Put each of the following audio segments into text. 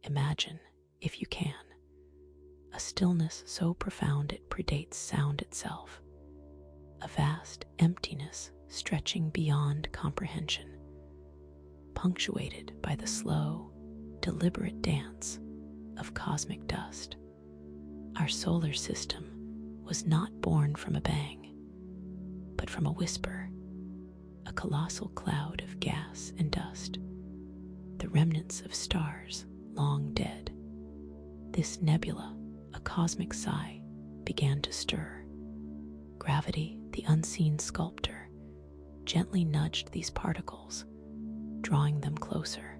Imagine, if you can, a stillness so profound it predates sound itself, a vast emptiness stretching beyond comprehension, punctuated by the slow, deliberate dance of cosmic dust. Our solar system was not born from a bang, but from a whisper, a colossal cloud of gas and dust, the remnants of stars long dead. This nebula, a cosmic sigh, began to stir. Gravity, the unseen sculptor, gently nudged these particles, drawing them closer.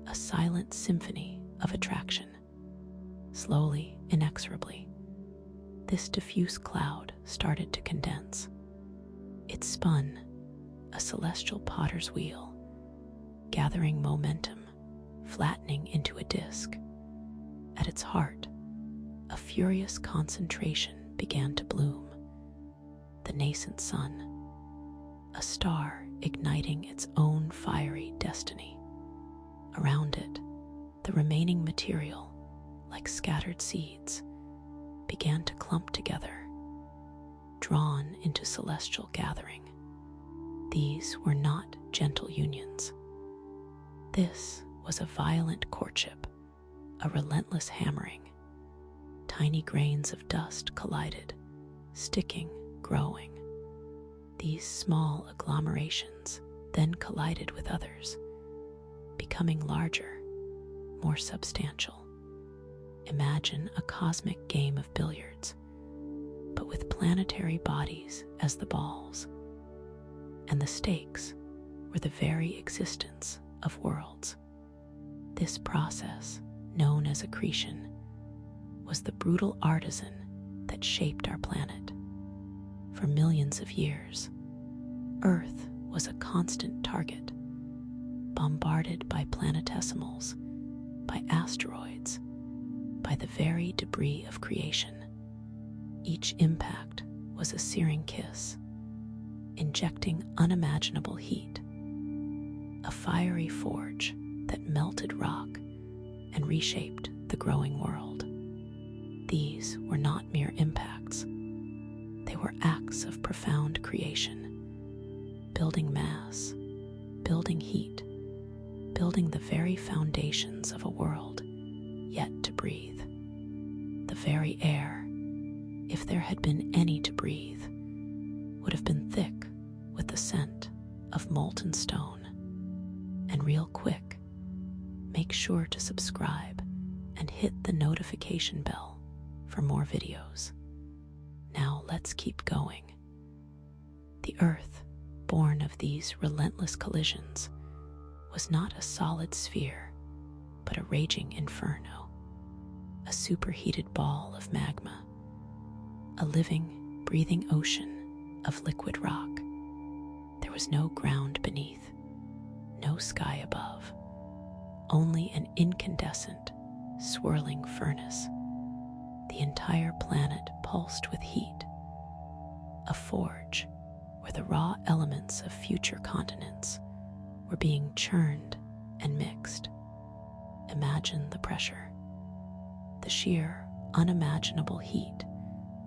A silent symphony of attraction. Slowly, inexorably, this diffuse cloud started to condense. It spun, a celestial potter's wheel, gathering momentum, flattening into a disk. At its heart, a furious concentration began to bloom. The nascent sun, a star igniting its own fiery destiny. Around it, the remaining material, like scattered seeds, began to clump together, drawn into celestial gathering. These were not gentle unions. This was a violent courtship, a relentless hammering. Tiny grains of dust collided, sticking, growing. These small agglomerations then collided with others, becoming larger, more substantial. Imagine a cosmic game of billiards, but with planetary bodies as the balls. And the stakes were the very existence of worlds. This process, known as accretion, was the brutal artisan that shaped our planet. For millions of years, Earth was a constant target, bombarded by planetesimals, by asteroids, by the very debris of creation. Each impact was a searing kiss, injecting unimaginable heat, a fiery forge that melted rock and reshaped the growing world. These were not mere impacts. They were acts of profound creation, building mass, building heat, building the very foundations of a world yet to breathe. The very air, if there had been any to breathe, would have been thick with the scent of molten stone. And real quick, make sure to subscribe and hit the notification bell for more videos. Now let's keep going. The Earth, born of these relentless collisions, was not a solid sphere, but a raging inferno, a superheated ball of magma, a living, breathing ocean of liquid rock. There was no ground beneath, no sky above, only an incandescent, swirling furnace. The entire planet pulsed with heat, a forge where the raw elements of future continents were being churned and mixed. Imagine the pressure, the sheer, unimaginable heat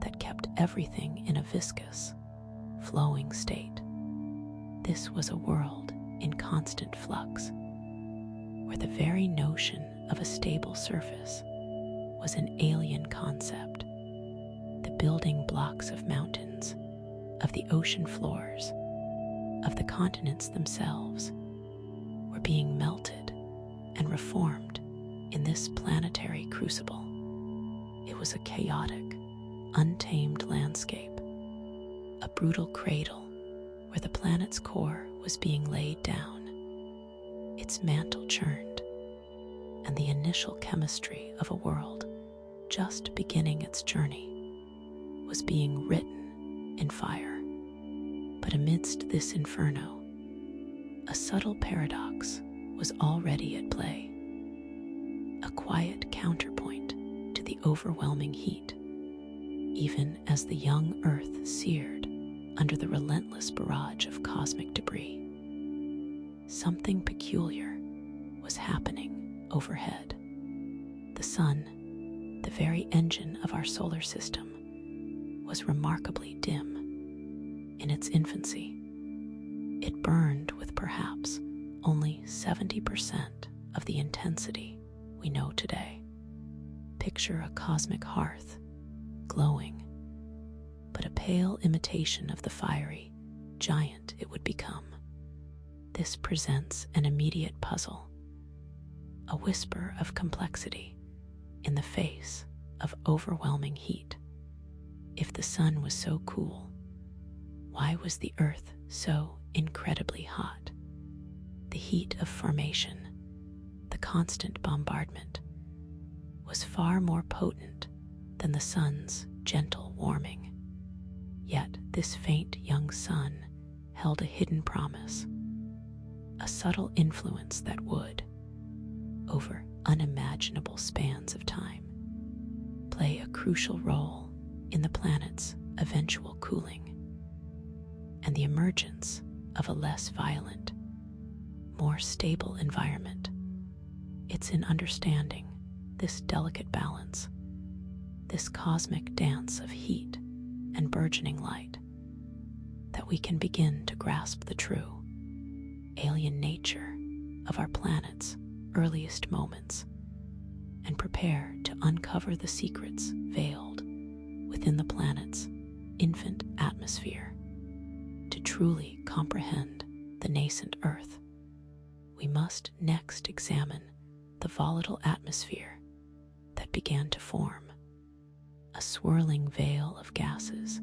that kept everything in a viscous, flowing state. This was a world in constant flux, where the very notion of a stable surface was an alien concept. The building blocks of mountains, of the ocean floors, of the continents themselves, were being melted and reformed in this planetary crucible. It was a chaotic, untamed landscape, a brutal cradle where the planet's core was being laid down, its mantle churned, and the initial chemistry of a world just beginning its journey was being written in fire. But amidst this inferno, a subtle paradox was already at play, a quiet counterpoint to the overwhelming heat. Even as the young Earth seared under the relentless barrage of cosmic debris, something peculiar was happening overhead. The sun, the very engine of our solar system, was remarkably dim in its infancy. It burned with perhaps only 70% of the intensity we know today. Picture a cosmic hearth, glowing, but a pale imitation of the fiery giant it would become. This presents an immediate puzzle, a whisper of complexity in the face of overwhelming heat. If the sun was so cool, why was the earth so incredibly hot? The heat of formation, the constant bombardment, was far more potent than the sun's gentle warming. Yet this faint young sun held a hidden promise, a subtle influence that would, over unimaginable spans of time, play a crucial role in the planet's eventual cooling and the emergence of a less violent, more stable environment. It's in understanding this delicate balance, this cosmic dance of heat and burgeoning light, that we can begin to grasp the true, alien nature of our planet's earliest moments and prepare to uncover the secrets veiled within the planet's infant atmosphere. To truly comprehend the nascent Earth, we must next examine the volatile atmosphere that began to form, a swirling veil of gases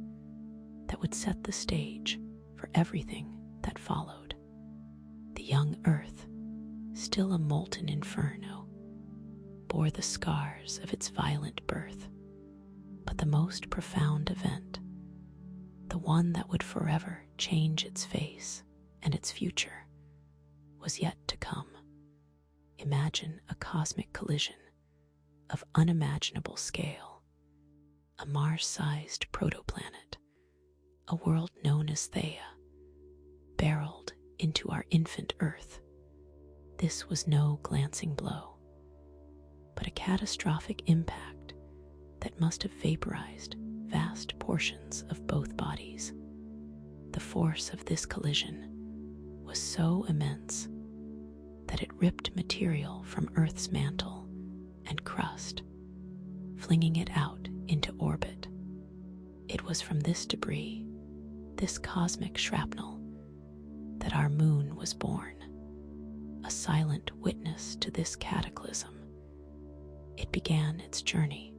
that would set the stage for everything that followed. The young Earth, still a molten inferno, bore the scars of its violent birth, but the most profound event, the one that would forever change its face and its future, was yet to come. Imagine a cosmic collision of unimaginable scale, a Mars-sized protoplanet, a world known as Theia, barreled into our infant Earth. This was no glancing blow, but a catastrophic impact that must have vaporized vast portions of both bodies. The force of this collision was so immense that it ripped material from Earth's mantle and crust, flinging it out into orbit. It was from this debris, this cosmic shrapnel, that our moon was born, a silent witness to this cataclysm. It began its journey,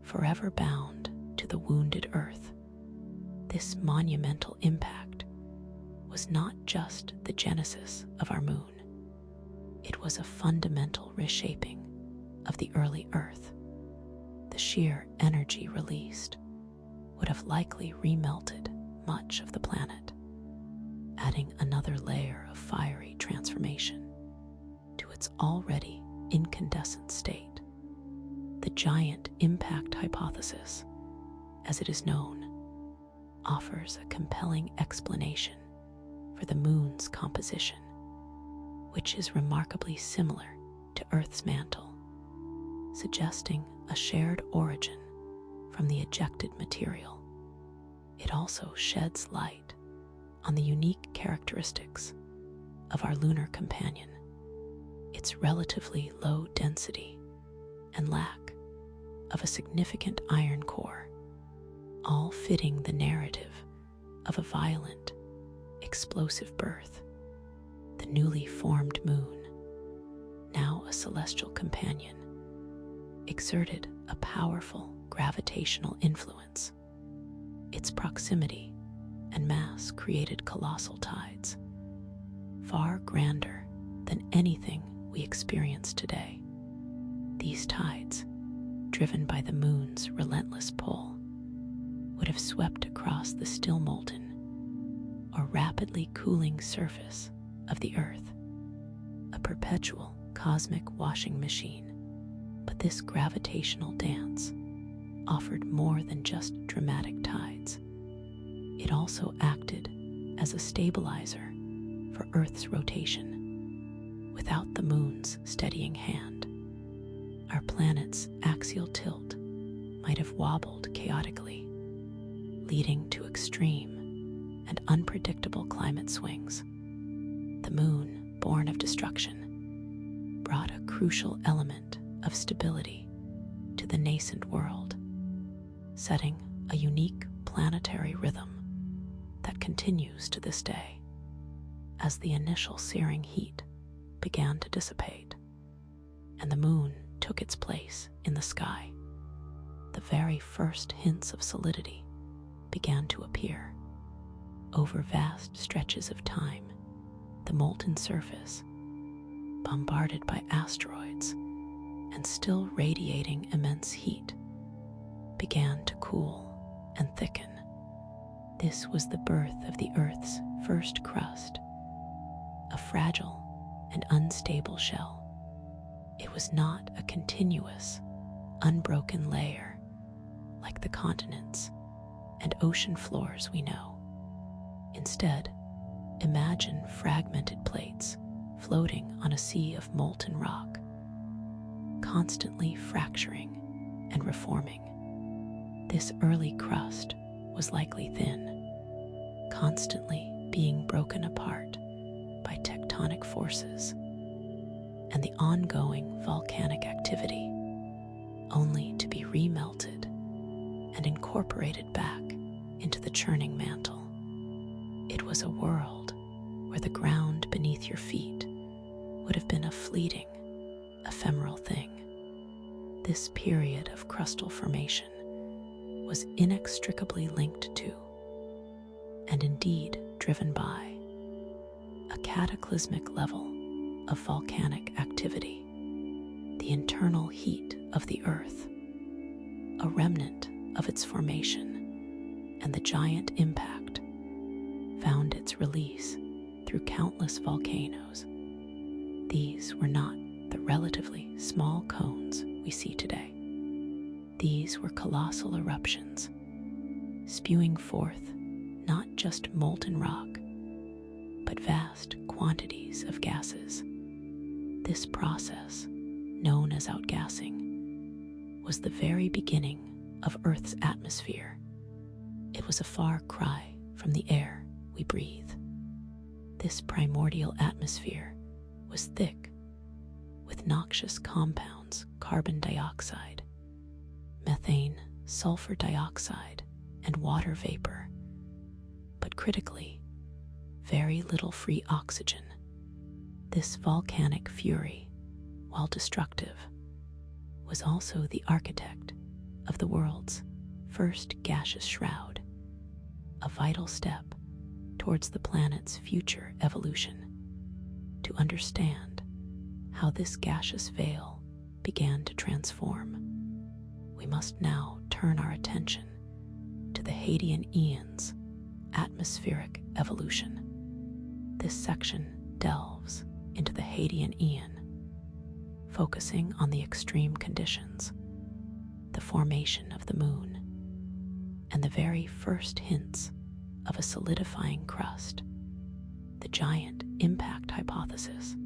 forever bound to the wounded Earth. This monumental impact was not just the genesis of our moon. It was a fundamental reshaping of the early Earth. The sheer energy released would have likely remelted much of the planet, adding another layer of fiery transformation to its already incandescent state. The giant impact hypothesis, as it is known, offers a compelling explanation for the moon's composition, which is remarkably similar to Earth's mantle, suggesting a shared origin from the ejected material. It also sheds light on the unique characteristics of our lunar companion, its relatively low density and lack of a significant iron core, all fitting the narrative of a violent, explosive birth. The newly formed moon, now a celestial companion, exerted a powerful gravitational influence. Its proximity and mass created colossal tides, far grander than anything we experience today. These tides, driven by the moon's relentless pull, would have swept across the still molten or rapidly cooling surface of the Earth, a perpetual cosmic washing machine. But this gravitational dance offered more than just dramatic tides. It also acted as a stabilizer for Earth's rotation. Without the moon's steadying hand, our planet's axial tilt might have wobbled chaotically, leading to extreme and unpredictable climate swings. The moon, born of destruction, brought a crucial element of stability to the nascent world, setting a unique planetary rhythm that continues to this day. As the initial searing heat began to dissipate and the moon took its place in the sky, the very first hints of solidity began to appear. Over vast stretches of time, the molten surface, bombarded by asteroids and still radiating immense heat, began to cool and thicken. This was the birth of the Earth's first crust, a fragile and unstable shell. It was not a continuous, unbroken layer like the continents and ocean floors we know. Instead, imagine fragmented plates floating on a sea of molten rock, constantly fracturing and reforming. This early crust was likely thin, constantly being broken apart by tectonic forces and the ongoing volcanic activity, only to be remelted and incorporated back into the churning mantle. It was a world where the ground beneath your feet would have been a fleeting, ephemeral thing. This period of crustal formation was inextricably linked to, and indeed driven by, a cataclysmic level of volcanic activity, the internal heat of the Earth, a remnant of its formation, and the giant impact found its release through countless volcanoes. These were not the relatively small cones we see today. These were colossal eruptions, spewing forth not just molten rock, but vast quantities of gases. This process, known as outgassing, was the very beginning of Earth's atmosphere. It was a far cry from the air we breathe. This primordial atmosphere was thick with noxious compounds, carbon dioxide, methane, sulfur dioxide, and water vapor, but critically, very little free oxygen. This volcanic fury, while destructive, was also the architect of the world's first gaseous shroud, a vital step towards the planet's future evolution. To understand how this gaseous veil began to transform, we must now turn our attention to the Hadean Aeon's atmospheric evolution. This section delves into the Hadean Aeon, focusing on the extreme conditions, the formation of the moon, and the very first hints of a solidifying crust. The giant impact hypothesis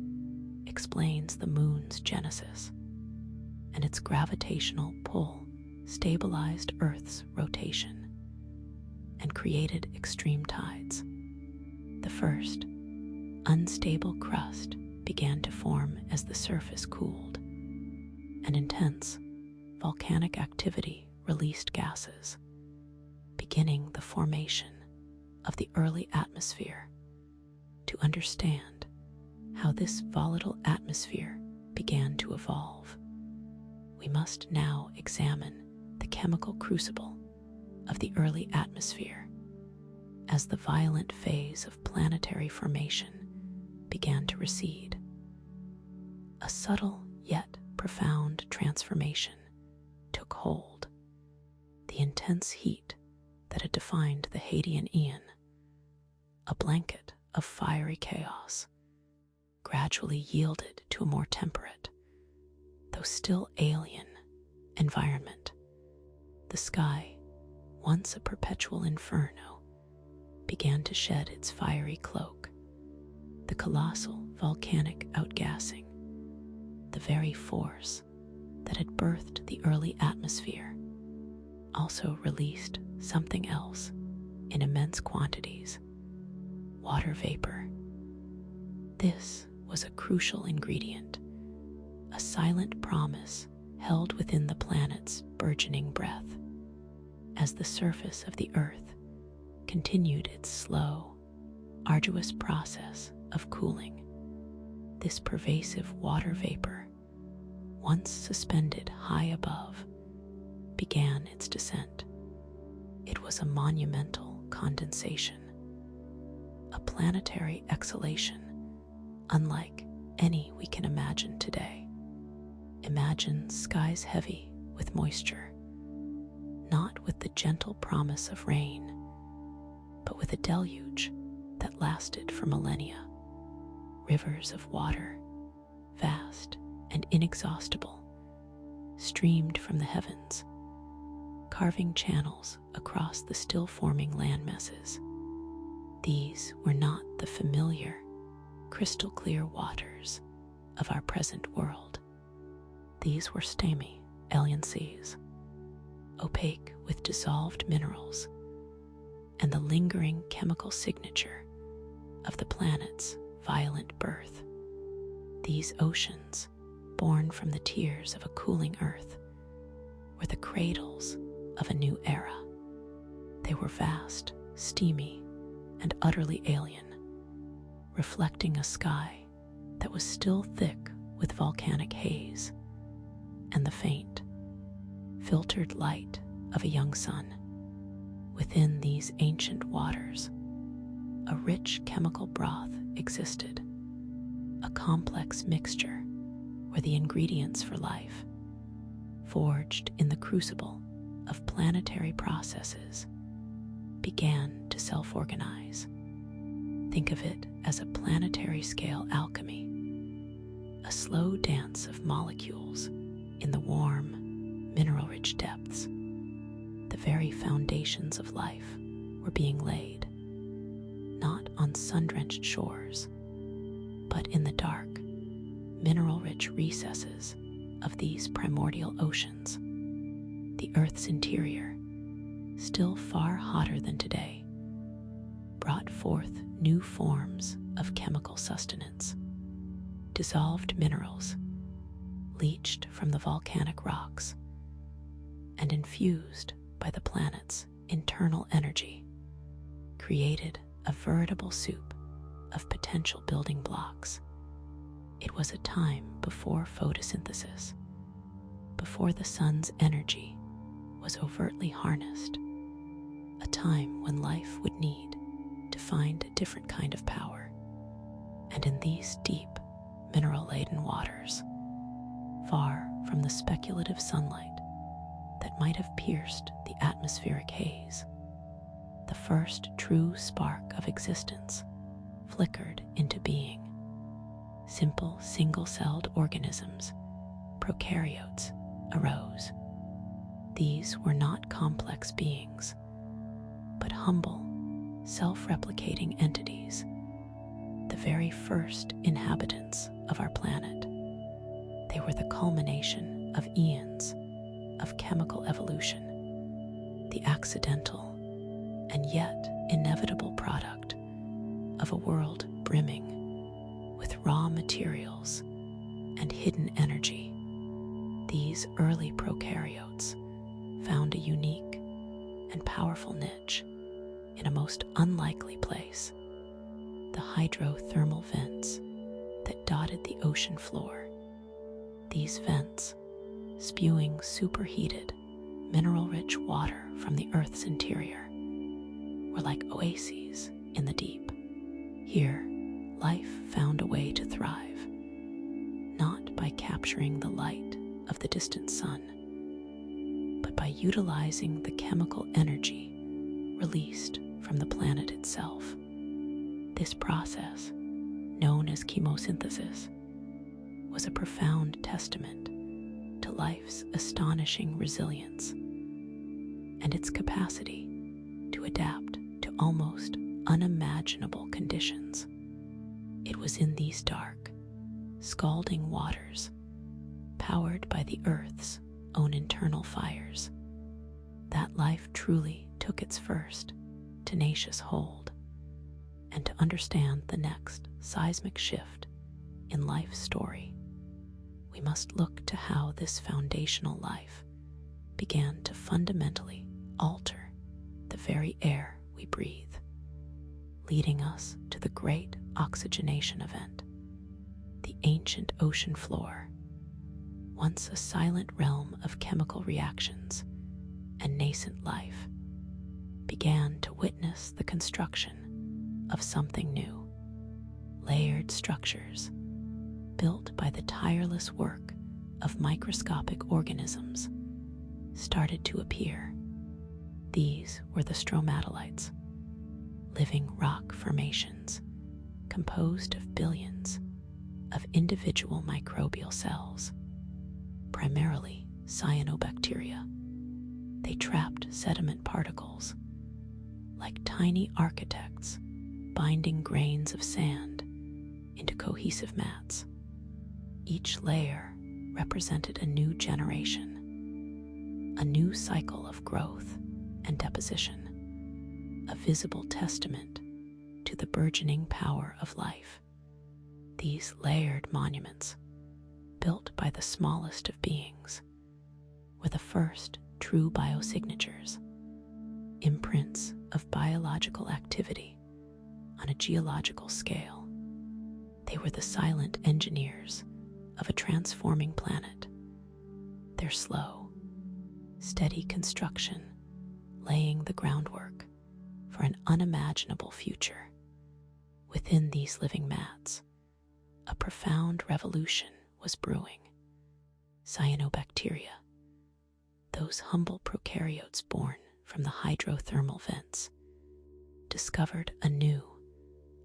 explains the moon's genesis, and its gravitational pull stabilized Earth's rotation and created extreme tides. The first unstable crust began to form as the surface cooled, and intense volcanic activity released gases, beginning the formation of the early atmosphere. To understand how this volatile atmosphere began to evolve, we must now examine the chemical crucible of the early atmosphere as the violent phase of planetary formation began to recede. A subtle yet profound transformation took hold. The intense heat that had defined the Hadean Aeon, a blanket of fiery chaos, gradually yielded to a more temperate, though still alien, environment. The sky, once a perpetual inferno, began to shed its fiery cloak. The colossal volcanic outgassing, the very force that had birthed the early atmosphere also released something else in immense quantities: water vapor. This was a crucial ingredient, a silent promise held within the planet's burgeoning breath. As the surface of the Earth continued its slow, arduous process of cooling, this pervasive water vapor, once suspended high above, began its descent. It was a monumental condensation, a planetary exhalation unlike any we can imagine today. Imagine skies heavy with moisture, not with the gentle promise of rain, but with a deluge that lasted for millennia. Rivers of water, vast and inexhaustible, streamed from the heavens, carving channels across the still-forming land masses. These were not the familiar, crystal-clear waters of our present world. These were stamy, alien seas, opaque with dissolved minerals and the lingering chemical signature of the planet's violent birth. These oceans, born from the tears of a cooling earth, were the cradles of a new era. They were vast, steamy, and utterly alien, reflecting a sky that was still thick with volcanic haze and the faint, filtered light of a young sun. Within these ancient waters, a rich chemical broth existed, a complex mixture where the ingredients for life, forged in the crucible of planetary processes, began to self-organize. Think of it as a planetary scale alchemy, a slow dance of molecules in the warm, mineral-rich depths. The very foundations of life were being laid, not on sun-drenched shores, but in the dark, mineral-rich recesses of these primordial oceans. The Earth's interior, still far hotter than today, brought forth new forms of chemical sustenance. Dissolved minerals, leached from the volcanic rocks, and infused by the planet's internal energy, created a veritable soup of potential building blocks. It was a time before photosynthesis, before the sun's energy was overtly harnessed, a time when life would need to find a different kind of power. And in these deep, mineral-laden waters, far from the speculative sunlight that might have pierced the atmospheric haze, the first true spark of existence flickered into being. Simple single-celled organisms, prokaryotes, arose. These were not complex beings, but humble, self-replicating entities, the very first inhabitants of our planet. They were the culmination of eons of chemical evolution, the accidental and yet inevitable product of a world brimming with raw materials and hidden energy. These early prokaryotes found a unique and powerful niche in a most unlikely place: the hydrothermal vents that dotted the ocean floor. These vents, spewing superheated, mineral-rich water from the Earth's interior, were like oases in the deep. Here, life found a way to thrive, not by capturing the light of the distant sun, but by utilizing the chemical energy released from the planet itself. This process, known as chemosynthesis, was a profound testament to life's astonishing resilience and its capacity to adapt to almost unimaginable conditions. It was in these dark, scalding waters, powered by the Earth's own internal fires, that life truly took its first tenacious hold. And to understand the next seismic shift in life's story, we must look to how this foundational life began to fundamentally alter the very air we breathe, leading us to the great oxygenation event. The ancient ocean floor, once a silent realm of chemical reactions and nascent life, began to witness the construction of something new. Layered structures, built by the tireless work of microscopic organisms, started to appear. These were the stromatolites, living rock formations composed of billions of individual microbial cells, primarily cyanobacteria. They trapped sediment particles like tiny architects binding grains of sand into cohesive mats. Each layer represented a new generation, a new cycle of growth and deposition, a visible testament to the burgeoning power of life. These layered monuments, built by the smallest of beings, were the first true biosignatures, imprints of biological activity on a geological scale. They were the silent engineers of a transforming planet, their slow, steady construction laying the groundwork for an unimaginable future. Within these living mats, a profound revolution was brewing. Cyanobacteria, those humble prokaryotes born from the hydrothermal vents, discovered a new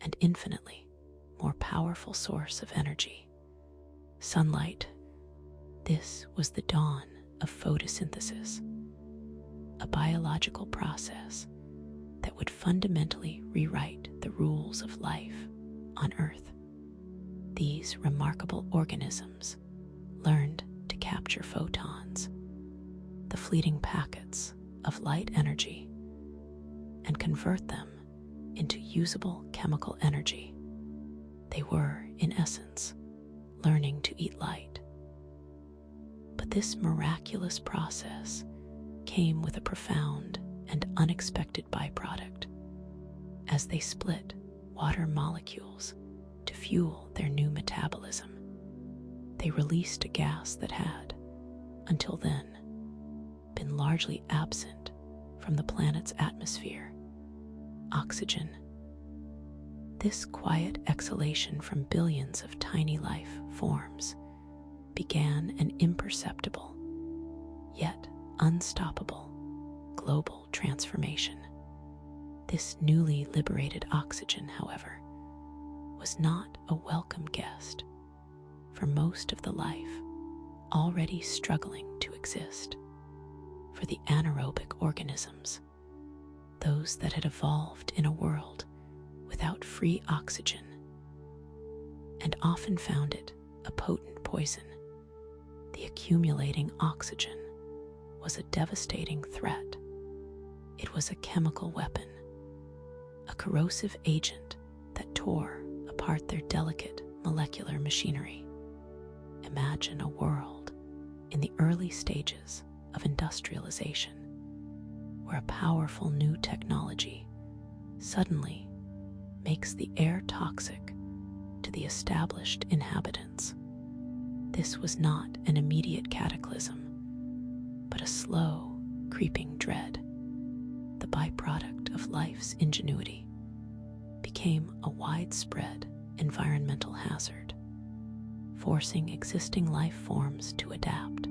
and infinitely more powerful source of energy: sunlight. This was the dawn of photosynthesis, a biological process that would fundamentally rewrite the rules of life on Earth. These remarkable organisms learned to capture photons, the fleeting packets of light energy, and convert them into usable chemical energy. They were, in essence, learning to eat light. But this miraculous process came with a profound and unexpected byproduct. As they split water molecules to fuel their new metabolism, they released a gas that had, until then, been largely absent from the planet's atmosphere: oxygen. This quiet exhalation from billions of tiny life forms began an imperceptible, yet unstoppable, global transformation. This newly liberated oxygen, however, was not a welcome guest for most of the life already struggling to exist. For the anaerobic organisms, those that had evolved in a world without free oxygen, and often found it a potent poison, the accumulating oxygen was a devastating threat. It was a chemical weapon, a corrosive agent that tore apart their delicate molecular machinery. Imagine a world in the early stages of industrialization, where a powerful new technology suddenly makes the air toxic to the established inhabitants. This was not an immediate cataclysm, but a slow, creeping dread. The byproduct of life's ingenuity became a widespread environmental hazard, forcing existing life forms to adapt,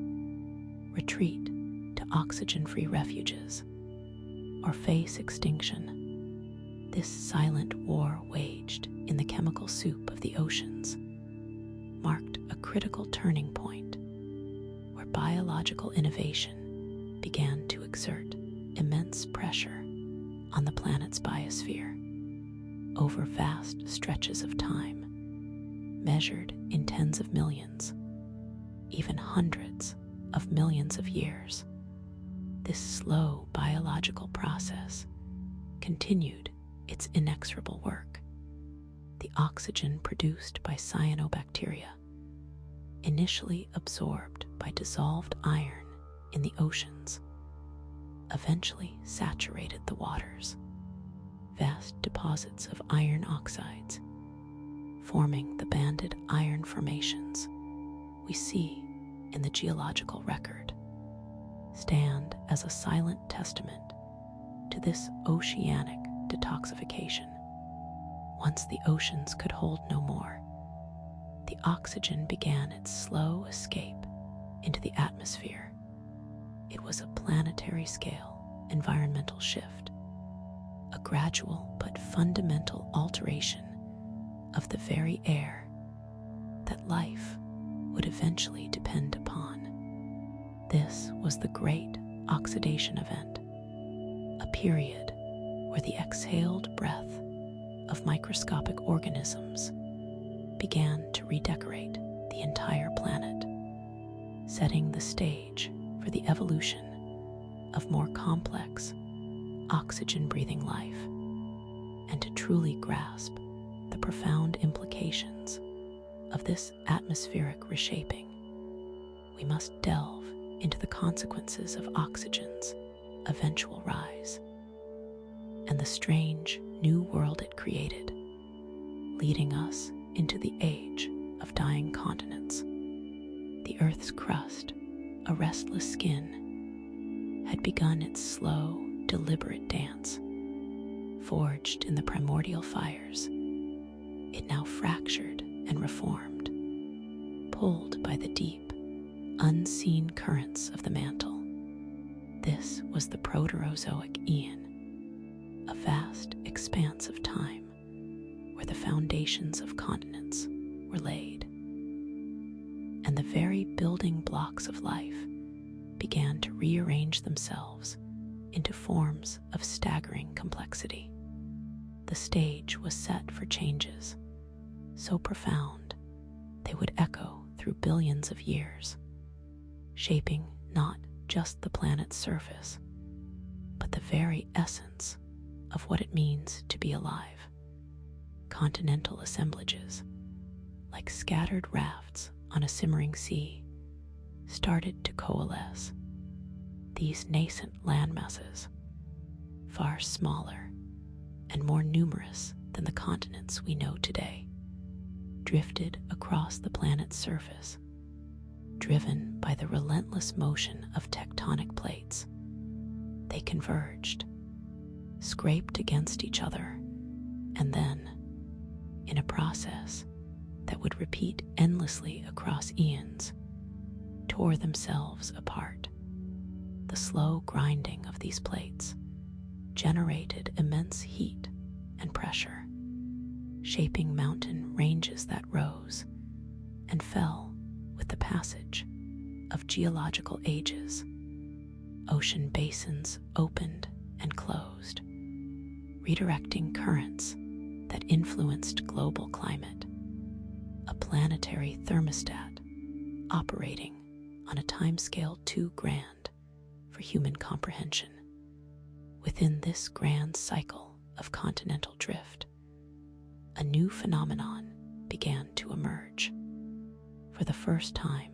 retreat to oxygen-free refuges, or face extinction. This silent war waged in the chemical soup of the oceans marked a critical turning point where biological innovation began to exert immense pressure on the planet's biosphere. Over vast stretches of time, measured in tens of millions, even hundreds of millions of years. This slow biological process continued its inexorable work. The oxygen produced by cyanobacteria, initially absorbed by dissolved iron in the oceans, eventually saturated the waters. Vast deposits of iron oxides, forming the banded iron formations we see in the geological record, stand as a silent testament to this oceanic detoxification. Once the oceans could hold no more, the oxygen began its slow escape into the atmosphere. It was a planetary-scale environmental shift, a gradual but fundamental alteration of the very air that life would eventually depend upon. This was the Great Oxidation Event, a period where the exhaled breath of microscopic organisms began to redecorate the entire planet, setting the stage for the evolution of more complex, oxygen-breathing life. And to truly grasp the profound implications of this atmospheric reshaping, we must delve into the consequences of oxygen's eventual rise and the strange new world it created, leading us into the age of dying continents. The Earth's crust, a restless skin, had begun its slow, deliberate dance. Forged in the primordial fires, it now fractured and reformed, pulled by the deep, unseen currents of the mantle. This was the Proterozoic Eon, a vast expanse of time where the foundations of continents were laid, and the very building blocks of life began to rearrange themselves into forms of staggering complexity. The stage was set for changes so profound they would echo through billions of years, shaping not just the planet's surface, but the very essence of what it means to be alive. Continental assemblages, like scattered rafts on a simmering sea, started to coalesce. These nascent landmasses, far smaller and more numerous than the continents we know today, drifted across the planet's surface, driven by the relentless motion of tectonic plates. They converged, scraped against each other, and then, in a process that would repeat endlessly across eons, tore themselves apart. The slow grinding of these plates generated immense heat and pressure, shaping mountain ranges that rose and fell with the passage of geological ages. Ocean basins opened and closed, redirecting currents that influenced global climate, a planetary thermostat operating on a timescale too grand for human comprehension. Within this grand cycle of continental drift, a new phenomenon began to emerge. For the first time,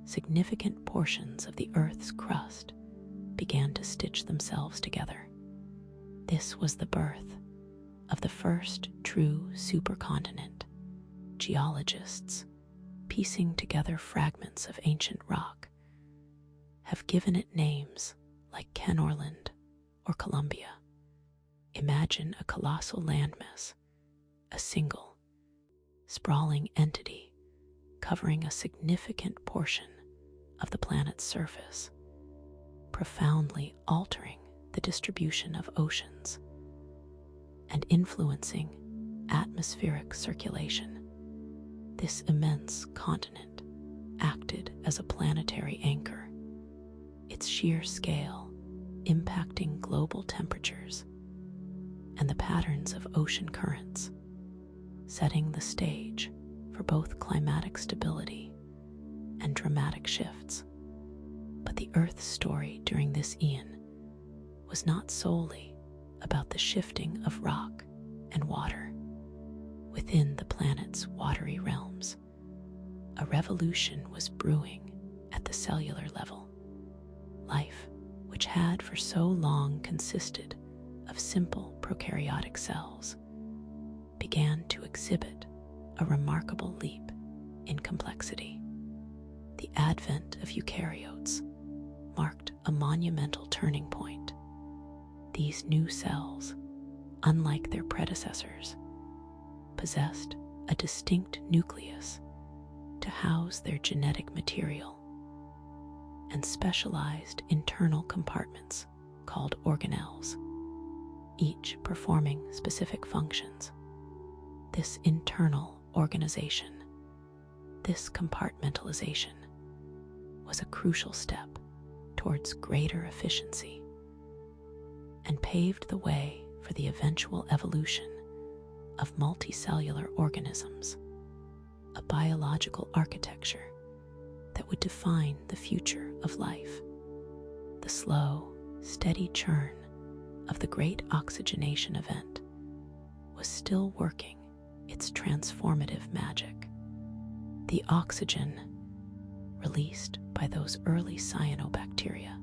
significant portions of the Earth's crust began to stitch themselves together. This was the birth of the first true supercontinent. Geologists, piecing together fragments of ancient rock, have given it names like Kenorland or Columbia. Imagine a colossal landmass, a single, sprawling entity covering a significant portion of the planet's surface, profoundly altering the distribution of oceans and influencing atmospheric circulation. This immense continent acted as a planetary anchor, its sheer scale impacting global temperatures and the patterns of ocean currents, setting the stage for both climatic stability and dramatic shifts. But the Earth's story during this eon was not solely about the shifting of rock and water. Within the planet's watery realms, a revolution was brewing at the cellular level. Life, which had for so long consisted of simple prokaryotic cells, began to exhibit a remarkable leap in complexity. The advent of eukaryotes marked a monumental turning point. These new cells, unlike their predecessors, possessed a distinct nucleus to house their genetic material and specialized internal compartments called organelles, each performing specific functions. This internal organization, this compartmentalization, was a crucial step towards greater efficiency and paved the way for the eventual evolution of multicellular organisms, a biological architecture that would define the future of life. The slow, steady churn of the great oxygenation event was still working its transformative magic. The oxygen released by those early cyanobacteria,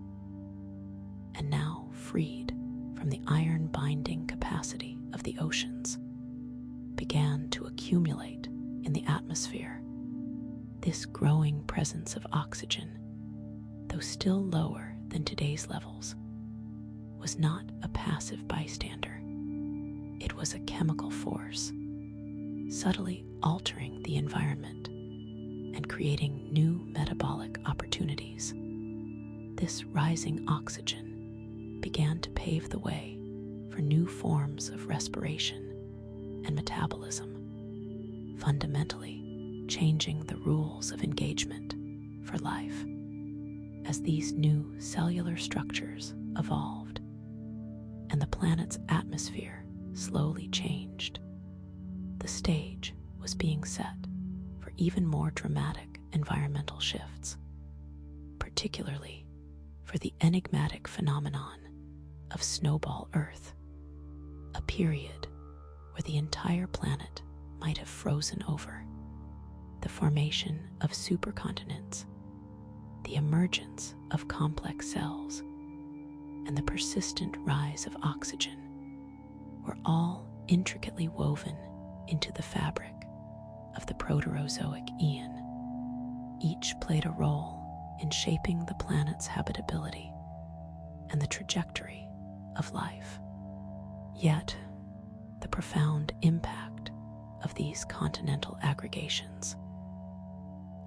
and now freed from the iron-binding capacity of the oceans, began to accumulate in the atmosphere. This growing presence of oxygen, though still lower than today's levels, was not a passive bystander. It was a chemical force, subtly altering the environment and creating new metabolic opportunities. This rising oxygen began to pave the way for new forms of respiration and metabolism, fundamentally changing the rules of engagement for life. As these new cellular structures evolved and the planet's atmosphere slowly changed, the stage was being set for even more dramatic environmental shifts, particularly for the enigmatic phenomenon of snowball Earth, a period where the entire planet might have frozen over. The formation of supercontinents, the emergence of complex cells, and the persistent rise of oxygen were all intricately woven into the fabric of the Proterozoic Eon. Each played a role in shaping the planet's habitability and the trajectory of life. Yet, the profound impact of these continental aggregations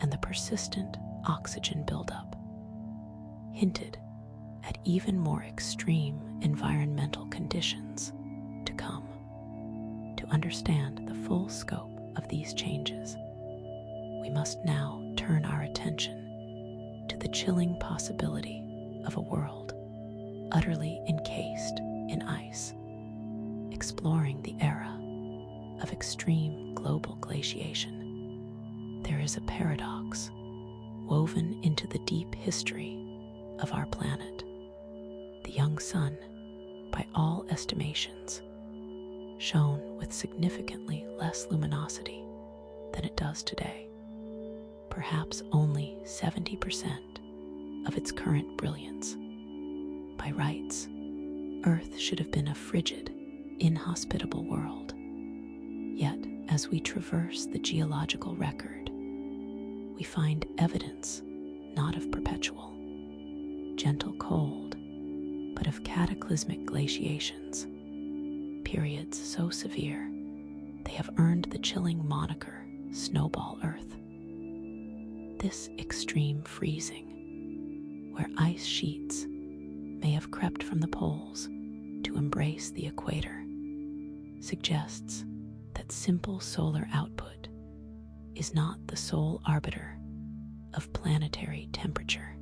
and the persistent oxygen buildup hinted at even more extreme environmental conditions to come. To understand the full scope of these changes, we must now turn our attention to the chilling possibility of a world utterly encased in ice, exploring the era of extreme global glaciation. There is a paradox woven into the deep history of our planet. The young sun, by all estimations, shone with significantly less luminosity than it does today, perhaps only 70% of its current brilliance. By rights, Earth should have been a frigid, inhospitable world. Yet, as we traverse the geological record, we find evidence not of perpetual, gentle cold, but of cataclysmic glaciations, periods so severe they have earned the chilling moniker Snowball Earth. This extreme freezing, where ice sheets may have crept from the poles to embrace the equator, suggests that simple solar output is not the sole arbiter of planetary temperature.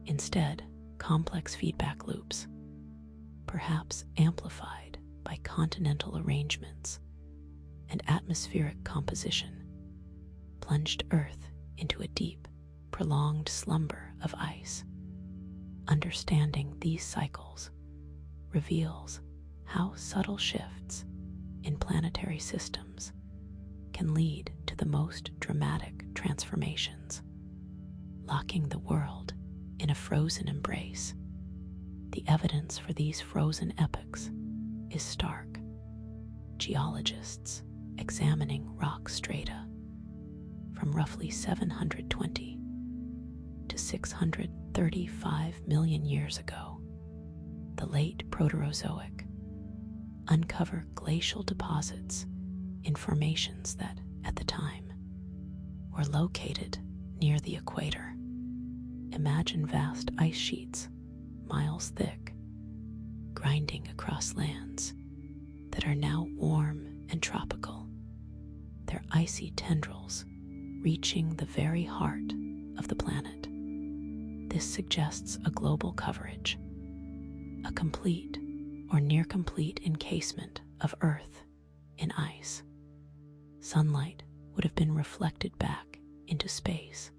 Instead, complex feedback loops, perhaps amplified by continental arrangements and atmospheric composition, plunged Earth into a deep prolonged slumber of ice. Understanding these cycles reveals how subtle shifts in planetary systems can lead to the most dramatic transformations, locking the world in a frozen embrace. The evidence for these frozen epochs is stark. Geologists examining rock strata from roughly 720 to 635 million years ago, the late Proterozoic, uncover glacial deposits in formations that, at the time, were located near the equator. Imagine vast ice sheets, miles thick, grinding across lands that are now warm and tropical, their icy tendrils reaching the very heart of the planet. This suggests a global coverage, a complete or near complete encasement of Earth in ice. Sunlight would have been reflected back into space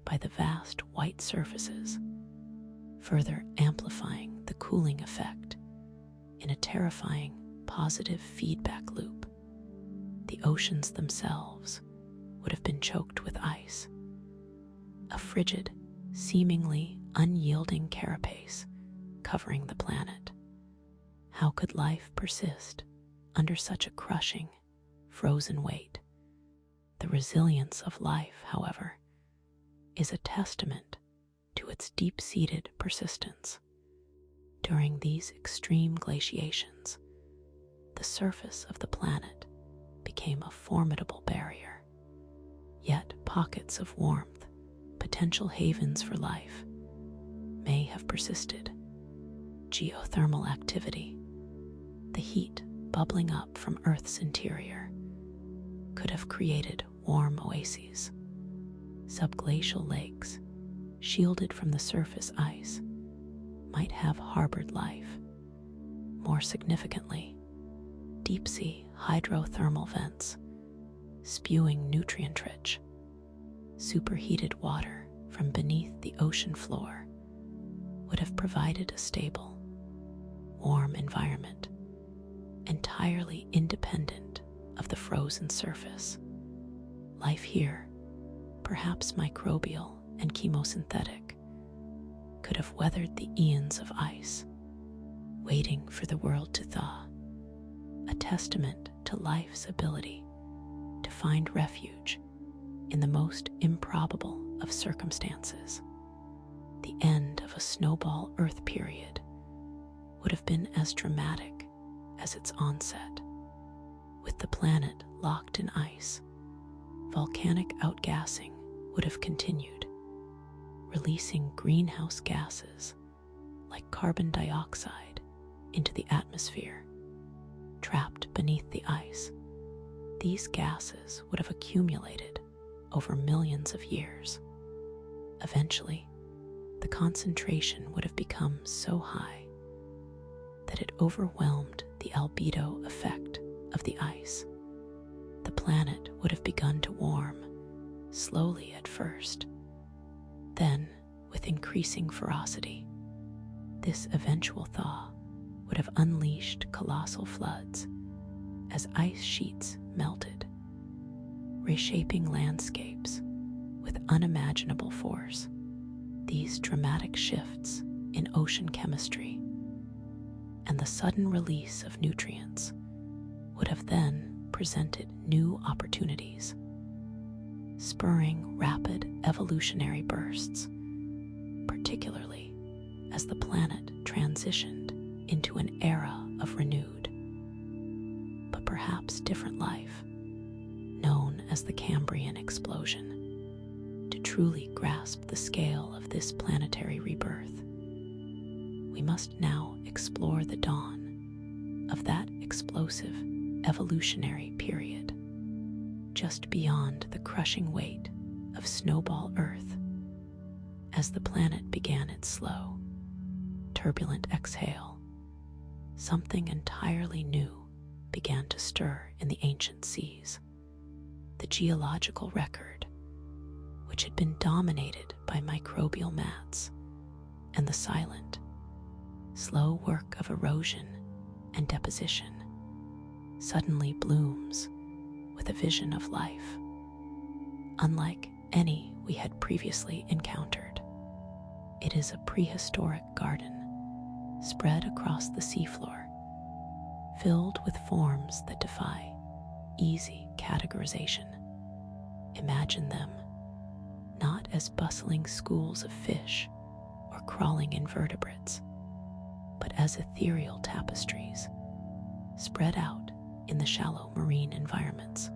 by the vast white surfaces, further amplifying the cooling effect in a terrifying positive feedback loop. The oceans themselves would have been choked with ice, a frigid, seemingly unyielding carapace covering the planet. How could life persist under such a crushing, frozen weight? The resilience of life, however, is a testament to its deep-seated persistence. During these extreme glaciations, the surface of the planet became a formidable barrier. Yet pockets of warmth, potential havens for life, may have persisted. Geothermal activity, the heat bubbling up from Earth's interior, could have created warm oases. Subglacial lakes, shielded from the surface ice, might have harbored life. More significantly, deep-sea hydrothermal vents, spewing nutrient-rich, superheated water from beneath the ocean floor, would have provided a stable, warm environment, entirely independent of the frozen surface. Life here, perhaps microbial and chemosynthetic, could have weathered the eons of ice, waiting for the world to thaw, a testament to life's ability to find refuge in the most improbable of circumstances. The end of a snowball Earth period would have been as dramatic as its onset. With the planet locked in ice, volcanic outgassing would have continued, releasing greenhouse gases like carbon dioxide into the atmosphere. Trapped beneath the ice, these gases would have accumulated over millions of years. Eventually, the concentration would have become so high that it overwhelmed the albedo effect of the ice. The planet would have begun to warm, slowly at first, then with increasing ferocity. This eventual thaw would have unleashed colossal floods as ice sheets melted, reshaping landscapes with unimaginable force. These dramatic shifts in ocean chemistry and the sudden release of nutrients would have then presented new opportunities, spurring rapid evolutionary bursts, particularly as the planet transitioned into an era of renewed, but perhaps different life, known as the Cambrian explosion. To truly grasp the scale of this planetary rebirth, we must now explore the dawn of that explosive evolutionary period, just beyond the crushing weight of snowball Earth. As the planet began its slow, turbulent exhale, something entirely new began to stir in the ancient seas. The geological record, which had been dominated by microbial mats and the silent, slow work of erosion and deposition, suddenly blooms with a vision of life, unlike any we had previously encountered. It is a prehistoric garden spread across the seafloor, filled with forms that defy easy categorization. Imagine them not as bustling schools of fish or crawling invertebrates, but as ethereal tapestries spread out in the shallow marine environments.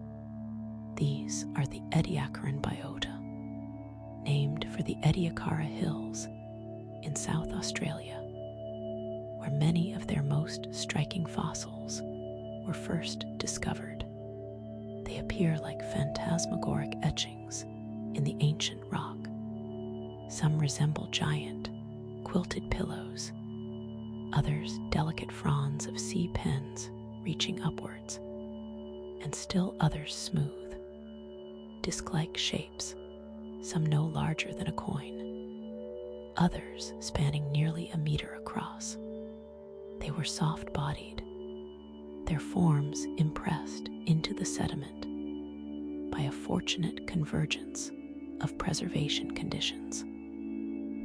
These are the Ediacaran biota, named for the Ediacara Hills in South Australia, where many of their most striking fossils were first discovered. They appear like phantasmagoric etchings in the ancient rock. Some resemble giant, quilted pillows, others delicate fronds of sea pens reaching upwards, and still others smooth, disc-like shapes, some no larger than a coin, others spanning nearly a meter across. They were soft-bodied, their forms impressed into the sediment by a fortunate convergence of preservation conditions.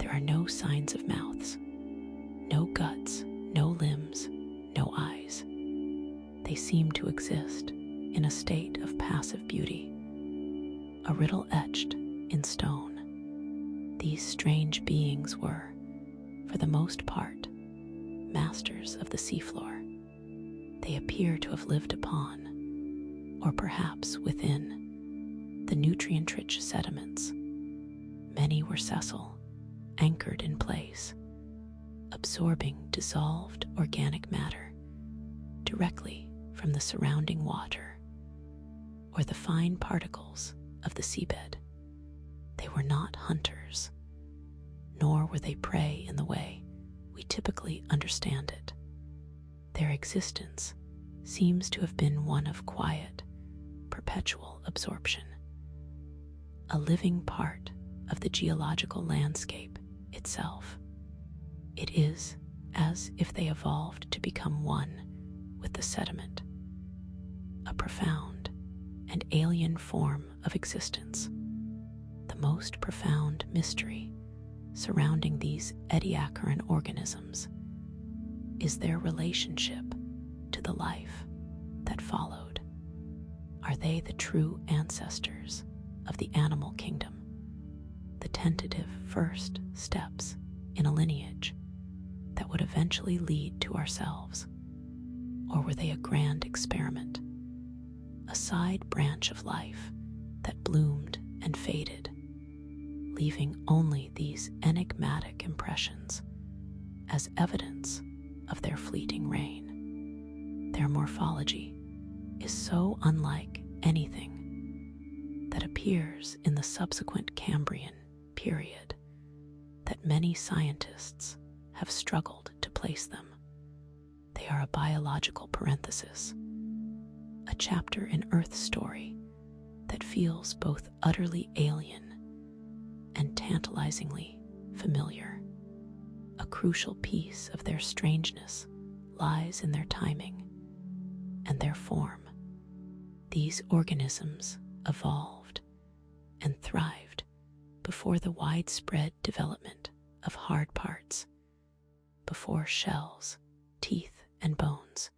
There are no signs of mouths, no guts, no limbs, no eyes. They seem to exist in a state of passive beauty, a riddle etched in stone. These strange beings were, for the most part, masters of the seafloor. They appear to have lived upon, or perhaps within, the nutrient-rich sediments. Many were sessile, anchored in place, absorbing dissolved organic matter directly from the surrounding water or the fine particles of the seabed. They were not hunters, nor were they prey in the way we typically understand it. Their existence seems to have been one of quiet, perpetual absorption, a living part of the geological landscape itself. It is as if they evolved to become one with the sediment, a profound and alien form of existence. The most profound mystery surrounding these Ediacaran organisms is their relationship to the life that followed. Are they the true ancestors of the animal kingdom, the tentative first steps in a lineage that would eventually lead to ourselves? Or were they a grand experiment, a side branch of life that bloomed and faded, leaving only these enigmatic impressions as evidence of their fleeting reign? Their morphology is so unlike anything that appears in the subsequent Cambrian period that many scientists have struggled to place them. They are a biological parenthesis, a chapter in Earth's story that feels both utterly alien and tantalizingly familiar. A crucial piece of their strangeness lies in their timing and their form. These organisms evolved and thrived before the widespread development of hard parts, before shells, teeth, and bones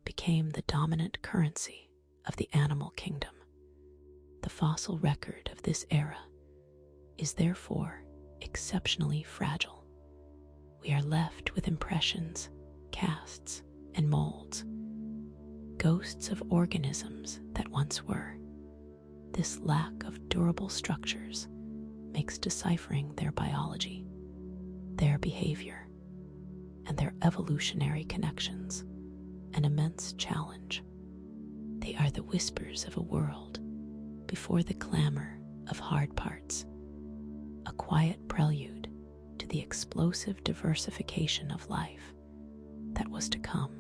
became the dominant currency of the animal kingdom. The fossil record of this era is therefore exceptionally fragile. We are left with impressions, casts, and molds, ghosts of organisms that once were. This lack of durable structures makes deciphering their biology, their behavior, and their evolutionary connections an immense challenge. They are the whispers of a world before the clamor of hard parts, a quiet prelude to the explosive diversification of life that was to come.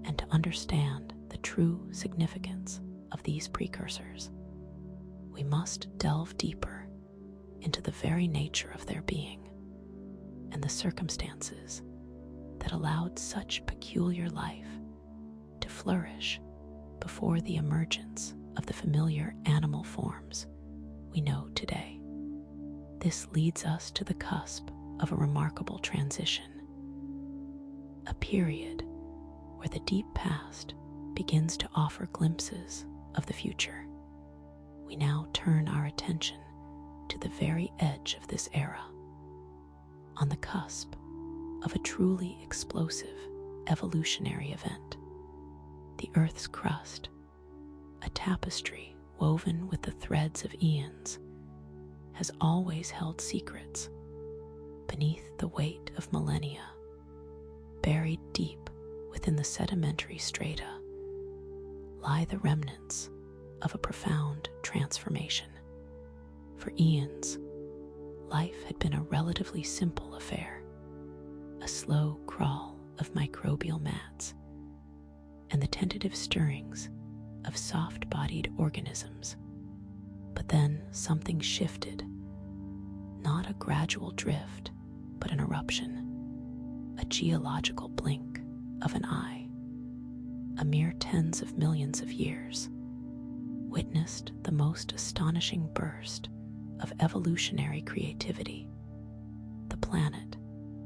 And to understand the true significance of these precursors, we must delve deeper into the very nature of their being and the circumstances that allowed such peculiar life to flourish before the emergence of the familiar animal forms we know today. This leads us to the cusp of a remarkable transition, a period where the deep past begins to offer glimpses of the future. We now turn our attention to the very edge of this era, on the cusp of a truly explosive evolutionary event. The Earth's crust, a tapestry woven with the threads of eons, has always held secrets. Beneath the weight of millennia, buried deep within the sedimentary strata, lie the remnants of a profound transformation. For eons, life had been a relatively simple affair, a slow crawl of microbial mats and the tentative stirrings of soft-bodied organisms. But then something shifted, not a gradual drift, but an eruption, a geological blink of an eye. A mere tens of millions of years witnessed the most astonishing burst of evolutionary creativity the planet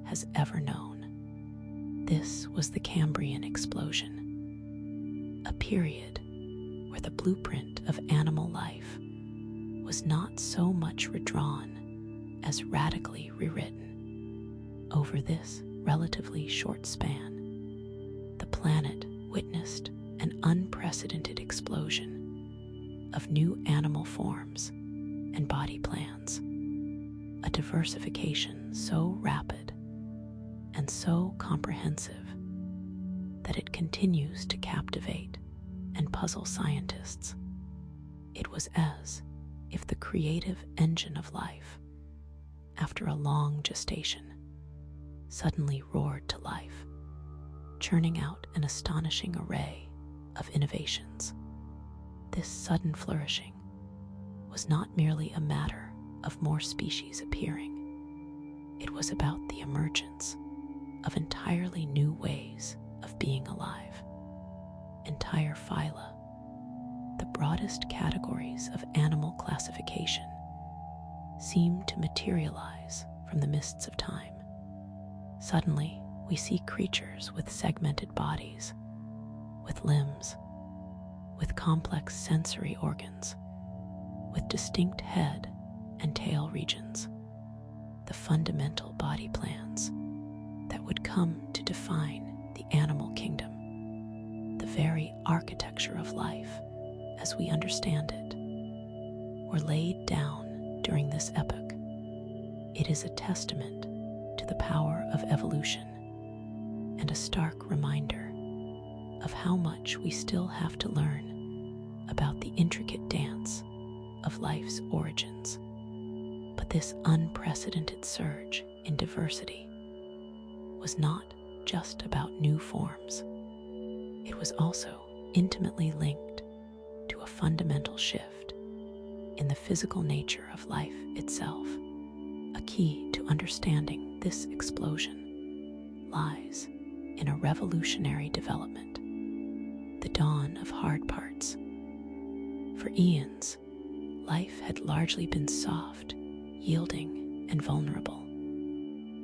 has ever known. This was the Cambrian explosion, a period where the blueprint of animal life was not so much redrawn as radically rewritten. Over this relatively short span, the planet witnessed an unprecedented explosion of new animal forms and body plans, a diversification so rapid and so comprehensive that it continues to captivate and puzzle scientists. It was as if the creative engine of life, after a long gestation, suddenly roared to life, churning out an astonishing array of innovations. This sudden flourishing was not merely a matter of more species appearing. It was about the emergence of entirely new ways of being alive. Entire phyla, the broadest categories of animal classification, seemed to materialize from the mists of time. Suddenly, we see creatures with segmented bodies, with limbs, with complex sensory organs, with distinct head and tail regions, the fundamental body plans that would come to define the animal kingdom, the very architecture of life as we understand it, were laid down during this epoch. It is a testament to the power of evolution and a stark reminder of how much we still have to learn about the intricate dance of life's origins. But this unprecedented surge in diversity was not just about new forms. It was also intimately linked to a fundamental shift in the physical nature of life itself. A key to understanding this explosion lies in a revolutionary development, the dawn of hard parts. For eons, life had largely been soft, yielding, and vulnerable.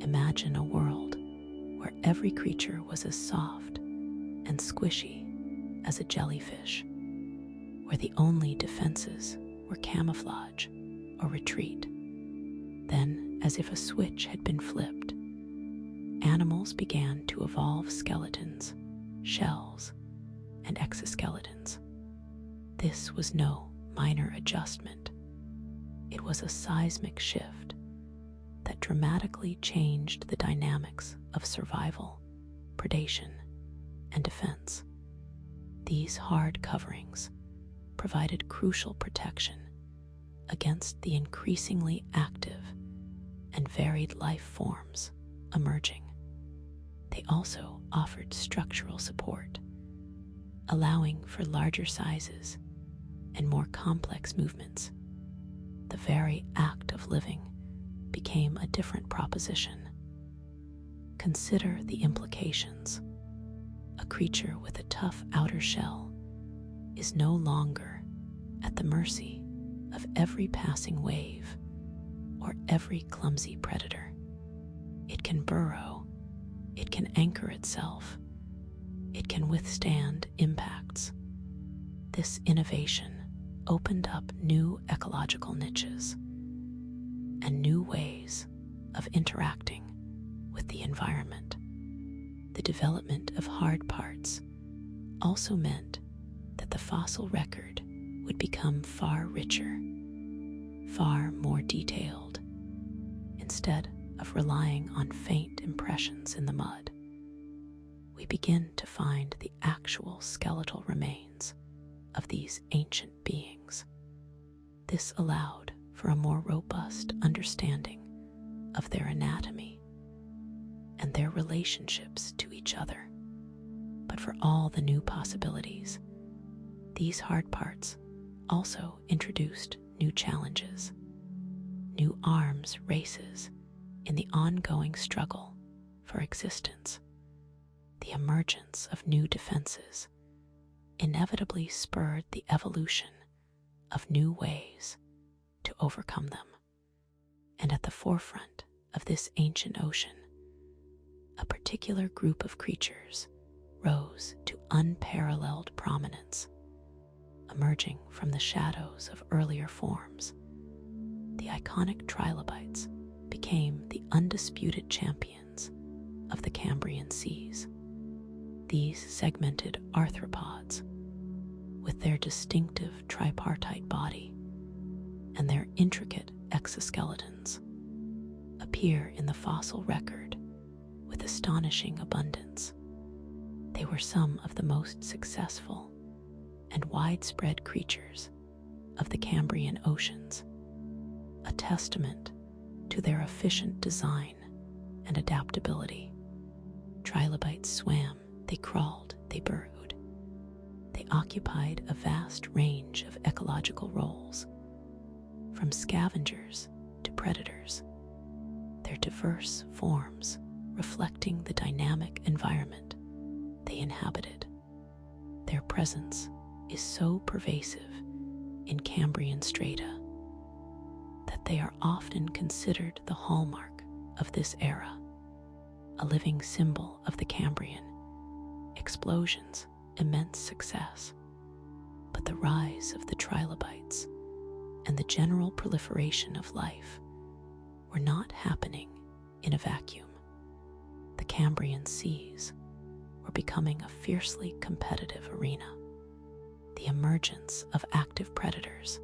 Imagine a world where every creature was as soft and squishy as a jellyfish, where the only defenses were camouflage or retreat. Then, as if a switch had been flipped, animals began to evolve skeletons, shells, and exoskeletons. This was no minor adjustment. It was a seismic shift that dramatically changed the dynamics of survival, predation, and defense. These hard coverings provided crucial protection against the increasingly active and varied life forms emerging. They also offered structural support, allowing for larger sizes and more complex movements the very act of living became a different proposition. Consider the implications. A creature with a tough outer shell is no longer at the mercy of every passing wave or every clumsy predator. It can burrow, it can anchor itself, it can withstand impacts. This innovation opened up new ecological niches and new ways of interacting with the environment. The development of hard parts also meant that the fossil record would become far richer, far more detailed, instead of relying on faint impressions in the mud. We begin to find the actual skeletal remains of these ancient beings. This allowed for a more robust understanding of their anatomy and their relationships to each other. But for all the new possibilities, these hard parts also introduced new challenges, new arms races in the ongoing struggle for existence. The emergence of new defenses inevitably spurred the evolution of new ways to overcome them. And at the forefront of this ancient ocean, a particular group of creatures rose to unparalleled prominence, emerging from the shadows of earlier forms. The iconic trilobites became the undisputed champions of the Cambrian seas. These segmented arthropods, with their distinctive tripartite body and their intricate exoskeletons, appear in the fossil record with astonishing abundance. They were some of the most successful and widespread creatures of the Cambrian oceans, a testament to their efficient design and adaptability. Trilobites swam, they crawled, they burrowed. They occupied a vast range of ecological roles, from scavengers to predators, their diverse forms reflecting the dynamic environment they inhabited. Their presence is so pervasive in Cambrian strata that they are often considered the hallmark of this era, a living symbol of the Cambrian explosion's immense success. But the rise of the trilobites and the general proliferation of life were not happening in a vacuum. The Cambrian seas were becoming a fiercely competitive arena. The emergence of active predators,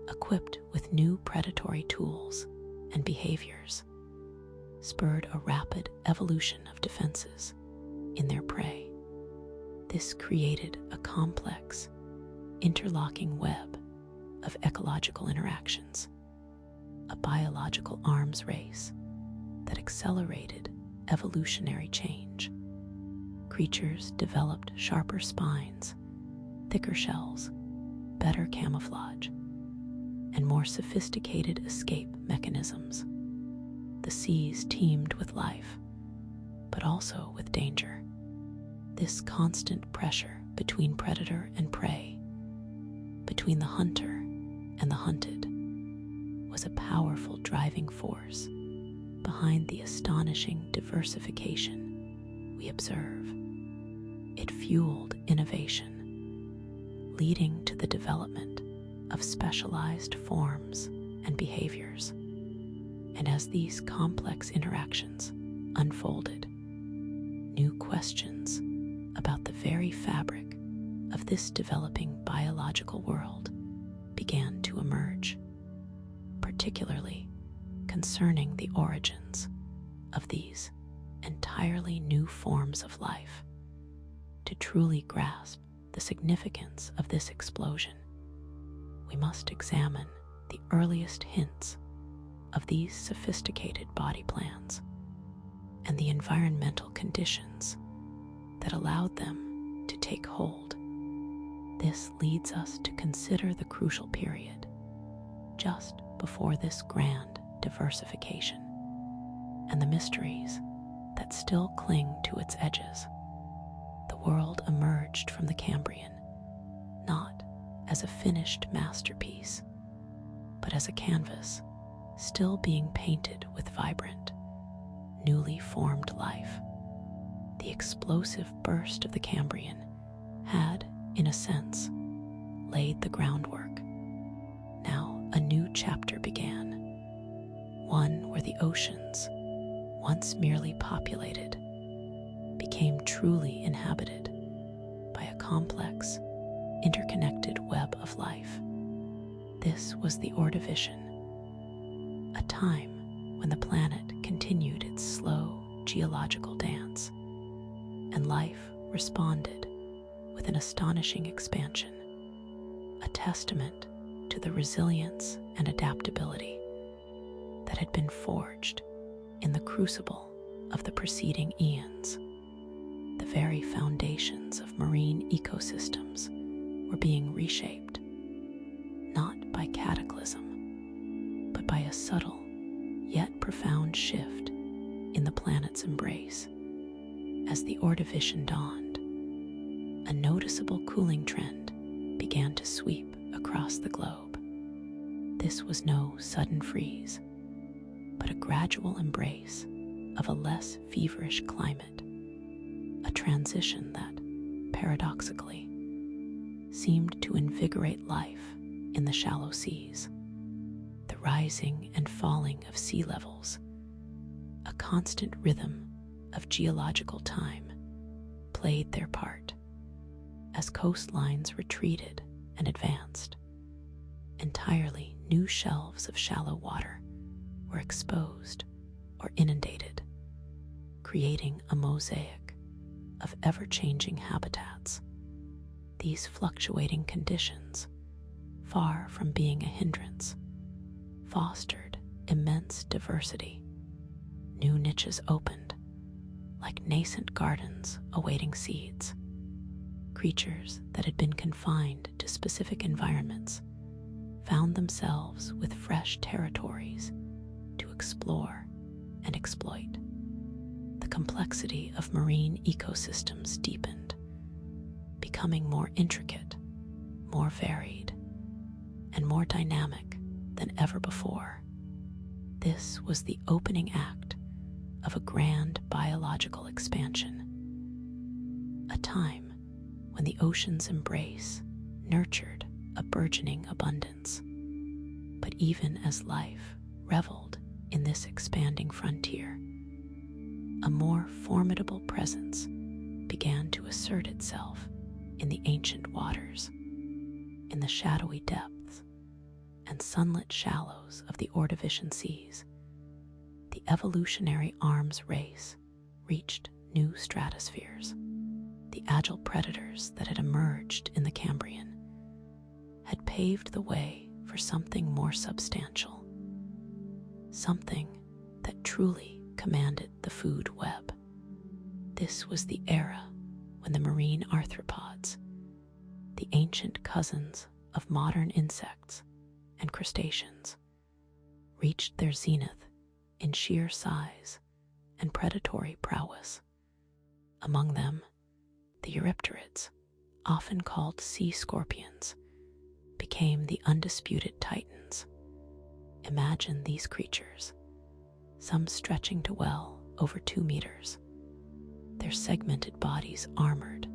equipped with new predatory tools and behaviors, spurred a rapid evolution of defenses in their prey. This created a complex, interlocking web of ecological interactions, a biological arms race that accelerated evolutionary change. Creatures developed sharper spines, thicker shells, better camouflage, and more sophisticated escape mechanisms. The seas teemed with life, but also with danger. This constant pressure between predator and prey, between the hunter and the hunted, was a powerful driving force behind the astonishing diversification we observe. It fueled innovation, leading to the development of specialized forms and behaviors. And as these complex interactions unfolded, new questions about the very fabric of this developing biological world began to emerge, particularly concerning the origins of these entirely new forms of life. To truly grasp the significance of this explosion, we must examine the earliest hints of these sophisticated body plans and the environmental conditions that allowed them to take hold. This leads us to consider the crucial period, just before this grand diversification, and the mysteries that still cling to its edges. The world emerged from the Cambrian not as a finished masterpiece, but as a canvas still being painted with vibrant, newly formed life. The explosive burst of the Cambrian had, in a sense, laid the groundwork. Now a new chapter began, one where the oceans, once merely populated, became truly inhabited by a complex, interconnected web of life. This was the Ordovician, a time when the planet continued its slow geological dance, and life responded with an astonishing expansion, a testament to the resilience and adaptability that had been forged in the crucible of the preceding eons. The very foundations of marine ecosystems were being reshaped, not by cataclysm, but by a subtle yet profound shift in the planet's embrace. As the Ordovician dawned, a noticeable cooling trend began to sweep across the globe. This was no sudden freeze, but a gradual embrace of a less feverish climate, a transition that, paradoxically, seemed to invigorate life in the shallow seas. The rising and falling of sea levels, a constant rhythm of geological time, played their part. As coastlines retreated and advanced, entirely new shelves of shallow water were exposed or inundated, creating a mosaic of ever-changing habitats. These fluctuating conditions, far from being a hindrance, fostered immense diversity. New niches opened, like nascent gardens awaiting seeds. Creatures that had been confined to specific environments found themselves with fresh territories to explore and exploit. The complexity of marine ecosystems deepened, becoming more intricate, more varied, and more dynamic than ever before. This was the opening act of a grand biological expansion, a time when the ocean's embrace nurtured a burgeoning abundance. But even as life reveled in this expanding frontier, a more formidable presence began to assert itself in the ancient waters, in the shadowy depths and sunlit shallows of the Ordovician seas. The evolutionary arms race reached new stratospheres. The agile predators that had emerged in the Cambrian had paved the way for something more substantial, something that truly commanded the food web. This was the era when the marine arthropods, the ancient cousins of modern insects and crustaceans, reached their zenith in sheer size and predatory prowess. Among them, the eurypterids, often called sea scorpions, became the undisputed titans. Imagine these creatures, some stretching to well over 2 meters, their segmented bodies armored,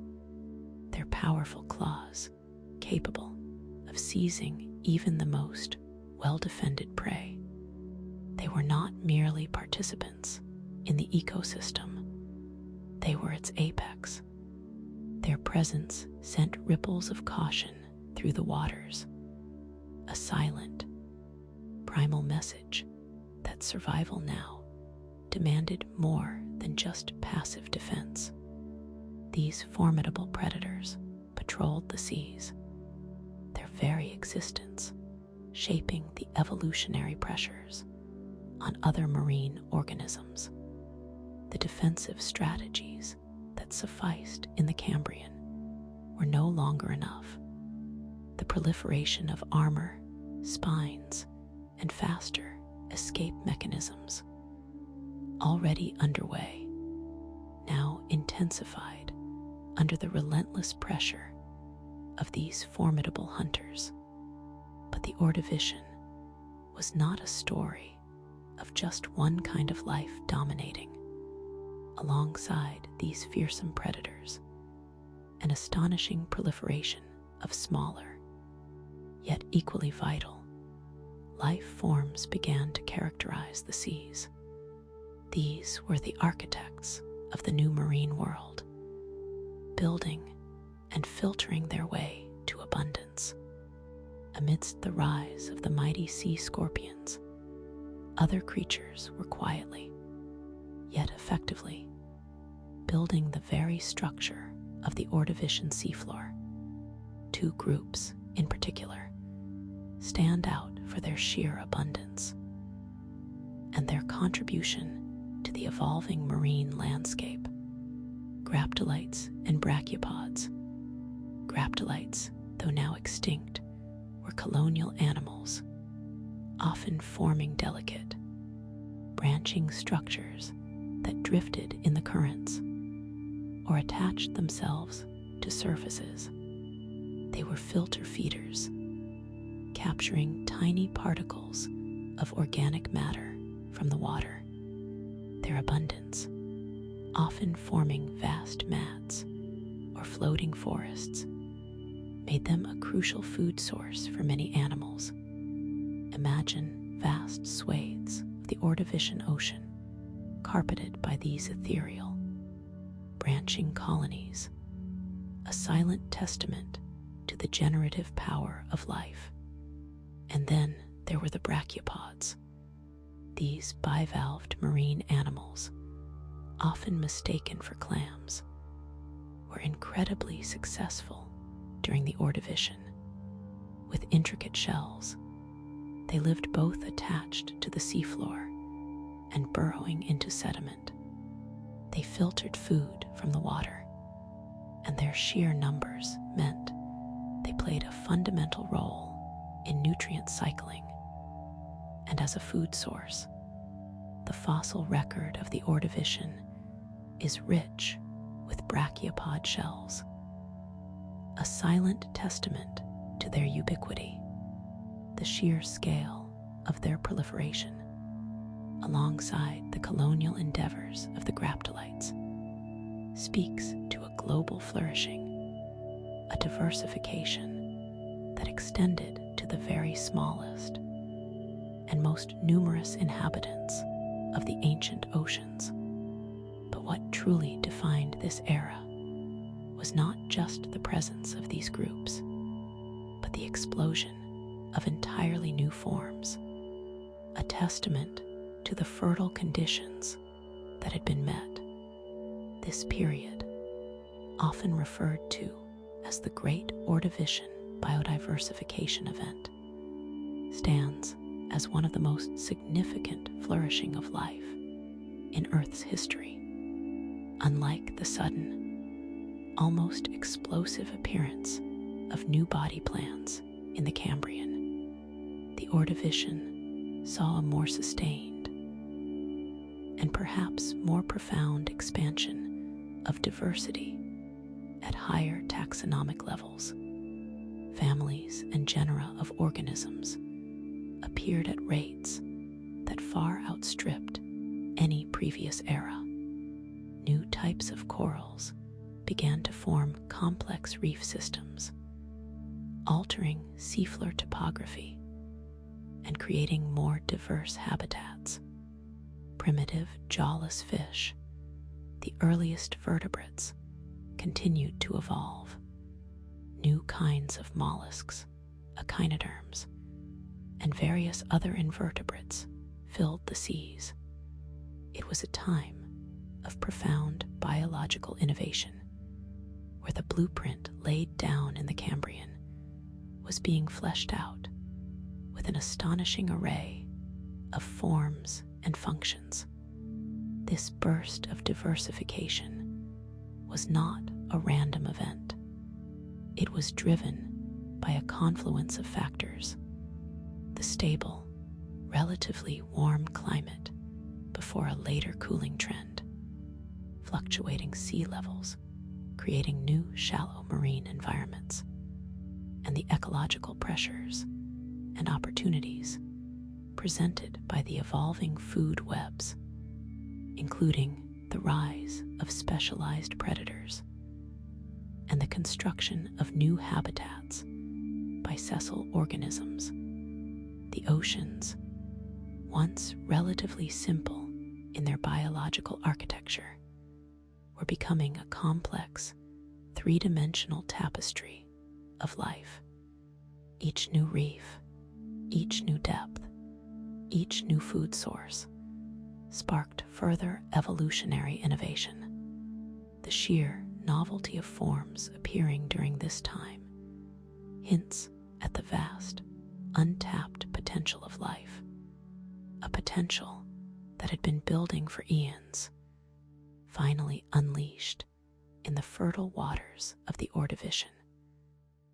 their powerful claws capable of seizing even the most well-defended prey. They were not merely participants in the ecosystem, they were its apex. Their presence sent ripples of caution through the waters, a silent, primal message that survival now demanded more than just passive defense. These formidable predators patrolled the seas, their very existence shaping the evolutionary pressures on other marine organisms. The defensive strategies that sufficed in the Cambrian were no longer enough. The proliferation of armor, spines, and faster escape mechanisms, already underway, now intensified under the relentless pressure of these formidable hunters. But the Ordovician was not a story of just one kind of life dominating. Alongside these fearsome predators, an astonishing proliferation of smaller, yet equally vital, life forms began to characterize the seas. These were the architects of the new marine world, building and filtering their way to abundance. Amidst the rise of the mighty sea scorpions, other creatures were quietly, yet effectively, building the very structure of the Ordovician seafloor. Two groups, in particular, stand out for their sheer abundance and their contribution to the evolving marine landscape. Graptolites and brachiopods. Graptolites, though now extinct, were colonial animals, often forming delicate, branching structures that drifted in the currents or attached themselves to surfaces. They were filter feeders, capturing tiny particles of organic matter from the water. Their abundance, often forming vast mats or floating forests, made them a crucial food source for many animals. Imagine vast swathes of the Ordovician Ocean carpeted by these ethereal, branching colonies, a silent testament to the generative power of life. And then there were the brachiopods. These bivalved marine animals, often mistaken for clams, were incredibly successful during the Ordovician. With intricate shells, they lived both attached to the seafloor and burrowing into sediment. They filtered food from the water, and their sheer numbers meant they played a fundamental role in nutrient cycling. And as a food source, the fossil record of the Ordovician is rich with brachiopod shells, a silent testament to their ubiquity. The sheer scale of their proliferation, alongside the colonial endeavors of the graptolites, speaks to a global flourishing, a diversification that extended to the very smallest and most numerous inhabitants of the ancient oceans. But what truly defined this era was not just the presence of these groups, but the explosion of entirely new forms, a testament to the fertile conditions that had been met. This period, often referred to as the Great Ordovician Biodiversification Event, stands as one of the most significant flourishing of life in Earth's history. Unlike the sudden, almost explosive appearance of new body plans in the Cambrian, the Ordovician saw a more sustained and perhaps more profound expansion of diversity at higher taxonomic levels. Families and genera of organisms appeared at rates that far outstripped any previous era. New types of corals began to form complex reef systems, altering seafloor topography and creating more diverse habitats. Primitive jawless fish, the earliest vertebrates, continued to evolve. New kinds of mollusks, echinoderms, and various other invertebrates filled the seas. It was a time of profound biological innovation, where the blueprint laid down in the Cambrian was being fleshed out with an astonishing array of forms and functions. This burst of diversification was not a random event. It was driven by a confluence of factors: the stable, relatively warm climate before a later cooling trend, fluctuating sea levels, creating new shallow marine environments, and the ecological pressures and opportunities presented by the evolving food webs, including the rise of specialized predators and the construction of new habitats by sessile organisms. The oceans, once relatively simple in their biological architecture, were becoming a complex, three-dimensional tapestry of life. Each new reef, each new depth, each new food source sparked further evolutionary innovation. The sheer novelty of forms appearing during this time hints at the vast, untapped potential of life, a potential that had been building for eons, finally unleashed in the fertile waters of the Ordovician.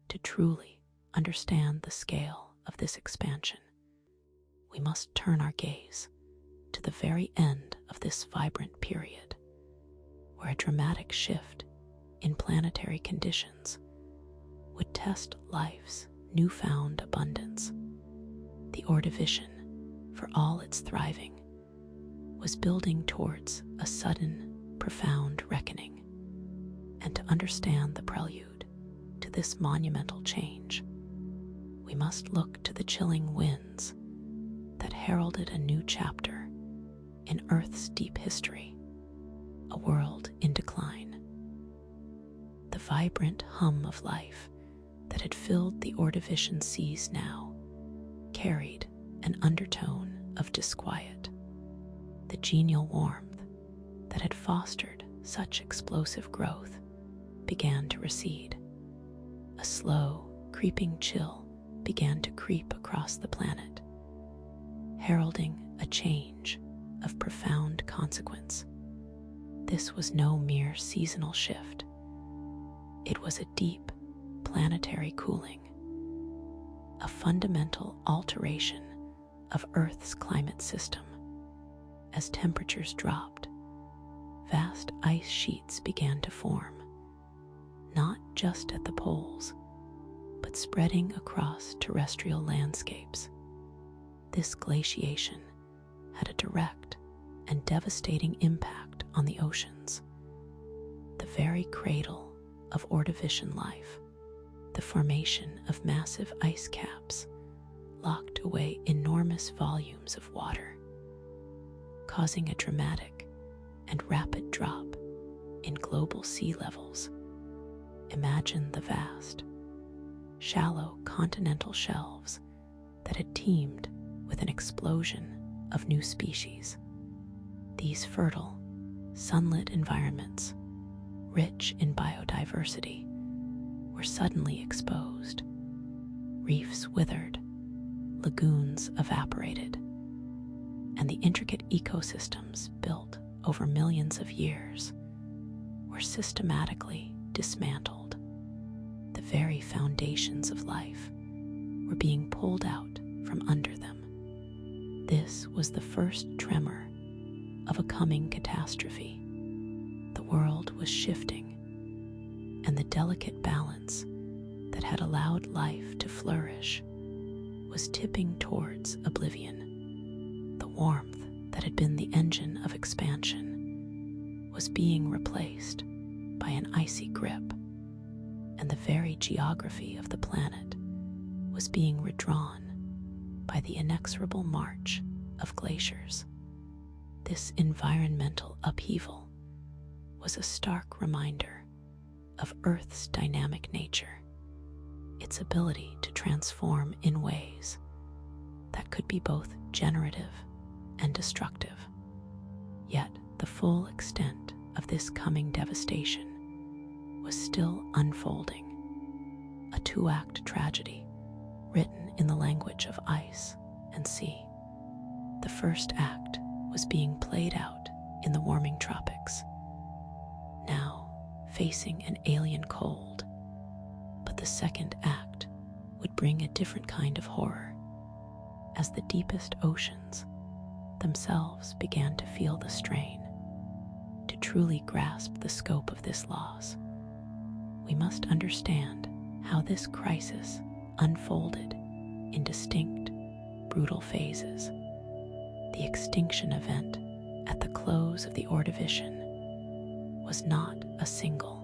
To truly understand the scale of this expansion, we must turn our gaze to the very end of this vibrant period, where a dramatic shift in planetary conditions would test life's newfound abundance. The Ordovician, for all its thriving, was building towards a sudden, profound reckoning. And to understand the prelude to this monumental change, we must look to the chilling winds that heralded a new chapter in Earth's deep history, a world in decline. The vibrant hum of life that had filled the Ordovician seas now carried an undertone of disquiet. The genial warmth that had fostered such explosive growth began to recede. A slow, creeping chill began to creep across the planet, heralding a change of profound consequence. This was no mere seasonal shift. It was a deep planetary cooling, a fundamental alteration of Earth's climate system. As temperatures dropped, vast ice sheets began to form, not just at the poles, but spreading across terrestrial landscapes. This glaciation had a direct and devastating impact on the oceans, the very cradle of Ordovician life. The formation of massive ice caps locked away enormous volumes of water, causing a dramatic and rapid drop in global sea levels. Imagine the vast, shallow continental shelves that had teemed with an explosion of new species. These fertile, sunlit environments, rich in biodiversity, were suddenly exposed. Reefs withered, lagoons evaporated, and the intricate ecosystems built over millions of years were systematically dismantled. The very foundations of life were being pulled out from under them. This was the first tremor of a coming catastrophe. The world was shifting, and the delicate balance that had allowed life to flourish was tipping towards oblivion. The warmth that had been the engine of expansion was being replaced by an icy grip, and the very geography of the planet was being redrawn by the inexorable march of glaciers. This environmental upheaval was a stark reminder of Earth's dynamic nature, its ability to transform in ways that could be both generative and destructive. Yet the full extent of this coming devastation was still unfolding, a two-act tragedy written in the language of ice and sea. The first act was being played out in the warming tropics, now facing an alien cold, but the second act would bring a different kind of horror. as the deepest oceans themselves began to feel the strain. To truly grasp the scope of this loss, we must understand how this crisis unfolded in distinct, brutal phases. The extinction event at the close of the Ordovician was not a single,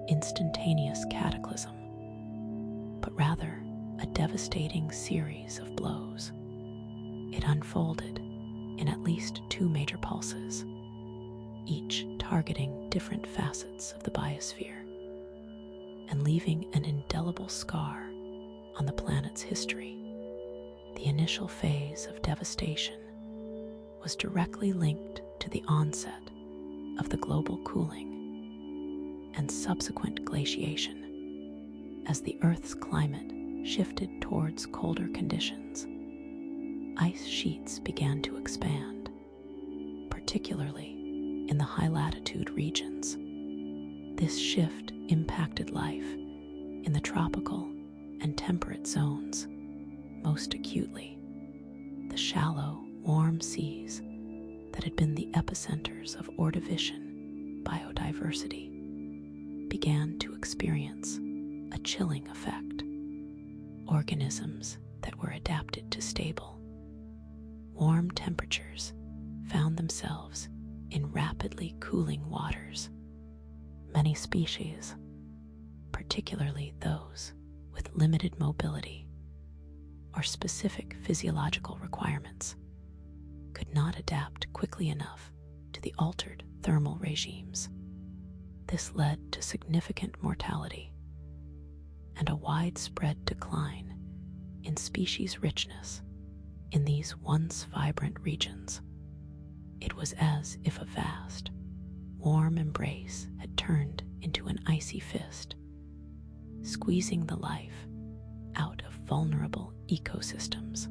instantaneous cataclysm, but rather a devastating series of blows. It unfolded in at least two major pulses, each targeting different facets of the biosphere and leaving an indelible scar on the planet's history. The initial phase of devastation was directly linked to the onset of the global cooling and subsequent glaciation. As the Earth's climate shifted towards colder conditions, ice sheets began to expand, particularly in the high-latitude regions. This shift impacted life in the tropical and temperate zones most acutely. The shallow, warm seas that had been the epicenters of Ordovician biodiversity began to experience a chilling effect. Organisms that were adapted to stable, warm temperatures found themselves in rapidly cooling waters. Many species, particularly those with limited mobility or specific physiological requirements, could not adapt quickly enough to the altered thermal regimes. This led to significant mortality and a widespread decline in species richness in these once vibrant regions. It was as if a vast, warm embrace had turned into an icy fist, squeezing the life out of vulnerable ecosystems.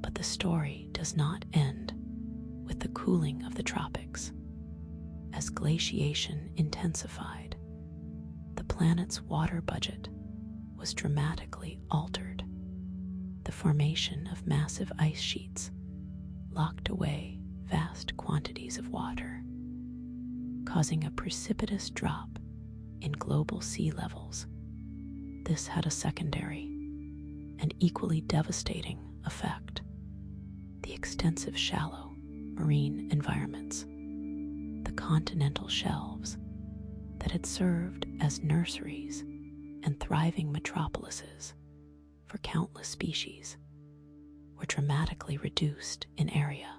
But the story does not end with the cooling of the tropics. As glaciation intensified, the planet's water budget was dramatically altered. The formation of massive ice sheets locked away vast quantities of water, causing a precipitous drop in global sea levels. This had a secondary and equally devastating effect. The extensive shallow marine environments, the continental shelves that had served as nurseries and thriving metropolises for countless species, were dramatically reduced in area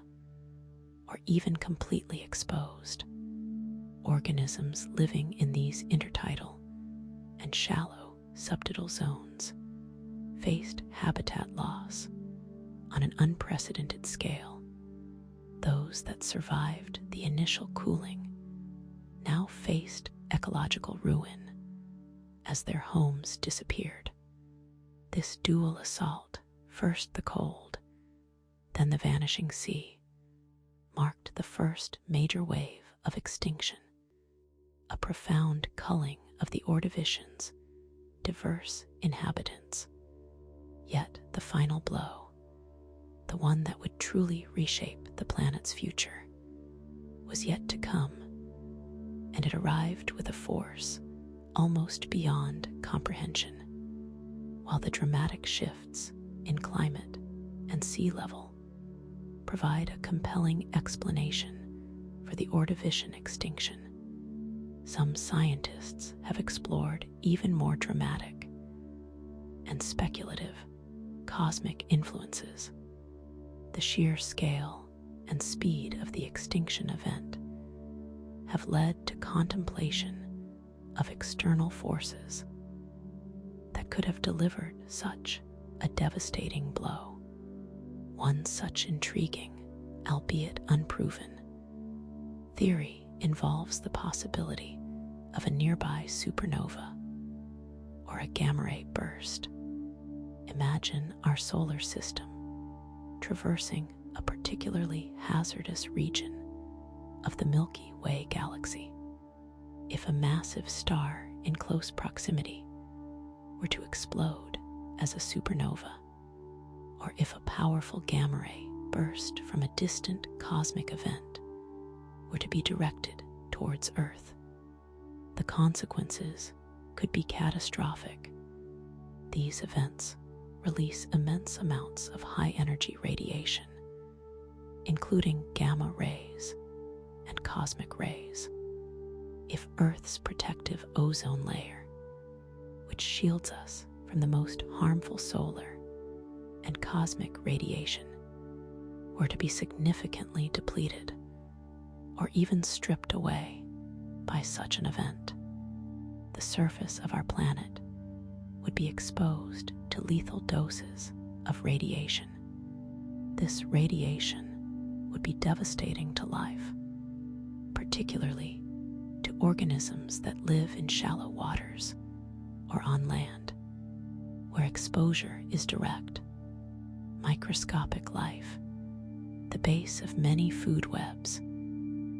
or even completely exposed. Organisms living in these intertidal and shallow subtidal zones faced habitat loss on an unprecedented scale. Those that survived the initial cooling now faced ecological ruin as their homes disappeared. This dual assault, first the cold, then the vanishing sea, marked the first major wave of extinction, a profound culling of the Ordovician's diverse inhabitants. Yet the final blow, the one that would truly reshape the planet's future, was yet to come, and it arrived with a force almost beyond comprehension. While the dramatic shifts in climate and sea level provide a compelling explanation for the Ordovician extinction, some scientists have explored even more dramatic and speculative cosmic influences. The sheer scale and speed of the extinction event have led to contemplation of external forces that could have delivered such a devastating blow. One such intriguing, albeit unproven, theory involves the possibility of a nearby supernova or a gamma ray burst. Imagine our solar system traversing a particularly hazardous region of the Milky Way galaxy. If a massive star in close proximity were to explode as a supernova, or if a powerful gamma ray burst from a distant cosmic event were to be directed towards Earth. The consequences could be catastrophic. These events release immense amounts of high-energy radiation, including gamma rays and cosmic rays. If Earth's protective ozone layer, which shields us from the most harmful solar and cosmic radiation, were to be significantly depleted or even stripped away by such an event, the surface of our planet would be exposed to lethal doses of radiation. This radiation would be devastating to life, particularly to organisms that live in shallow waters or on land, where exposure is direct. Microscopic life, the base of many food webs,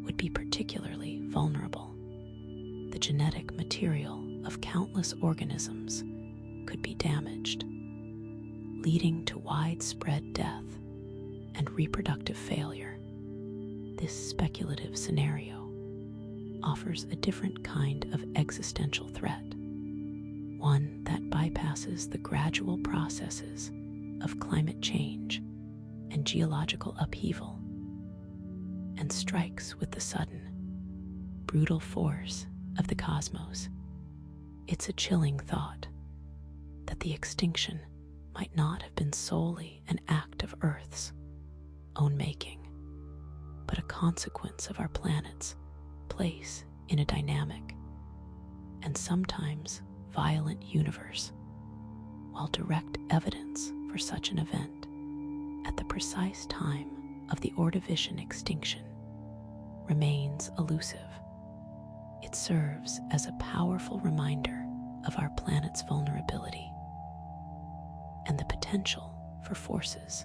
would be particularly vulnerable. The genetic material of countless organisms could be damaged, leading to widespread death and reproductive failure. This speculative scenario offers a different kind of existential threat, one that bypasses the gradual processes of climate change and geological upheaval and strikes with the sudden, brutal force of the cosmos. It's a chilling thought that the extinction might not have been solely an act of Earth's own making, but a consequence of our planet's place in a dynamic and sometimes violent universe. While direct evidence for such an event at the precise time of the Ordovician extinction remains elusive, it serves as a powerful reminder of our planet's vulnerability and the potential for forces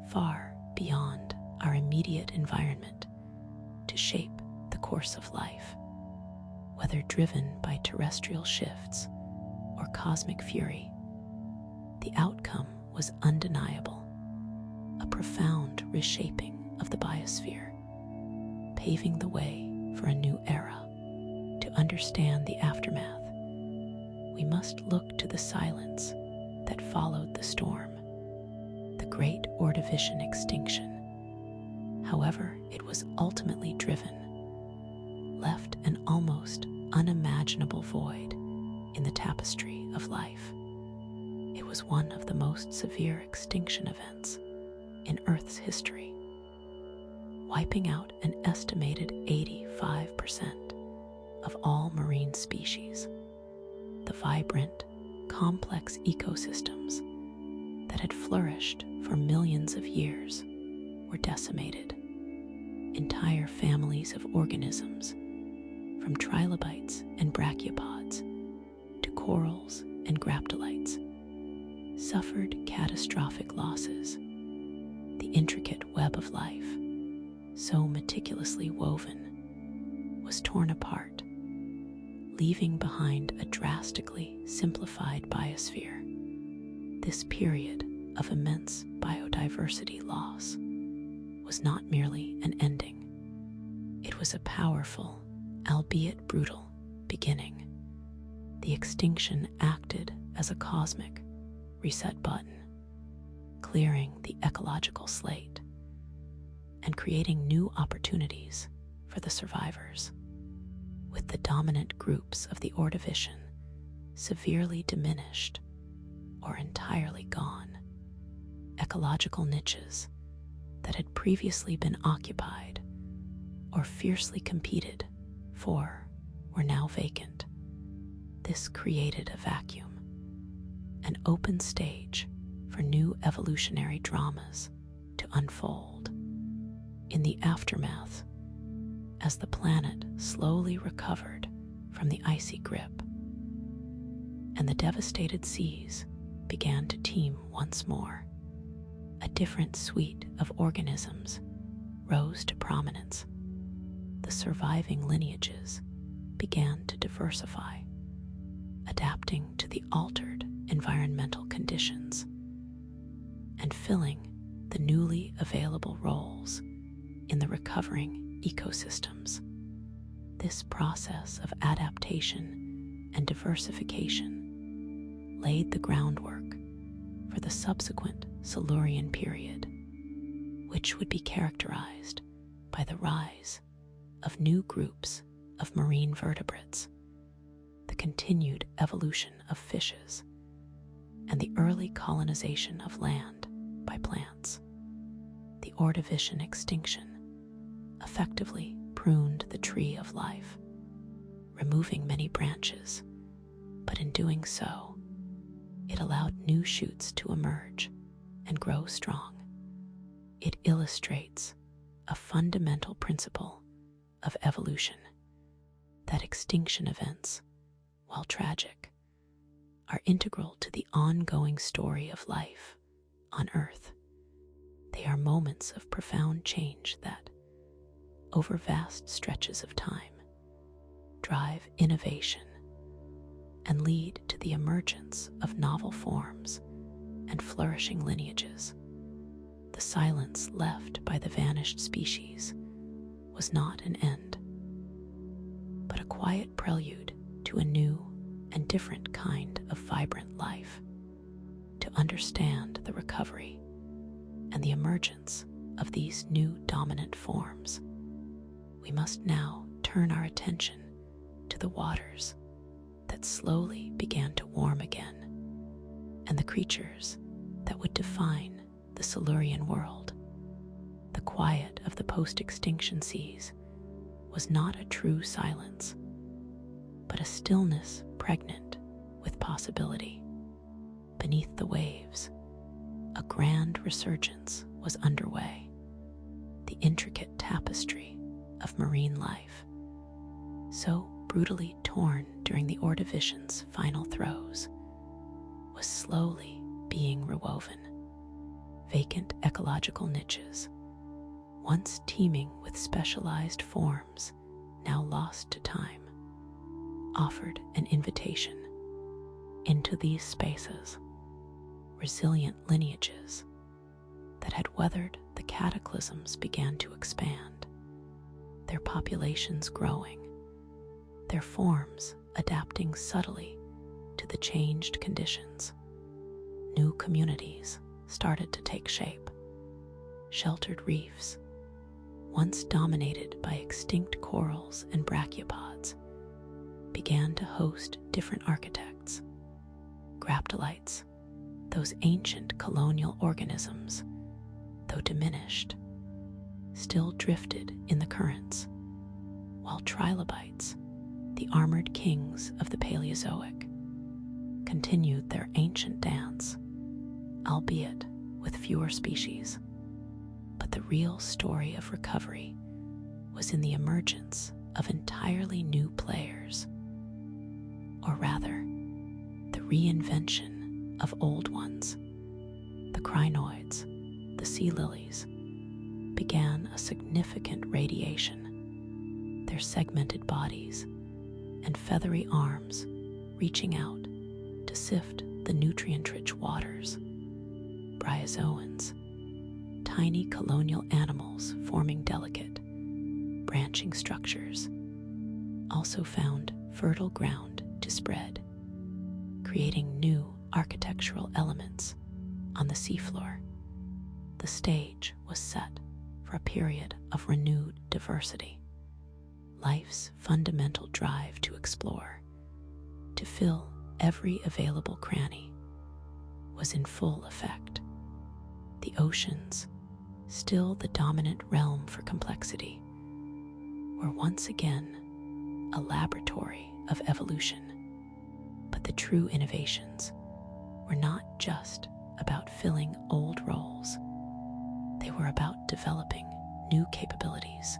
far beyond our immediate environment to shape the course of life, whether driven by terrestrial shifts or cosmic fury. The outcome was undeniable, a profound reshaping of the biosphere, paving the way for a new era. To understand the aftermath, we must look to the silence that followed the storm, the great Ordovician extinction. However it was ultimately driven, left an almost unimaginable void in the tapestry of life. It was one of the most severe extinction events in Earth's history, wiping out an estimated 85% of all marine species. The vibrant, complex ecosystems that had flourished for millions of years were decimated. Entire families of organisms, from trilobites and brachiopods to corals and graptolites, suffered catastrophic losses. The intricate web of life, so meticulously woven, was torn apart, leaving behind a drastically simplified biosphere. This period of immense biodiversity loss was not merely an ending. It was a powerful, albeit brutal, beginning. The extinction acted as a cosmic reset button, clearing the ecological slate and creating new opportunities for the survivors. With the dominant groups of the Ordovician severely diminished or entirely gone, ecological niches that had previously been occupied or fiercely competed for were now vacant. This created a vacuum, an open stage for new evolutionary dramas to unfold. In the aftermath, as the planet slowly recovered from the icy grip and the devastated seas began to teem once more, a different suite of organisms rose to prominence. The surviving lineages began to diversify, adapting to the altered environmental conditions. and filling the newly available roles in the recovering ecosystems. This process of adaptation and diversification laid the groundwork for the subsequent Silurian period, which would be characterized by the rise of new groups of marine vertebrates, the continued evolution of fishes, and the early colonization of land by plants. The Ordovician extinction effectively pruned the tree of life, removing many branches, but in doing so, it allowed new shoots to emerge and grow strong. It illustrates a fundamental principle of evolution, that extinction events, while tragic, are integral to the ongoing story of life on Earth. They are moments of profound change that, over vast stretches of time, drive innovation and lead to the emergence of novel forms and flourishing lineages. The silence left by the vanished species was not an end, but a quiet prelude to a new and different kind of vibrant life. To understand the recovery and the emergence of these new dominant forms, we must now turn our attention to the waters that slowly began to warm again, and the creatures that would define the Silurian world. The quiet of the post-extinction seas was not a true silence, but a stillness pregnant with possibility. Beneath the waves, a grand resurgence was underway. The intricate tapestry of marine life, so brutally torn during the Ordovician's final throes, was slowly being rewoven. Vacant ecological niches, once teeming with specialized forms now lost to time, offered an invitation into these spaces. Resilient lineages that had weathered the cataclysms began to expand, their populations growing, their forms adapting subtly to the changed conditions. New communities started to take shape. Sheltered reefs, once dominated by extinct corals and brachiopods, began to host different architects. Graptolites, those ancient colonial organisms, though diminished, still drifted in the currents, while trilobites, the armored kings of the Paleozoic, continued their ancient dance, albeit with fewer species. But the real story of recovery was in the emergence of entirely new players, or rather, the reinvention of old ones. The crinoids, the sea lilies, began a significant radiation, their segmented bodies and feathery arms reaching out to sift the nutrient-rich waters. Bryozoans, tiny colonial animals forming delicate, branching structures, also found fertile ground to spread, creating new architectural elements on the seafloor. The stage was set for a period of renewed diversity. Life's fundamental drive to explore, to fill every available cranny, was in full effect. The oceans, still the dominant realm for complexity, were once again a laboratory of evolution. But the true innovations were not just about filling old roles. They were about developing new capabilities,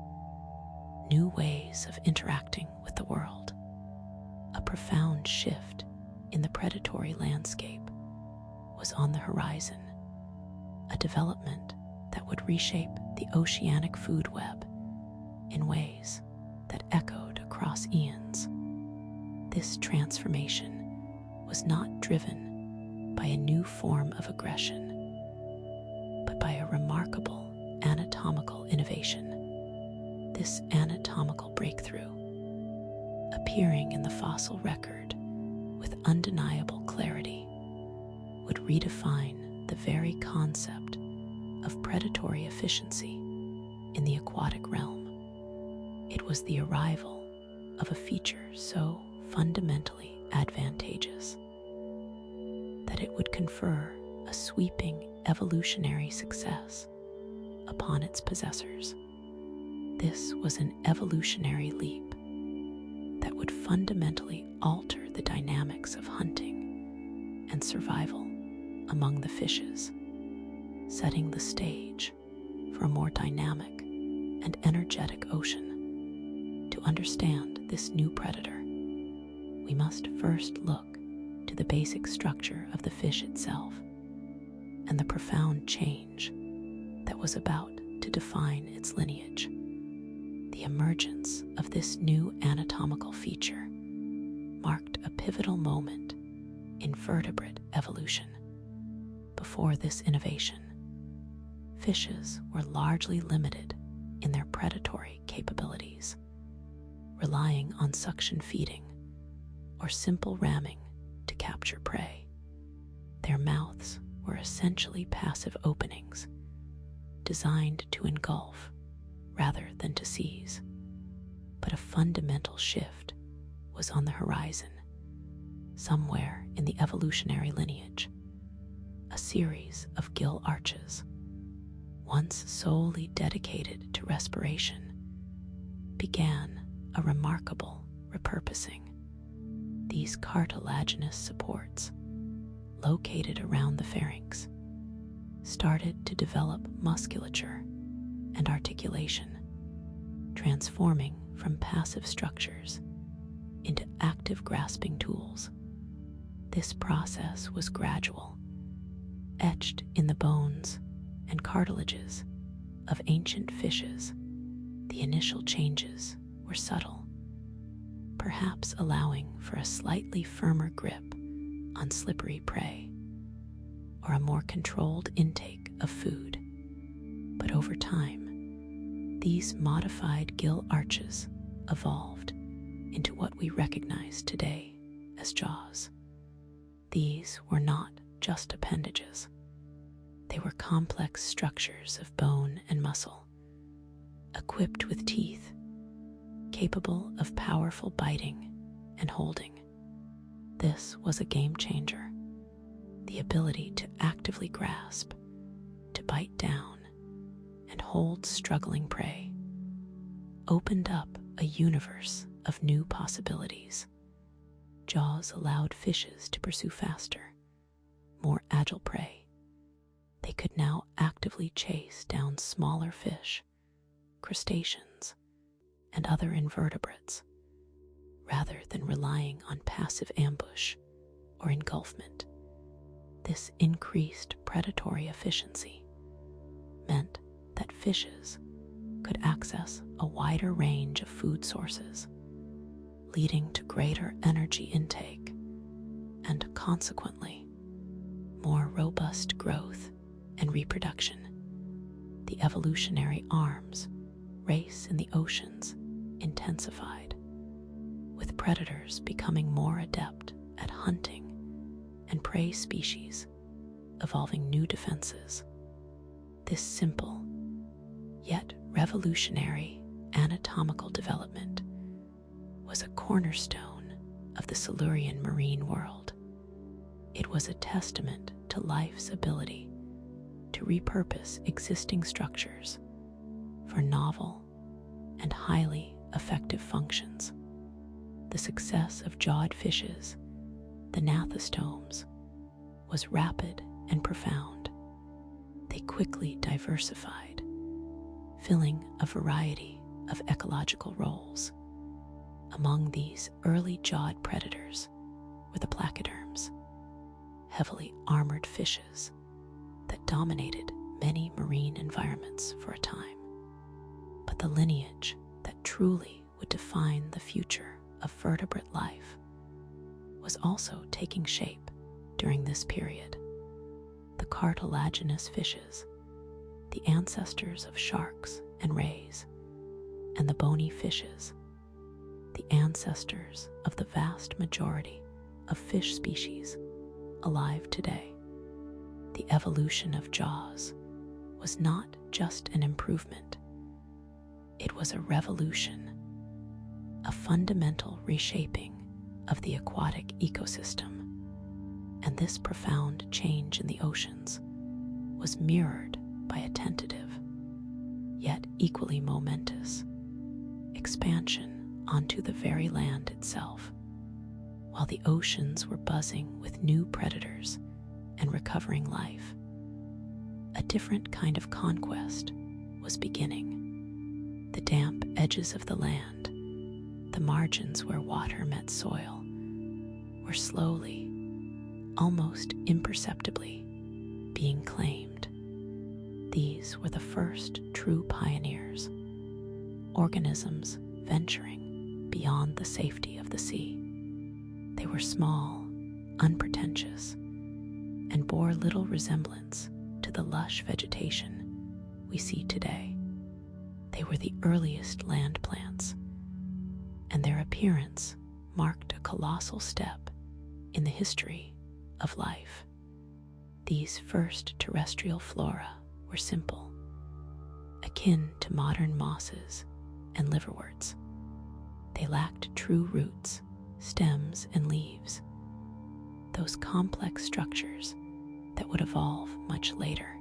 new ways of interacting with the world. A profound shift in the predatory landscape was on the horizon, a development that would reshape the oceanic food web in ways that echoed across eons. This transformation was not driven by a new form of aggression, by a remarkable anatomical innovation. This anatomical breakthrough, appearing in the fossil record with undeniable clarity, would redefine the very concept of predatory efficiency in the aquatic realm. It was the arrival of a feature so fundamentally advantageous that it would confer a sweeping evolutionary success upon its possessors. This was an evolutionary leap that would fundamentally alter the dynamics of hunting and survival among the fishes, setting the stage for a more dynamic and energetic ocean. To understand this new predator, we must first look to the basic structure of the fish itself and the profound change that was about to define its lineage. The emergence of this new anatomical feature marked a pivotal moment in vertebrate evolution. Before this innovation, fishes were largely limited in their predatory capabilities, relying on suction feeding or simple ramming to capture prey. Their mouths were essentially passive openings, designed to engulf rather than to seize. But a fundamental shift was on the horizon. Somewhere in the evolutionary lineage, a series of gill arches, once solely dedicated to respiration, began a remarkable repurposing. These cartilaginous supports, located around the pharynx, started to develop musculature and articulation, transforming from passive structures into active grasping tools. This process was gradual, etched in the bones and cartilages of ancient fishes. The initial changes were subtle, perhaps allowing for a slightly firmer grip on slippery prey or a more controlled intake of food. But over time, these modified gill arches evolved into what we recognize today as jaws. These were not just appendages. They were complex structures of bone and muscle, equipped with teeth, capable of powerful biting and holding. This was a game changer. The ability to actively grasp, to bite down, and hold struggling prey opened up a universe of new possibilities. Jaws allowed fishes to pursue faster, more agile prey. They could now actively chase down smaller fish, crustaceans, and other invertebrates, rather than relying on passive ambush or engulfment. This increased predatory efficiency meant that fishes could access a wider range of food sources, leading to greater energy intake and, consequently, more robust growth and reproduction. The evolutionary arms race in the oceans intensified, with predators becoming more adept at hunting and prey species evolving new defenses. This simple, yet revolutionary anatomical development was a cornerstone of the Silurian marine world. It was a testament to life's ability to repurpose existing structures for novel and highly effective functions. The success of jawed fishes, the gnathostomes, was rapid and profound. They quickly diversified, filling a variety of ecological roles. Among these early jawed predators were the placoderms, heavily armored fishes that dominated many marine environments for a time. But the lineage that truly would define the future of vertebrate life was also taking shape during this period. The cartilaginous fishes the ancestors of sharks and rays, and the bony fishes, the ancestors of the vast majority of fish species alive today. The evolution of jaws was not just an improvement, it was a revolution, a fundamental reshaping of the aquatic ecosystem. And this profound change in the oceans was mirrored by a tentative, yet equally momentous, expansion onto the very land itself. While the oceans were buzzing with new predators and recovering life, a different kind of conquest was beginning. The damp edges of the land, the margins where water met soil, were slowly, almost imperceptibly, being claimed. These were the first true pioneers, organisms venturing beyond the safety of the sea. They were small, unpretentious, and bore little resemblance to the lush vegetation we see today. They were the earliest land plants, and their appearance marked a colossal step in the history of life. These first terrestrial flora were simple, akin to modern mosses and liverworts. They lacked true roots, stems, and leaves, those complex structures that would evolve much later.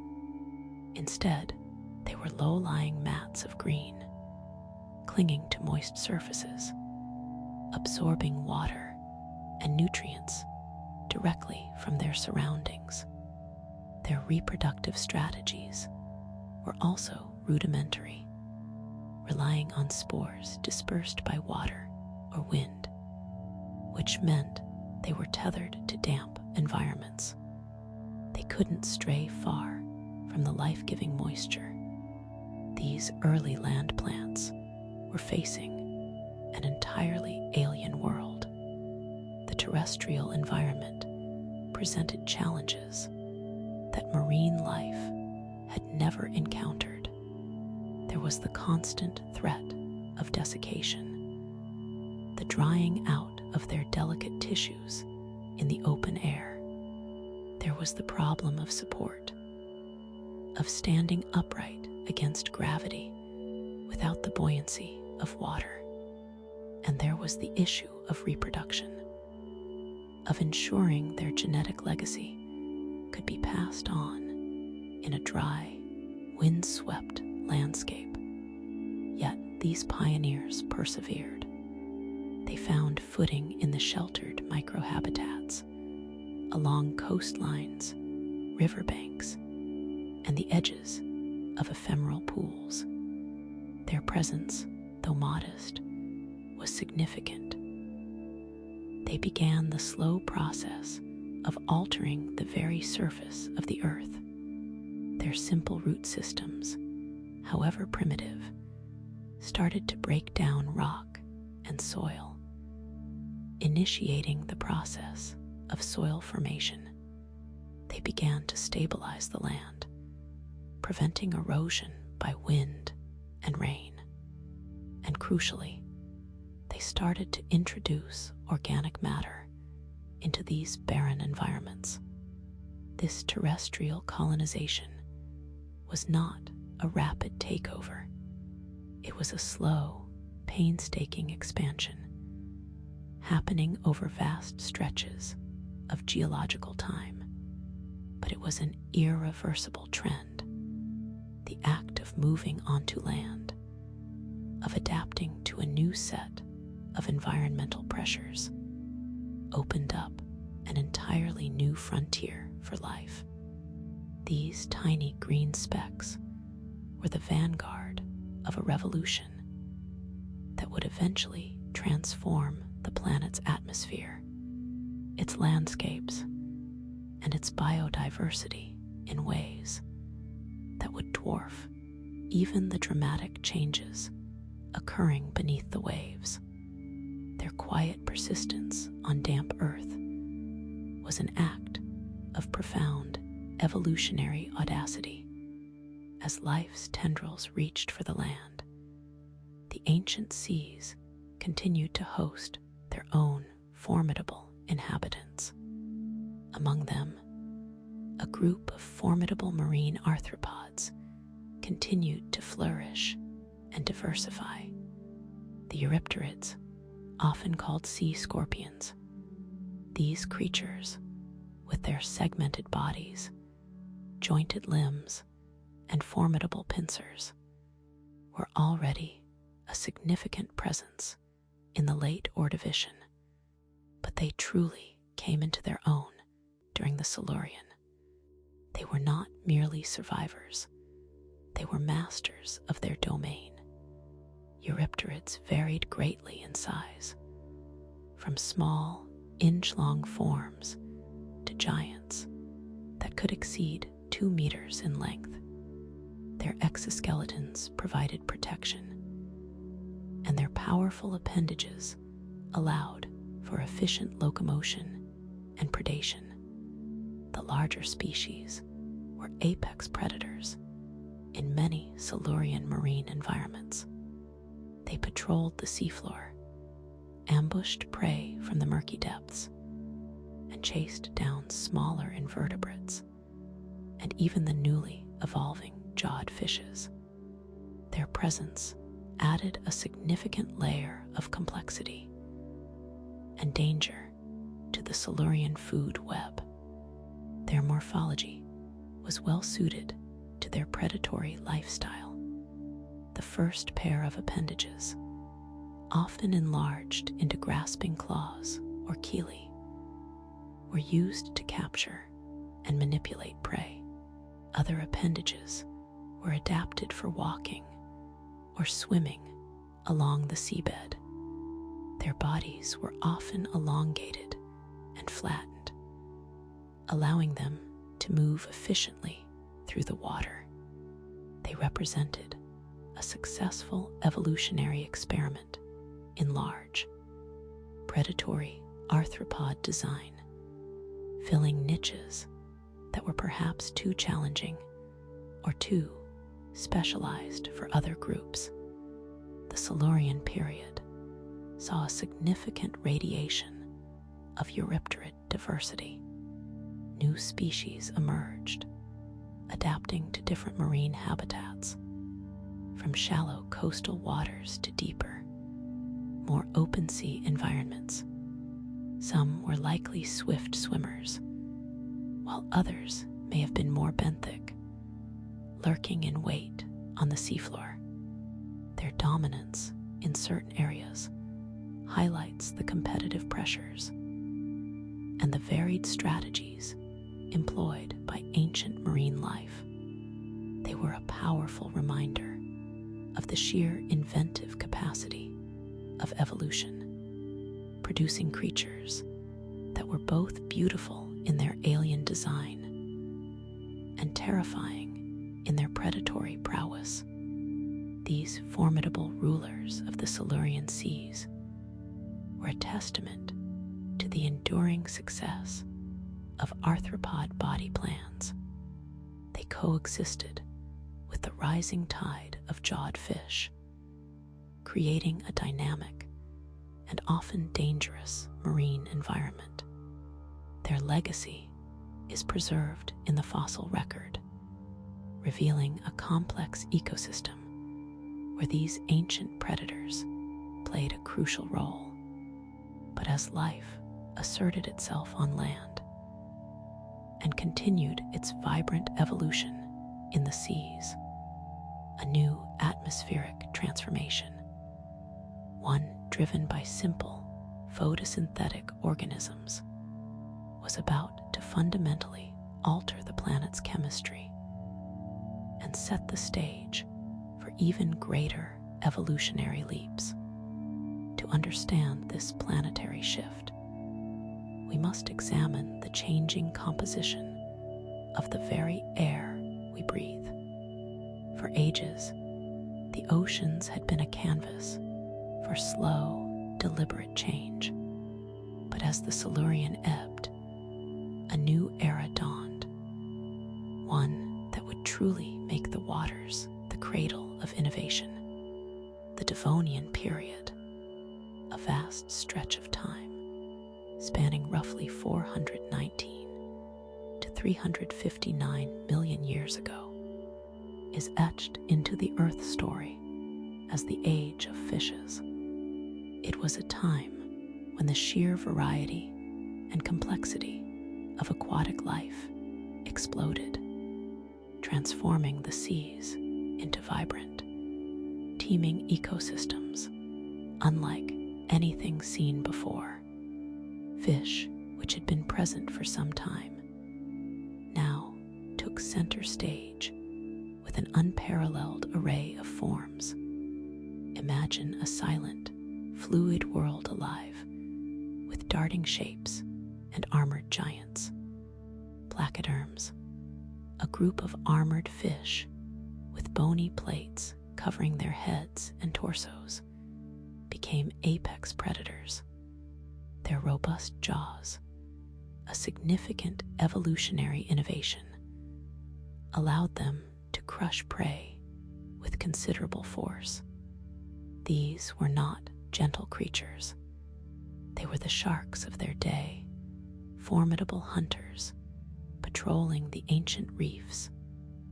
Instead, they were low-lying mats of green, clinging to moist surfaces, absorbing water and nutrients directly from their surroundings. Their reproductive strategies were also rudimentary, relying on spores dispersed by water or wind, which meant they were tethered to damp environments. They couldn't stray far from the life-giving moisture. These early land plants were facing an entirely alien world. The terrestrial environment presented challenges that marine life had never encountered. There was the constant threat of desiccation, the drying out of their delicate tissues in the open air. There was the problem of support, of standing upright against gravity without the buoyancy of water. And there was the issue of reproduction, of ensuring their genetic legacy could be passed on in a dry, wind-swept landscape. Yet these pioneers persevered. They found footing in the sheltered microhabitats, along coastlines, riverbanks, and the edges of ephemeral pools. Their presence, though modest, was significant. They began the slow process of altering the very surface of the earth. Their simple root systems, however primitive, started to break down rock and soil, initiating the process of soil formation. They began to stabilize the land, preventing erosion by wind and rain. And crucially, they started to introduce organic matter into these barren environments. This terrestrial colonization was not a rapid takeover. It was a slow, painstaking expansion, happening over vast stretches of geological time. But it was an irreversible trend. The act of moving onto land, of adapting to a new set of environmental pressures, opened up an entirely new frontier for life. These tiny green specks were the vanguard of a revolution that would eventually transform the planet's atmosphere, its landscapes, and its biodiversity in ways that would dwarf even the dramatic changes occurring beneath the waves. Their quiet persistence on damp earth was an act of profound evolutionary audacity, as life's tendrils reached for the land, the ancient seas continued to host their own formidable inhabitants. Among them, a group of formidable marine arthropods continued to flourish and diversify. The eurypterids, often called sea scorpions, these creatures, with their segmented bodies, jointed limbs, and formidable pincers, were already a significant presence in the late Ordovician, but they truly came into their own during the Silurian. They were not merely survivors, they were masters of their domain. Eurypterids varied greatly in size, from small, inch-long forms to giants that could exceed 2 meters in length. Their exoskeletons provided protection, and their powerful appendages allowed for efficient locomotion and predation. The larger species were apex predators in many Silurian marine environments. They patrolled the seafloor, ambushed prey from the murky depths, and chased down smaller invertebrates and even the newly evolving jawed fishes. Their presence added a significant layer of complexity and danger to the Silurian food web. Their morphology was well suited to their predatory lifestyle. The first pair of appendages, often enlarged into grasping claws or chelae, were used to capture and manipulate prey. Other appendages were adapted for walking or swimming along the seabed. Their bodies were often elongated and flattened, allowing them to move efficiently through the water. They represented a successful evolutionary experiment in large, predatory arthropod design, filling niches that were perhaps too challenging or too specialized for other groups. The Silurian period saw a significant radiation of eurypterid diversity. New species emerged, adapting to different marine habitats, from shallow coastal waters to deeper, more open sea environments. Some were likely swift swimmers, while others may have been more benthic, lurking in wait on the seafloor. Their dominance in certain areas highlights the competitive pressures and the varied strategies employed by ancient marine life. They were a powerful reminder of the sheer inventive capacity of evolution, producing creatures that were both beautiful in their alien design and terrifying in their predatory prowess. These formidable rulers of the Silurian seas were a testament to the enduring success of arthropod body plans. They coexisted with the rising tide of jawed fish, creating a dynamic and often dangerous marine environment. Their legacy is preserved in the fossil record, revealing a complex ecosystem where these ancient predators played a crucial role. But as life asserted itself on land and continued its vibrant evolution in the seas, a new atmospheric transformation, one driven by simple photosynthetic organisms, was about to fundamentally alter the planet's chemistry and set the stage for even greater evolutionary leaps. To understand this planetary shift, we must examine the changing composition of the very air we breathe. For ages, the oceans had been a canvas for slow, deliberate change. But as the Silurian ebbed, a new era dawned, one that would truly make the waters the cradle of innovation. The Devonian period, a vast stretch of time spanning roughly 419 to 359 million years ago, is etched into the Earth story as the age of fishes. It was a time when the sheer variety and complexity of aquatic life exploded, transforming the seas into vibrant, teeming ecosystems unlike anything seen before. Fish, which had been present for some time, now took center stage with an unparalleled array of forms. Imagine a silent, fluid world alive with darting shapes and armored giants. Placoderms, a group of armored fish with bony plates covering their heads and torsos, became apex predators. Their robust jaws, a significant evolutionary innovation, allowed them to crush prey with considerable force. These were not gentle creatures. They were the sharks of their day, formidable hunters, patrolling the ancient reefs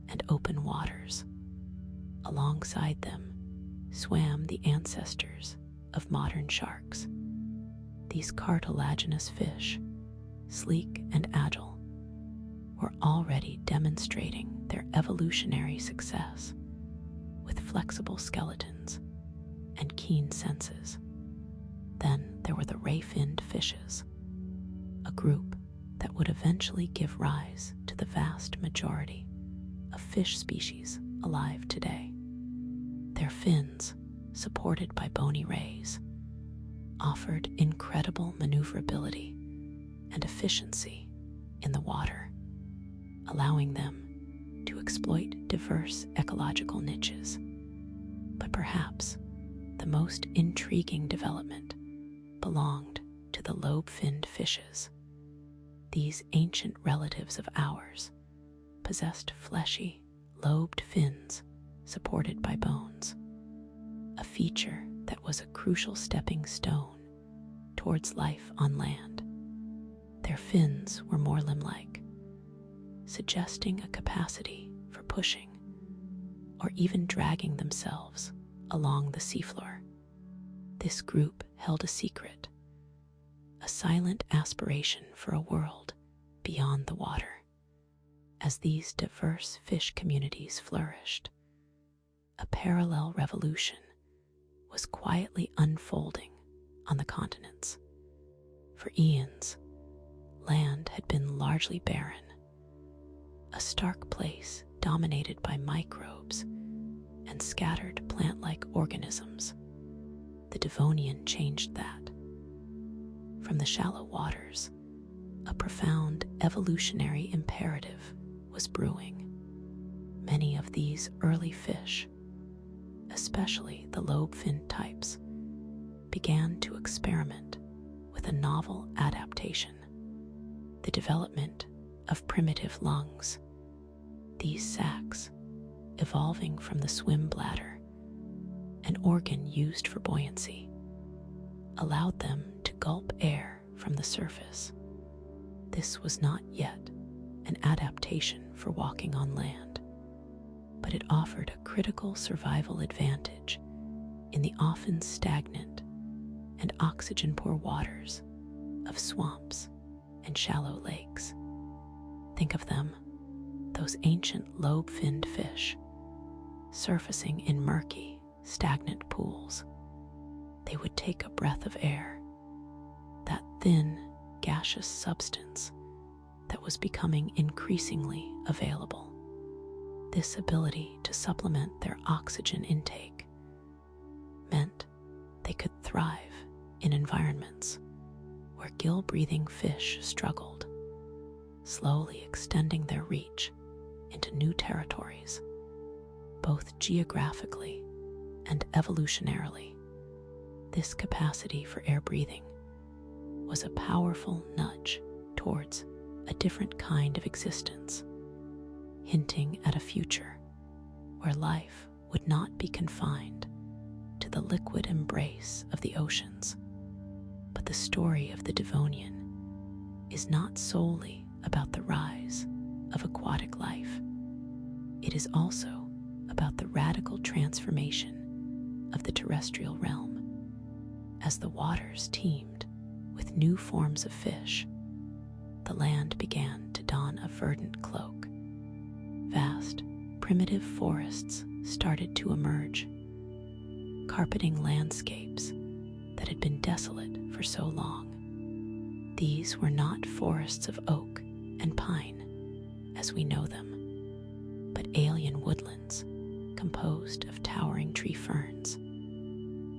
and open waters. Alongside them swam the ancestors of modern sharks. These cartilaginous fish, sleek and agile, were already demonstrating their evolutionary success with flexible skeletons and keen senses. Then there were the ray-finned fishes, a group that would eventually give rise to the vast majority of fish species alive today. Their fins, supported by bony rays, offered incredible maneuverability and efficiency in the water, allowing them to exploit diverse ecological niches. But perhaps the most intriguing development belonged to the lobe-finned fishes. These ancient relatives of ours possessed fleshy, lobed fins supported by bones, a feature that was a crucial stepping stone towards life on land. Their fins were more limb-like, suggesting a capacity for pushing or even dragging themselves along the seafloor. This group held a secret, a silent aspiration for a world beyond the water. As these diverse fish communities flourished, a parallel revolution was quietly unfolding on the continents. For eons, land had been largely barren, a stark place dominated by microbes and scattered plant-like organisms. The Devonian changed that. From the shallow waters, a profound evolutionary imperative was brewing. Many of these early fish, especially the lobe-finned types, began to experiment with a novel adaptation: the development of primitive lungs. These sacs, evolving from the swim bladder, an organ used for buoyancy, allowed them to gulp air from the surface. This was not yet an adaptation for walking on land, but it offered a critical survival advantage in the often stagnant and oxygen-poor waters of swamps and shallow lakes. Think of them, those ancient lobe-finned fish, surfacing in murky, stagnant pools. They would take a breath of air, that thin, gaseous substance that was becoming increasingly available. This ability to supplement their oxygen intake meant they could thrive in environments where gill-breathing fish struggled, slowly extending their reach into new territories, both geographically and evolutionarily. This capacity for air breathing was a powerful nudge towards a different kind of existence, hinting at a future where life would not be confined to the liquid embrace of the oceans. But the story of the Devonian is not solely about the rise of aquatic life. It is also about the radical transformation of the terrestrial realm. As the waters teemed with new forms of fish, the land began to don a verdant cloak. Vast, primitive forests started to emerge, carpeting landscapes that had been desolate for so long. These were not forests of oak and pine as we know them, but alien woodlands composed of towering tree ferns,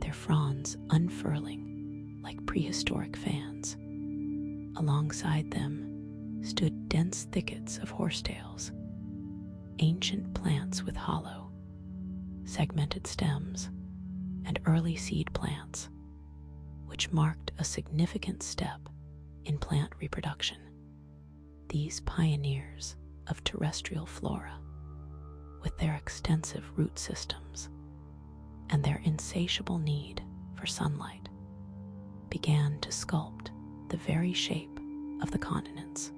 their fronds unfurling like prehistoric fans. Alongside them stood dense thickets of horsetails, ancient plants with hollow, segmented stems, and early seed plants, which marked a significant step in plant reproduction. These pioneers of terrestrial flora, with their extensive root systems and their insatiable need for sunlight, began to sculpt the very shape of the continents.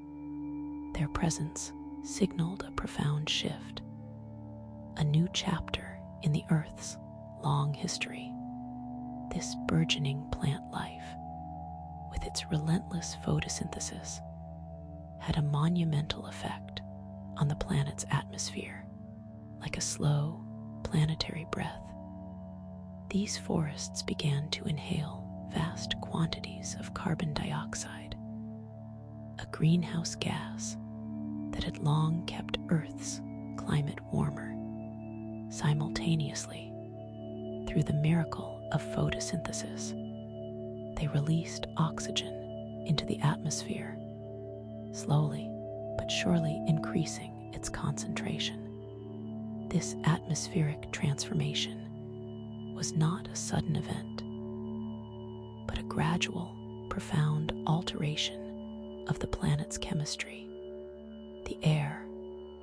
Their presence signaled a profound shift, a new chapter in the Earth's long history. This burgeoning plant life, with its relentless photosynthesis, had a monumental effect on the planet's atmosphere, like a slow, planetary breath. These forests began to inhale vast quantities of carbon dioxide, a greenhouse gas that had long kept Earth's climate warmer. Simultaneously, through the miracle of photosynthesis, they released oxygen into the atmosphere, slowly but surely increasing its concentration. This atmospheric transformation was not a sudden event, but a gradual, profound alteration of the planet's chemistry. The air,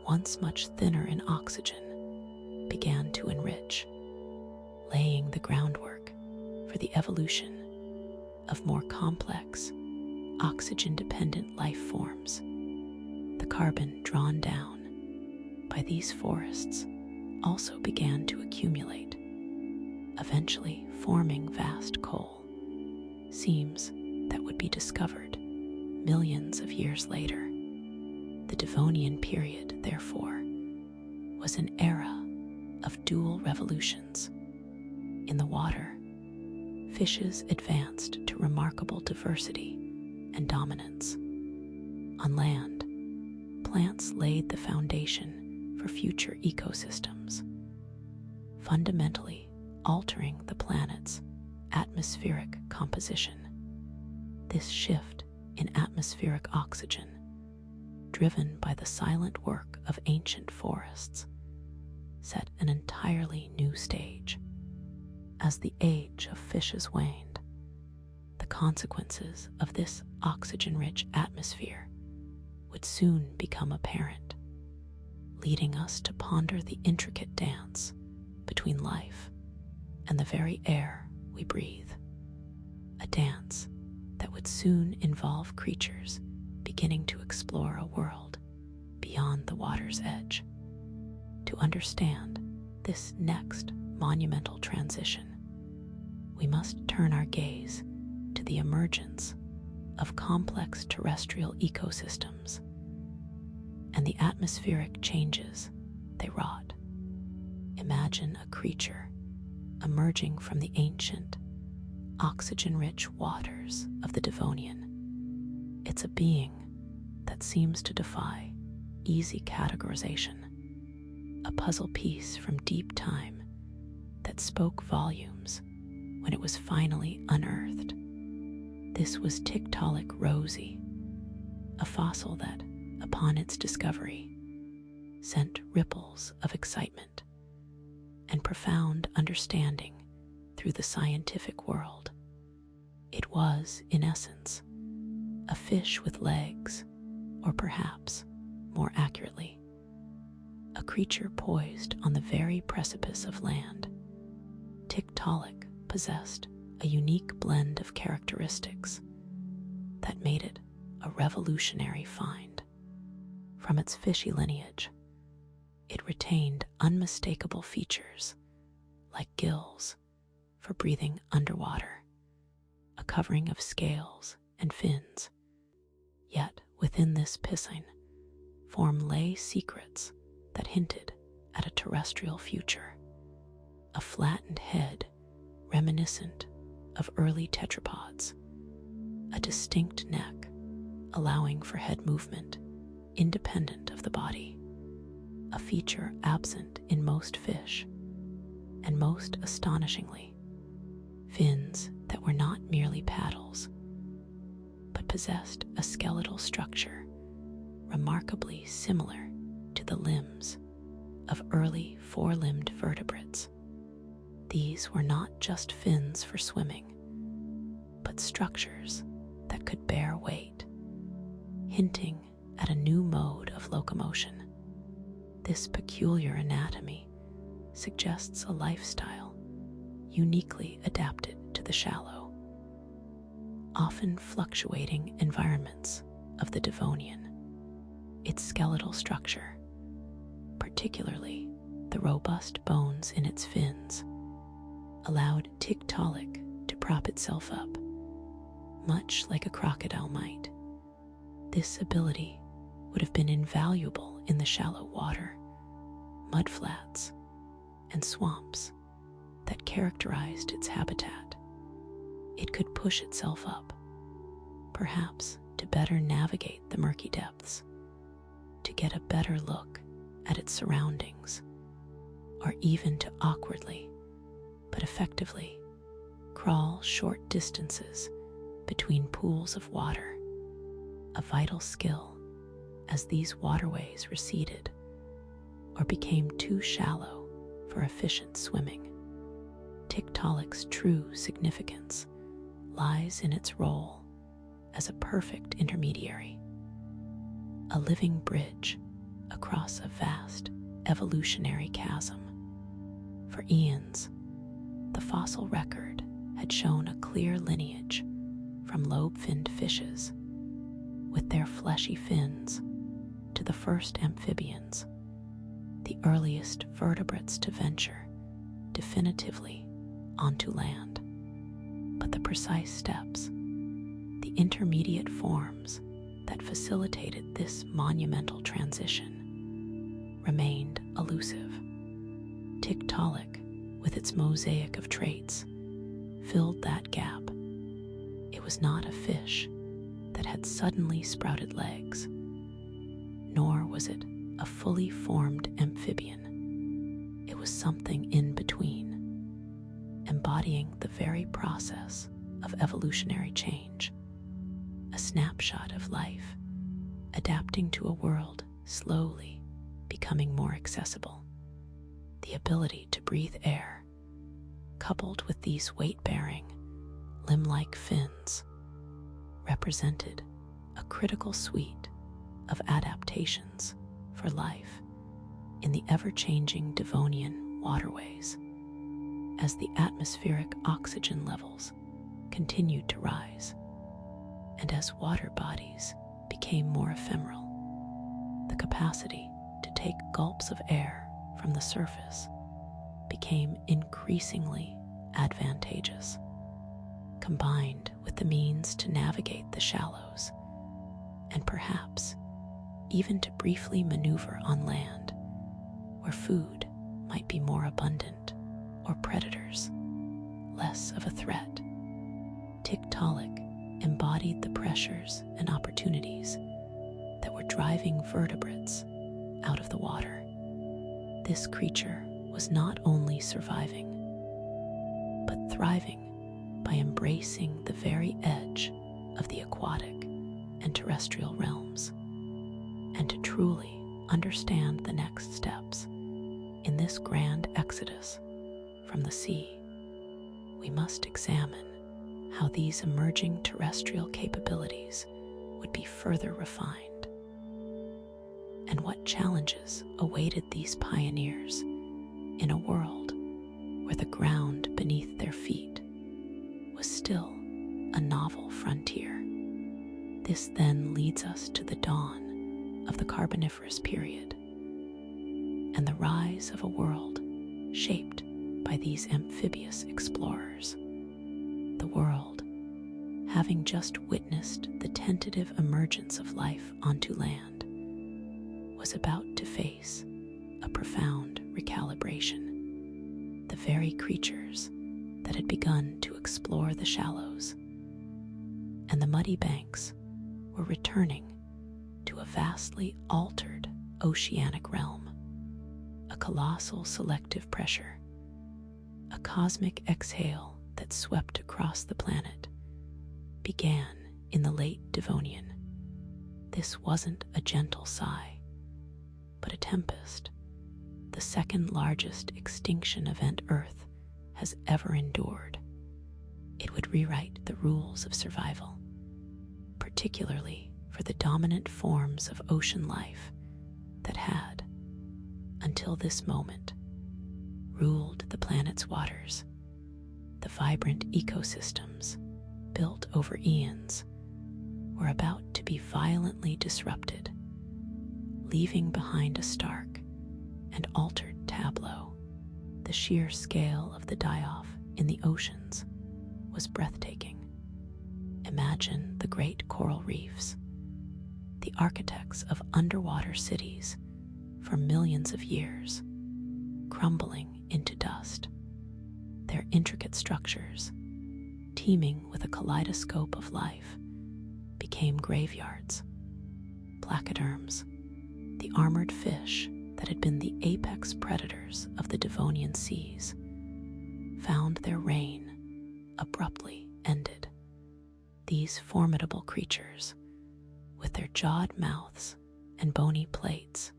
once much thinner in oxygen, began to enrich, laying the groundwork for the evolution of more complex, oxygen-dependent life forms. The carbon drawn down by these forests also began to accumulate, eventually forming vast coal seams that would be discovered millions of years later. The Devonian period, therefore, was an era of dual revolutions. In the water, fishes advanced to remarkable diversity and dominance. On land, plants laid the foundation for future ecosystems, fundamentally altering the planet's atmospheric composition. This shift in atmospheric oxygen, driven by the silent work of ancient forests, set an entirely new stage. As the age of fishes waned, the consequences of this oxygen-rich atmosphere would soon become apparent, leading us to ponder the intricate dance between life and the very air we breathe, a dance that would soon involve creatures beginning to explore a world beyond the water's edge. To understand this next monumental transition, we must turn our gaze to the emergence of complex terrestrial ecosystems and the atmospheric changes they wrought. Imagine a creature emerging from the ancient, oxygen-rich waters of the Devonian. It's a being that seems to defy easy categorization, a puzzle piece from deep time that spoke volumes when it was finally unearthed. This was Tiktaalik Rosie, a fossil that, upon its discovery, sent ripples of excitement and profound understanding through the scientific world. It was, in essence, a fish with legs, or perhaps, more accurately, a creature poised on the very precipice of land. Tiktaalik possessed a unique blend of characteristics that made it a revolutionary find. From its fishy lineage, it retained unmistakable features like gills for breathing underwater, a covering of scales and fins. Yet within this piscine form lay secrets that hinted at a terrestrial future. A flattened head reminiscent of early tetrapods, a distinct neck allowing for head movement independent of the body, a feature absent in most fish, and most astonishingly, fins that were not merely paddles, but possessed a skeletal structure remarkably similar to the limbs of early four-limbed vertebrates. These were not just fins for swimming, but structures that could bear weight, hinting at a new mode of locomotion. This peculiar anatomy suggests a lifestyle uniquely adapted to the shallow, often fluctuating environments of the Devonian. Its skeletal structure, particularly the robust bones in its fins, allowed Tiktaalik to prop itself up, much like a crocodile might. This ability would have been invaluable in the shallow water, mudflats, and swamps that characterized its habitat. It could push itself up, perhaps to better navigate the murky depths, to get a better look at its surroundings, or even to awkwardly but effectively crawl short distances between pools of water, a vital skill as these waterways receded or became too shallow for efficient swimming. Tiktaalik's true significance lies in its role as a perfect intermediary, a living bridge across a vast evolutionary chasm. For eons, the fossil record had shown a clear lineage from lobe-finned fishes with their fleshy fins to the first amphibians, the earliest vertebrates to venture definitively onto land. But the precise steps, the intermediate forms that facilitated this monumental transition, remained elusive. Tiktaalik, with its mosaic of traits, filled that gap. It was not a fish that had suddenly sprouted legs, nor was it a fully formed amphibian. It was something in between, embodying the very process of evolutionary change, a snapshot of life, adapting to a world slowly becoming more accessible. The ability to breathe air, coupled with these weight-bearing, limb-like fins, represented a critical suite of adaptations for life in the ever-changing Devonian waterways. As the atmospheric oxygen levels continued to rise, and as water bodies became more ephemeral, the capacity to take gulps of air from the surface became increasingly advantageous. Combined with the means to navigate the shallows, and perhaps even to briefly maneuver on land where food might be more abundant or predators less of a threat, Tiktaalik embodied the pressures and opportunities that were driving vertebrates out of the water. This creature was not only surviving, but thriving by embracing the very edge of the aquatic and terrestrial realms. And to truly understand the next steps in this grand exodus from the sea, we must examine how these emerging terrestrial capabilities would be further refined and what challenges awaited these pioneers in a world where the ground beneath their feet was still a novel frontier. This then leads us to the dawn of the Carboniferous period and the rise of a world shaped by these amphibious explorers. The world, having just witnessed the tentative emergence of life onto land, was about to face a profound recalibration. The very creatures that had begun to explore the shallows and the muddy banks were returning to a vastly altered oceanic realm. A colossal selective pressure, a cosmic exhale that swept across the planet, began in the late Devonian. This wasn't a gentle sigh, but a tempest, the second largest extinction event Earth has ever endured. It would rewrite the rules of survival, particularly for the dominant forms of ocean life that had, until this moment, ruled the planet's waters. The vibrant ecosystems, built over eons, were about to be violently disrupted, leaving behind a stark and altered tableau. The sheer scale of the die-off in the oceans was breathtaking. Imagine the great coral reefs, the architects of underwater cities for millions of years, crumbling into dust. Their intricate structures, teeming with a kaleidoscope of life, became graveyards. Placoderms, the armored fish that had been the apex predators of the Devonian seas, found their reign abruptly ended. These formidable creatures, with their jawed mouths and bony plates,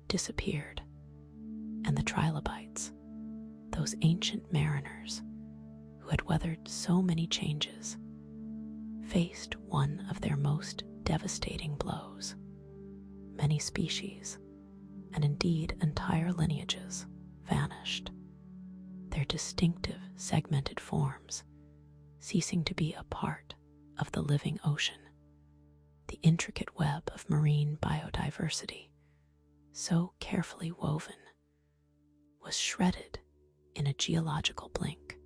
disappeared, and the trilobites, those ancient mariners who had weathered so many changes, faced one of their most devastating blows. Many species, and indeed entire lineages, vanished, their distinctive segmented forms ceasing to be a part of the living ocean. The intricate web of marine biodiversity, so carefully woven, was shredded in a geological blink.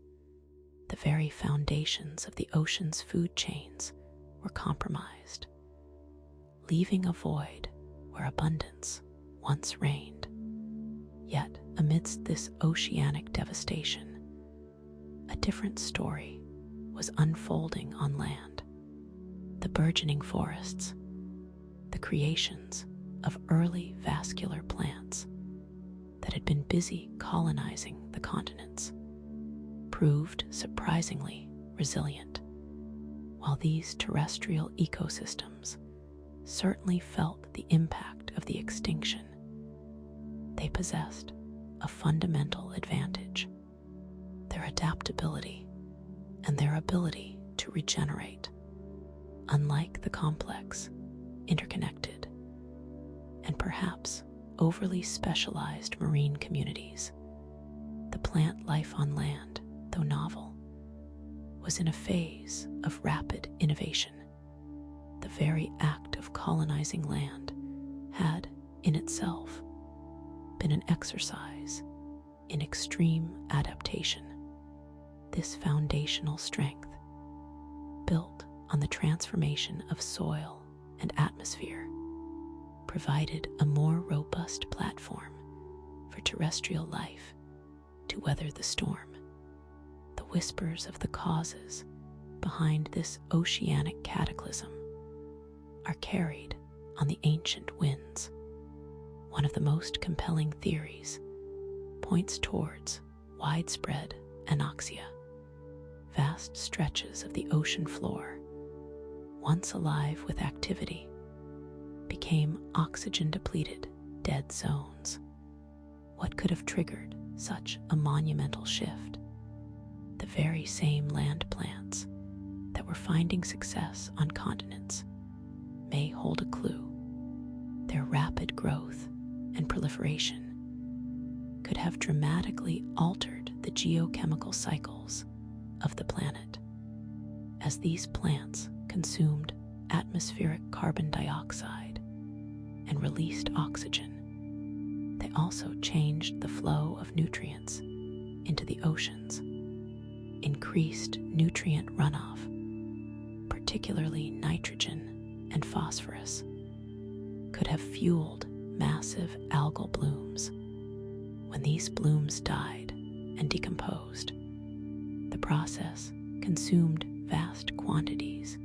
The very foundations of the ocean's food chains were compromised, leaving a void where abundance once reigned. Yet, amidst this oceanic devastation, a different story was unfolding on land. The burgeoning forests, the creations of early vascular plants that had been busy colonizing the continents, proved surprisingly resilient. While these terrestrial ecosystems certainly felt the impact of the extinction, they possessed a fundamental advantage: their adaptability and their ability to regenerate. Unlike the complex, interconnected, and perhaps overly specialized marine communities, the plant life on land, though novel, was in a phase of rapid innovation. The very act of colonizing land had, in itself, been an exercise in extreme adaptation. This foundational strength, built on the transformation of soil and atmosphere, provided a more robust platform for terrestrial life to weather the storm. The whispers of the causes behind this oceanic cataclysm are carried on the ancient winds. One of the most compelling theories points towards widespread anoxia. Vast stretches of the ocean floor, once alive with activity, became oxygen-depleted dead zones. What could have triggered such a monumental shift? The very same land plants that were finding success on continents may hold a clue. Their rapid growth and proliferation could have dramatically altered the geochemical cycles of the planet. As these plants consumed atmospheric carbon dioxide and released oxygen, they also changed the flow of nutrients into the oceans, increased nutrient runoff, particularly nitrogen and phosphorus, could have fueled massive algal blooms. When these blooms died and decomposed, the process consumed vast quantities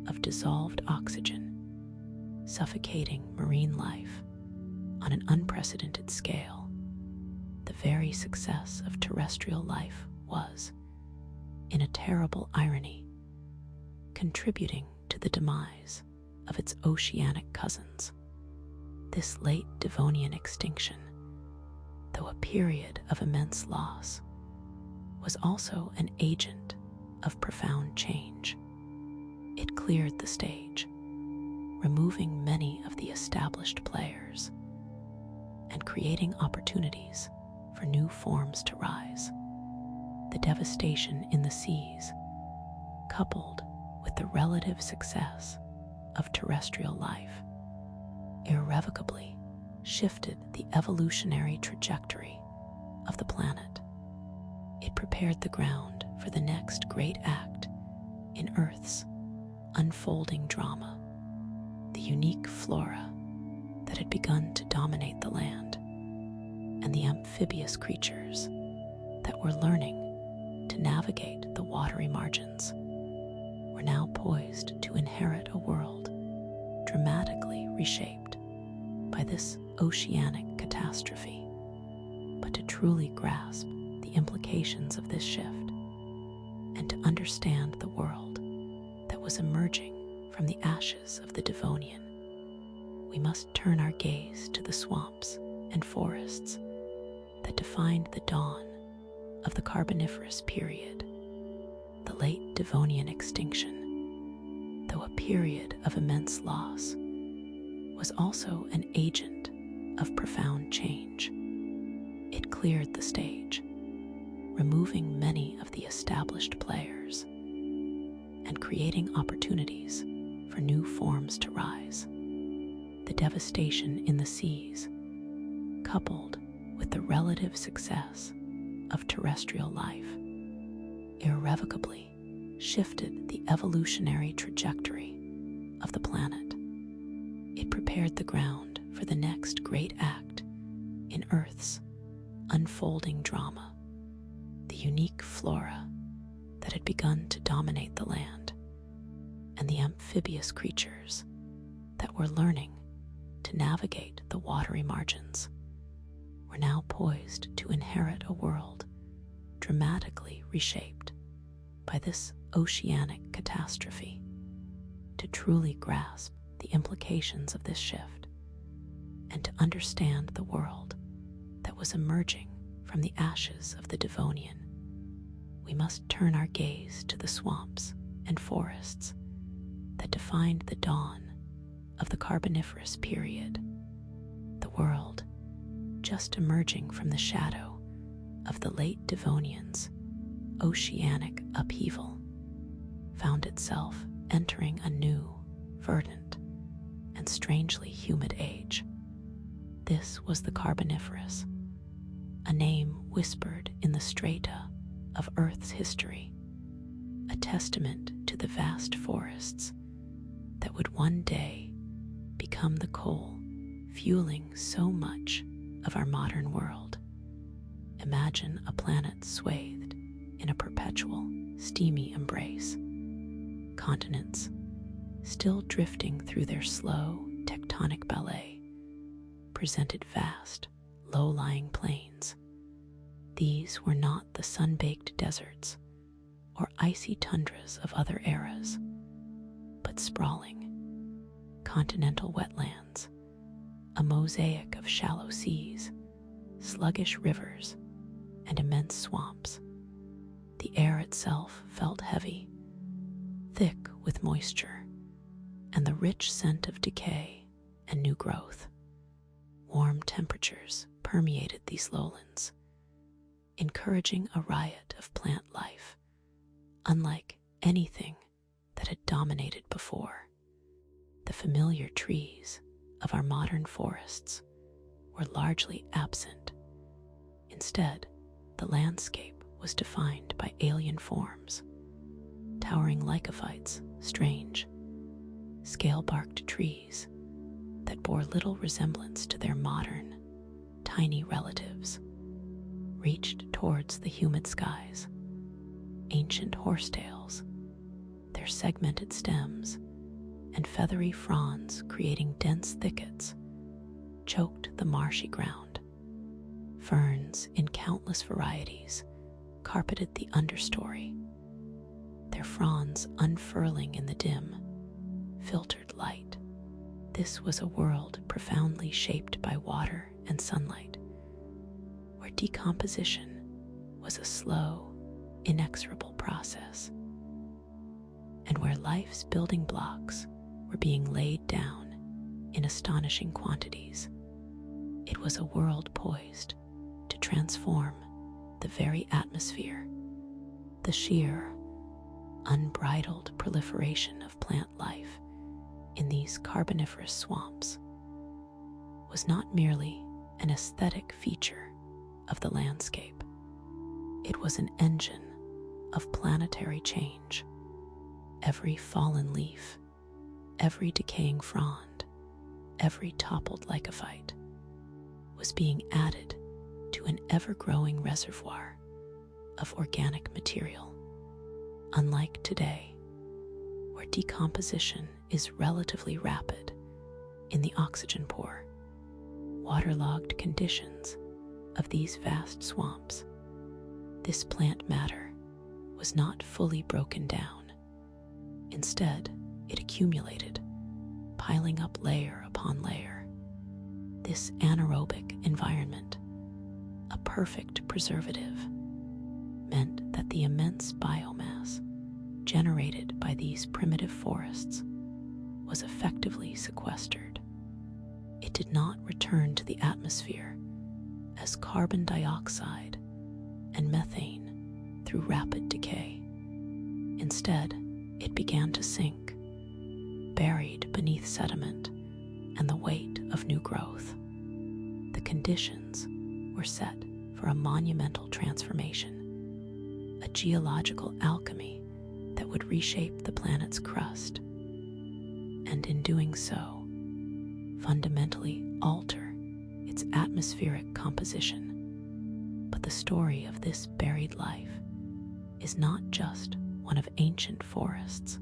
of dissolved oxygen, suffocating marine life on an unprecedented scale. The very success of terrestrial life was, in a terrible irony, contributing to the demise of its oceanic cousins. This late Devonian extinction, though a period of immense loss, was also an agent of profound change. It cleared the stage, removing many of the established players and creating opportunities for new forms to rise. The devastation in the seas, coupled with the relative success of terrestrial life, irrevocably shifted the evolutionary trajectory of the planet. It prepared the ground for the next great act in Earth's unfolding drama, the unique flora that had begun to dominate the land, and the amphibious creatures that were learning to navigate the watery margins were now poised to inherit a world dramatically reshaped by this oceanic catastrophe. But to truly grasp the implications of this shift and to understand the world that was emerging from the ashes of the Devonian, we must turn our gaze to the swamps and forests that defined the dawn of the Carboniferous period. The late Devonian extinction, though a period of immense loss, was also an agent of profound change. It cleared the stage, removing many of the established players and creating opportunities for new forms to rise. The devastation in the seas, coupled with the relative success of terrestrial life, irrevocably shifted the evolutionary trajectory of the planet. It prepared the ground for the next great act in Earth's unfolding drama, the unique flora that had begun to dominate the land, and the amphibious creatures that were learning to navigate the watery margins were now poised to inherit a world dramatically reshaped by this oceanic catastrophe. To truly grasp the implications of this shift and to understand the world that was emerging from the ashes of the Devonian, we must turn our gaze to the swamps and forests that defined the dawn of the Carboniferous period. The world, just emerging from the shadow of the late Devonian's oceanic upheaval, found itself entering a new, verdant, and strangely humid age. This was the Carboniferous, a name whispered in the strata of Earth's history, a testament to the vast forests that would one day become the coal fueling so much of our modern world. Imagine a planet swathed in a perpetual, steamy embrace. Continents, still drifting through their slow tectonic ballet, presented vast, low-lying plains. These were not the sun-baked deserts or icy tundras of other eras, but sprawling, continental wetlands, a mosaic of shallow seas, sluggish rivers, and immense swamps. The air itself felt heavy, thick with moisture, and the rich scent of decay and new growth. Warm temperatures permeated these lowlands, encouraging a riot of plant life, unlike anything that had dominated before. The familiar trees of our modern forests were largely absent. Instead, the landscape was defined by alien forms, towering lycophytes, strange, scale-barked trees that bore little resemblance to their modern, tiny relatives, reached towards the humid skies. Ancient horsetails, their segmented stems and feathery fronds creating dense thickets, choked the marshy ground. Ferns in countless varieties carpeted the understory, their fronds unfurling in the dim, filtered light. This was a world profoundly shaped by water and sunlight, where decomposition was a slow, inexorable process, and where life's building blocks were being laid down in astonishing quantities. It was a world poised to transform the very atmosphere. The sheer, unbridled proliferation of plant life in these carboniferous swamps was not merely an aesthetic feature of the landscape. It was an engine of planetary change. Every fallen leaf, every decaying frond, every toppled lycophyte was being added to an ever-growing reservoir of organic material. Unlike today, where decomposition is relatively rapid in the oxygen poor, waterlogged conditions of these vast swamps, this plant matter was not fully broken down. Instead, it accumulated, piling up layer upon layer. This anaerobic environment, a perfect preservative, meant that the immense biomass generated by these primitive forests was effectively sequestered. It did not return to the atmosphere as carbon dioxide and methane through rapid decay. Instead, it began to sink, buried beneath sediment and the weight of new growth. The conditions were set for a monumental transformation, a geological alchemy that would reshape the planet's crust, and in doing so, fundamentally alter its atmospheric composition. But the story of this buried life is not just one of ancient forests.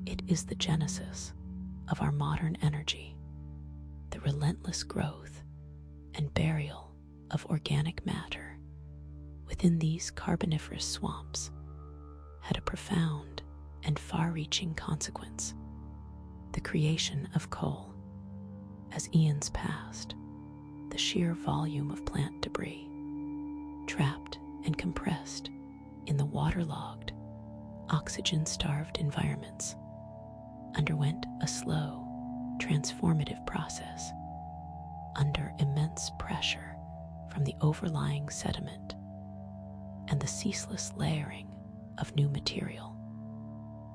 It is the genesis of our modern energy, the relentless growth and burial of organic matter within these carboniferous swamps had a profound and far-reaching consequence: the creation of coal. As eons passed, the sheer volume of plant debris, trapped and compressed in the waterlogged, oxygen-starved environments, underwent a slow, transformative process under immense pressure from the overlying sediment and the ceaseless layering of new material.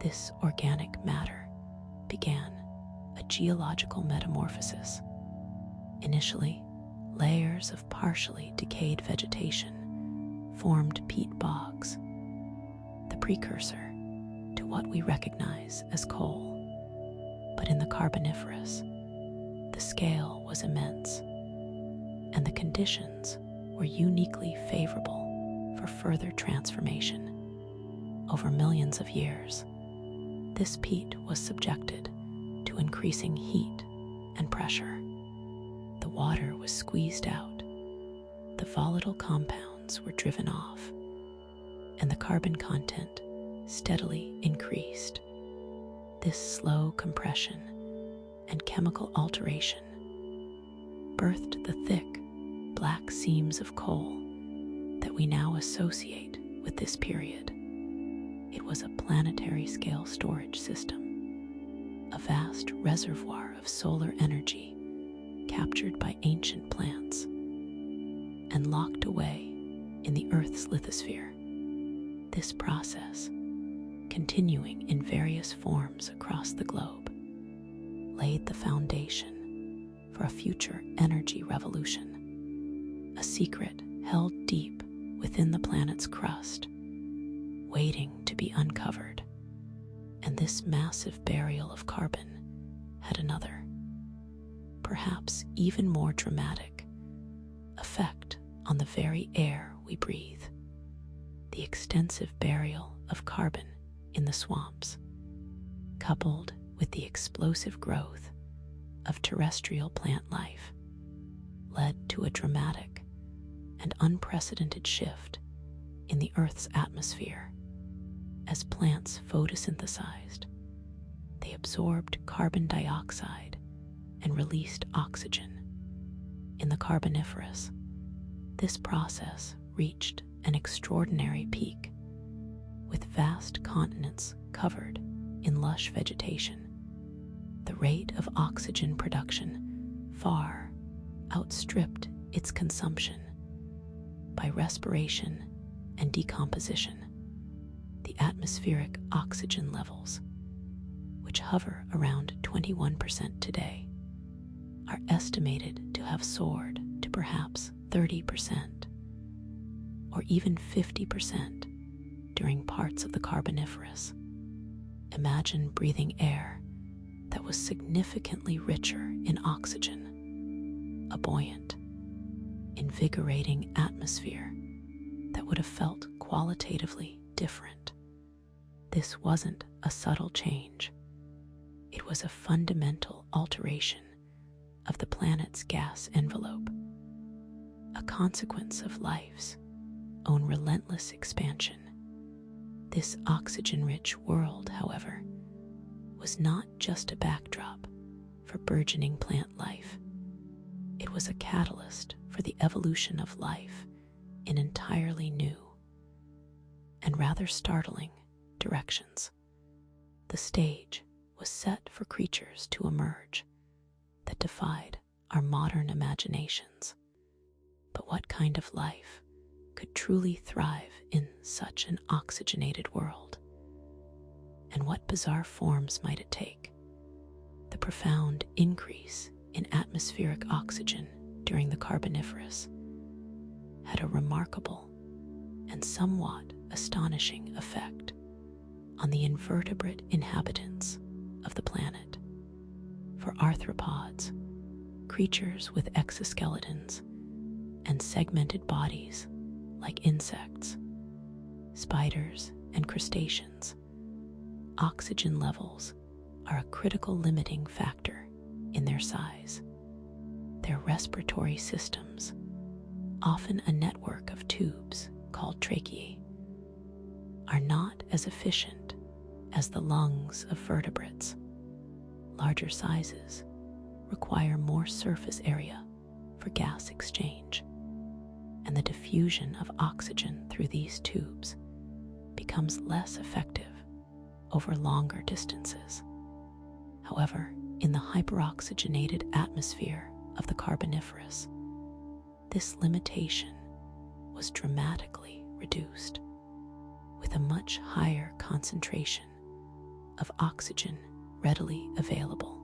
This organic matter began a geological metamorphosis. Initially, layers of partially decayed vegetation formed peat bogs, the precursor to what we recognize as coal. But in the Carboniferous, the scale was immense, and the conditions were uniquely favorable for further transformation. Over millions of years, this peat was subjected to increasing heat and pressure. The water was squeezed out, the volatile compounds were driven off, and the carbon content steadily increased. This slow compression and chemical alteration birthed the thick, black seams of coal that we now associate with this period. It was a planetary-scale storage system, a vast reservoir of solar energy captured by ancient plants and locked away in the Earth's lithosphere. This process, continuing in various forms across the globe, laid the foundation for a future energy revolution, a secret held deep within the planet's crust, waiting to be uncovered. And this massive burial of carbon had another, perhaps even more dramatic, effect on the very air we breathe: the extensive burial of carbon in the swamps, coupled with the explosive growth of terrestrial plant life, led to a dramatic and unprecedented shift in the Earth's atmosphere. As plants photosynthesized, they absorbed carbon dioxide and released oxygen. In the Carboniferous, this process reached an extraordinary peak, with vast continents covered in lush vegetation. The rate of oxygen production far outstripped its consumption. By respiration and decomposition, the atmospheric oxygen levels, which hover around 21% today, are estimated to have soared to perhaps 30% or even 50% during parts of the Carboniferous. Imagine breathing air that was significantly richer in oxygen, a buoyant, invigorating atmosphere that would have felt qualitatively different. This wasn't a subtle change. It was a fundamental alteration of the planet's gas envelope, a consequence of life's own relentless expansion. This oxygen-rich world, however, was not just a backdrop for burgeoning plant life. It was a catalyst for the evolution of life in entirely new and rather startling directions. The stage was set for creatures to emerge that defied our modern imaginations. But what kind of life could truly thrive in such an oxygenated world? And what bizarre forms might it take? The profound increase in atmospheric oxygen during the Carboniferous had a remarkable and somewhat astonishing effect on the invertebrate inhabitants of the planet. For arthropods, creatures with exoskeletons and segmented bodies like insects, spiders, and crustaceans, oxygen levels are a critical limiting factor in their size. Their respiratory systems, often a network of tubes called tracheae, are not as efficient as the lungs of vertebrates. Larger sizes require more surface area for gas exchange, and the diffusion of oxygen through these tubes becomes less effective over longer distances. However, in the hyperoxygenated atmosphere of the Carboniferous, this limitation was dramatically reduced, with a much higher concentration of oxygen readily available.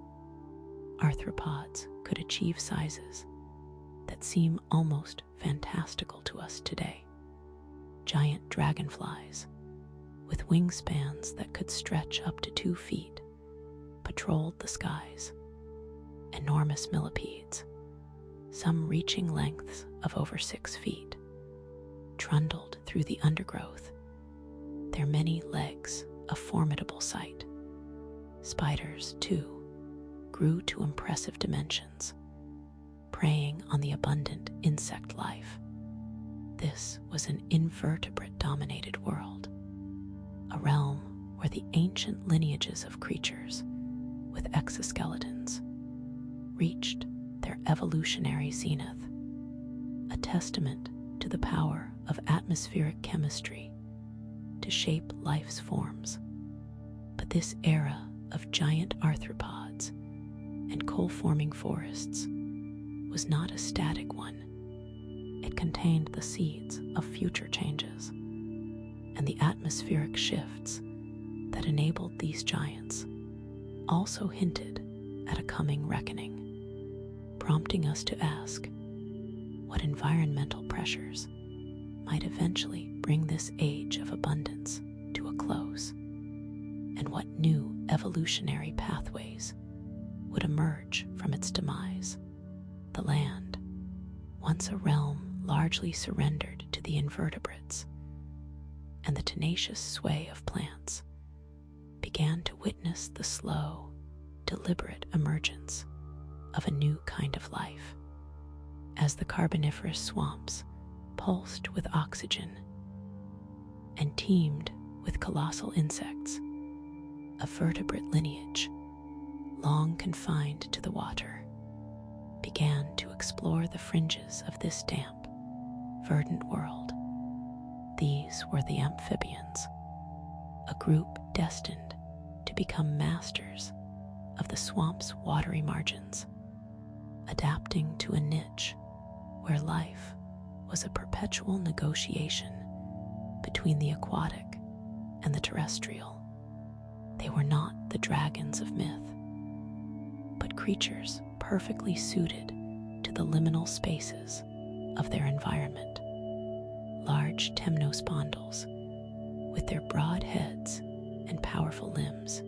Arthropods could achieve sizes that seem almost fantastical to us today. Giant dragonflies, with wingspans that could stretch up to 2 feet, patrolled the skies. Enormous millipedes, some reaching lengths of over 6 feet, trundled through the undergrowth, their many legs a formidable sight. Spiders, too, grew to impressive dimensions, preying on the abundant insect life. This was an invertebrate-dominated world, a realm where the ancient lineages of creatures with exoskeletons reached their evolutionary zenith, a testament to the power of atmospheric chemistry to shape life's forms. But this era of giant arthropods and coal-forming forests was not a static one. It contained the seeds of future changes, and the atmospheric shifts that enabled these giants also hinted at a coming reckoning, prompting us to ask what environmental pressures might eventually bring this age of abundance to a close, and what new evolutionary pathways would emerge from its demise. The land, once a realm largely surrendered to the invertebrates and the tenacious sway of plants, began to witness the slow, deliberate emergence of a new kind of life. As the Carboniferous swamps pulsed with oxygen and teemed with colossal insects, a vertebrate lineage, long confined to the water, began to explore the fringes of this damp, verdant world. These were the amphibians, a group destined to become masters of the swamp's watery margins, adapting to a niche where life was a perpetual negotiation between the aquatic and the terrestrial. They were not the dragons of myth, but creatures perfectly suited to the liminal spaces of their environment. Large temnospondyls, with their broad heads and powerful limbs,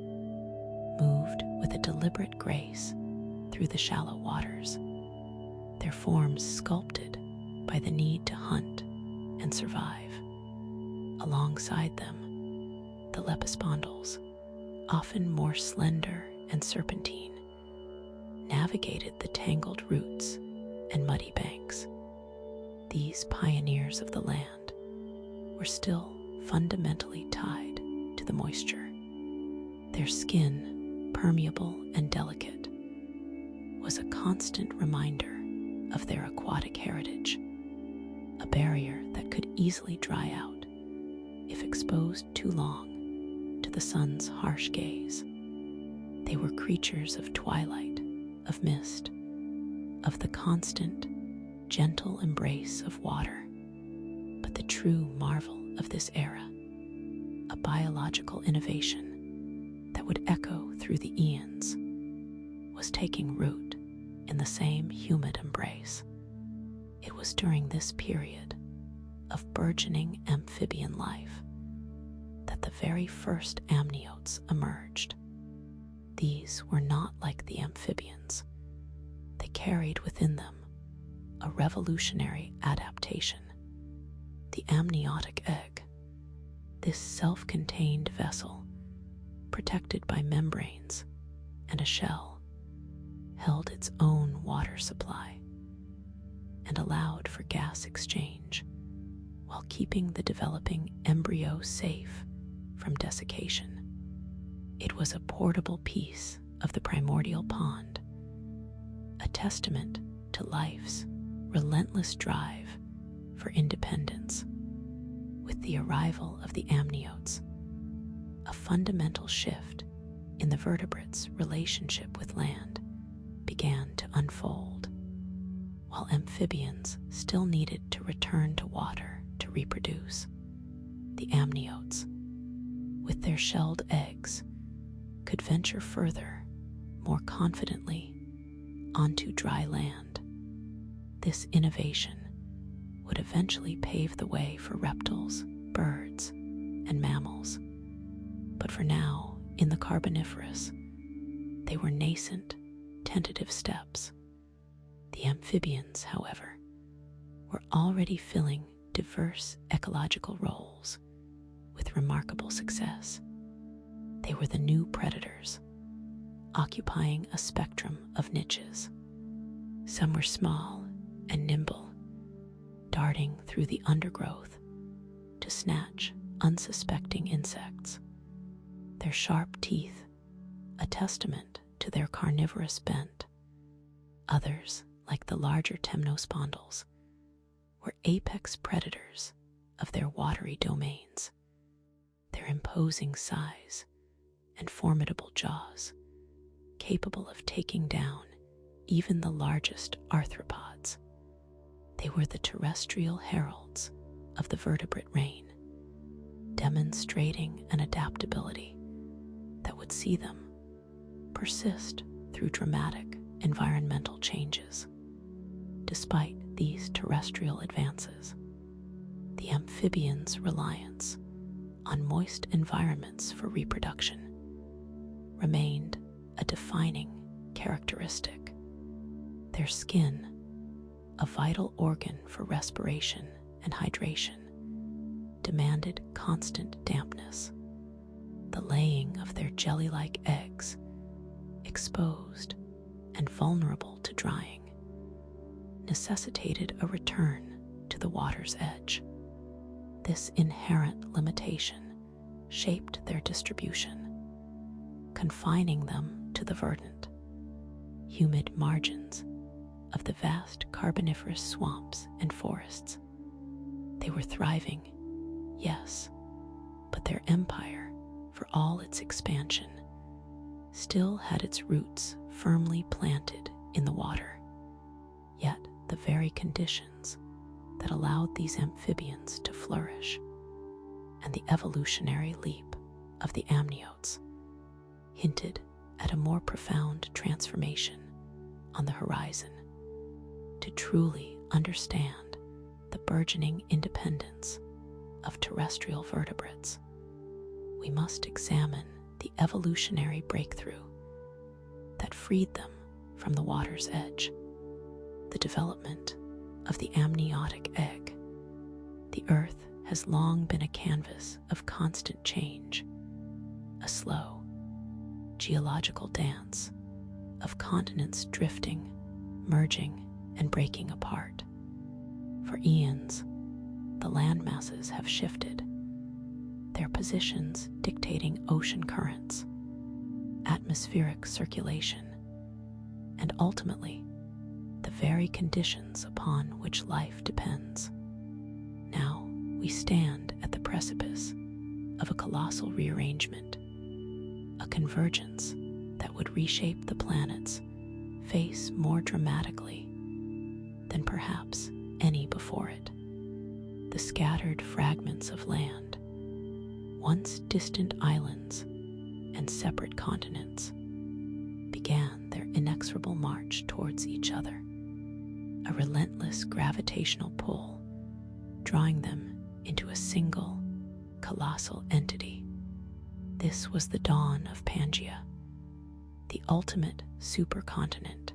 moved with a deliberate grace through the shallow waters, their forms sculpted by the need to hunt and survive. Alongside them, the lepispondals, often more slender and serpentine, navigated the tangled roots and muddy banks. These pioneers of the land were still fundamentally tied to the moisture. Their skin, permeable and delicate, was a constant reminder of their aquatic heritage, a barrier that could easily dry out if exposed too long to the sun's harsh gaze. They were creatures of twilight, of mist, of the constant, gentle embrace of water. But the true marvel of this era, a biological innovation that would echo through the eons, was taking root in the same humid embrace. It was during this period of burgeoning amphibian life that the very first amniotes emerged. These were not like the amphibians. They carried within them a revolutionary adaptation, the amniotic egg. This self-contained vessel, protected by membranes and a shell, held its own water supply and allowed for gas exchange while keeping the developing embryo safe from desiccation. It was a portable piece of the primordial pond, a testament to life's relentless drive for independence. With the arrival of the amniotes, a fundamental shift in the vertebrates' relationship with land began to unfold. While amphibians still needed to return to water to reproduce, the amniotes, with their shelled eggs, could venture further, more confidently, onto dry land. This innovation would eventually pave the way for reptiles, birds, and mammals. But for now, in the Carboniferous, they were nascent, tentative steps. The amphibians, however, were already filling diverse ecological roles with remarkable success. They were the new predators, occupying a spectrum of niches. Some were small and nimble, darting through the undergrowth to snatch unsuspecting insects, their sharp teeth a testament to their carnivorous bent. Others, like the larger temnospondyls, were apex predators of their watery domains. Their imposing size and formidable jaws, capable of taking down even the largest arthropods. They were the terrestrial heralds of the vertebrate reign, demonstrating an adaptability that would see them persist through dramatic environmental changes. Despite these terrestrial advances, the amphibians' reliance on moist environments for reproduction remained a defining characteristic. Their skin, a vital organ for respiration and hydration, demanded constant dampness. The laying of their jelly-like eggs, exposed and vulnerable to drying, necessitated a return to the water's edge. This inherent limitation shaped their distribution, confining them to the verdant, humid margins of the vast carboniferous swamps and forests. They were thriving, yes, but their empire, for all its expansion, still had its roots firmly planted in the water. Yet the very conditions that allowed these amphibians to flourish, and the evolutionary leap of the amniotes, hinted at a more profound transformation on the horizon. To truly understand the burgeoning independence of terrestrial vertebrates, we must examine the evolutionary breakthrough that freed them from the water's edge, the development of the amniotic egg. The Earth has long been a canvas of constant change, a slow, geological dance of continents drifting, merging, and breaking apart. For eons, the land masses have shifted, their positions dictating ocean currents, atmospheric circulation, and ultimately, the very conditions upon which life depends. Now we stand at the precipice of a colossal rearrangement, a convergence that would reshape the planet's face more dramatically than perhaps any before it. The scattered fragments of land, once distant islands and separate continents, began their inexorable march towards each other, a relentless gravitational pull drawing them into a single, colossal entity. This was the dawn of Pangaea, the ultimate supercontinent,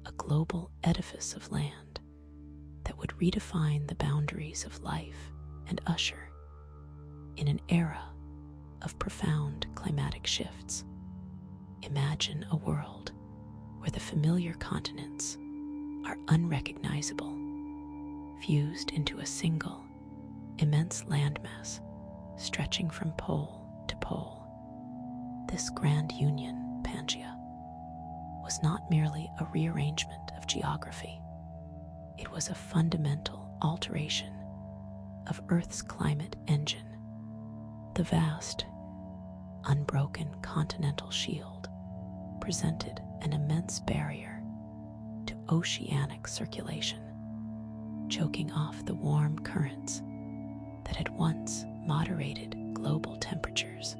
a global edifice of land that would redefine the boundaries of life and usher in an era of profound climatic shifts. Imagine a world where the familiar continents are unrecognizable, fused into a single, immense landmass stretching from pole to pole. This grand union, Pangaea, was not merely a rearrangement of geography. It was a fundamental alteration of Earth's climate engine. The vast, unbroken continental shield presented an immense barrier to oceanic circulation, choking off the warm currents that had once moderated global temperatures.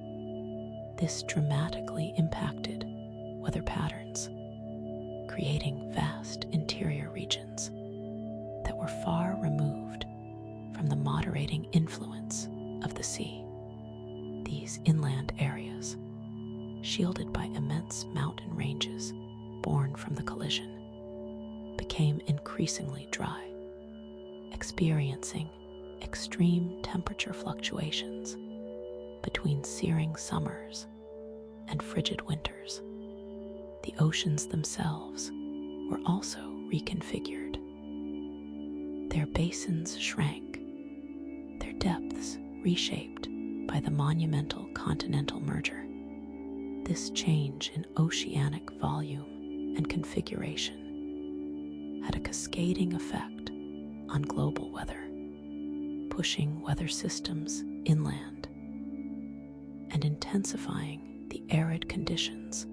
This dramatically impacted weather patterns, creating vast interior regions that were far removed from the moderating influence of the sea. These inland areas, shielded by immense mountain ranges born from the collision, became increasingly dry, experiencing extreme temperature fluctuations between searing summers and frigid winters. The oceans themselves were also reconfigured. Their basins shrank, their depths reshaped by the monumental continental merger. This change in oceanic volume and configuration had a cascading effect on global weather, pushing weather systems inland and intensifying the arid conditions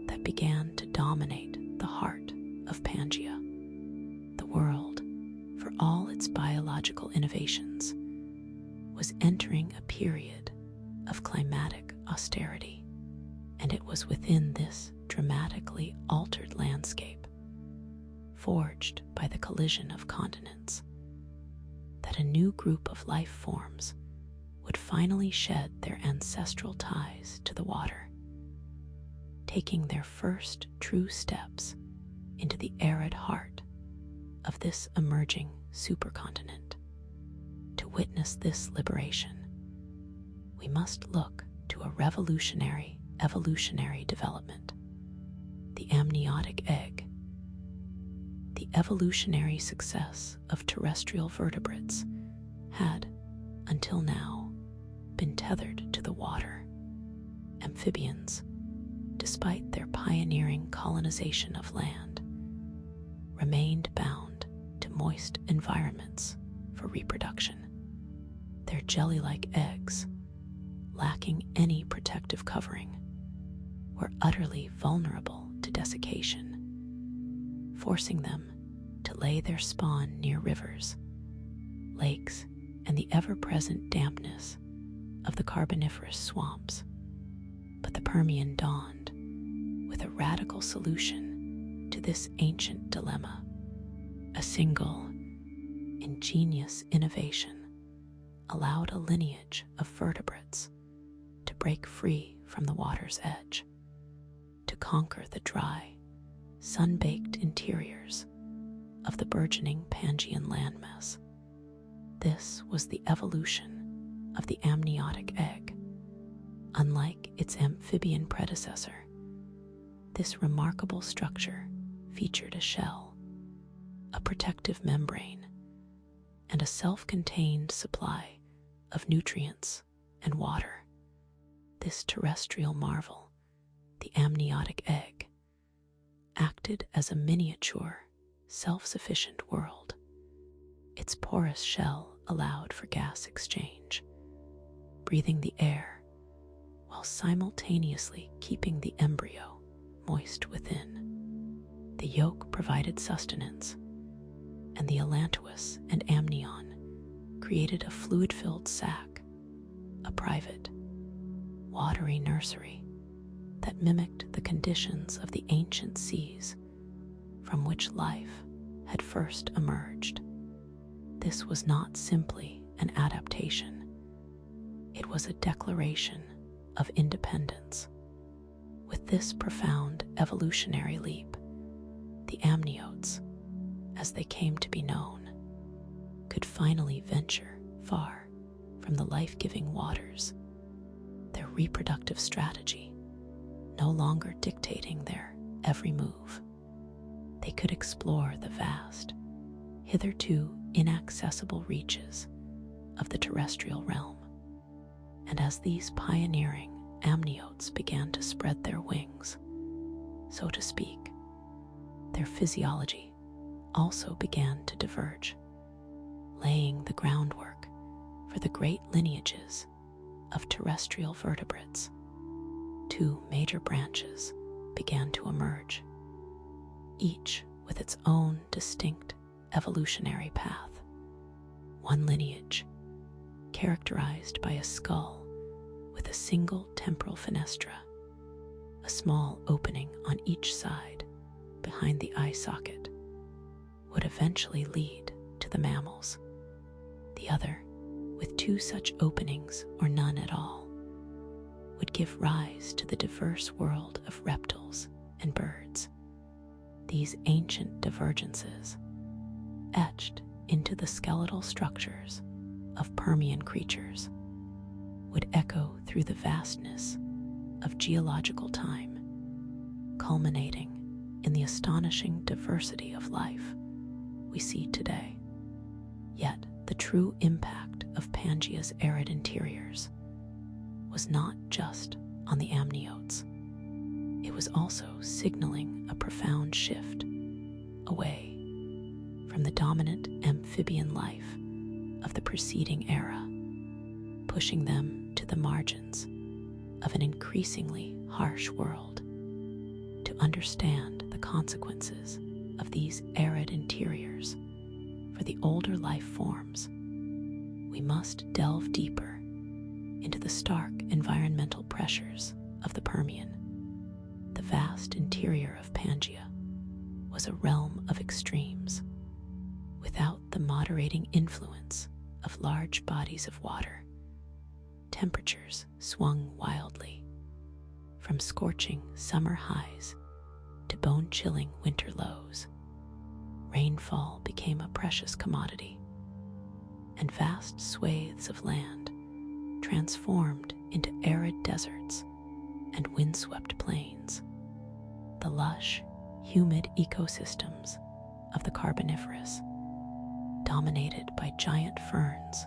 that began to dominate the heart of Pangaea. The world, for all its biological innovations, was entering a period of climatic austerity, and it was within this dramatically altered landscape, forged by the collision of continents, that a new group of life forms would finally shed their ancestral ties to the water, taking their first true steps into the arid heart of this emerging supercontinent. To witness this liberation, we must look to a revolutionary evolutionary development, the amniotic egg. The evolutionary success of terrestrial vertebrates had, until now, been tethered to the water. Amphibians, despite their pioneering colonization of land, remained bound to moist environments for reproduction. Their jelly-like eggs, lacking any protective covering, were utterly vulnerable to desiccation, forcing them to lay their spawn near rivers, lakes, and the ever-present dampness of the Carboniferous swamps. But the Permian dawned with a radical solution to this ancient dilemma. A single, ingenious innovation allowed a lineage of vertebrates to break free from the water's edge, to conquer the dry, sun-baked interiors of the burgeoning Pangaean landmass. This was the evolution of the amniotic egg. Unlike its amphibian predecessor, this remarkable structure featured a shell, a protective membrane, and a self-contained supply of nutrients and water. This terrestrial marvel, the amniotic egg, acted as a miniature, self-sufficient world. Its porous shell allowed for gas exchange, breathing the air while simultaneously keeping the embryo moist within. The yolk provided sustenance, and the allantois and amnion created a fluid-filled sac, a private, watery nursery that mimicked the conditions of the ancient seas from which life had first emerged. This was not simply an adaptation. It was a declaration of independence. With this profound evolutionary leap, the amniotes, as they came to be known, could finally venture far from the life-giving waters, their reproductive strategy no longer dictating their every move. They could explore the vast, hitherto inaccessible reaches of the terrestrial realm. And as these pioneering amniotes began to spread their wings, so to speak, their physiology also began to diverge, laying the groundwork for the great lineages of terrestrial vertebrates. Two major branches began to emerge, each with its own distinct evolutionary path. One lineage, characterized by a skull with a single temporal fenestra, a small opening on each side behind the eye socket, would eventually lead to the mammals. The other, with two such openings or none at all, would give rise to the diverse world of reptiles and birds. These ancient divergences, etched into the skeletal structures of Permian creatures, would echo through the vastness of geological time, culminating in the astonishing diversity of life we see today. Yet the true impact of Pangaea's arid interiors was not just on the amniotes. It was also signaling a profound shift away from the dominant amphibian life of the preceding era, pushing them to the margins of an increasingly harsh world, to understand the consequences of these arid interiors for the older life forms, we must delve deeper into the stark environmental pressures of the Permian. The vast interior of Pangaea was a realm of extremes, without the moderating influence of large bodies of water. Temperatures swung wildly, from scorching summer highs to bone-chilling winter lows. Rainfall became a precious commodity, and vast swathes of land transformed into arid deserts and windswept plains. The lush, humid ecosystems of the Carboniferous, dominated by giant ferns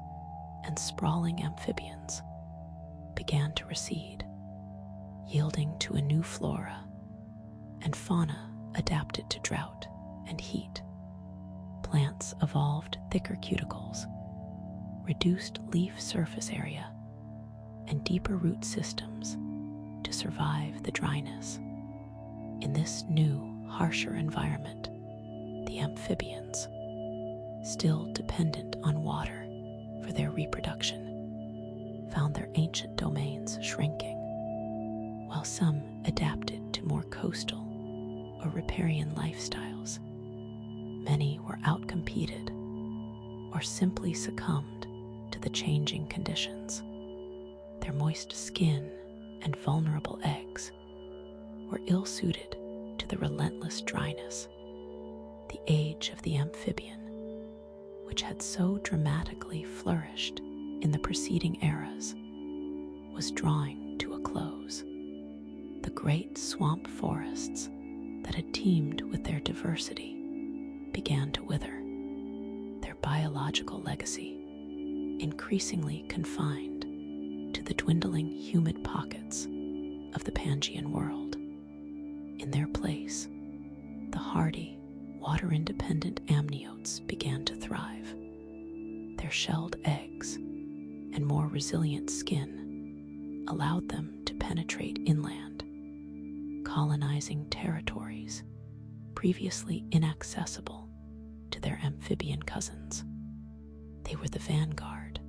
and sprawling amphibians, began to recede, yielding to a new flora and fauna adapted to drought and heat. Plants evolved thicker cuticles, reduced leaf surface area, and deeper root systems to survive the dryness. In this new, harsher environment, the amphibians, still dependent on water for their reproduction, found their ancient domains shrinking. While some adapted to more coastal or riparian lifestyles, many were outcompeted or simply succumbed to the changing conditions. Their moist skin and vulnerable eggs were ill-suited to the relentless dryness. The age of the amphibian, which had so dramatically flourished in the preceding eras, was drawing to a close. The great swamp forests that had teemed with their diversity began to wither, their biological legacy increasingly confined to the dwindling humid pockets of the Pangaean world. In their place, the hardy, water-independent amniotes began to thrive. Their shelled eggs and more resilient skin allowed them to penetrate inland, colonizing territories previously inaccessible to their amphibian cousins. They were the vanguard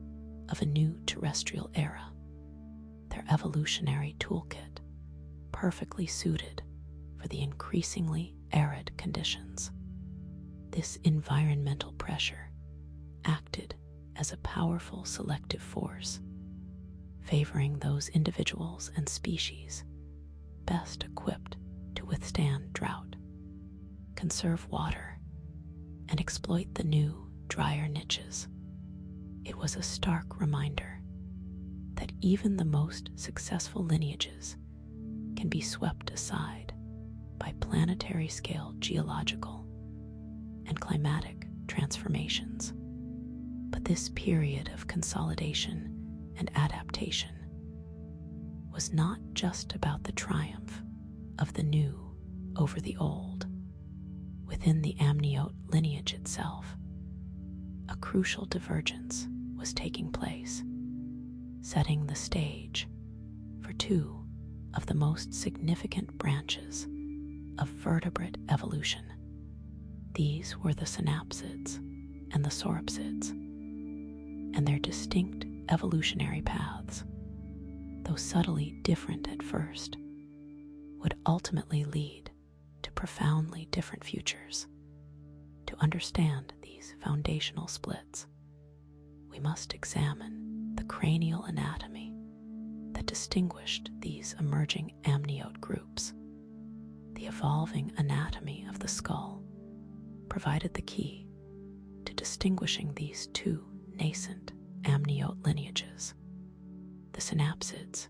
of a new terrestrial era, their evolutionary toolkit perfectly suited for the increasingly arid conditions. This environmental pressure acted as a powerful selective force, favoring those individuals and species best equipped to withstand drought, conserve water, and exploit the new, drier niches. It was a stark reminder that even the most successful lineages can be swept aside by planetary-scale geological and climatic transformations. But this period of consolidation and adaptation was not just about the triumph of the new over the old. Within the amniote lineage itself, a crucial divergence was taking place, setting the stage for two of the most significant branches of vertebrate evolution. These were the synapsids and the sauropsids, and their distinct evolutionary paths, though subtly different at first, would ultimately lead to profoundly different futures. To understand these foundational splits, we must examine the cranial anatomy that distinguished these emerging amniote groups. The evolving anatomy of the skull provided the key to distinguishing these two nascent amniote lineages. The synapsids,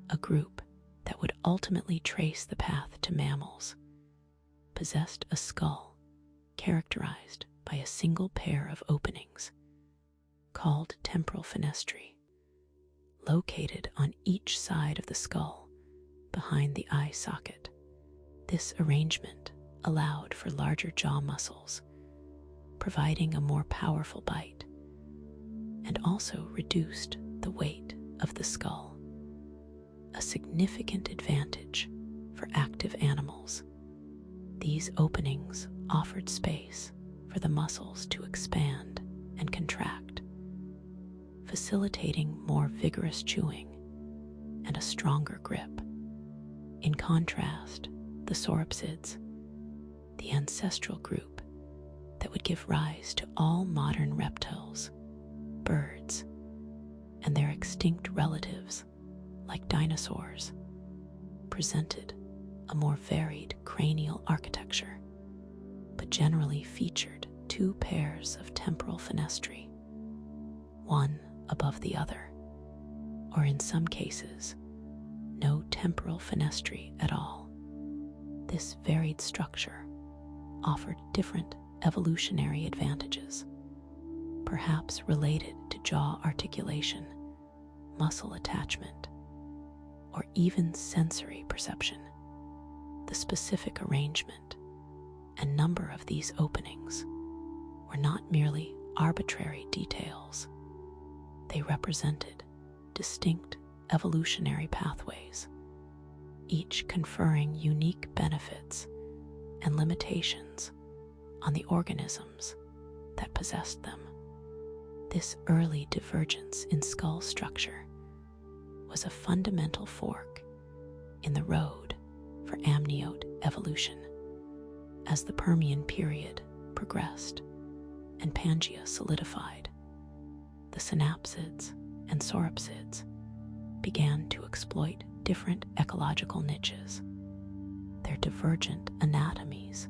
a group that would ultimately trace the path to mammals, possessed a skull characterized by a single pair of openings, called temporal fenestrae, located on each side of the skull behind the eye socket. This arrangement allowed for larger jaw muscles, providing a more powerful bite, and also reduced the weight of the skull, a significant advantage for active animals. These openings offered space for the muscles to expand and contract, facilitating more vigorous chewing and a stronger grip. In contrast, the sauropsids, the ancestral group that would give rise to all modern reptiles, birds, and their extinct relatives like dinosaurs, presented a more varied cranial architecture, but generally featured two pairs of temporal fenestrae, one above the other, or in some cases, no temporal fenestrae at all. This varied structure offered different evolutionary advantages, perhaps related to jaw articulation, muscle attachment, or even sensory perception. The specific arrangement and number of these openings were not merely arbitrary details. They represented distinct evolutionary pathways, each conferring unique benefits and limitations on the organisms that possessed them. This early divergence in skull structure was a fundamental fork in the road for amniote evolution. As the Permian period progressed and Pangaea solidified, the synapsids and sauropsids began to exploit different ecological niches, their divergent anatomies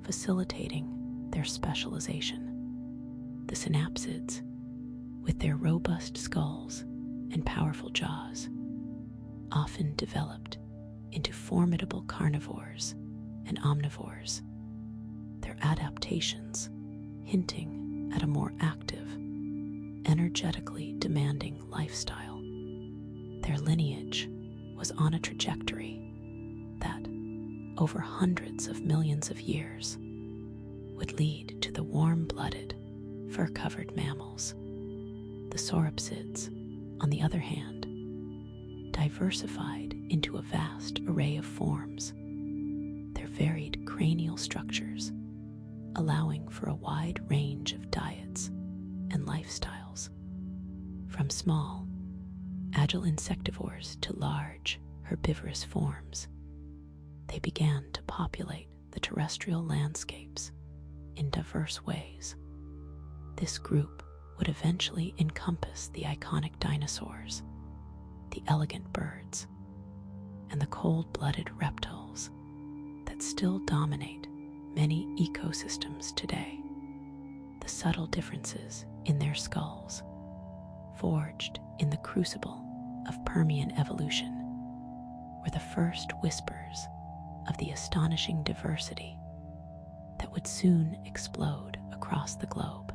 facilitating their specialization. The synapsids, with their robust skulls and powerful jaws, often developed into formidable carnivores and omnivores, their adaptations hinting at a more active, energetically demanding lifestyle. Their lineage was on a trajectory that, over hundreds of millions of years, would lead to the warm-blooded, fur-covered mammals. The sauropsids, on the other hand, diversified into a vast array of forms, their varied cranial structures allowing for a wide range of diets and lifestyles, from small, agile insectivores to large, herbivorous forms. They began to populate the terrestrial landscapes in diverse ways. This group would eventually encompass the iconic dinosaurs, the elegant birds, and the cold-blooded reptiles that still dominate many ecosystems today. The subtle differences in their skulls, forged in the crucible of Permian evolution, were the first whispers of the astonishing diversity that would soon explode across the globe.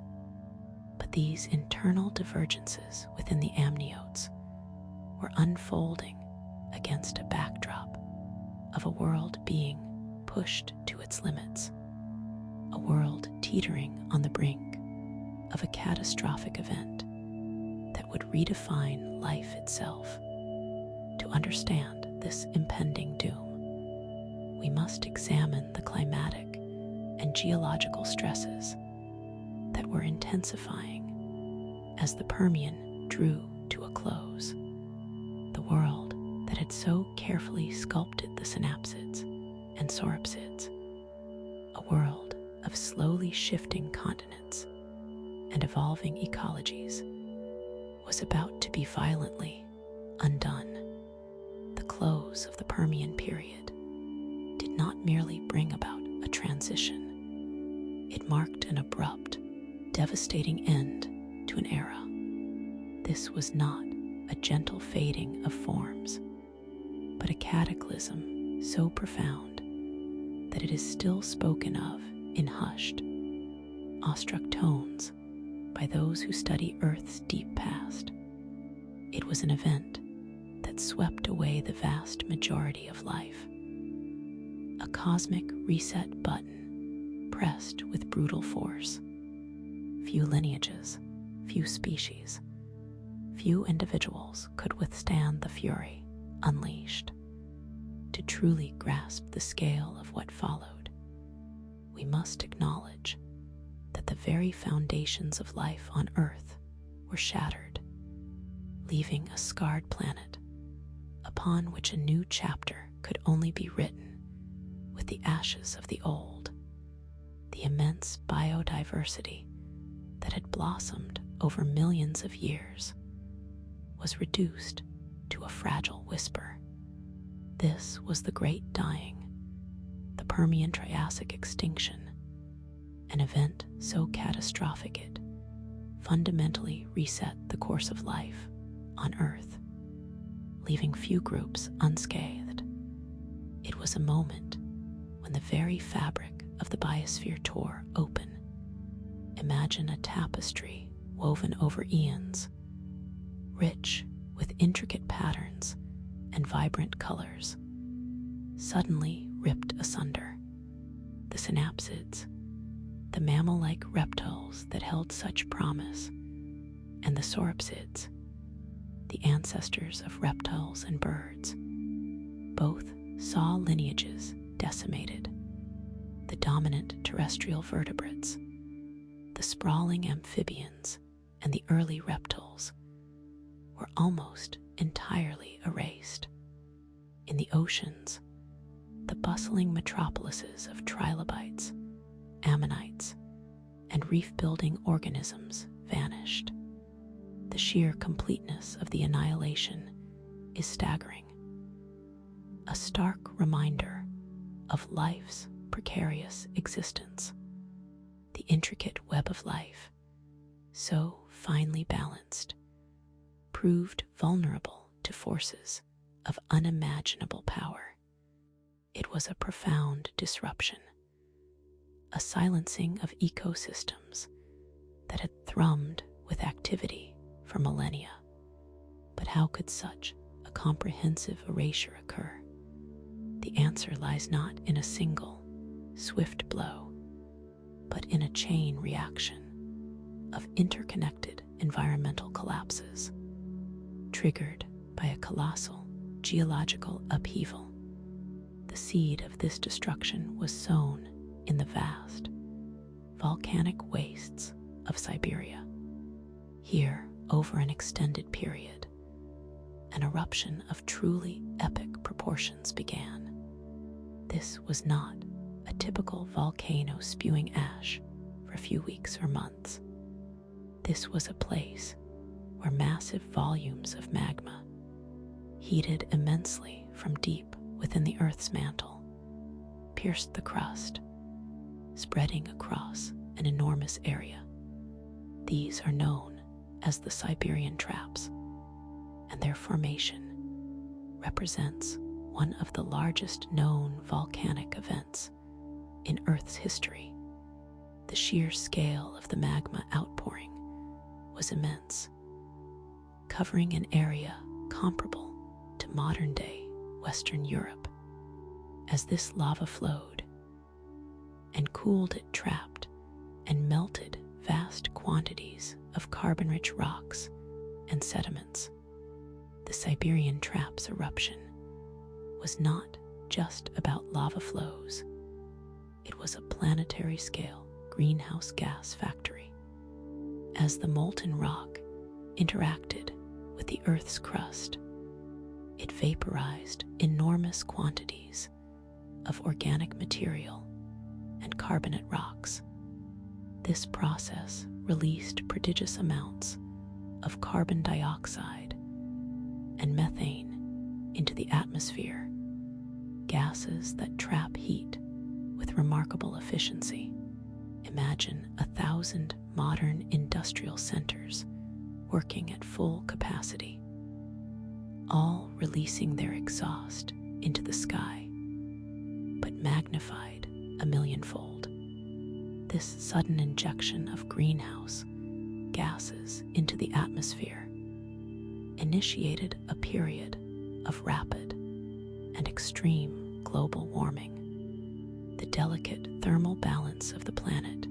But these internal divergences within the amniotes were unfolding against a backdrop of a world being pushed to its limits, a world teetering on the brink of a catastrophic event that would redefine life itself. To understand this impending doom, we must examine the climatic and geological stresses that were intensifying as the Permian drew to a close. The world that had so carefully sculpted the synapsids and sauropsids, a world of slowly shifting continents and evolving ecologies, was about to be violently undone. The close of the Permian period did not merely bring about a transition. It marked an abrupt, devastating end to an era. This was not a gentle fading of forms, but a cataclysm so profound that it is still spoken of in hushed, awestruck tones by those who study Earth's deep past. It was an event that swept away the vast majority of life, a cosmic reset button pressed with brutal force. Few lineages, few species, few individuals could withstand the fury unleashed. To to truly grasp the scale of what followed, we must acknowledge that the very foundations of life on Earth were shattered, leaving a scarred planet upon which a new chapter could only be written with the ashes of the old. The immense biodiversity that had blossomed over millions of years was reduced to a fragile whisper. This was the Great Dying, the Permian-Triassic extinction, an event so catastrophic it fundamentally reset the course of life on Earth, leaving few groups unscathed. It was a moment when the very fabric of the biosphere tore open. Imagine a tapestry woven over eons, rich with intricate patterns and vibrant colors, suddenly ripped asunder. The synapsids, the mammal-like reptiles that held such promise, and the sauropsids, the ancestors of reptiles and birds, both saw lineages decimated. The dominant terrestrial vertebrates, the sprawling amphibians, and the early reptiles were almost entirely erased. In the oceans, the bustling metropolises of trilobites, ammonites, and reef-building organisms vanished. The sheer completeness of the annihilation is staggering, a stark reminder of life's precarious existence. The intricate web of life, so finely balanced, proved vulnerable to forces of unimaginable power. It was a profound disruption, a silencing of ecosystems that had thrummed with activity for millennia. But how could such a comprehensive erasure occur? The answer lies not in a single, swift blow, but in a chain reaction of interconnected environmental collapses, triggered by a colossal geological upheaval. The seed of this destruction was sown in the vast, volcanic wastes of Siberia. Here, over an extended period, an eruption of truly epic proportions began. This was not a typical volcano spewing ash for a few weeks or months. This was a place where massive volumes of magma, heated immensely from deep within the Earth's mantle, pierced the crust, spreading across an enormous area. These are known as the Siberian Traps, and their formation represents one of the largest known volcanic events in Earth's history. The sheer scale of the magma outpouring was immense, covering an area comparable to modern-day Western Europe. As this lava flowed and cooled, it trapped and melted vast quantities of carbon-rich rocks and sediments. The Siberian Traps eruption was not just about lava flows. It was a planetary-scale greenhouse gas factory. As the molten rock interacted with the Earth's crust, it vaporized enormous quantities of organic material and carbonate rocks. This process released prodigious amounts of carbon dioxide and methane into the atmosphere, gases that trap heat with remarkable efficiency. Imagine 1,000 modern industrial centers working at full capacity, all releasing their exhaust into the sky, but magnified a millionfold. This sudden injection of greenhouse gases into the atmosphere initiated a period of rapid and extreme global warming. The delicate thermal balance of the planet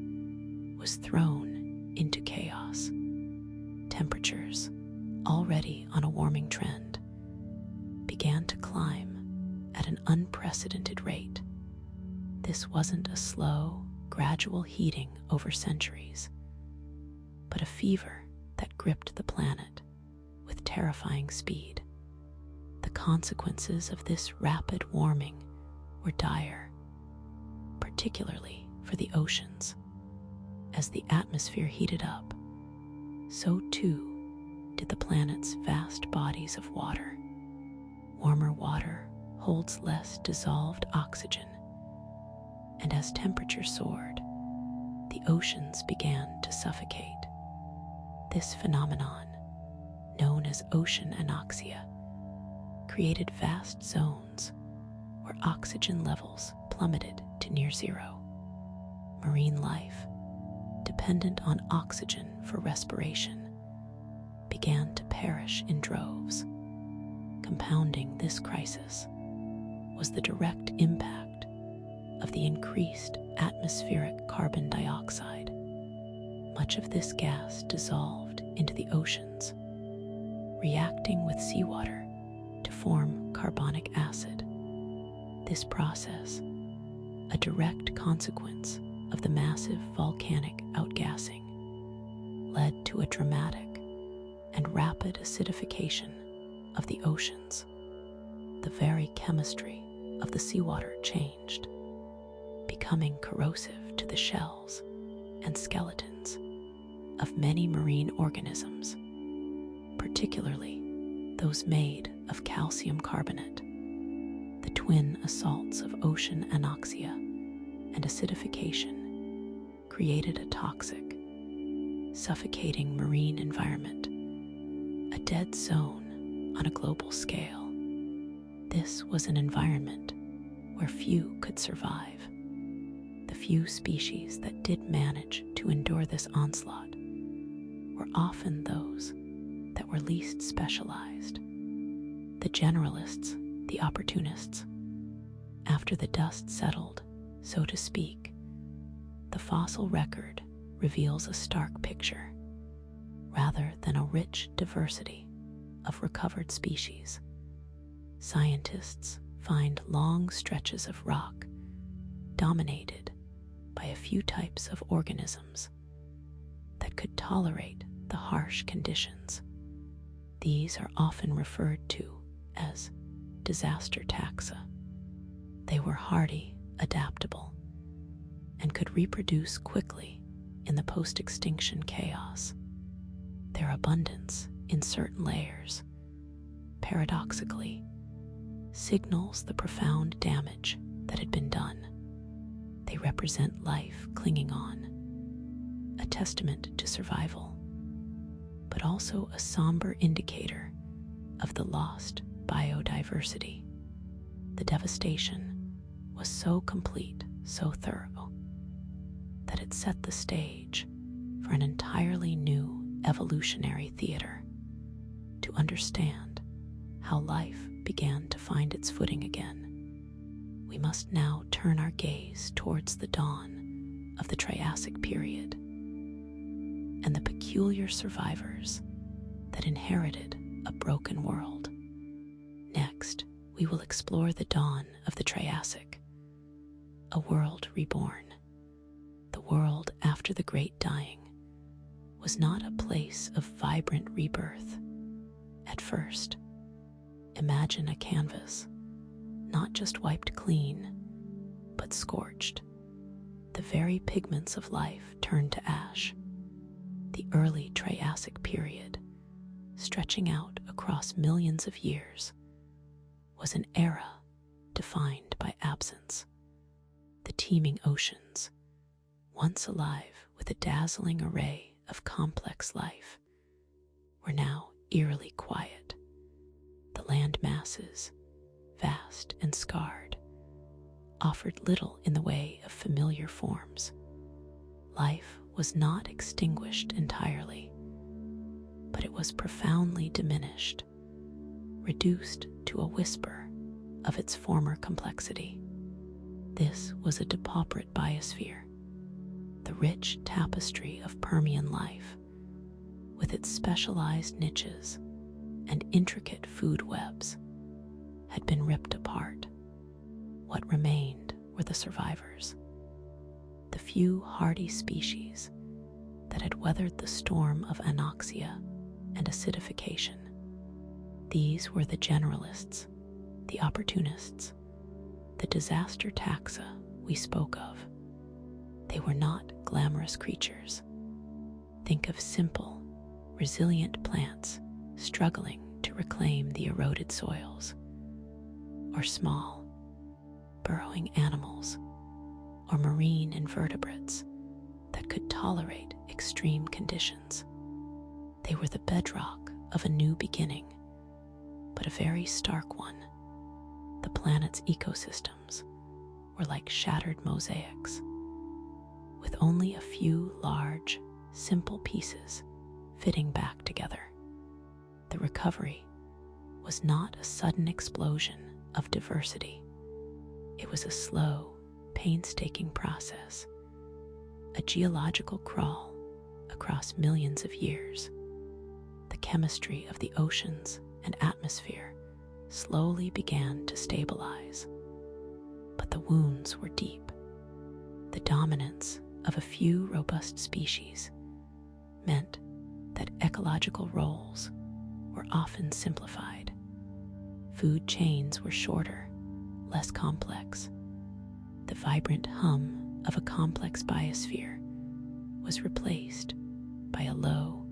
was thrown into chaos. Temperatures, already on a warming trend, began to climb at an unprecedented rate. This wasn't a slow, gradual heating over centuries, but a fever that gripped the planet with terrifying speed. The consequences of this rapid warming were dire, particularly for the oceans. As the atmosphere heated up, so too did the planet's vast bodies of water. Warmer water holds less dissolved oxygen, and as temperature soared, the oceans began to suffocate. This phenomenon, known as ocean anoxia, created vast zones where oxygen levels plummeted to near zero. Marine life, dependent on oxygen for respiration, began to perish in droves. Compounding this crisis was the direct impact of the increased atmospheric carbon dioxide. Much of this gas dissolved into the oceans, reacting with seawater to form carbonic acid. This process, a direct consequence of the massive volcanic outgassing, led to a dramatic and rapid acidification of the oceans. The very chemistry of the seawater changed, becoming corrosive to the shells and skeletons of many marine organisms, particularly those made of calcium carbonate. The twin assaults of ocean anoxia and acidification created a toxic, suffocating marine environment, a dead zone on a global scale. This was an environment where few could survive. The few species that did manage to endure this onslaught were often those that were least specialized, the generalists, the opportunists. After the dust settled, so to speak, the fossil record reveals a stark picture. Rather than a rich diversity of recovered species, scientists find long stretches of rock dominated by a few types of organisms that could tolerate the harsh conditions. These are often referred to as disaster taxa. They were hardy, adaptable, and could reproduce quickly in the post-extinction chaos. Their abundance in certain layers, paradoxically, signals the profound damage that had been done. They represent life clinging on, a testament to survival, but also a somber indicator of the lost biodiversity. The devastation was so complete, so thorough, that it set the stage for an entirely new evolutionary theater. To understand how life began to find its footing again, we must now turn our gaze towards the dawn of the Triassic period and the peculiar survivors that inherited a broken world. Next, we will explore the dawn of the Triassic, a world reborn. The world after the Great Dying was not a place of vibrant rebirth. At first, imagine a canvas, not just wiped clean, but scorched. The very pigments of life turned to ash. The early Triassic period, stretching out across millions of years, was an era defined by absence. The teeming oceans, once alive with a dazzling array of complex life, were now eerily quiet. The land masses, vast and scarred, offered little in the way of familiar forms. Life was not extinguished entirely, but it was profoundly diminished, reduced to a whisper of its former complexity. This was a depauperate biosphere, the rich tapestry of Permian life, with its specialized niches and intricate food webs, had been ripped apart. what remained were the survivors, the few hardy species that had weathered the storm of anoxia and acidification. These were the generalists, the opportunists, the disaster taxa we spoke of. They were not glamorous creatures. Think of simple, resilient plants struggling to reclaim the eroded soils, or small, burrowing animals, or marine invertebrates that could tolerate extreme conditions. They were the bedrock of a new beginning, but a very stark one. The planet's ecosystems were like shattered mosaics, with only a few large, simple pieces fitting back together. The recovery was not a sudden explosion of diversity. It was a slow, painstaking process, a geological crawl across millions of years. The chemistry of the oceans and atmosphere slowly began to stabilize, but the wounds were deep. The dominance of a few robust species meant that ecological roles were often simplified. Food chains were shorter, less complex. The vibrant hum of a complex biosphere was replaced by a low,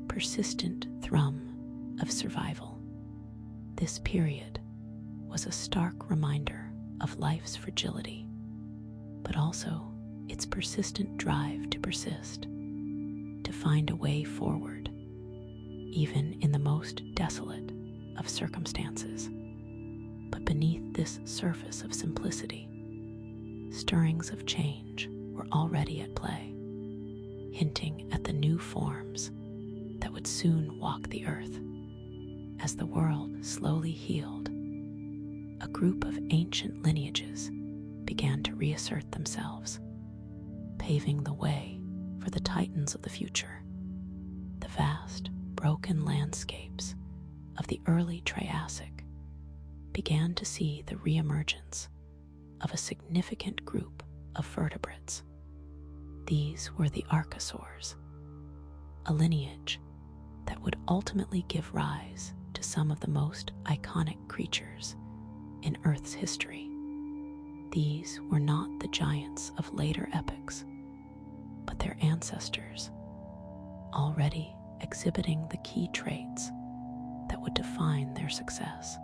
persistent thrum of survival. This period was a stark reminder of life's fragility, but also its persistent drive to persist, to find a way forward, even in the most desolate of circumstances. But beneath this surface of simplicity, stirrings of change were already at play, hinting at the new forms that would soon walk the earth. As the world slowly healed, a group of ancient lineages began to reassert themselves, paving the way for the titans of the future. The vast, broken landscapes of the early Triassic began to see the reemergence of a significant group of vertebrates. These were the archosaurs, a lineage that would ultimately give rise to some of the most iconic creatures in Earth's history. These were not the giants of later epochs, but their ancestors, already exhibiting the key traits that would define their success.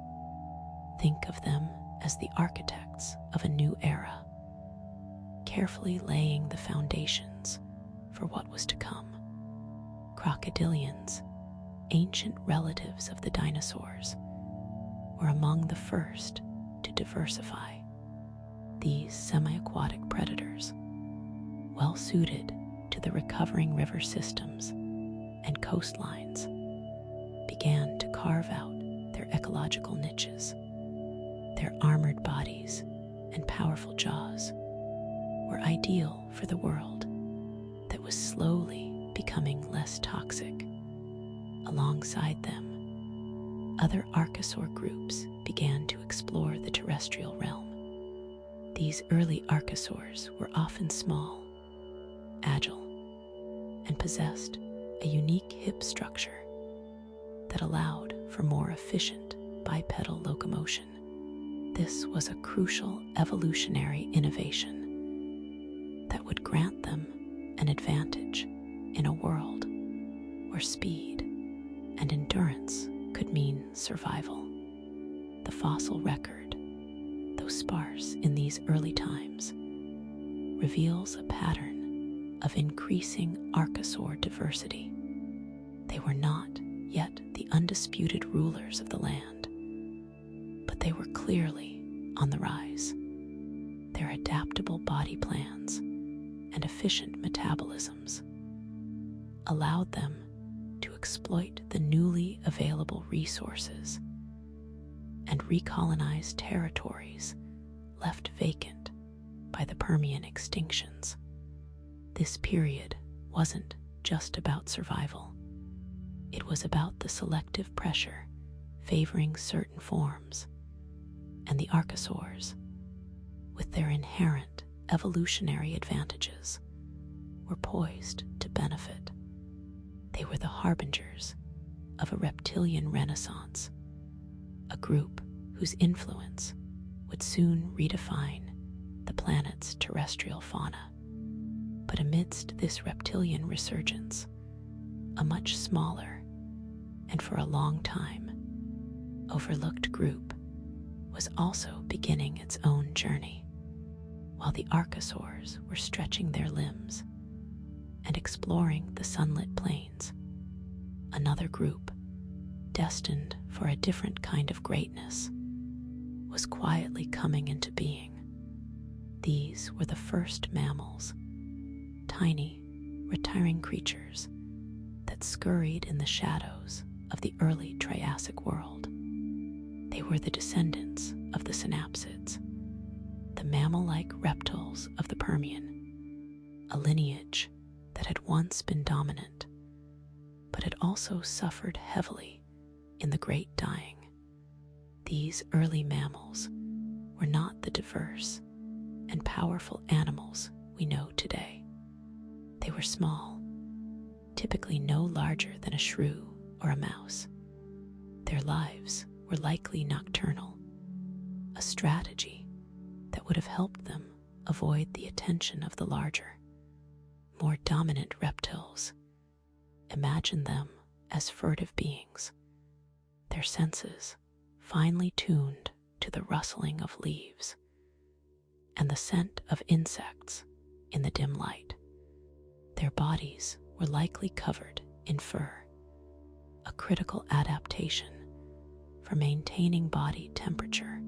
Think of them as the architects of a new era, carefully laying the foundations for what was to come. Crocodilians, ancient relatives of the dinosaurs, were among the first to diversify. These semi-aquatic predators, well suited to the recovering river systems and coastlines, began to carve out their ecological niches. Their armored bodies and powerful jaws were ideal for the world that was slowly becoming less toxic. Alongside them, other archosaur groups began to explore the terrestrial realm. These early archosaurs were often small, agile, and possessed a unique hip structure that allowed for more efficient bipedal locomotion. This was a crucial evolutionary innovation that would grant them an advantage in a world where speed and endurance could mean survival. The fossil record, though sparse in these early times, reveals a pattern of increasing archosaur diversity. They were not yet the undisputed rulers of the land, but they were clearly on the rise. Their adaptable body plans and efficient metabolisms allowed them to exploit the newly available resources and recolonize territories left vacant by the Permian extinctions. This period wasn't just about survival. It was about the selective pressure favoring certain forms, and the archosaurs, with their inherent evolutionary advantages, were poised to benefit. They were the harbingers of a reptilian renaissance, a group whose influence would soon redefine the planet's terrestrial fauna. But amidst this reptilian resurgence, a much smaller and for a long time overlooked group was also beginning its own journey. While the archosaurs were stretching their limbs and exploring the sunlit plains, another group, destined for a different kind of greatness, was quietly coming into being. These were the first mammals, tiny, retiring creatures that scurried in the shadows of the early Triassic world. They were the descendants of the synapsids, the mammal-like reptiles of the Permian, a lineage that had once been dominant, but had also suffered heavily in the Great Dying. These early mammals were not the diverse and powerful animals we know today. They were small, typically no larger than a shrew or a mouse. Their lives were likely nocturnal, a strategy that would have helped them avoid the attention of the larger, more dominant reptiles. Imagine them as furtive beings, their senses finely tuned to the rustling of leaves and the scent of insects in the dim light. Their bodies were likely covered in fur, a critical adaptation for maintaining body temperature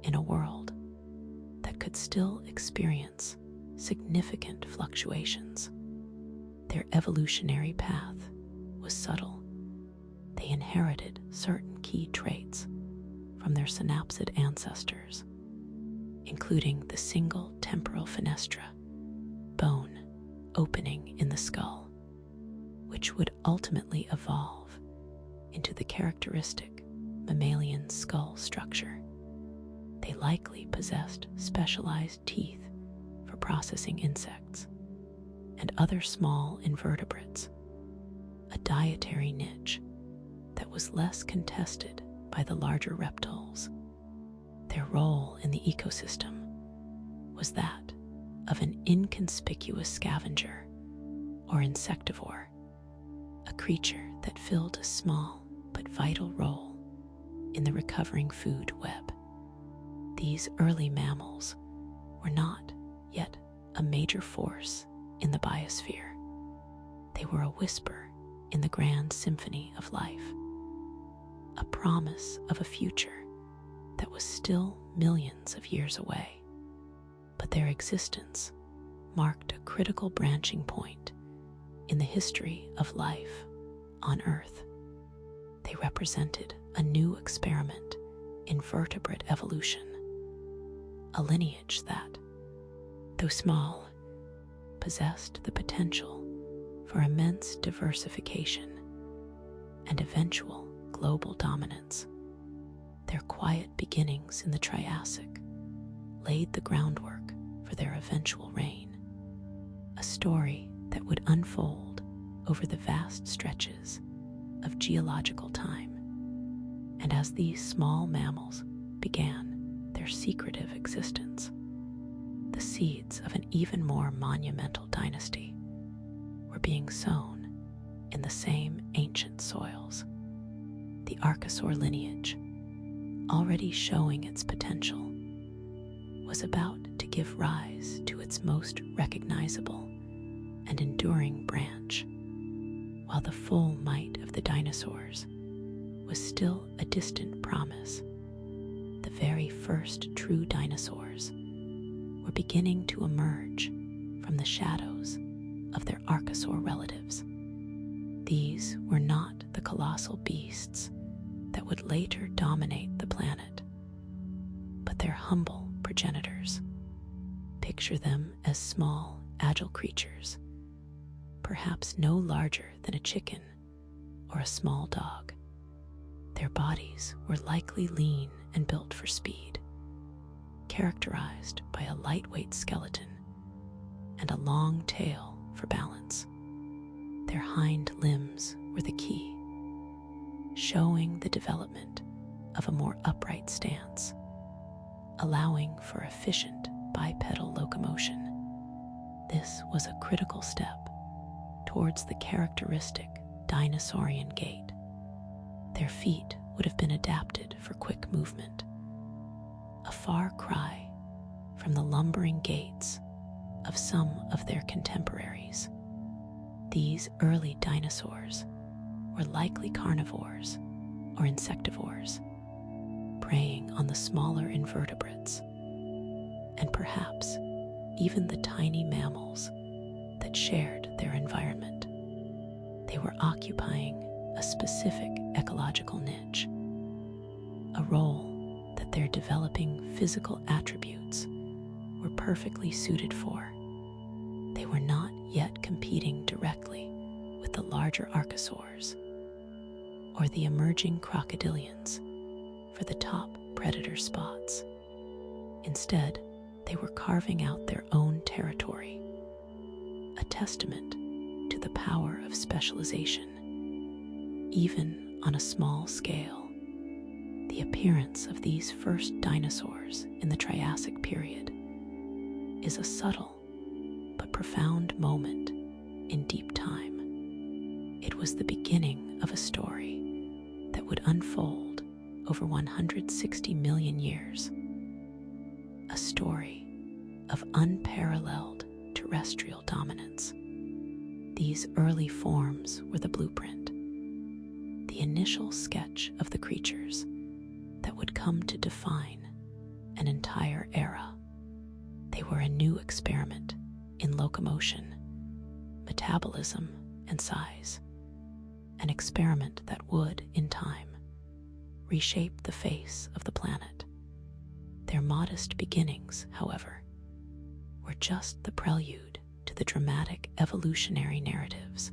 in a world that could still experience significant fluctuations. Their evolutionary path was subtle. They inherited certain key traits from their synapsid ancestors, including the single temporal fenestra, bone opening in the skull, which would ultimately evolve into the characteristic mammalian skull structure. They likely possessed specialized teeth for processing insects and other small invertebrates, a dietary niche that was less contested by the larger reptiles. Their role in the ecosystem was that of an inconspicuous scavenger or insectivore, a creature that filled a small but vital role in the recovering food web. These early mammals were not yet a major force in the biosphere. They were a whisper in the grand symphony of life, a promise of a future that was still millions of years away. But their existence marked a critical branching point in the history of life on Earth. They represented a new experiment in vertebrate evolution, a lineage that, though small, possessed the potential for immense diversification and eventual global dominance. Their quiet beginnings in the Triassic laid the groundwork for their eventual reign, a story that would unfold over the vast stretches of geological time. And as these small mammals began their secretive existence, the seeds of an even more monumental dynasty were being sown in the same ancient soils. The Archosaur lineage, already showing its potential, was about to give rise to its most recognizable and enduring branch, while the full might of the dinosaurs was still a distant promise. The very first true dinosaurs were beginning to emerge from the shadows of their Archosaur relatives. These were not the colossal beasts that would later dominate the planet, but their humble progenitors. Picture them as small, agile creatures, perhaps no larger than a chicken or a small dog. Their bodies were likely lean and built for speed, characterized by a lightweight skeleton and a long tail for balance. Their hind limbs were the key, showing the development of a more upright stance, allowing for efficient bipedal locomotion. This was a critical step towards the characteristic dinosaurian gait. Their feet would have been adapted for quick movement, a far cry from the lumbering gaits of some of their contemporaries. These early dinosaurs were likely carnivores or insectivores, preying on the smaller invertebrates, and perhaps even the tiny mammals that shared their environment. They were occupying a specific ecological niche, a role that their developing physical attributes were perfectly suited for. They were not yet competing directly with the larger archosaurs or the emerging crocodilians for the top predator spots. Instead, they were carving out their own territory, a testament to the power of specialization. Even on a small scale, the appearance of these first dinosaurs in the Triassic period is a subtle but profound moment in deep time. It was the beginning of a story that would unfold over 160 million years, a story of unparalleled terrestrial dominance. These early forms were the blueprint, the initial sketch of the creatures that would come to define an entire era. They were a new experiment in locomotion, metabolism, and size, an experiment that would, in time, reshape the face of the planet. Their modest beginnings, however, were just the prelude to the dramatic evolutionary narratives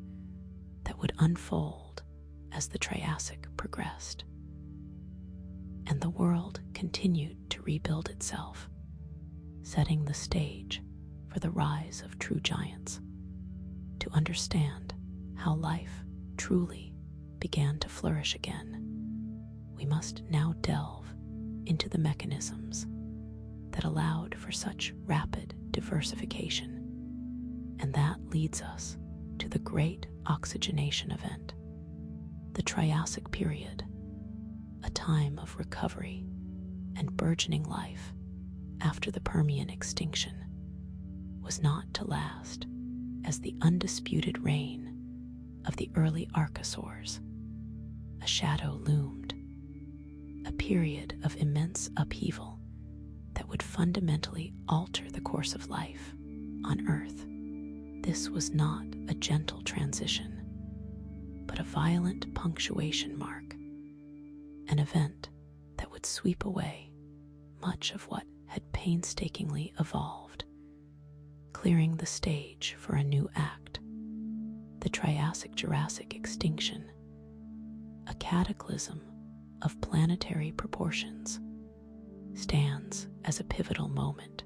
that would unfold as the Triassic progressed. And the world continued to rebuild itself, setting the stage for the rise of true giants. To understand how life truly began to flourish again, we must now delve into the mechanisms that allowed for such rapid diversification. And that leads us to the Great Oxygenation Event, the Triassic period, a time of recovery and burgeoning life after the Permian extinction, was not to last as the undisputed reign of the early archosaurs. A shadow loomed, a period of immense upheaval that would fundamentally alter the course of life on Earth. This was not a gentle transition, but a violent punctuation mark, an event that would sweep away much of what had painstakingly evolved, clearing the stage for a new act. The Triassic-Jurassic extinction, a cataclysm of planetary proportions, stands as a pivotal moment,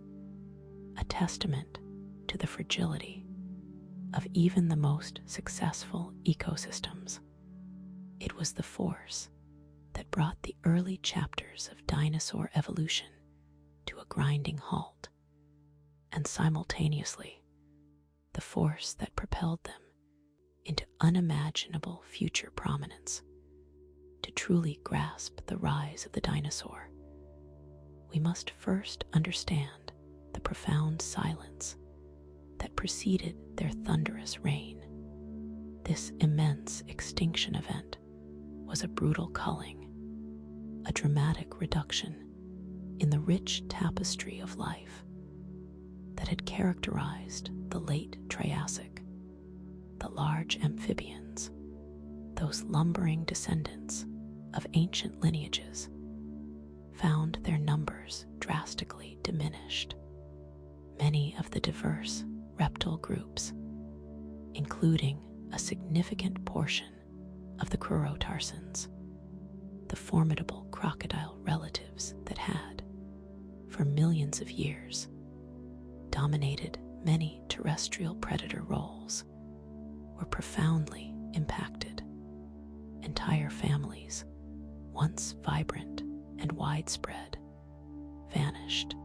a testament to the fragility of even the most successful ecosystems. It was the force that brought the early chapters of dinosaur evolution to a grinding halt, and simultaneously the force that propelled them into unimaginable future prominence. To truly grasp the rise of the dinosaur, we must first understand the profound silence that preceded their thunderous reign. This immense extinction event was a brutal culling, a dramatic reduction in the rich tapestry of life that had characterized the late Triassic. The large amphibians, those lumbering descendants of ancient lineages, found their numbers drastically diminished. Many of the diverse reptile groups, including a significant portion of the crurotarsans, the formidable crocodile relatives that had, for millions of years, dominated many terrestrial predator roles, were profoundly impacted. Entire families, once vibrant and widespread, vanished,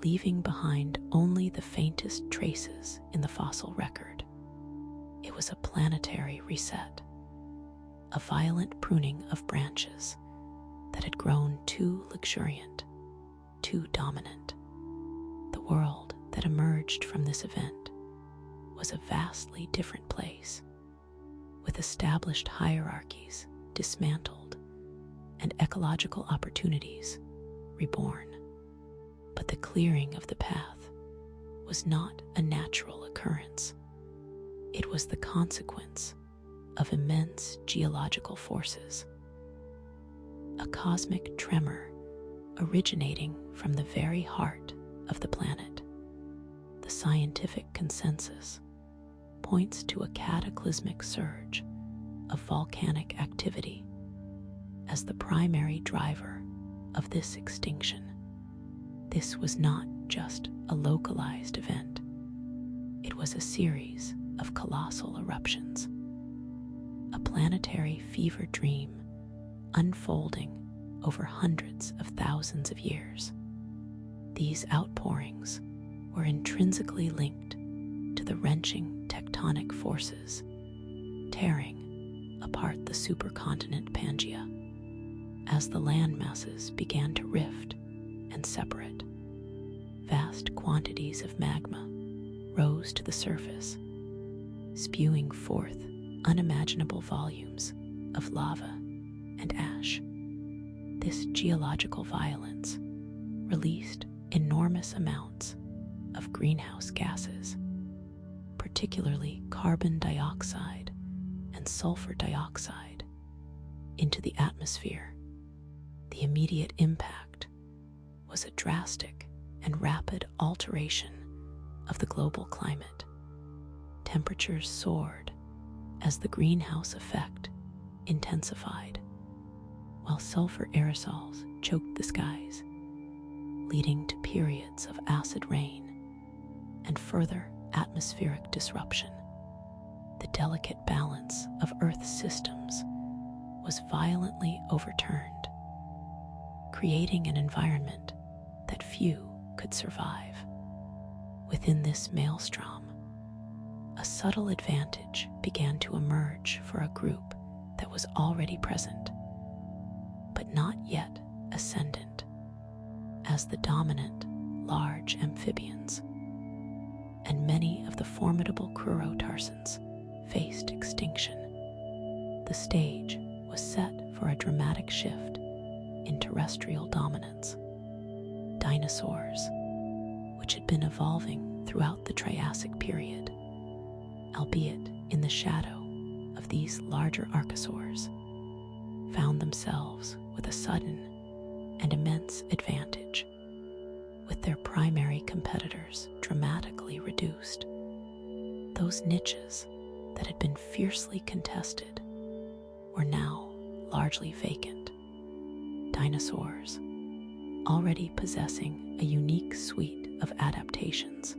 leaving behind only the faintest traces in the fossil record. It was a planetary reset, a violent pruning of branches that had grown too luxuriant, too dominant. The world that emerged from this event was a vastly different place, with established hierarchies dismantled and ecological opportunities reborn. But the clearing of the path was not a natural occurrence. It was the consequence of immense geological forces, a cosmic tremor originating from the very heart of the planet. The scientific consensus points to a cataclysmic surge of volcanic activity as the primary driver of this extinction. This was not just a localized event. It was a series of colossal eruptions, a planetary fever dream unfolding over hundreds of thousands of years. These outpourings were intrinsically linked to the wrenching tectonic forces tearing apart the supercontinent Pangaea. As the land masses began to rift and separate, vast quantities of magma rose to the surface, spewing forth unimaginable volumes of lava and ash. This geological violence released enormous amounts of greenhouse gases, particularly carbon dioxide and sulfur dioxide, into the atmosphere. The immediate impact was a drastic and rapid alteration of the global climate. Temperatures soared as the greenhouse effect intensified, while sulfur aerosols choked the skies, leading to periods of acid rain and further atmospheric disruption. The delicate balance of Earth's systems was violently overturned, creating an environment that few could survive. Within this maelstrom, a subtle advantage began to emerge for a group that was already present, but not yet ascendant, as the dominant large amphibians and many of the formidable crurotarsans faced extinction. The stage was set for a dramatic shift in terrestrial dominance. Dinosaurs, which had been evolving throughout the Triassic period, albeit in the shadow of these larger archosaurs, found themselves with a sudden and immense advantage, with their primary competitors dramatically reduced. Those niches that had been fiercely contested were now largely vacant. Dinosaurs, already possessing a unique suite of adaptations,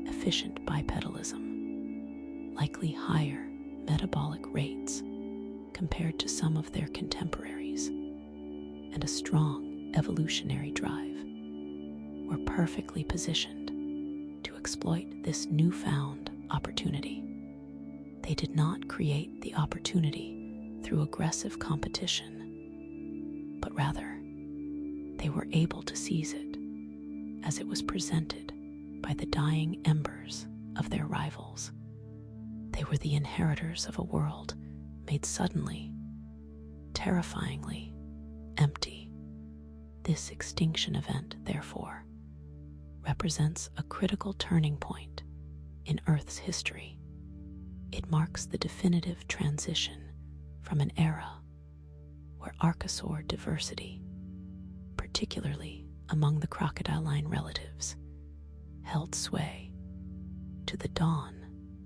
efficient bipedalism, likely higher metabolic rates compared to some of their contemporaries, and a strong evolutionary drive, were perfectly positioned to exploit this newfound opportunity. They did not create the opportunity through aggressive competition, but rather they were able to seize it as it was presented by the dying embers of their rivals. They were the inheritors of a world made suddenly, terrifyingly empty. This extinction event, therefore, represents a critical turning point in Earth's history. It marks the definitive transition from an era where archosaur diversity, particularly among the crocodile-line relatives, held sway, to the dawn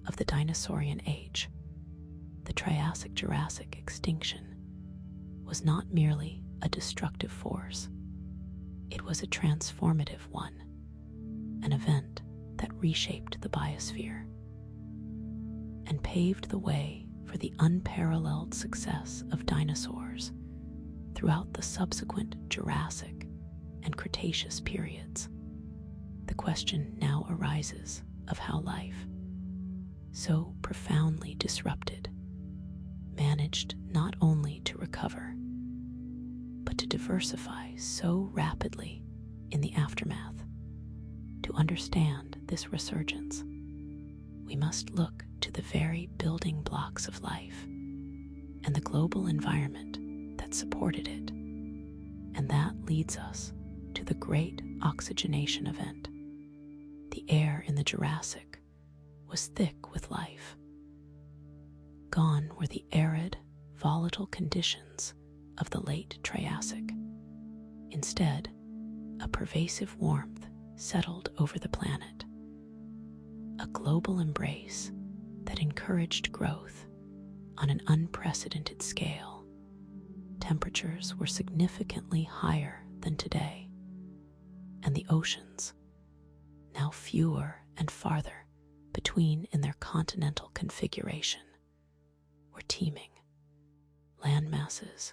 of the Dinosaurian Age. The Triassic-Jurassic extinction was not merely a destructive force. It was a transformative one, an event that reshaped the biosphere and paved the way for the unparalleled success of dinosaurs throughout the subsequent Jurassic and Cretaceous periods. The question now arises of how life, so profoundly disrupted, managed not only to recover, but to diversify so rapidly in the aftermath. To understand this resurgence, we must look to the very building blocks of life and the global environment that supported it. And that leads us to the Great Oxygenation Event. The air in the Jurassic was thick with life. Gone were the arid, volatile conditions of the late Triassic. Instead, a pervasive warmth settled over the planet, a global embrace that encouraged growth on an unprecedented scale. Temperatures were significantly higher than today, and the oceans, now fewer and farther between in their continental configuration, were teeming. Land masses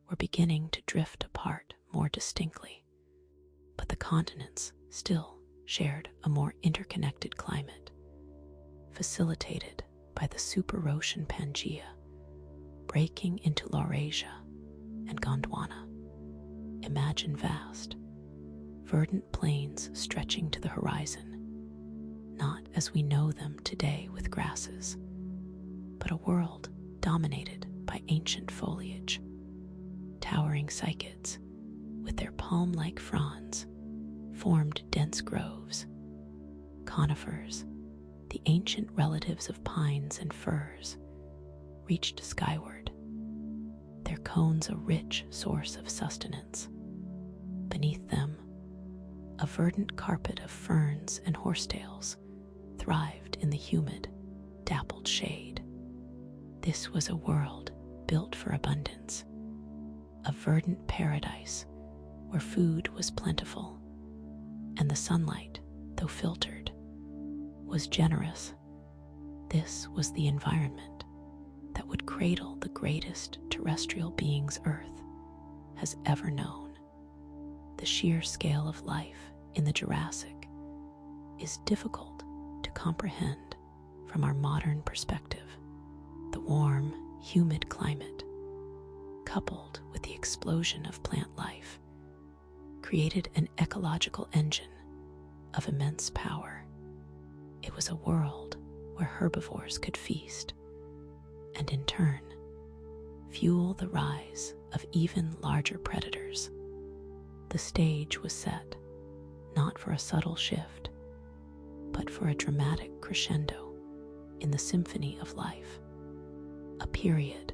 were beginning to drift apart more distinctly, but the continents still shared a more interconnected climate, facilitated by the superocean Pangaea breaking into Laurasia and Gondwana. Imagine vast, verdant plains stretching to the horizon, not as we know them today with grasses, but a world dominated by ancient foliage. Towering cycads, with their palm-like fronds, formed dense groves. Conifers, the ancient relatives of pines and firs, reached skyward, their cones a rich source of sustenance. Beneath them, a verdant carpet of ferns and horsetails thrived in the humid, dappled shade. This was a world built for abundance, a verdant paradise where food was plentiful, and the sunlight, though filtered, was generous. This was the environment that would cradle the greatest terrestrial beings Earth has ever known. The sheer scale of life in the Jurassic is difficult to comprehend from our modern perspective. The warm, humid climate, coupled with the explosion of plant life, created an ecological engine of immense power. It was a world where herbivores could feast, and in turn, fuel the rise of even larger predators. The stage was set, not for a subtle shift, but for a dramatic crescendo in the symphony of life, a period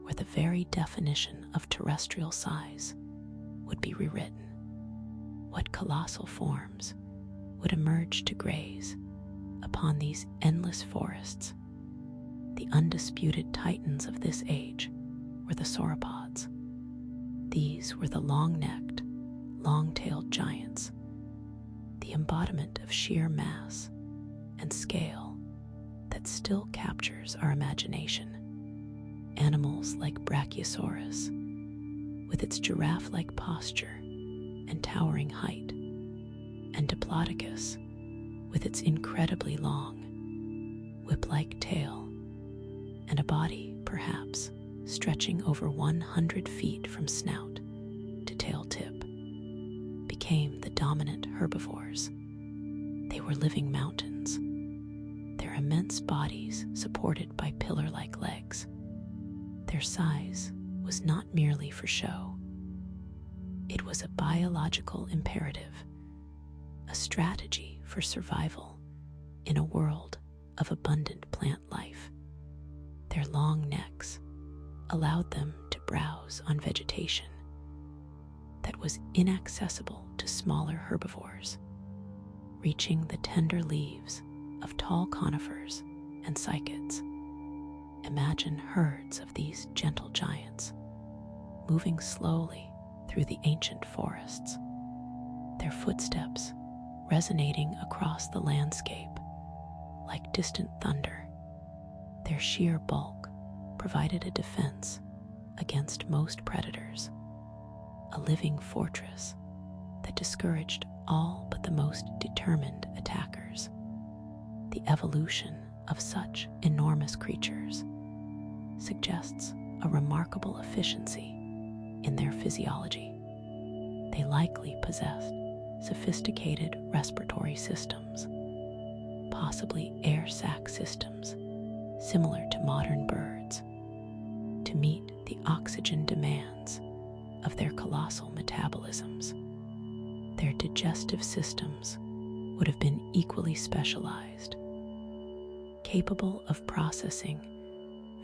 where the very definition of terrestrial size would be rewritten. What colossal forms would emerge to graze upon these endless forests? The undisputed titans of this age were the sauropods. These were the long-necked, long-tailed giants, the embodiment of sheer mass and scale that still captures our imagination. Animals like Brachiosaurus, with its giraffe-like posture and towering height, and Diplodocus, with its incredibly long, whip-like tail, and a body, perhaps, stretching over 100 feet from snout to tail tip, became the dominant herbivores. They were living mountains, their immense bodies supported by pillar-like legs. Their size was not merely for show. It was a biological imperative, a strategy for survival in a world of abundant plant life. Their long necks allowed them to browse on vegetation that was inaccessible to smaller herbivores, reaching the tender leaves of tall conifers and cycads. Imagine herds of these gentle giants moving slowly through the ancient forests, their footsteps resonating across the landscape like distant thunder. Their sheer bulk provided a defense against most predators, a living fortress that discouraged all but the most determined attackers. The evolution of such enormous creatures suggests a remarkable efficiency in their physiology. They likely possessed sophisticated respiratory systems, possibly air sac systems similar to modern birds, to meet the oxygen demands of their colossal metabolisms. Their digestive systems would have been equally specialized, capable of processing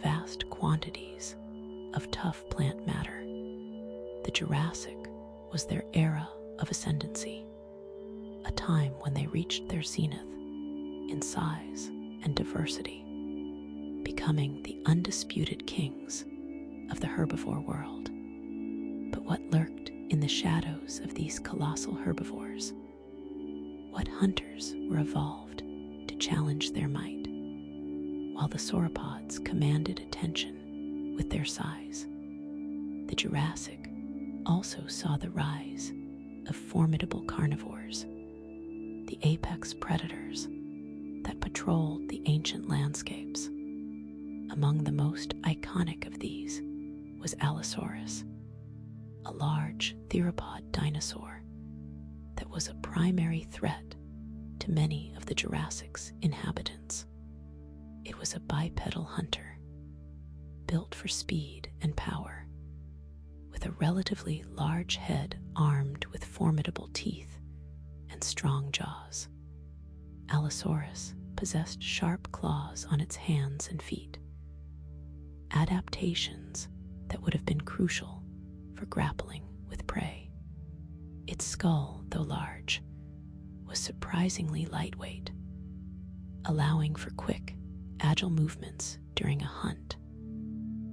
vast quantities of tough plant matter. The Jurassic was their era of ascendancy, a time when they reached their zenith in size and diversity, becoming the undisputed kings of the herbivore world. But what lurked in the shadows of these colossal herbivores? What hunters were evolved to challenge their might? While the sauropods commanded attention with their size, the Jurassic also saw the rise of formidable carnivores, the apex predators that patrolled the ancient landscapes. Among the most iconic of these was Allosaurus, a large theropod dinosaur that was a primary threat to many of the Jurassic's inhabitants. It was a bipedal hunter, built for speed and power, with a relatively large head armed with formidable teeth and strong jaws. Allosaurus possessed sharp claws on its hands and feet, adaptations that would have been crucial for grappling with prey. Its skull, though large, was surprisingly lightweight, allowing for quick, agile movements during a hunt.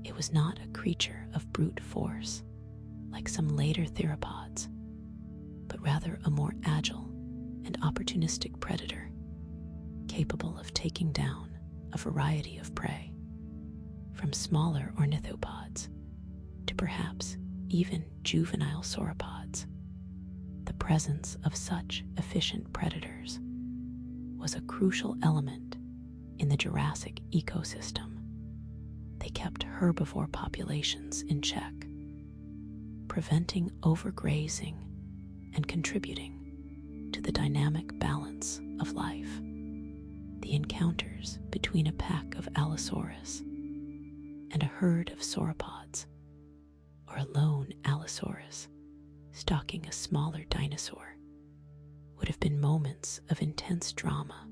It was not a creature of brute force, like some later theropods, but rather a more agile and opportunistic predator, capable of taking down a variety of prey, from smaller ornithopods to perhaps even juvenile sauropods. The presence of such efficient predators was a crucial element in the Jurassic ecosystem. They kept herbivore populations in check, preventing overgrazing and contributing to the dynamic balance of life. The encounters between a pack of Allosaurus and a herd of sauropods, or a lone Allosaurus stalking a smaller dinosaur, would have been moments of intense drama,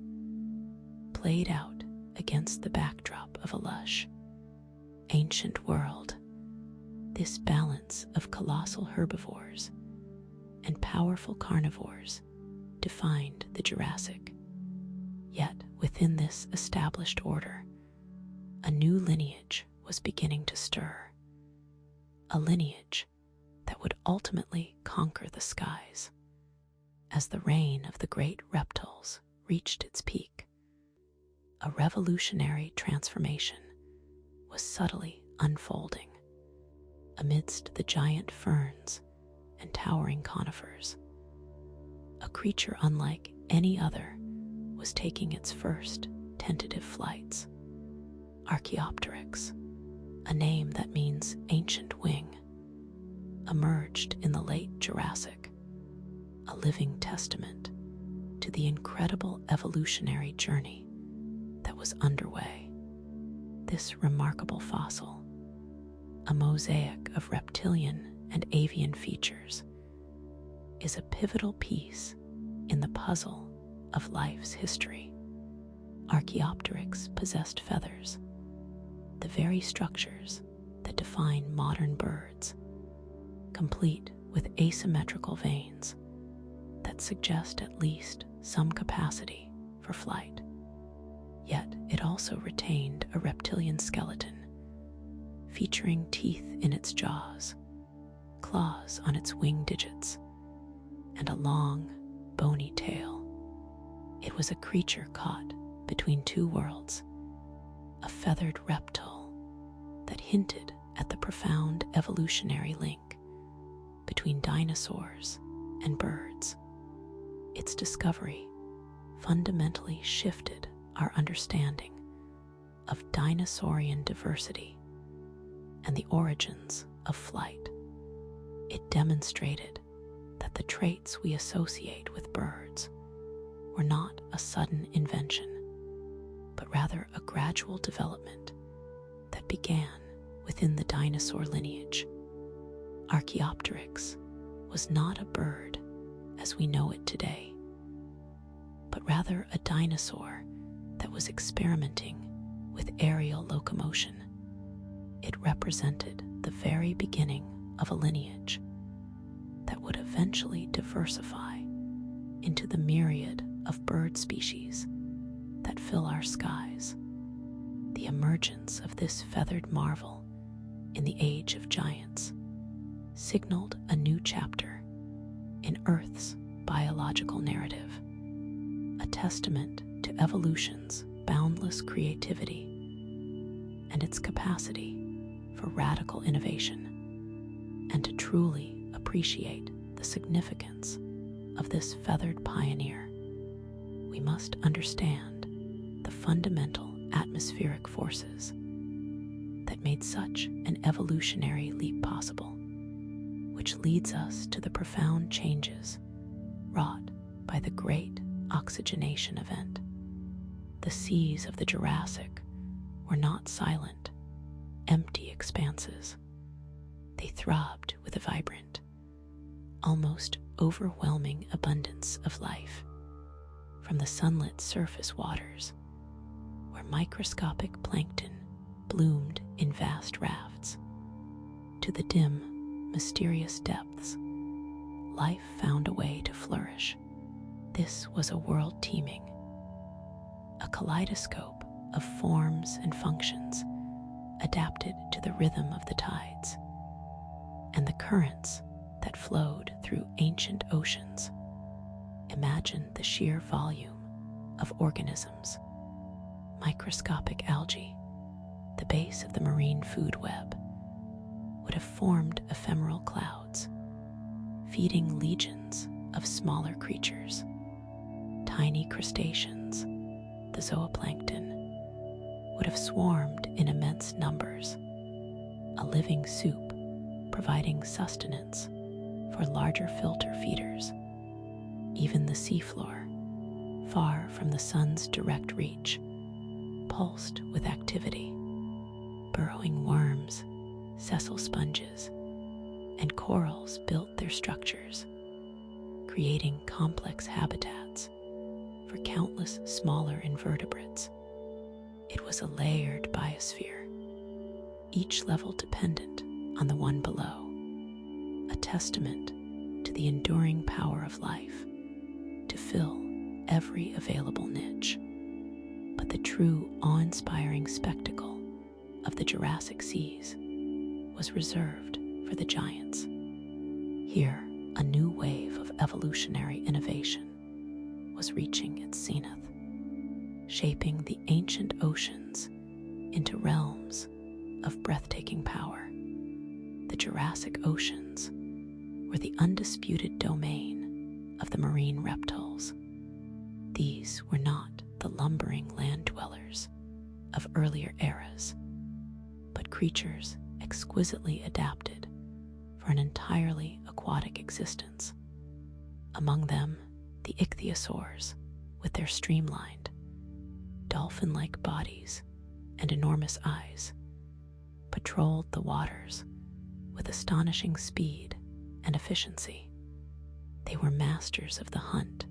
played out against the backdrop of a lush, ancient world. This balance of colossal herbivores and powerful carnivores defined the Jurassic. Yet, within this established order, a new lineage was beginning to stir, a lineage that would ultimately conquer the skies. As the reign of the great reptiles reached its peak, a revolutionary transformation was subtly unfolding. Amidst the giant ferns and towering conifers, a creature unlike any other was taking its first tentative flights. Archaeopteryx, a name that means ancient wing, emerged in the late Jurassic, a living testament to the incredible evolutionary journey that was underway. This remarkable fossil, a mosaic of reptilian and avian features, is a pivotal piece in the puzzle of life's history. Archaeopteryx possessed feathers, the very structures that define modern birds, complete with asymmetrical veins that suggest at least some capacity for flight. Yet it also retained a reptilian skeleton, featuring teeth in its jaws, claws on its wing digits, and a long, bony tail. It was a creature caught between two worlds, a feathered reptile that hinted at the profound evolutionary link between dinosaurs and birds. Its discovery fundamentally shifted our understanding of dinosaurian diversity and the origins of flight. It demonstrated that the traits we associate with birds were not a sudden invention, but rather a gradual development that began within the dinosaur lineage. Archaeopteryx was not a bird as we know it today, but rather a dinosaur that was experimenting with aerial locomotion. It represented the very beginning of a lineage that would eventually diversify into the myriad of bird species that fill our skies. The emergence of this feathered marvel in the age of giants signaled a new chapter in Earth's biological narrative, a testament to evolution's boundless creativity and its capacity for radical innovation. And to truly appreciate the significance of this feathered pioneer, we must understand the fundamental atmospheric forces that made such an evolutionary leap possible, which leads us to the profound changes wrought by the great oxygenation event. The seas of the Jurassic were not silent, empty expanses. They throbbed with a vibrant, almost overwhelming abundance of life, from the sunlit surface waters, where microscopic plankton bloomed in vast rafts, to the dim, mysterious depths. Life found a way to flourish. This was a world teeming, a kaleidoscope of forms and functions adapted to the rhythm of the tides and the currents that flowed through ancient oceans. Imagine the sheer volume of organisms. Microscopic algae, the base of the marine food web, would have formed ephemeral clouds, feeding legions of smaller creatures. Tiny crustaceans, the zooplankton, would have swarmed in immense numbers, a living soup providing sustenance for larger filter feeders. Even the seafloor, far from the sun's direct reach, pulsed with activity. Burrowing worms, sessile sponges, and corals built their structures, creating complex habitats for countless smaller invertebrates. It was a layered biosphere, each level dependent on the one below, a testament to the enduring power of life to fill every available niche. But the true awe-inspiring spectacle of the Jurassic seas was reserved for the giants. Here, a new wave of evolutionary innovation was reaching its zenith, shaping the ancient oceans into realms of breathtaking power. The Jurassic oceans were the undisputed domain of the marine reptiles. These were not the lumbering land dwellers of earlier eras, but creatures exquisitely adapted for an entirely aquatic existence. Among them, the ichthyosaurs, with their streamlined, dolphin-like bodies and enormous eyes, patrolled the waters with astonishing speed and efficiency. They were masters of the hunt,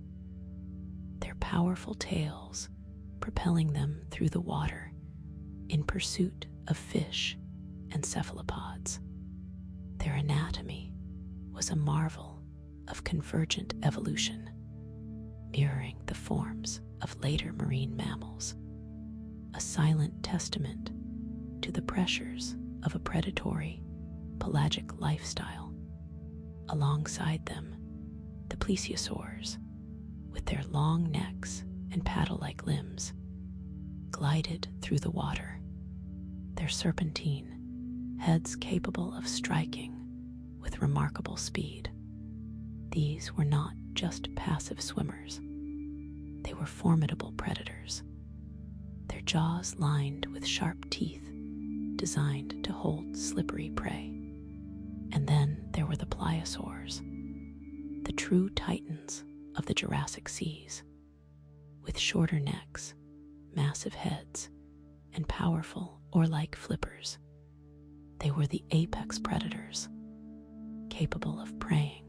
their powerful tails propelling them through the water in pursuit of fish and cephalopods. Their anatomy was a marvel of convergent evolution, mirroring the forms of later marine mammals, a silent testament to the pressures of a predatory, pelagic lifestyle. Alongside them, the The plesiosaurs, with their long necks and paddle-like limbs, glided through the water, their serpentine heads capable of striking with remarkable speed. These were not just passive swimmers. They were formidable predators, their jaws lined with sharp teeth designed to hold slippery prey. And then there were the pliosaurs, the true titans of the Jurassic seas, with shorter necks, massive heads, and powerful oar-like flippers. They were the apex predators, capable of preying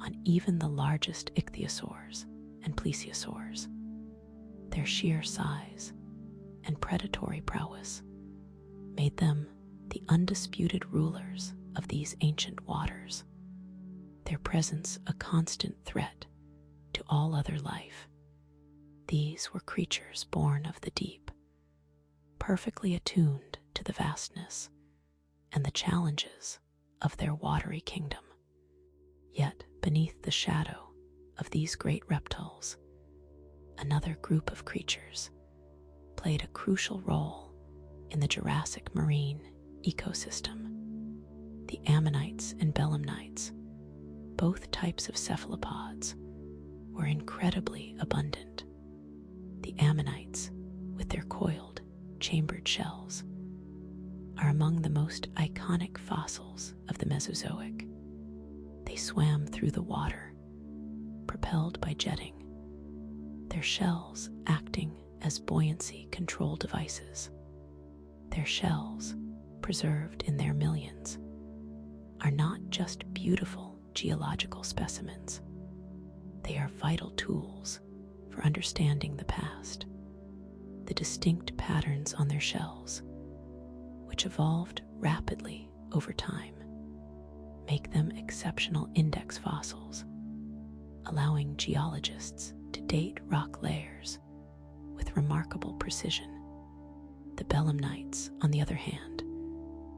on even the largest ichthyosaurs and plesiosaurs. Their sheer size and predatory prowess made them the undisputed rulers of these ancient waters, their presence a constant threat to all other life. These were creatures born of the deep, perfectly attuned to the vastness and the challenges of their watery kingdom. Yet beneath the shadow of these great reptiles, another group of creatures played a crucial role in the Jurassic marine ecosystem. The ammonites and belemnites, both types of cephalopods, were incredibly abundant. The ammonites, with their coiled, chambered shells, are among the most iconic fossils of the Mesozoic. They swam through the water, propelled by jetting, their shells acting as buoyancy control devices. Their shells, preserved in their millions, are not just beautiful geological specimens. They are vital tools for understanding the past. The distinct patterns on their shells, which evolved rapidly over time, make them exceptional index fossils, allowing geologists to date rock layers with remarkable precision. The belemnites, on the other hand,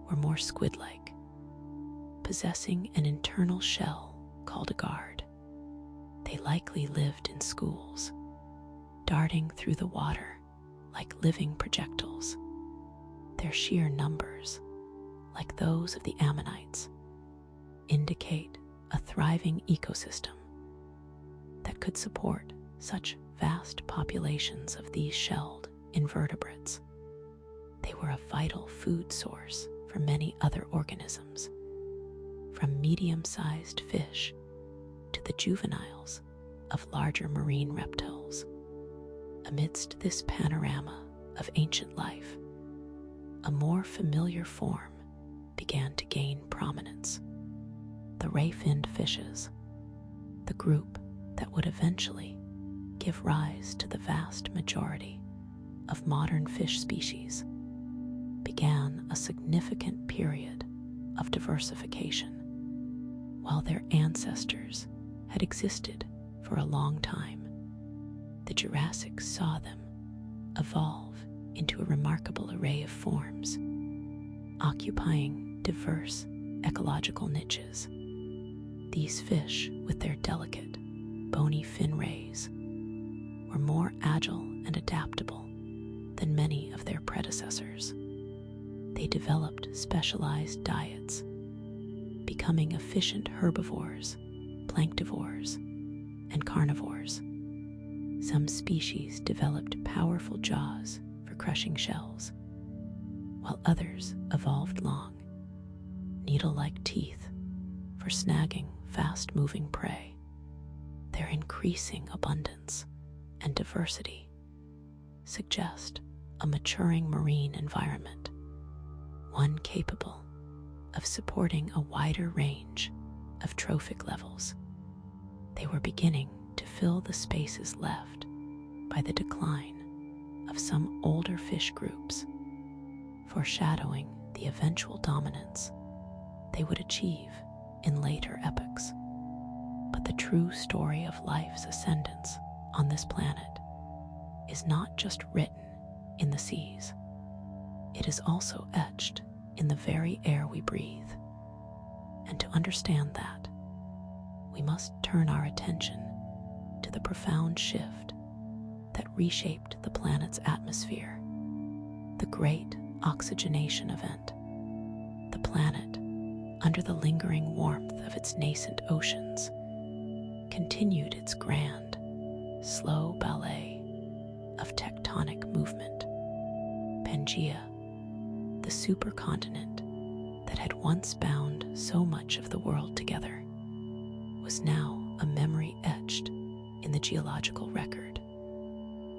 were more squid-like, possessing an internal shell called a guard. They likely lived in schools, darting through the water like living projectiles. Their sheer numbers, like those of the ammonites, indicate a thriving ecosystem that could support such vast populations of these shelled invertebrates. They were a vital food source for many other organisms, from medium-sized fish to the juveniles of larger marine reptiles. Amidst this panorama of ancient life, a more familiar form began to gain prominence. The ray-finned fishes, the group that would eventually give rise to the vast majority of modern fish species, began a significant period of diversification. While their ancestors had existed for a long time, the Jurassic saw them evolve into a remarkable array of forms, occupying diverse ecological niches. These fish, with their delicate, bony fin rays, were more agile and adaptable than many of their predecessors. They developed specialized diets, becoming efficient herbivores, planktivores, and carnivores. Some species developed powerful jaws for crushing shells, while others evolved long, needle-like teeth for snagging fast-moving prey. Their increasing abundance and diversity suggest a maturing marine environment, one capable of supporting a wider range of trophic levels. They were beginning to fill the spaces left by the decline of some older fish groups, foreshadowing the eventual dominance they would achieve in later epochs. But the true story of life's ascendance on this planet is not just written in the seas. It is also etched in the very air we breathe. And to understand that, we must turn our attention to the profound shift that reshaped the planet's atmosphere, the Great Oxygenation Event. The planet, under the lingering warmth of its nascent oceans, continued its grand, slow ballet of tectonic movement. Pangaea, the supercontinent that had once bound so much of the world together, was now a memory etched in the geological record.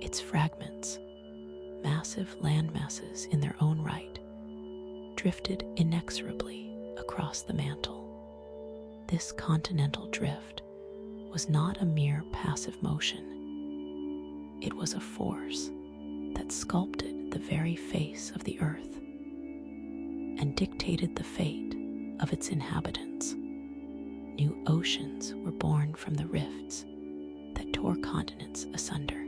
Its fragments, massive landmasses in their own right, drifted inexorably across the mantle. This continental drift was not a mere passive motion. It was a force that sculpted the very face of the earth and dictated the fate of its inhabitants. New oceans were born from the rifts that tore continents asunder.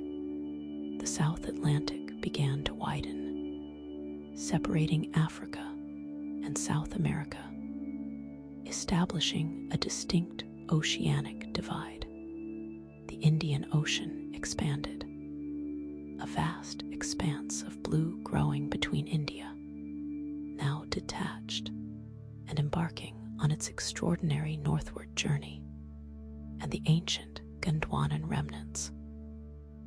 The South Atlantic began to widen, separating Africa and South America, establishing a distinct oceanic divide. The Indian Ocean expanded, a vast expanse of blue growing between India, now detached and embarking on its extraordinary northward journey, and the ancient Gondwanan remnants.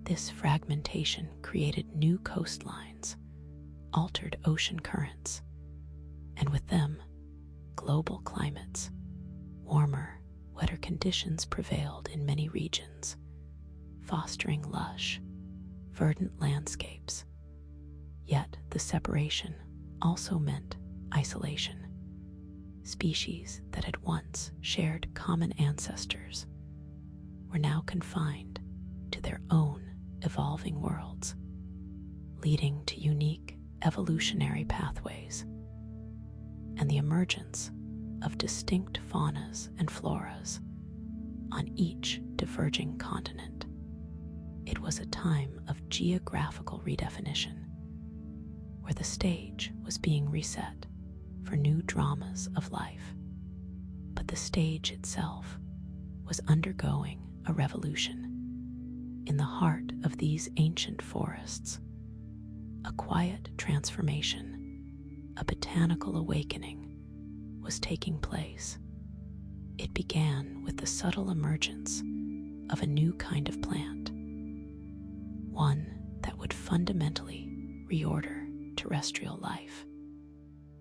This fragmentation created new coastlines, altered ocean currents, and with them, global climates. Warmer, wetter conditions prevailed in many regions, fostering lush, verdant landscapes. Yet the separation also meant isolation. Species that had once shared common ancestors were now confined to their own evolving worlds, leading to unique evolutionary pathways and the emergence of distinct faunas and floras on each diverging continent. It was a time of geographical redefinition, where the stage was being reset for new dramas of life. But the stage itself was undergoing a revolution. In the heart of these ancient forests, a quiet transformation, a botanical awakening, was taking place. It began with the subtle emergence of a new kind of plant, one that would fundamentally reorder terrestrial life.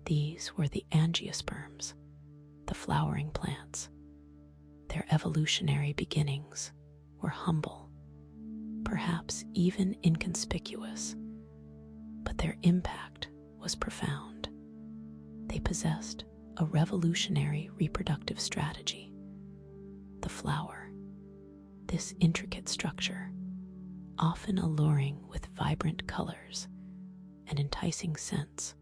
These were the angiosperms, the flowering plants. Their evolutionary beginnings were humble, perhaps even inconspicuous, but their impact was profound. They possessed a revolutionary reproductive strategy. The flower, this intricate structure, often alluring with vibrant colors and enticing scents,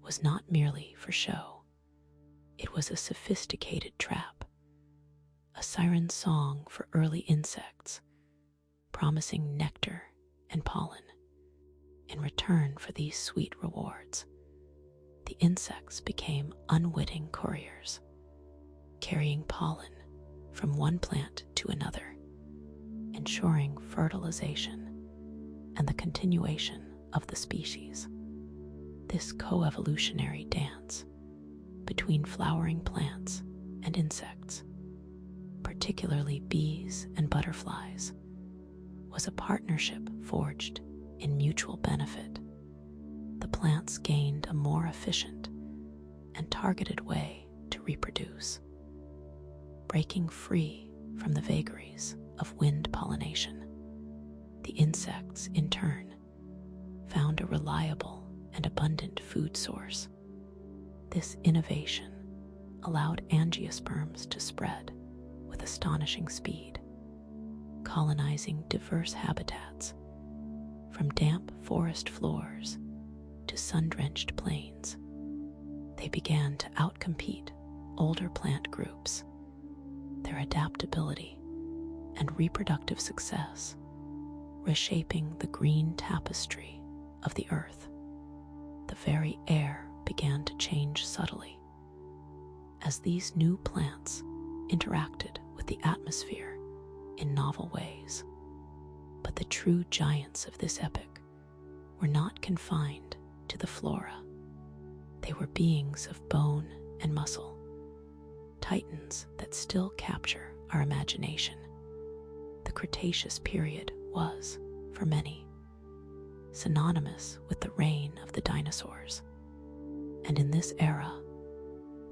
was not merely for show. It was a sophisticated trap, a siren song for early insects, promising nectar and pollen. In return for these sweet rewards, the insects became unwitting couriers, carrying pollen from one plant to another, ensuring fertilization and the continuation of the species. This co-evolutionary dance between flowering plants and insects, particularly bees and butterflies, was a partnership forged in mutual benefit. The plants gained a more efficient and targeted way to reproduce, breaking free from the vagaries of wind pollination. The insects, in turn, found a reliable and abundant food source. This innovation allowed angiosperms to spread with astonishing speed, colonizing diverse habitats, from damp forest floors to sun-drenched plains. They began to outcompete older plant groups. Their adaptability and reproductive success reshaping the green tapestry of the earth. The very air began to change subtly as these new plants interacted with the atmosphere in novel ways. But the true giants of this epoch were not confined to the flora. They were beings of bone and muscle, titans that still capture our imagination. The Cretaceous period was, for many, synonymous with the reign of the dinosaurs. And in this era,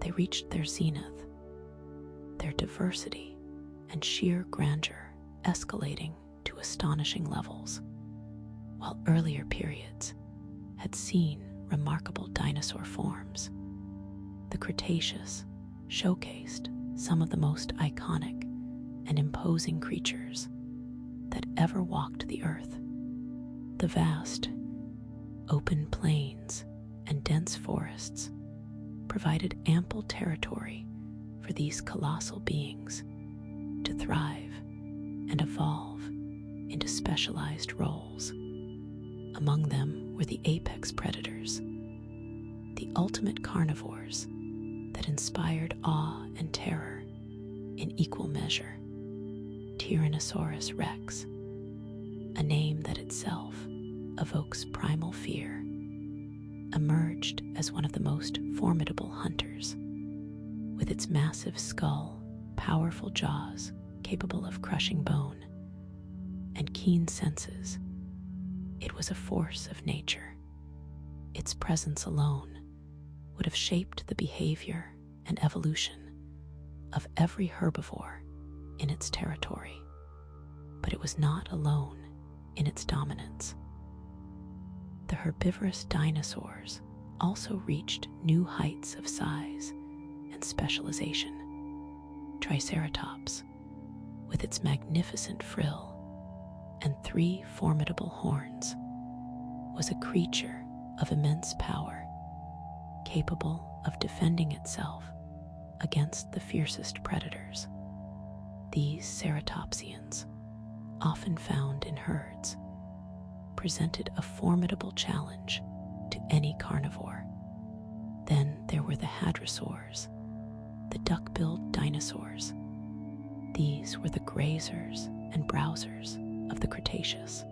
they reached their zenith, their diversity and sheer grandeur escalating to astonishing levels. While earlier periods had seen remarkable dinosaur forms, the Cretaceous showcased some of the most iconic and imposing creatures that ever walked the earth. The vast, open plains and dense forests provided ample territory for these colossal beings to thrive and evolve into specialized roles. Among them were the apex predators, the ultimate carnivores that inspired awe and terror in equal measure. Tyrannosaurus rex, a name that itself evokes primal fear, emerged as one of the most formidable hunters. With its massive skull, powerful jaws capable of crushing bone, and keen senses, it was a force of nature. Its presence alone would have shaped the behavior and evolution of every herbivore in its territory. But it was not alone in its dominance. The herbivorous dinosaurs also reached new heights of size and specialization. Triceratops, with its magnificent frill and 3 formidable horns, was a creature of immense power, capable of defending itself against the fiercest predators. These ceratopsians, often found in herds, presented a formidable challenge to any carnivore. Then there were the hadrosaurs, the duck-billed dinosaurs. These were the grazers and browsers of the Cretaceous,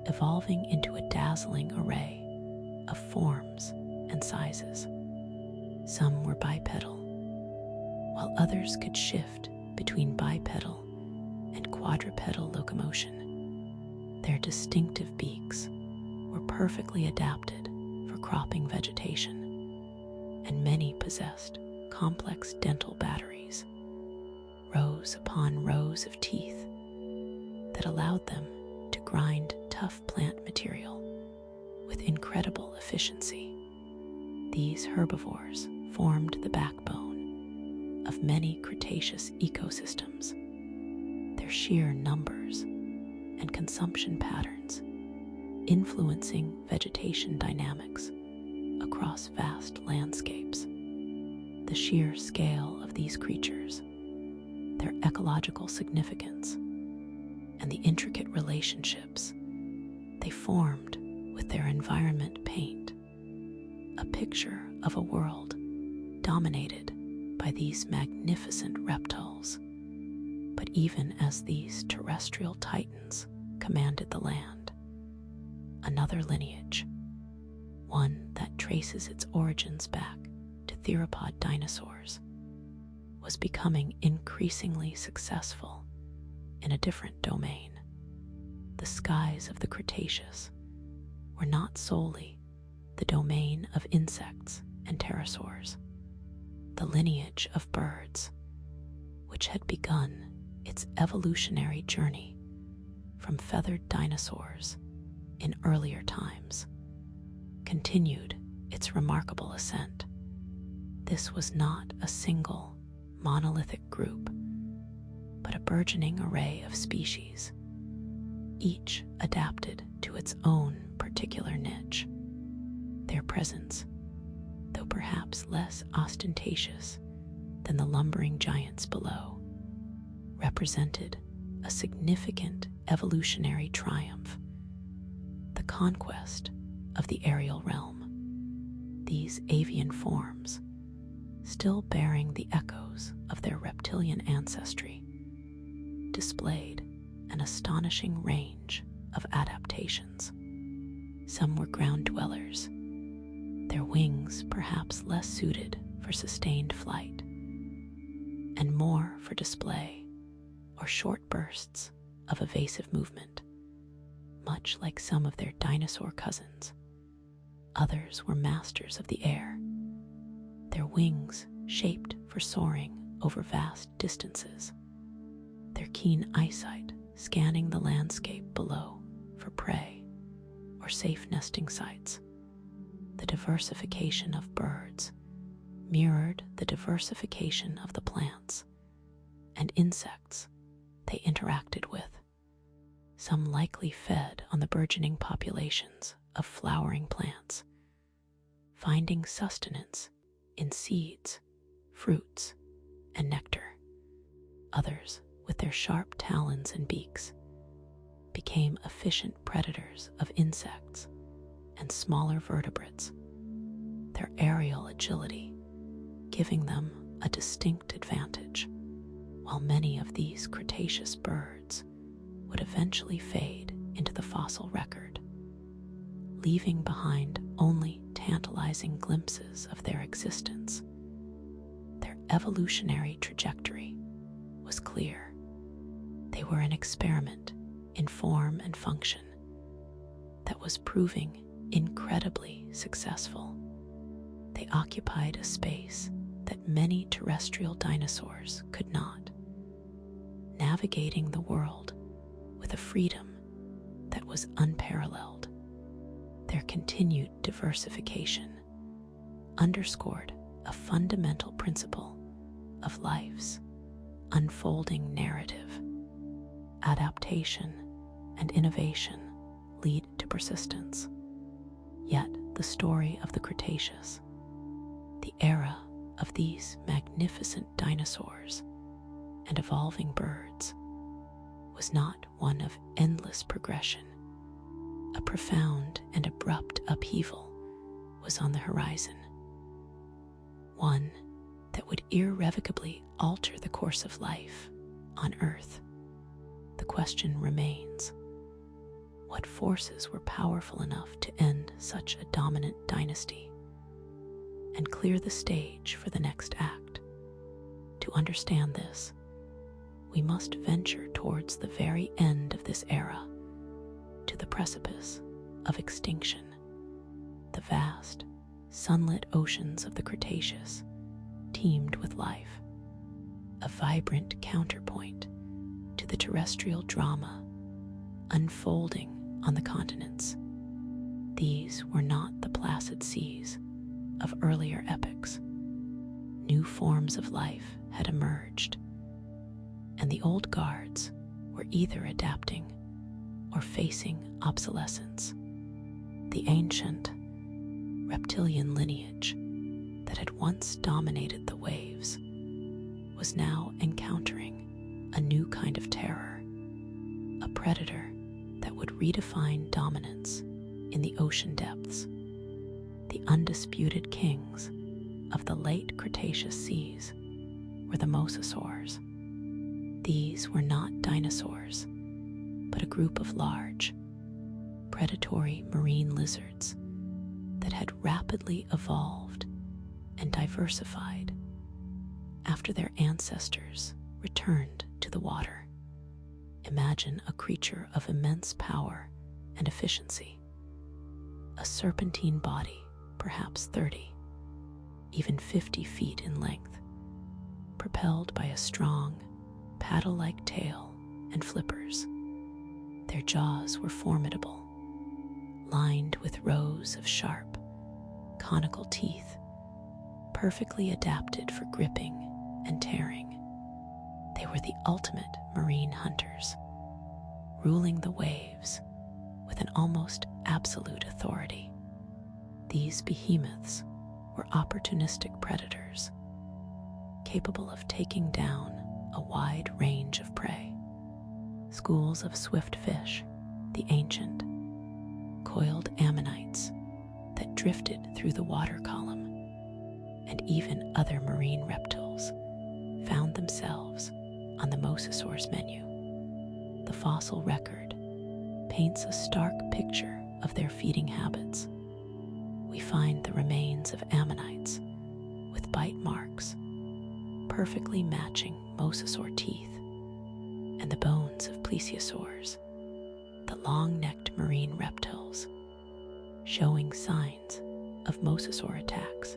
evolving into a dazzling array of forms and sizes. Some were bipedal, while others could shift between bipedal and quadrupedal locomotion. Their distinctive beaks were perfectly adapted for cropping vegetation, and many possessed complex dental batteries, rows upon rows of teeth that allowed them to grind tough plant material with incredible efficiency. These herbivores formed the backbone of many Cretaceous ecosystems. Their sheer numbers and consumption patterns influencing vegetation dynamics across vast landscapes. The sheer scale of these creatures, their ecological significance, and the intricate relationships they formed with their environment paint a picture of a world dominated by these magnificent reptiles. But even as these terrestrial titans commanded the land, another lineage, one that traces its origins back to theropod dinosaurs, was becoming increasingly successful in a different domain. The skies of the Cretaceous were not solely the domain of insects and pterosaurs. The lineage of birds, which had begun its evolutionary journey from feathered dinosaurs in earlier times, continued its remarkable ascent. This was not a single monolithic group, but a burgeoning array of species, each adapted to its own particular niche. Their presence, though perhaps less ostentatious than the lumbering giants below, represented a significant evolutionary triumph, the conquest of the aerial realm. These avian forms, still bearing the echoes of their reptilian ancestry, displayed an astonishing range of adaptations. Some were ground dwellers, their wings perhaps less suited for sustained flight, and more for display or short bursts of evasive movement, much like some of their dinosaur cousins. Others were masters of the air, their wings shaped for soaring over vast distances, their keen eyesight scanning the landscape below for prey or safe nesting sites. The diversification of birds mirrored the diversification of the plants and insects they interacted with. Some likely fed on the burgeoning populations of flowering plants, finding sustenance in seeds, fruits, and nectar. Others, with their sharp talons and beaks, became efficient predators of insects and smaller vertebrates, their aerial agility giving them a distinct advantage, while many of these Cretaceous birds would eventually fade into the fossil record, leaving behind only tantalizing glimpses of their existence. Their evolutionary trajectory was clear. They were an experiment in form and function that was proving incredibly successful. They occupied a space that many terrestrial dinosaurs could not, navigating the world with a freedom that was unparalleled. Their continued diversification underscored a fundamental principle of life's unfolding narrative. Adaptation and innovation lead to persistence. Yet the story of the Cretaceous, the era of these magnificent dinosaurs and evolving birds, was not one of endless progression. A profound and abrupt upheaval was on the horizon, one that would irrevocably alter the course of life on Earth. The question remains: what forces were powerful enough to end such a dominant dynasty and clear the stage for the next act? To understand this, we must venture towards the very end of this era, to the precipice of extinction. The vast, sunlit oceans of the Cretaceous teemed with life, a vibrant counterpoint to the terrestrial drama unfolding on the continents. These were not the placid seas of earlier epochs. New forms of life had emerged, and the old guards were either adapting or facing obsolescence. The ancient reptilian lineage that had once dominated the waves was now encountering a new kind of terror, a predator that would redefine dominance in the ocean depths. The undisputed kings of the late Cretaceous seas were the mosasaurs. These were not dinosaurs, but a group of large, predatory marine lizards that had rapidly evolved and diversified after their ancestors returned to the water. Imagine a creature of immense power and efficiency, a serpentine body, perhaps 30, even 50 feet in length, propelled by a strong, paddle-like tail and flippers. Their jaws were formidable, lined with rows of sharp, conical teeth, perfectly adapted for gripping and tearing. They were the ultimate marine hunters, ruling the waves with an almost absolute authority. These behemoths were opportunistic predators, capable of taking down a wide range of prey. Schools of swift fish, the ancient, coiled ammonites that drifted through the water column, and even other marine reptiles found themselves on the mosasaur's menu. The fossil record paints a stark picture of their feeding habits. We find the remains of ammonites with bite marks perfectly matching mosasaur teeth, and the bones of plesiosaurs, the long-necked marine reptiles, showing signs of mosasaur attacks.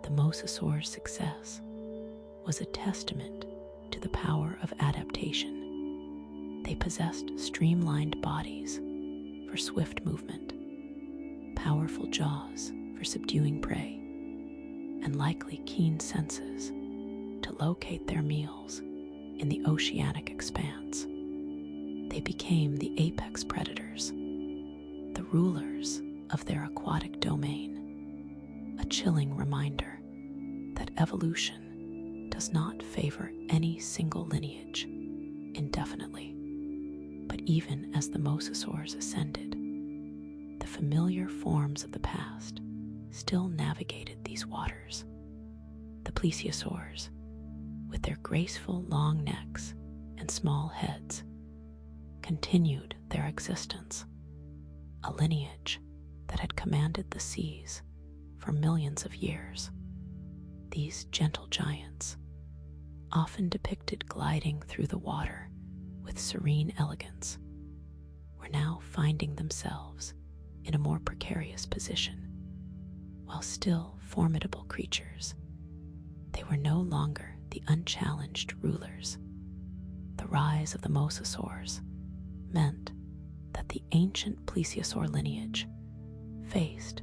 The mosasaur's success was a testament to the power of adaptation. They possessed streamlined bodies for swift movement, powerful jaws for subduing prey, and likely keen senses to locate their meals in the oceanic expanse. They became the apex predators, the rulers of their aquatic domain, a chilling reminder that evolution does not favor any single lineage indefinitely. But even as the mosasaurs ascended, the familiar forms of the past still navigated these waters. The plesiosaurs, with their graceful long necks and small heads, continued their existence, a lineage that had commanded the seas for millions of years. These gentle giants, often depicted gliding through the water with serene elegance, were now finding themselves in a more precarious position. While still formidable creatures, they were no longer the unchallenged rulers. The rise of the mosasaurs meant that the ancient plesiosaur lineage faced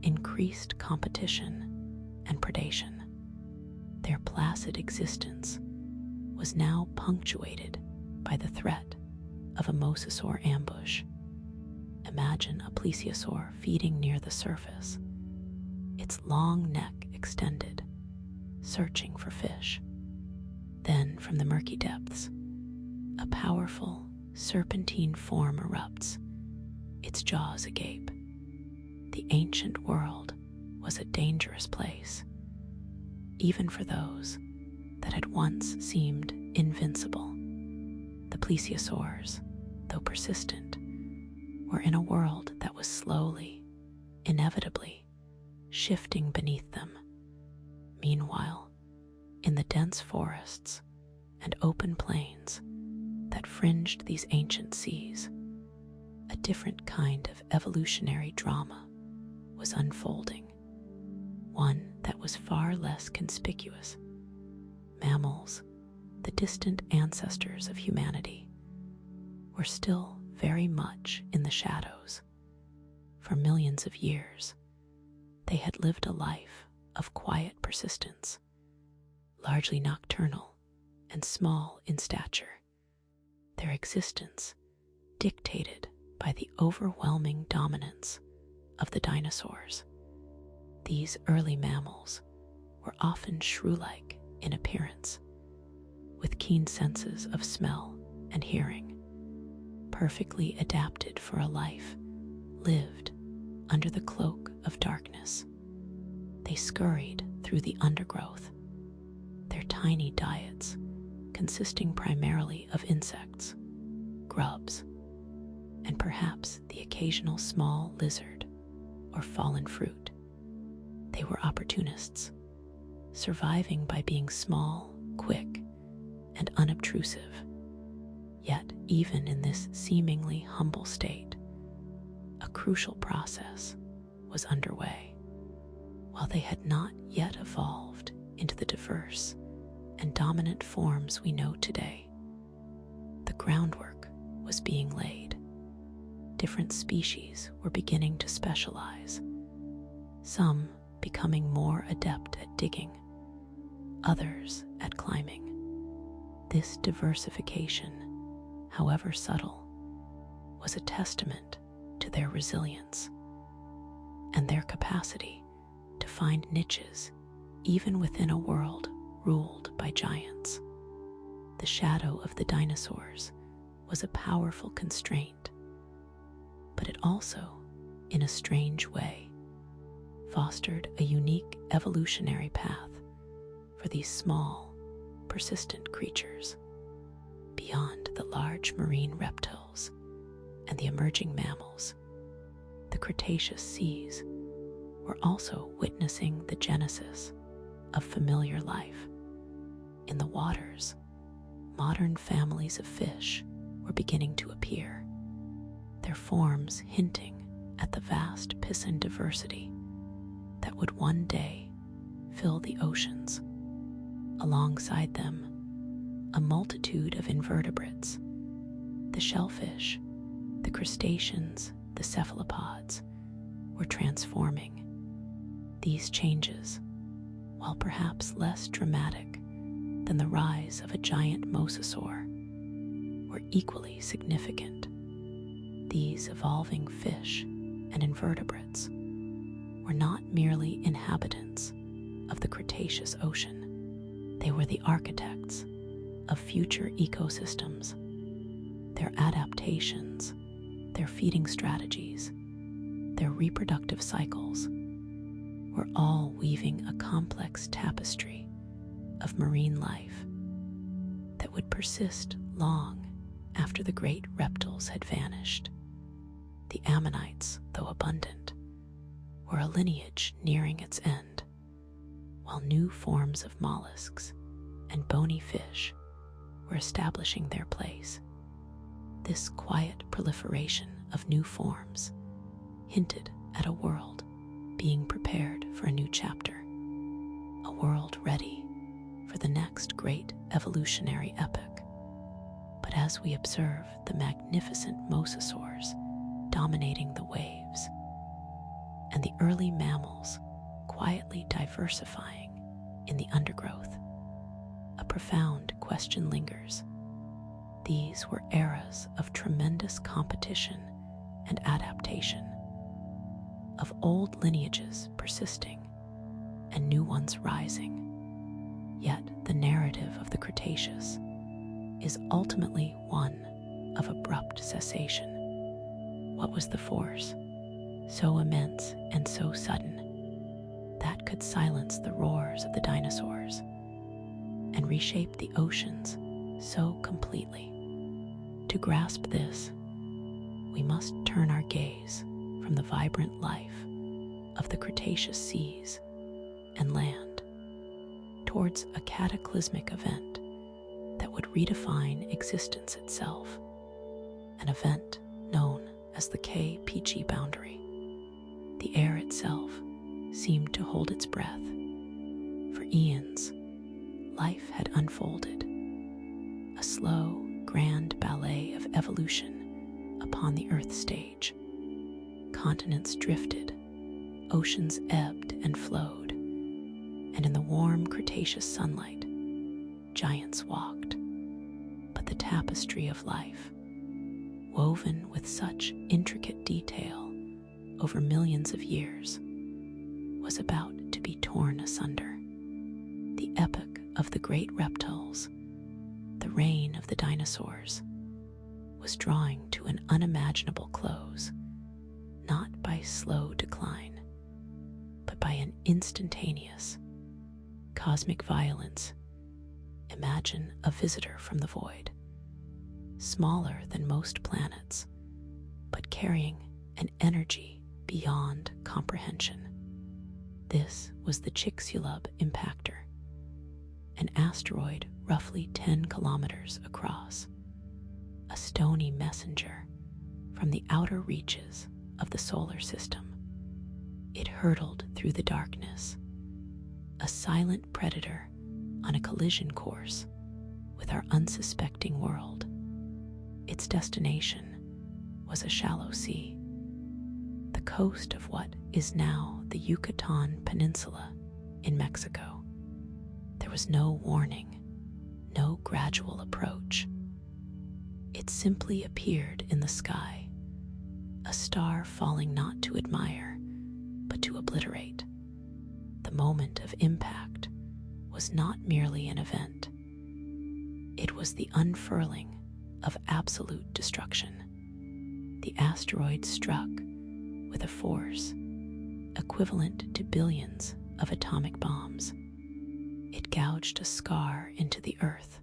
increased competition and predation. Their placid existence was now punctuated by the threat of a mosasaur ambush. Imagine a plesiosaur feeding near the surface, its long neck extended, searching for fish. Then, from the murky depths, a powerful, serpentine form erupts, its jaws agape. The ancient world was a dangerous place, even for those that had once seemed invincible. The plesiosaurs, though persistent, were in a world that was slowly, inevitably, shifting beneath them. Meanwhile, in the dense forests and open plains that fringed these ancient seas, a different kind of evolutionary drama was unfolding, one that was far less conspicuous. Mammals, the distant ancestors of humanity, were still very much in the shadows. For millions of years, they had lived a life of quiet persistence, largely nocturnal and small in stature, their existence dictated by the overwhelming dominance of the dinosaurs. These early mammals were often shrew-like in appearance, with keen senses of smell and hearing, perfectly adapted for a life lived under the cloak of darkness. They scurried through the undergrowth, their tiny diets consisting primarily of insects, grubs, and perhaps the occasional small lizard or fallen fruit. They were opportunists, surviving by being small, quick, and unobtrusive. Yet, even in this seemingly humble state, a crucial process was underway. While they had not yet evolved into the diverse and dominant forms we know today, the groundwork was being laid. Different species were beginning to specialize, some becoming more adept at digging, others at climbing. This diversification, however subtle, was a testament to their resilience and their capacity to find niches even within a world ruled by giants. The shadow of the dinosaurs was a powerful constraint, but it also, in a strange way, fostered a unique evolutionary path for these small, persistent creatures. Beyond the large marine reptiles and the emerging mammals, the Cretaceous seas were also witnessing the genesis of familiar life. In the waters, modern families of fish were beginning to appear, their forms hinting at the vast piscine diversity that would one day fill the oceans. Alongside them, a multitude of invertebrates, the shellfish, the crustaceans, the cephalopods, were transforming. These changes, while perhaps less dramatic than the rise of a giant mosasaur, were equally significant. These evolving fish and invertebrates were not merely inhabitants of the Cretaceous ocean. They were the architects of future ecosystems. Their adaptations, their feeding strategies, their reproductive cycles were all weaving a complex tapestry of marine life that would persist long after the great reptiles had vanished. The ammonites, though abundant, were a lineage nearing its end, while new forms of mollusks and bony fish were establishing their place. This quiet proliferation of new forms hinted at a world being prepared for a new chapter, a world ready for the next great evolutionary epoch. But as we observe the magnificent mosasaurs dominating the waves, and the early mammals quietly diversifying in the undergrowth, a profound question lingers. These were eras of tremendous competition and adaptation, of old lineages persisting and new ones rising. Yet the narrative of the Cretaceous is ultimately one of abrupt cessation. What was the force, so immense and so sudden, that could silence the roars of the dinosaurs and reshape the oceans so completely? To grasp this, we must turn our gaze from the vibrant life of the Cretaceous seas and land towards a cataclysmic event that would redefine existence itself, an event known as the KPG boundary. The air itself seemed to hold its breath. For eons, life had unfolded, a slow, grand ballet of evolution upon the Earth stage. Continents drifted, oceans ebbed and flowed, and in the warm Cretaceous sunlight, giants walked. But the tapestry of life, woven with such intricate detail over millions of years, was about to be torn asunder. The epoch of the great reptiles, the reign of the dinosaurs, was drawing to an unimaginable close, not by slow decline, but by an instantaneous, cosmic violence. Imagine a visitor from the void, smaller than most planets, but carrying an energy beyond comprehension. This was the Chicxulub impactor, an asteroid roughly 10 kilometers across, a stony messenger from the outer reaches of the solar system. It hurtled through the darkness, a silent predator on a collision course with our unsuspecting world. Its destination was a shallow sea, the coast of what is now the Yucatan Peninsula in Mexico. There was no warning, no gradual approach. It simply appeared in the sky, a star falling not to admire, but to obliterate. The moment of impact was not merely an event. It was the unfurling of absolute destruction. The asteroid struck with a force equivalent to billions of atomic bombs. It gouged a scar into the earth,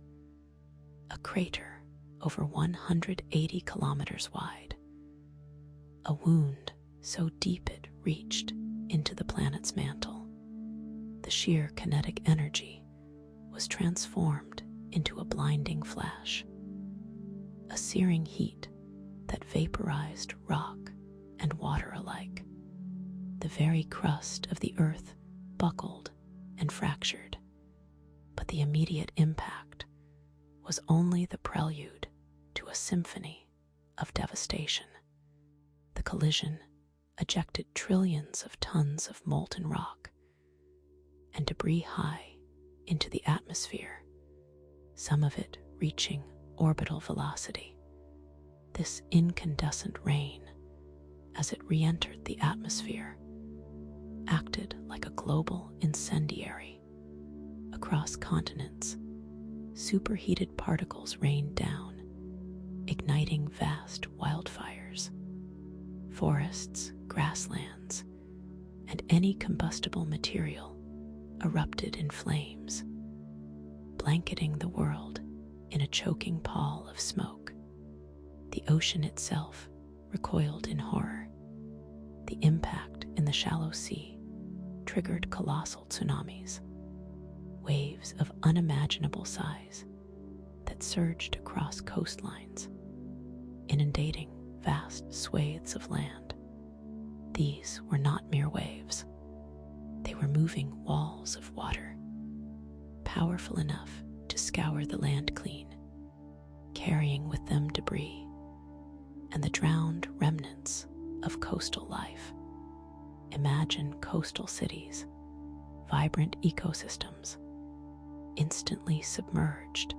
a crater over 180 kilometers wide, a wound so deep it reached into the planet's mantle. The sheer kinetic energy was transformed into a blinding flash, a searing heat that vaporized rock and water alike. The very crust of the earth buckled and fractured, but the immediate impact was only the prelude to a symphony of devastation. The collision ejected trillions of tons of molten rock and debris high into the atmosphere, some of it reaching orbital velocity. This incandescent rain, as it re-entered the atmosphere, acted like a global incendiary. Across continents, superheated particles rained down, igniting vast wildfires. Forests, grasslands, and any combustible material erupted in flames, blanketing the world in a choking pall of smoke. The ocean itself recoiled in horror. The impact in the shallow sea triggered colossal tsunamis, waves of unimaginable size that surged across coastlines, inundating vast swathes of land. These were not mere waves. They were moving walls of water, powerful enough to scour the land clean, carrying with them debris and the drowned remnants of coastal life. Imagine coastal cities, vibrant ecosystems, instantly submerged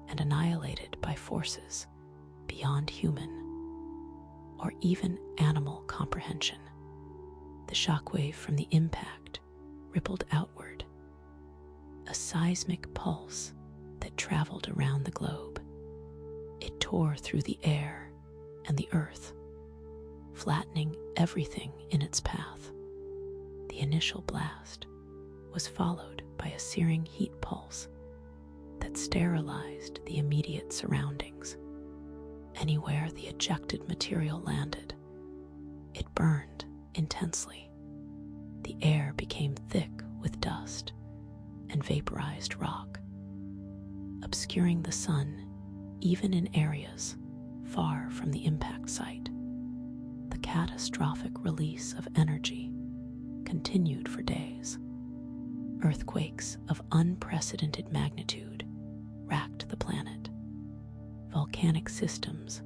and annihilated by forces beyond human or even animal comprehension. The shockwave from the impact rippled outward, a seismic pulse that traveled around the globe. It tore through the air and the earth, flattening everything in its path. The initial blast was followed by a searing heat pulse that sterilized the immediate surroundings. Anywhere the ejected material landed, it burned intensely. The air became thick with dust and vaporized rock, obscuring the sun even in areas far from the impact site. The catastrophic release of energy continued for days. Earthquakes of unprecedented magnitude racked the planet. Volcanic systems,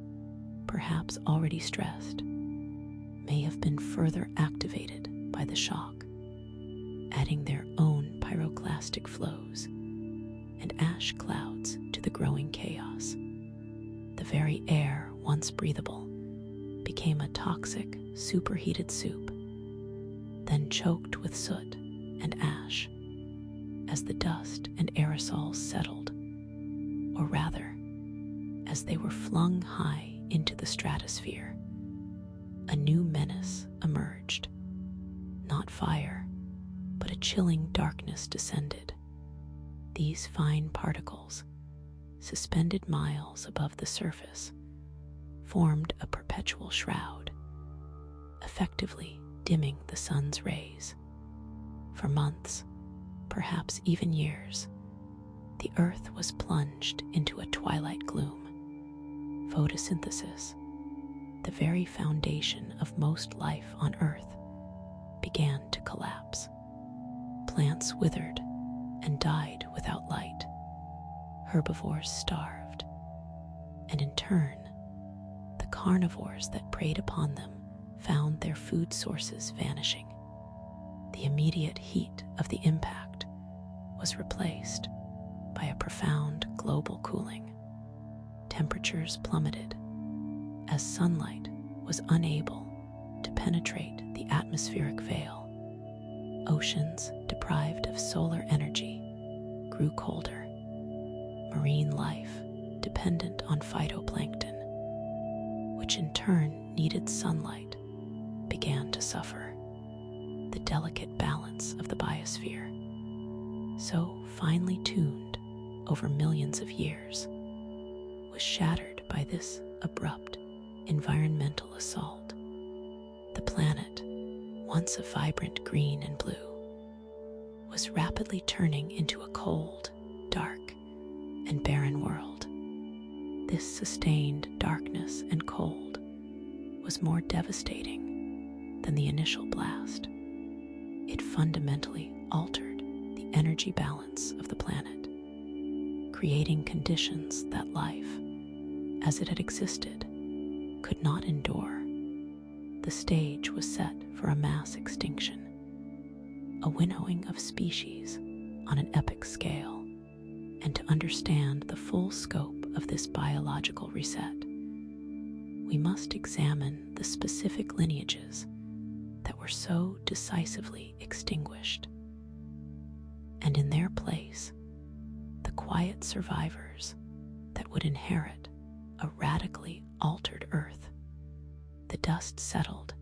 perhaps already stressed, may have been further activated by the shock, adding their own pyroclastic flows and ash clouds to the growing chaos. The very air, once breathable, became a toxic, superheated soup, then choked with soot and ash as the dust and aerosols settled, or rather, as they were flung high into the stratosphere. A new menace emerged. Not fire, but a chilling darkness descended. These fine particles, suspended miles above the surface, formed a perpetual shroud, effectively dimming the sun's rays. For months, perhaps even years, the earth was plunged into a twilight gloom. Photosynthesis, the very foundation of most life on earth, began to collapse. Plants withered and died without light. Herbivores starved, and in turn, the carnivores that preyed upon them found their food sources vanishing. The immediate heat of the impact was replaced by a profound global cooling. Temperatures plummeted as sunlight was unable to penetrate the atmospheric veil. Oceans deprived of solar energy grew colder. Marine life, dependent on phytoplankton, which in turn needed sunlight, began to suffer. the delicate balance of the biosphere, so finely tuned over millions of years, was shattered by this abrupt environmental assault. The planet, once a vibrant green and blue, was rapidly turning into a cold, dark, and barren world. This sustained darkness and cold was more devastating than the initial blast. It fundamentally altered the energy balance of the planet, creating conditions that life, as it had existed, could not endure. The stage was set for a mass extinction, a winnowing of species on an epic scale. And to understand the full scope of this biological reset, we must examine the specific lineages that were so decisively extinguished, and in their place, the quiet survivors that would inherit a radically altered Earth. The dust settled,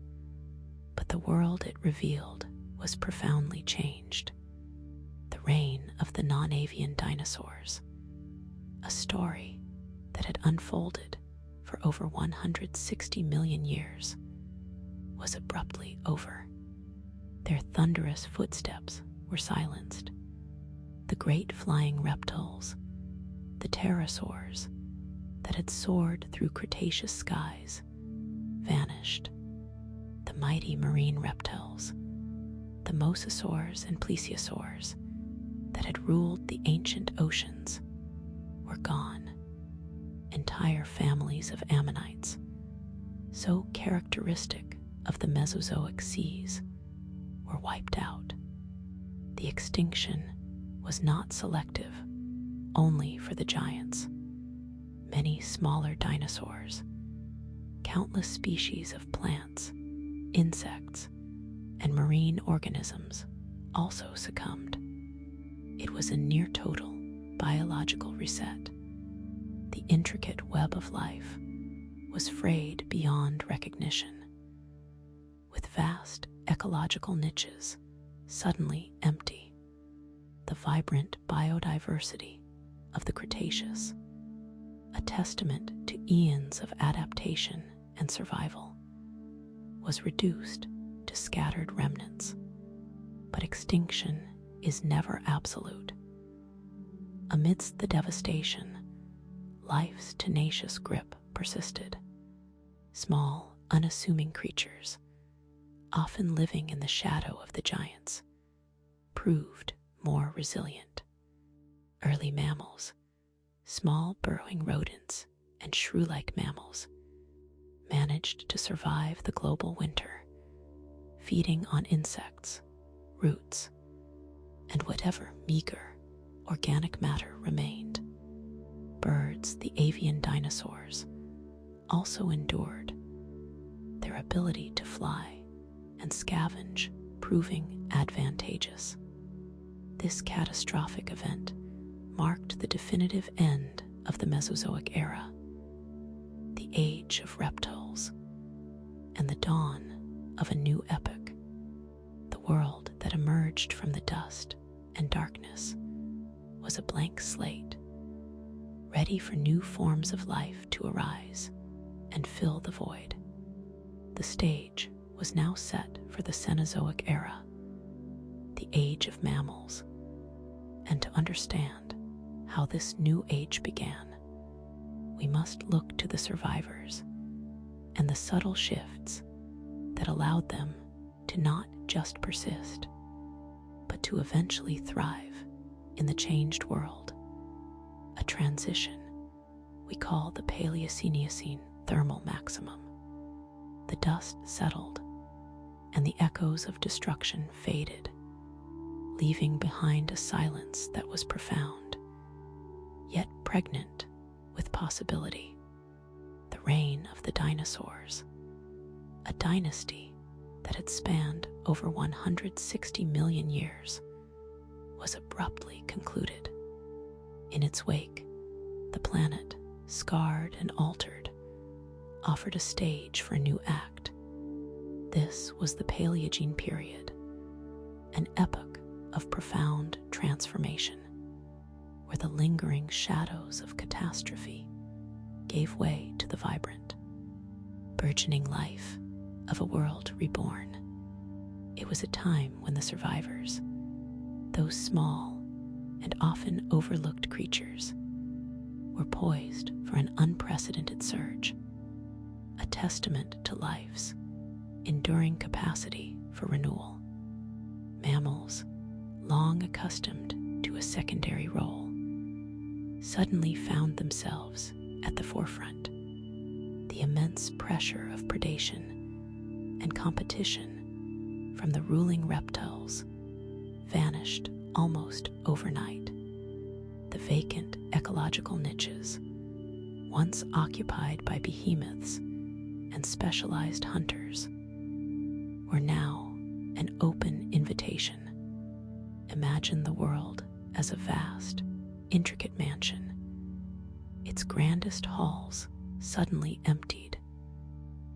but the world it revealed was profoundly changed. The reign of the non-avian dinosaurs, a story that had unfolded for over 160 million years, was abruptly over. Their thunderous footsteps were silenced. The great flying reptiles, the pterosaurs that had soared through Cretaceous skies, vanished. The mighty marine reptiles, the mosasaurs and plesiosaurs that had ruled the ancient oceans, were gone. Entire families of ammonites, so characteristic of the Mesozoic seas, were wiped out. The extinction was not selective only for the giants. Many smaller dinosaurs, countless species of plants, insects, and marine organisms also succumbed. It was a near-total biological reset. The intricate web of life was frayed beyond recognition, with vast ecological niches suddenly empty. The vibrant biodiversity of the Cretaceous, a testament to eons of adaptation and survival, was reduced to scattered remnants. But extinction is never absolute. Amidst the devastation, life's tenacious grip persisted. Small, unassuming creatures, often living in the shadow of the giants, proved more resilient. Early mammals, small burrowing rodents, and shrew-like mammals managed to survive the global winter, feeding on insects, roots, and whatever meager organic matter remained. Birds, the avian dinosaurs, also endured, their ability to fly and scavenge proving advantageous. This catastrophic event marked the definitive end of the Mesozoic era, the age of reptiles, and the dawn of a new epoch. The world that emerged from the dust and darkness was a blank slate, ready for new forms of life to arise and fill the void. The stage was now set for the Cenozoic era, the age of mammals, and to understand how this new age began, we must look to the survivors and the subtle shifts that allowed them to not just persist, but to eventually thrive in the changed world. A transition we call the Paleocene thermal maximum. The dust settled and the echoes of destruction faded, leaving behind a silence that was profound, yet pregnant with possibility. The reign of the dinosaurs, a dynasty that had spanned over 160 million years, was abruptly concluded. In its wake, the planet, scarred and altered, offered a stage for a new act. This was the Paleogene period, an epoch of profound transformation, where the lingering shadows of catastrophe gave way to the vibrant, burgeoning life of a world reborn. It was a time when the survivors, those small and often overlooked creatures, were poised for an unprecedented surge, a testament to life's enduring capacity for renewal. Mammals, long accustomed to a secondary role, suddenly found themselves at the forefront. The immense pressure of predation and competition from the ruling reptiles vanished almost overnight. The vacant ecological niches, once occupied by behemoths and specialized hunters, were now an open invitation. Imagine the world as a vast, intricate mansion, its grandest halls suddenly emptied.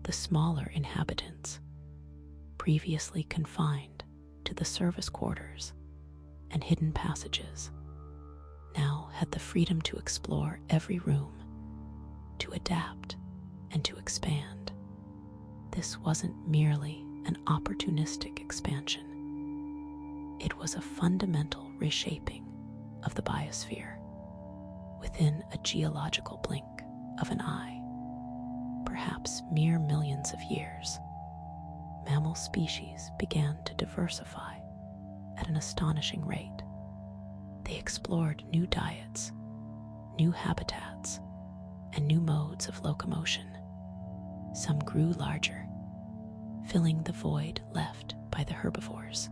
The smaller inhabitants, previously confined to the service quarters and hidden passages, now had the freedom to explore every room, to adapt and to expand. This wasn't merely an opportunistic expansion. It was a fundamental reshaping of the biosphere. Within a geological blink of an eye, perhaps mere millions of years, mammal species began to diversify at an astonishing rate. They explored new diets, new habitats, and new modes of locomotion. Some grew larger, filling the void left by the herbivores.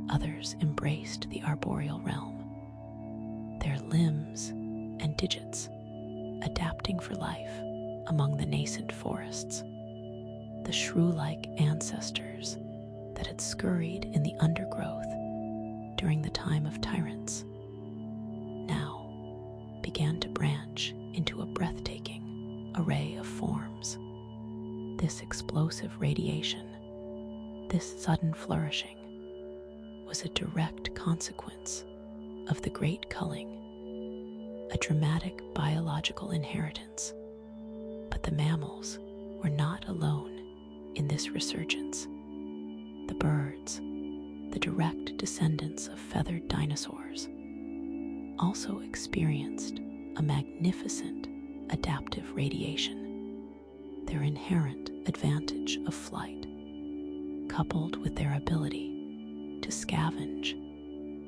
Others embraced the arboreal realm, their limbs and digits adapting for life among the nascent forests. The shrew-like ancestors that had scurried in the undergrowth during the time of tyrants now began to branch into a breathtaking array of forms. This explosive radiation, this sudden flourishing, was a direct consequence of the Great Culling, a dramatic biological inheritance. But the mammals were not alone in this resurgence. The birds, the direct descendants of feathered dinosaurs, also experienced a magnificent adaptive radiation. Their inherent advantage of flight, coupled with their ability to scavenge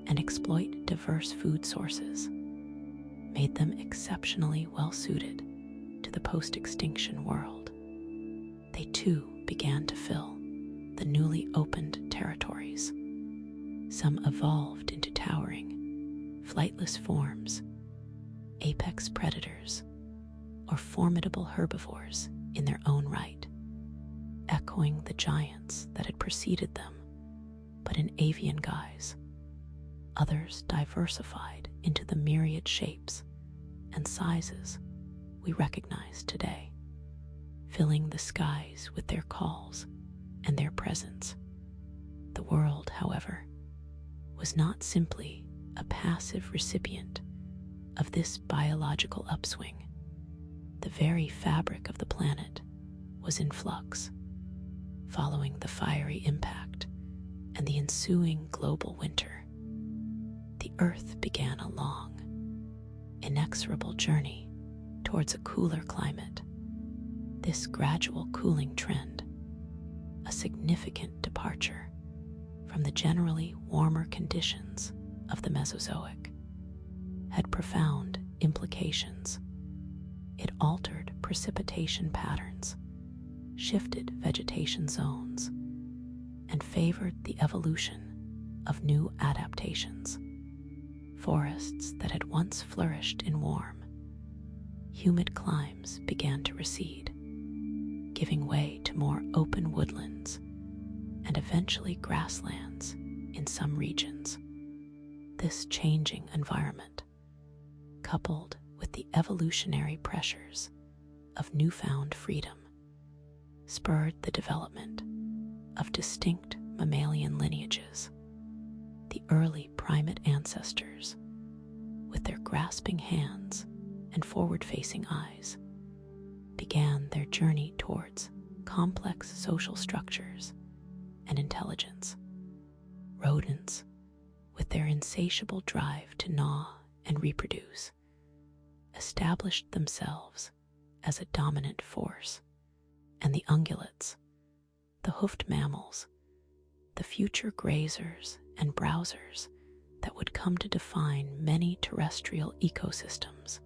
and exploit diverse food sources, made them exceptionally well-suited to the post-extinction world. They too began to fill the newly opened territories. Some evolved into towering, flightless forms, apex predators, or formidable herbivores in their own right, echoing the giants that had preceded them, but in avian guise. Others diversified into the myriad shapes and sizes we recognize today, filling the skies with their calls and their presence. The world, however, was not simply a passive recipient of this biological upswing. The very fabric of the planet was in flux, following the fiery impact and the ensuing global winter. The Earth began a long, inexorable journey towards a cooler climate. This gradual cooling trend, a significant departure from the generally warmer conditions of the Mesozoic, had profound implications. It altered precipitation patterns, shifted vegetation zones, and favored the evolution of new adaptations. Forests that had once flourished in warm, humid climes began to recede, giving way to more open woodlands and eventually grasslands in some regions. This changing environment, coupled with the evolutionary pressures of newfound freedom, spurred the development of distinct mammalian lineages. The early primate ancestors, with their grasping hands and forward-facing eyes, began their journey towards complex social structures and intelligence. Rodents, with their insatiable drive to gnaw and reproduce, established themselves as a dominant force, and the ungulates, the hoofed mammals, the future grazers and browsers that would come to define many terrestrial ecosystems,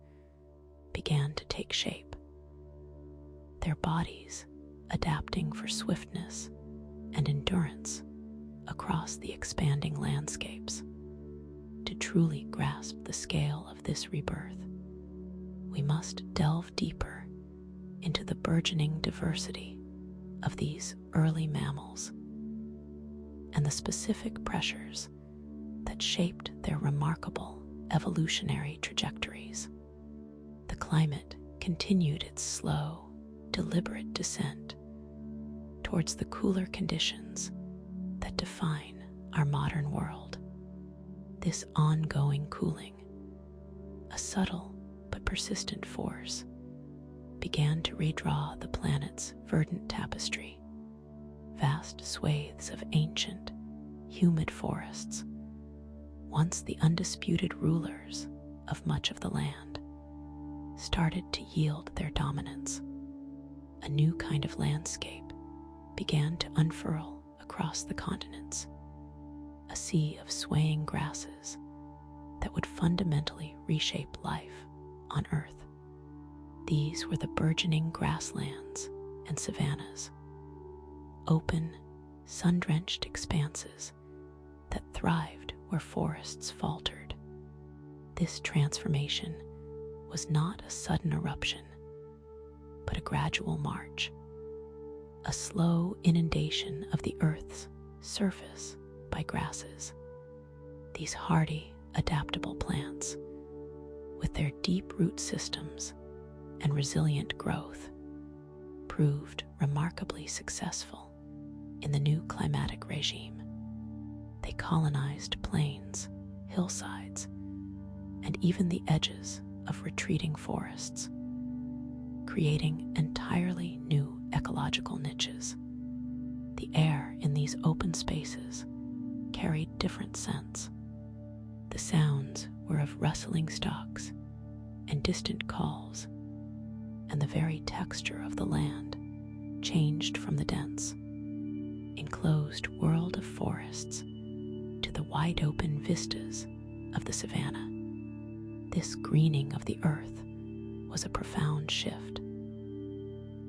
began to take shape. Their bodies adapting for swiftness and endurance across the expanding landscapes. To truly grasp the scale of this rebirth, we must delve deeper into the burgeoning diversity of these early mammals and the specific pressures that shaped their remarkable evolutionary trajectories. The climate continued its slow, deliberate descent towards the cooler conditions that define our modern world. This ongoing cooling, a subtle but persistent force, began to redraw the planet's verdant tapestry. Vast swathes of ancient, humid forests, once the undisputed rulers of much of the land, started to yield their dominance. A new kind of landscape began to unfurl across the continents, a sea of swaying grasses that would fundamentally reshape life on Earth. These were the burgeoning grasslands and savannas, open, sun-drenched expanses that thrived where forests faltered. This transformation was not a sudden eruption, but a gradual march, a slow inundation of the Earth's surface by grasses. These hardy, adaptable plants, with their deep root systems and resilient growth, proved remarkably successful in the new climatic regime. They colonized plains, hillsides, and even the edges of retreating forests, creating entirely new ecological niches. The air in these open spaces carried different scents. The sounds were of rustling stalks and distant calls, and the very texture of the land changed from the dense, enclosed world of forests to the wide-open vistas of the savanna. This greening of the earth was a profound shift,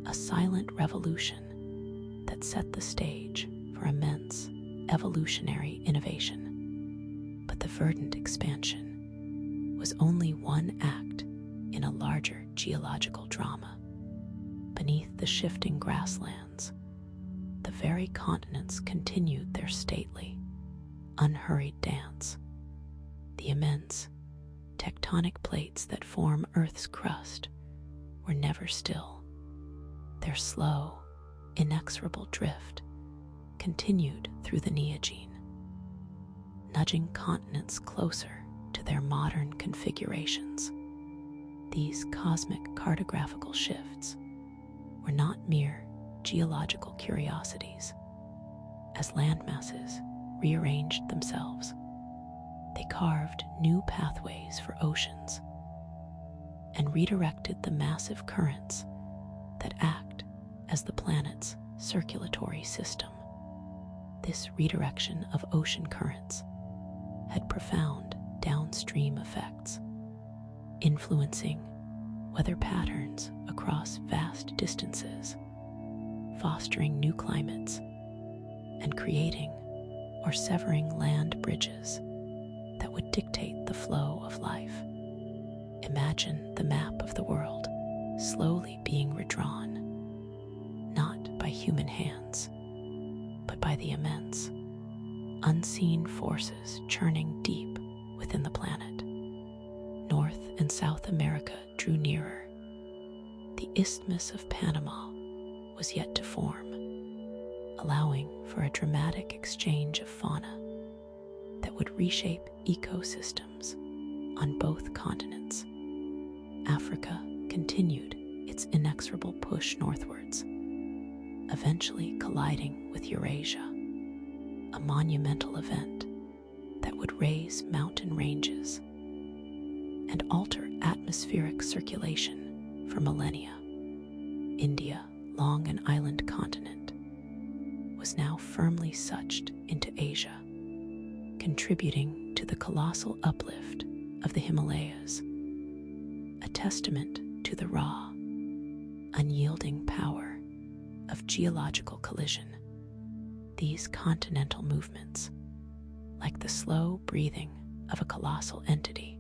a silent revolution that set the stage for immense evolutionary innovation. But the verdant expansion was only one act in a larger geological drama. Beneath the shifting grasslands, the very continents continued their stately, unhurried dance. The immense, tectonic plates that form Earth's crust were never still. Their slow, inexorable drift continued through the Neogene, nudging continents closer to their modern configurations. These cosmic cartographical shifts were not mere geological curiosities. As landmasses rearranged themselves, they carved new pathways for oceans and redirected the massive currents that act as the planet's circulatory system. This redirection of ocean currents had profound downstream effects, influencing weather patterns across vast distances, fostering new climates, and creating or severing land bridges that would dictate the flow of life. Imagine the map of the world slowly being redrawn, not by human hands, but by the immense, unseen forces churning deep within the planet. North and South America drew nearer. The Isthmus of Panama was yet to form, allowing for a dramatic exchange of fauna that that would reshape ecosystems on both continents. Africa continued its inexorable push northwards, eventually colliding with Eurasia, a monumental event that would raise mountain ranges and alter atmospheric circulation for millennia. India, long an island continent, was now firmly suched into Asia, contributing to the colossal uplift of the Himalayas, a testament to the raw, unyielding power of geological collision. These continental movements, like the slow breathing of a colossal entity,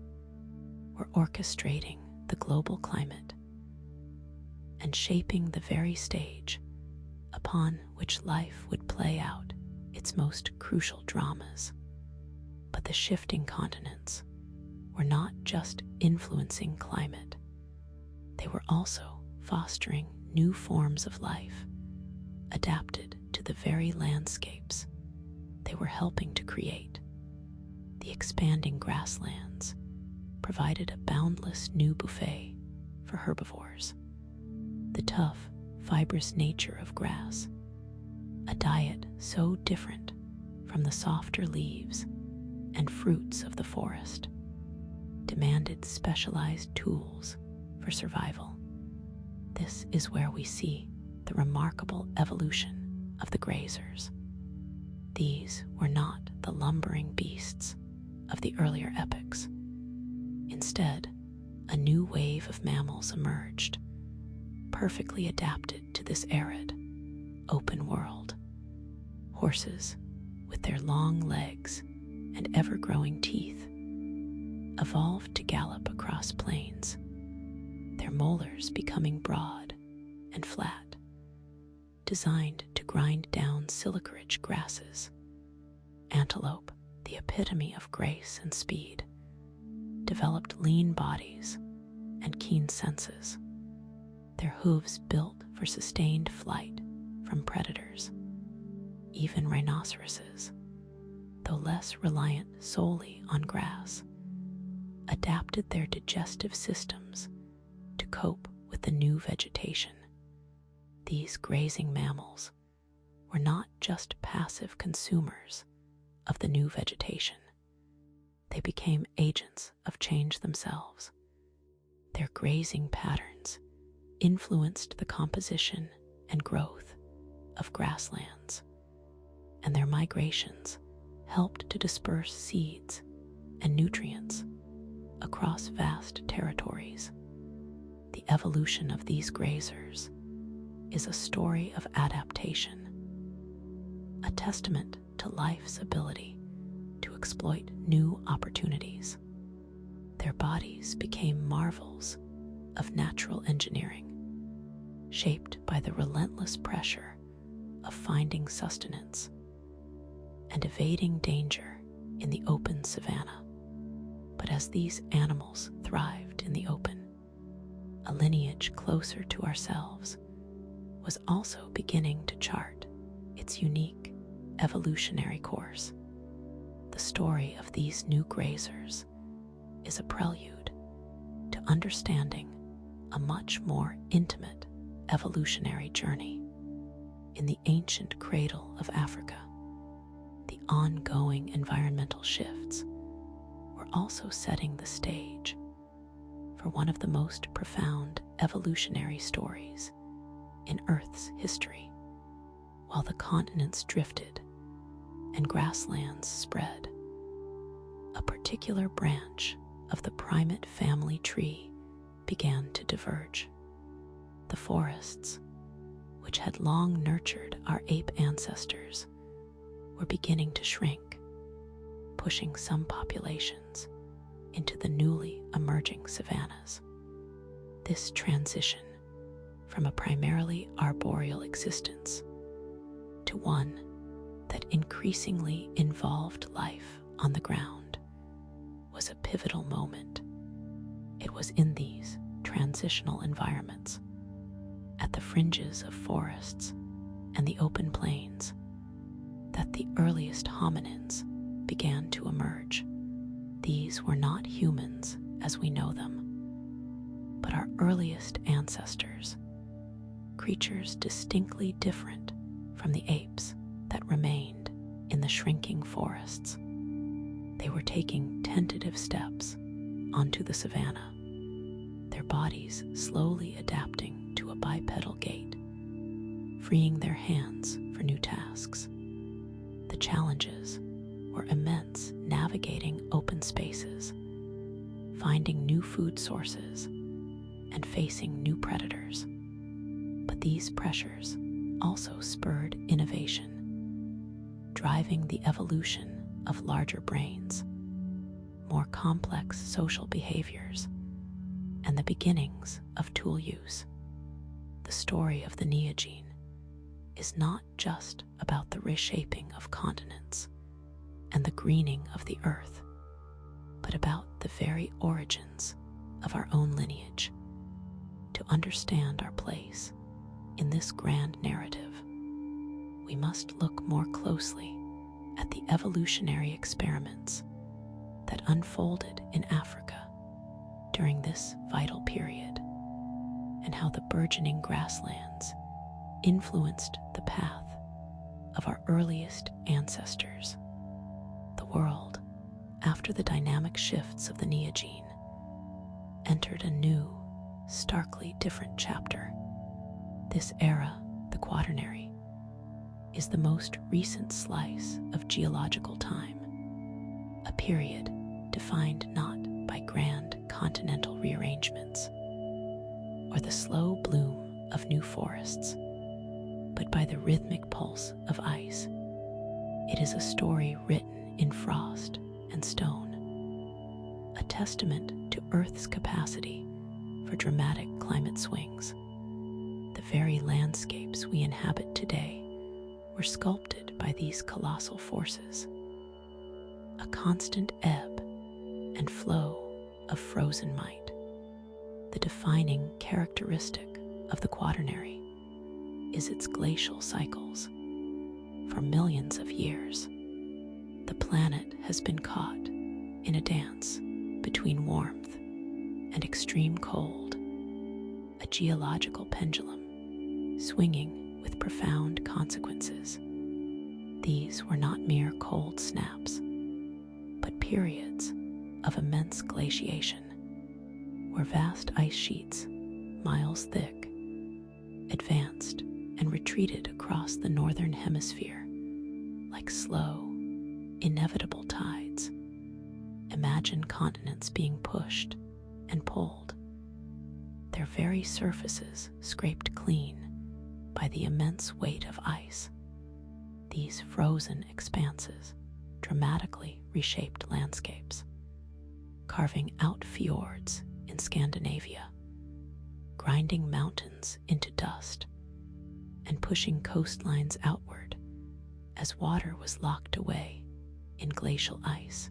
were orchestrating the global climate and shaping the very stage upon which life would play out its most crucial dramas. But the shifting continents were not just influencing climate, they were also fostering new forms of life adapted to the very landscapes they were helping to create. The expanding grasslands provided a boundless new buffet for herbivores. The tough, fibrous nature of grass, a diet so different from the softer leaves and fruits of the forest, demanded specialized tools for survival. This is where we see the remarkable evolution of the grazers. These were not the lumbering beasts of the earlier epochs. Instead, a new wave of mammals emerged, perfectly adapted to this arid, open world. Horses, with their long legs and ever-growing teeth, evolved to gallop across plains, their molars becoming broad and flat, designed to grind down silica-rich grasses. Antelope, the epitome of grace and speed, developed lean bodies and keen senses, their hooves built for sustained flight from predators. Even rhinoceroses, though less reliant solely on grass, adapted their digestive systems to cope with the new vegetation. These grazing mammals were not just passive consumers of the new vegetation. They became agents of change themselves. Their grazing patterns influenced the composition and growth of grasslands, and their migrations helped to disperse seeds and nutrients across vast territories. The evolution of these grazers is a story of adaptation, a testament to life's ability to exploit new opportunities. Their bodies became marvels of natural engineering, shaped by the relentless pressure of finding sustenance and evading danger in the open savanna. But as these animals thrived in the open, a lineage closer to ourselves was also beginning to chart its unique evolutionary course. The story of these new grazers is a prelude to understanding a much more intimate evolutionary journey. In the ancient cradle of Africa, the ongoing environmental shifts were also setting the stage for one of the most profound evolutionary stories in Earth's history. While the continents drifted and grasslands spread, a particular branch of the primate family tree began to diverge. The forests, which had long nurtured our ape ancestors, were beginning to shrink, pushing some populations into the newly emerging savannas. This transition from a primarily arboreal existence to one that increasingly involved life on the ground was a pivotal moment. It was in these transitional environments, at the fringes of forests and the open plains, that the earliest hominins began to emerge. These were not humans as we know them, but our earliest ancestors, creatures distinctly different from the apes that remained in the shrinking forests. They were taking tentative steps onto the savanna, their bodies slowly adapting to a bipedal gait, freeing their hands for new tasks. The challenges were immense, navigating open spaces, finding new food sources, and facing new predators. But these pressures also spurred innovation, driving the evolution of larger brains, more complex social behaviors, and the beginnings of tool use. The story of the Neogene is not just about the reshaping of continents and the greening of the earth, but about the very origins of our own lineage. To understand our place in this grand narrative, we must look more closely at the evolutionary experiments that unfolded in Africa during this vital period, and how the burgeoning grasslands influenced the path of our earliest ancestors. The world, after the dynamic shifts of the Neogene, entered a new, starkly different chapter. This era, the Quaternary, is the most recent slice of geological time, a period defined not by grand continental rearrangements or the slow bloom of new forests, but by the rhythmic pulse of ice. It is a story written in frost and stone, a testament to Earth's capacity for dramatic climate swings. The very landscapes we inhabit today were sculpted by these colossal forces, a constant ebb and flow of frozen might. The defining characteristic of the Quaternary is its glacial cycles. For millions of years, the planet has been caught in a dance between warmth and extreme cold, a geological pendulum swinging with profound consequences. These were not mere cold snaps, but periods of immense glaciation, where vast ice sheets, miles thick, advanced and retreated across the northern hemisphere like slow, inevitable tides. Imagine continents being pushed and pulled, their very surfaces scraped clean by the immense weight of ice. These frozen expanses dramatically reshaped landscapes, carving out fjords in Scandinavia, grinding mountains into dust, and pushing coastlines outward as water was locked away in glacial ice.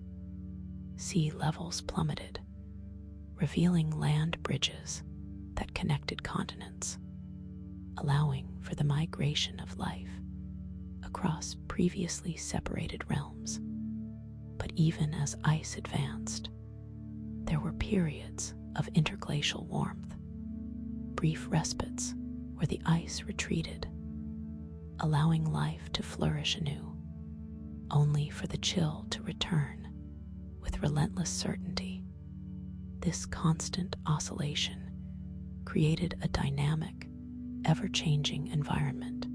Sea levels plummeted, revealing land bridges that connected continents, allowing for the migration of life across previously separated realms. But even as ice advanced, there were periods of interglacial warmth, brief respites where the ice retreated, allowing life to flourish anew, only for the chill to return with relentless certainty. This constant oscillation created a dynamic, ever-changing environment,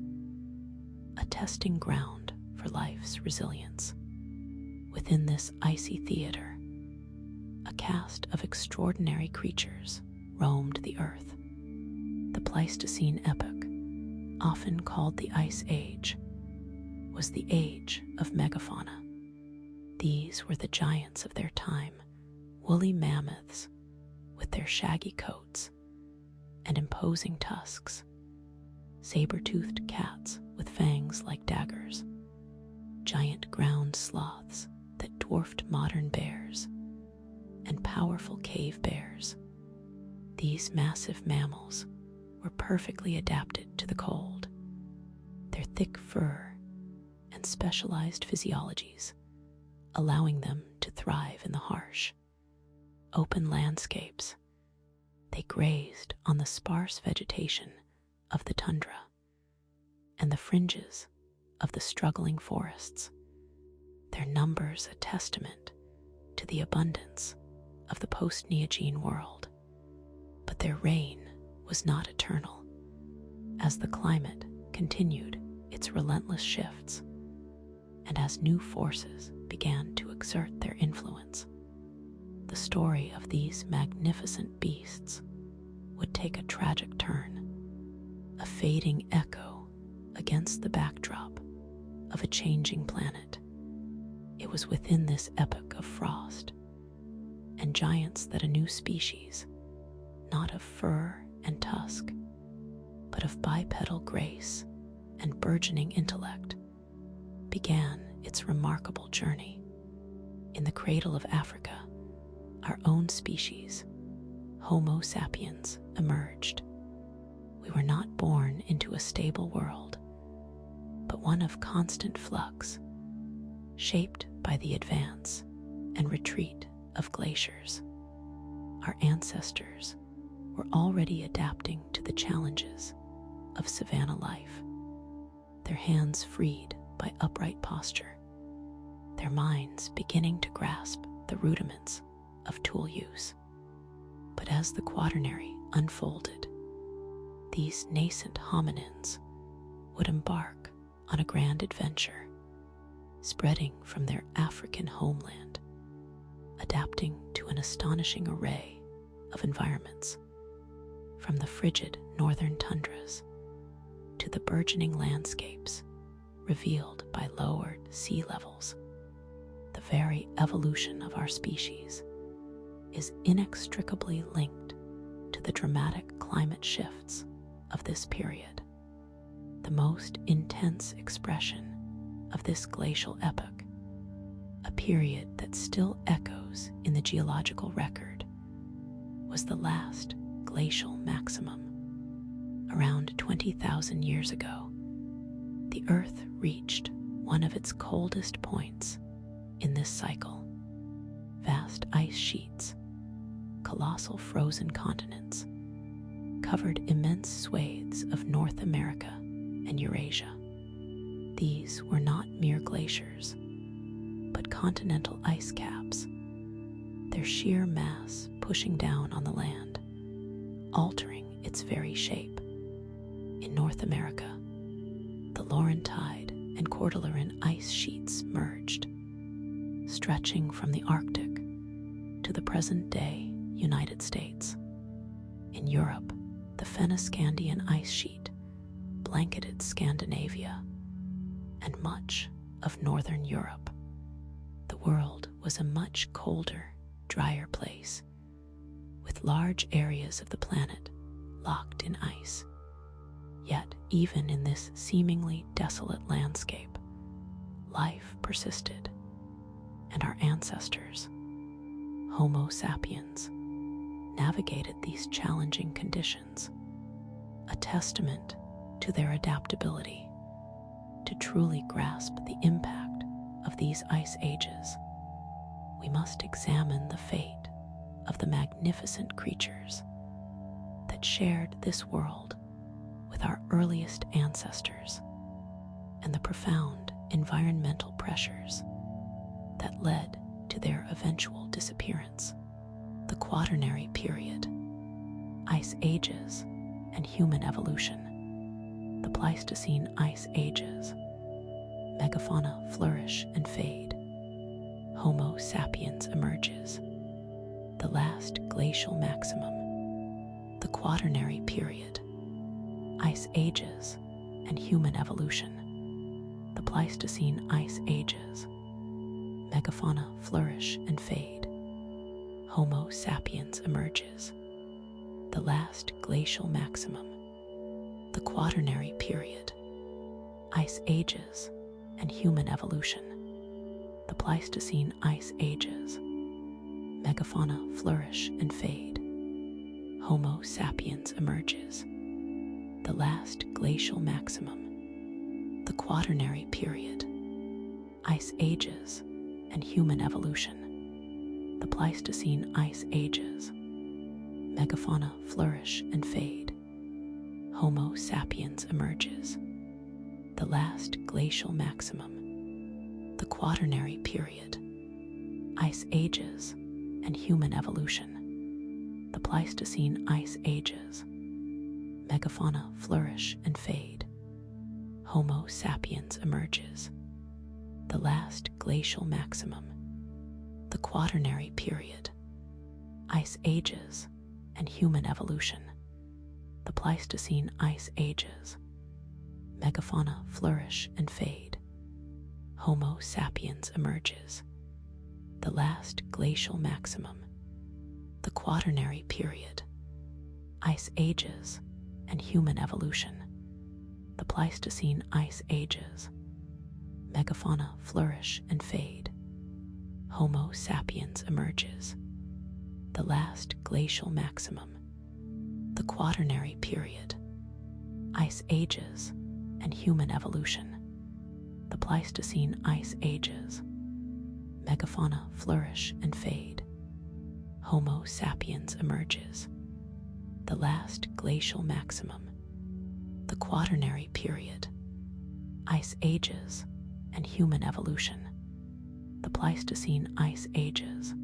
a testing ground for life's resilience. Within this icy theater, a cast of extraordinary creatures roamed the earth. The Pleistocene epoch, often called the Ice Age, was the age of megafauna. These were the giants of their time, woolly mammoths with their shaggy coats and imposing tusks, saber-toothed cats with fangs like daggers, giant ground sloths that dwarfed modern bears, and powerful cave bears. These massive mammals were perfectly adapted to the cold. Their thick fur and specialized physiologies allowing them to thrive in the harsh, open landscapes. They grazed on the sparse vegetation of the tundra and the fringes of the struggling forests, their numbers a testament to the abundance of the post-Neogene world. But their reign was not eternal, as the climate continued its relentless shifts, and as new forces began to exert their influence. The story of these magnificent beasts would take a tragic turn, a fading echo against the backdrop of a changing planet. It was within this epoch of frost and giants that a new species, not of fur and tusk, but of bipedal grace and burgeoning intellect, began its remarkable journey. In the cradle of Africa, our own species, Homo sapiens, emerged. We were not born into a stable world, but one of constant flux, shaped by the advance and retreat of glaciers. Our ancestors were already adapting to the challenges of savanna life, their hands freed by upright posture, their minds beginning to grasp the rudiments of tool use. But as the Quaternary unfolded, these nascent hominins would embark on a grand adventure, spreading from their African homeland, adapting to an astonishing array of environments, from the frigid northern tundras to the burgeoning landscapes revealed by lowered sea levels. The very evolution of our species is inextricably linked to the dramatic climate shifts of this period. The most intense expression of this glacial epoch, a period that still echoes in the geological record, was the last glacial maximum. Around 20,000 years ago, the Earth reached one of its coldest points in this cycle. Vast ice sheets, colossal frozen continents, covered immense swathes of North America and Eurasia. These were not mere glaciers, but continental ice caps, their sheer mass pushing down on the land, altering its very shape. In North America, the Laurentide and Cordilleran ice sheets merged, stretching from the Arctic to the present-day United States. In Europe, the Fennoscandian ice sheet blanketed Scandinavia and much of northern Europe. The world was a much colder, drier place, with large areas of the planet locked in ice. Yet, even in this seemingly desolate landscape, life persisted, and our ancestors, Homo sapiens, navigated these challenging conditions, a testament to their adaptability. To truly grasp the impact of these ice ages, we must examine the fate of the magnificent creatures that shared this world with our earliest ancestors, and the profound environmental pressures that led to their eventual disappearance. The Quaternary period, ice ages, and human evolution. The Pleistocene ice ages, megafauna flourish and fade. Homo sapiens emerges. The last glacial maximum. The Quaternary period, ice ages, and human evolution. The Pleistocene ice ages, megafauna flourish and fade. Homo sapiens emerges. The last glacial maximum. The Quaternary period, ice ages, and human evolution. The Pleistocene ice ages, megafauna flourish and fade. Homo sapiens emerges. The last glacial maximum. The Quaternary period, ice ages, and human evolution. The Pleistocene Ice Ages. Megafauna flourish and fade. Homo sapiens emerges. The last glacial maximum. The Quaternary Period. Ice Ages and human evolution. The Pleistocene Ice Ages. Megafauna flourish and fade. Homo sapiens emerges. The last glacial maximum. The Quaternary Period. Ice Ages and human evolution. The Pleistocene Ice Ages. Megafauna flourish and fade. Homo sapiens emerges. The last glacial maximum. The Quaternary Period. Ice Ages and human evolution. The Pleistocene Ice Ages. Megafauna flourish and fade. Homo sapiens emerges. The last glacial maximum. The Quaternary Period. Ice Ages and human evolution. The Pleistocene Ice Ages. Megafauna flourish and fade. Homo sapiens emerges. The last glacial maximum. The Quaternary Period. Ice Ages and human evolution. The Pleistocene Ice Ages.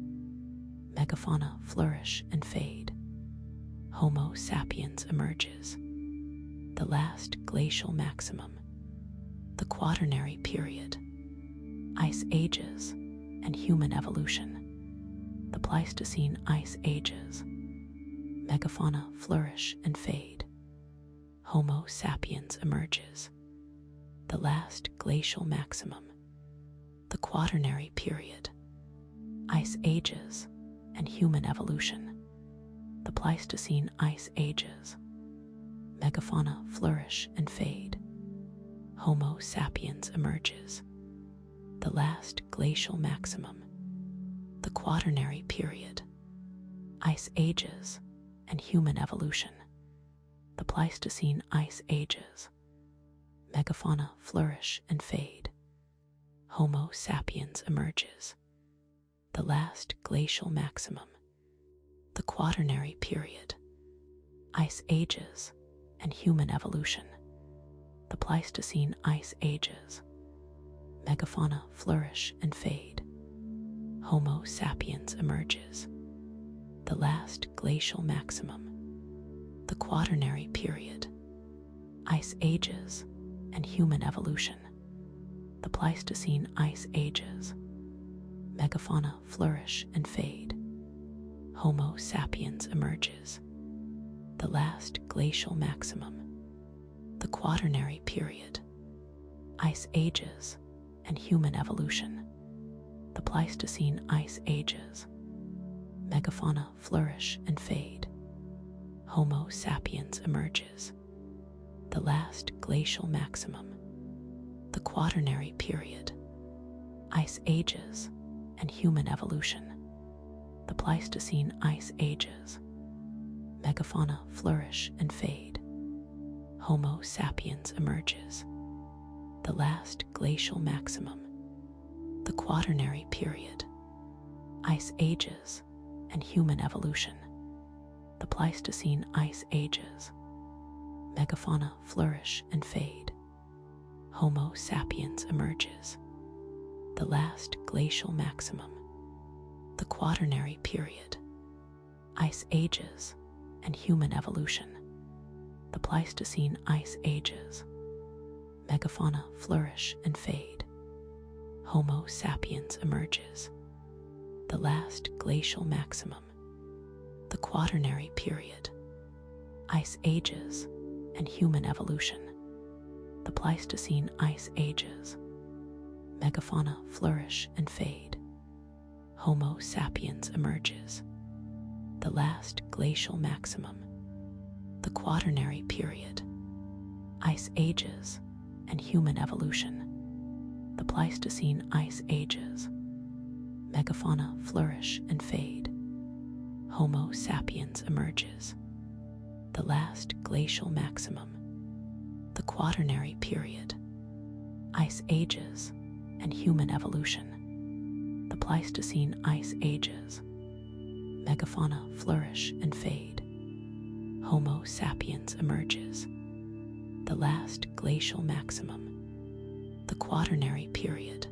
Megafauna flourish and fade. Homo sapiens emerges. The last glacial maximum. The Quaternary Period. Ice Ages and human evolution. The Pleistocene Ice Ages. Megafauna flourish and fade. Homo sapiens emerges. The last glacial maximum. The Quaternary Period. Ice Ages and human evolution. The Pleistocene Ice Ages. Megafauna flourish and fade. Homo sapiens emerges. The last glacial maximum. The Quaternary Period. Ice Ages and human evolution. The Pleistocene Ice Ages. Megafauna flourish and fade. Homo sapiens emerges. The last glacial maximum. The Quaternary Period. Ice Ages and human evolution. The Pleistocene Ice Ages. Megafauna flourish and fade. Homo sapiens emerges. The last glacial maximum. The Quaternary Period. Ice Ages and human evolution. The Pleistocene Ice Ages. Megafauna flourish and fade. Homo sapiens emerges. The last glacial maximum. The Quaternary Period. Ice Ages and human evolution. The Pleistocene Ice Ages. Megafauna flourish and fade. Homo sapiens emerges. The last glacial maximum. The Quaternary Period. Ice Ages and human evolution. The Pleistocene Ice Ages. Megafauna flourish and fade. Homo sapiens emerges. The last glacial maximum. The Quaternary Period. Ice Ages and human evolution. The Pleistocene Ice Ages. Megafauna flourish and fade. Homo sapiens emerges. The last glacial maximum. The Quaternary Period. Ice Ages and human evolution. The Pleistocene Ice Ages. Megafauna flourish and fade. Homo sapiens emerges. The last glacial maximum. The Quaternary Period. Ice Ages and human evolution. The Pleistocene Ice Ages. Megafauna flourish and fade. Homo sapiens emerges. The last glacial maximum. The Quaternary Period. Ice Ages and human evolution. The Pleistocene Ice Ages. Megafauna flourish and fade. Homo sapiens emerges. The last glacial maximum. The Quaternary Period. Ice Ages and human evolution. The Pleistocene ice ages. Megafauna flourish and fade. Homo sapiens emerges. The last glacial maximum. The Quaternary period.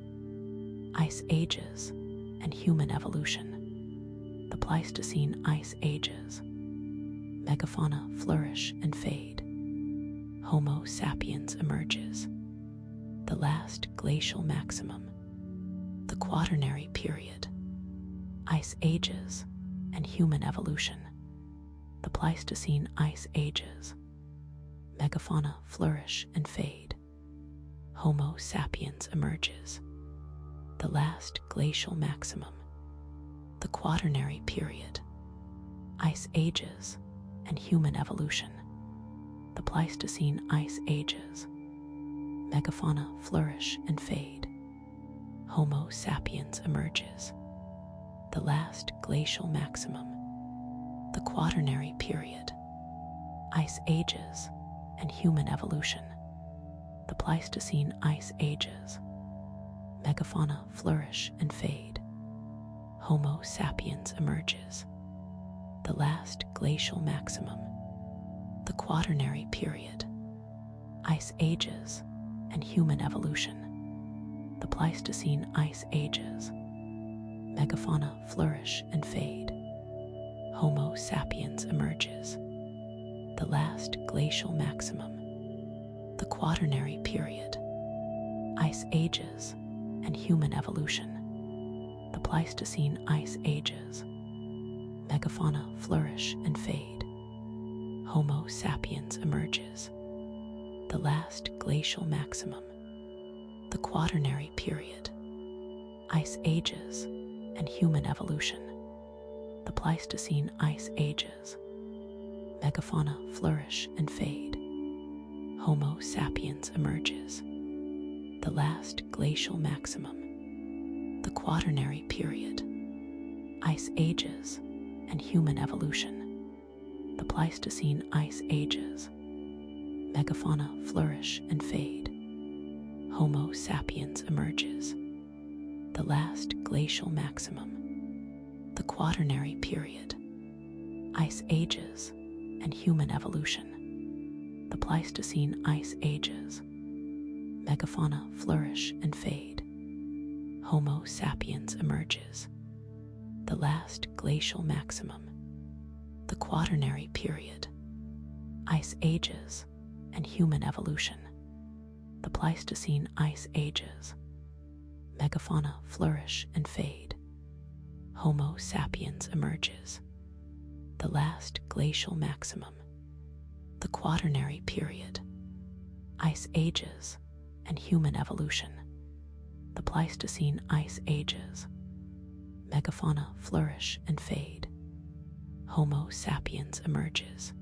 Ice ages and human evolution. The Pleistocene ice ages. Megafauna flourish and fade. Homo sapiens emerges. The last glacial maximum. The Quaternary period. Ice ages and human evolution. The Pleistocene ice ages. Megafauna flourish and fade. Homo sapiens emerges. The last glacial maximum. The Quaternary period. Ice ages and human evolution. The Pleistocene ice ages. Megafauna flourish and fade. Homo sapiens emerges. The last glacial maximum. The Quaternary period. Ice ages and human evolution. The Pleistocene ice ages. Megafauna flourish and fade. Homo sapiens emerges. The last glacial maximum. The Quaternary period. Ice ages and human evolution. The Pleistocene ice ages. Megafauna flourish and fade. Homo sapiens emerges. The last glacial maximum. The Quaternary period. Ice ages and human evolution. The Pleistocene ice ages. Megafauna flourish and fade. Homo sapiens emerges. The last glacial maximum. The Quaternary period. Ice ages and human evolution. The Pleistocene ice ages. Megafauna flourish and fade. Homo sapiens emerges. The last glacial maximum. The Quaternary period. Ice ages and human evolution. The Pleistocene ice ages. Megafauna flourish and fade. Homo sapiens emerges. The last glacial maximum. The Quaternary period. Ice ages and human evolution. The Pleistocene ice ages. Megafauna flourish and fade. Homo sapiens emerges. The last glacial maximum. The Quaternary period. Ice ages and human evolution. The Pleistocene ice ages. Megafauna flourish and fade. Homo sapiens emerges. The last glacial maximum. The Quaternary period. Ice ages and human evolution. The Pleistocene ice ages. Megafauna flourish and fade. Homo sapiens emerges.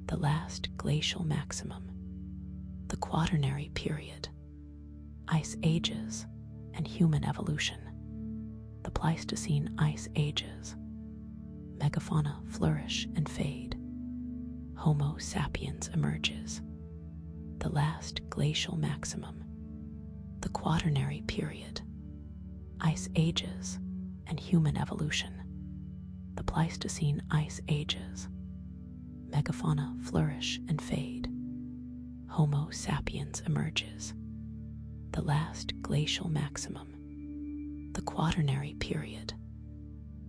The last glacial maximum. The Quaternary period. Ice ages and human evolution. The Pleistocene ice ages. Megafauna flourish and fade. Homo sapiens emerges. The last glacial maximum. The Quaternary period. Ice ages and human evolution. The Pleistocene ice ages. Megafauna flourish and fade. Homo sapiens emerges. The last glacial maximum. The Quaternary period.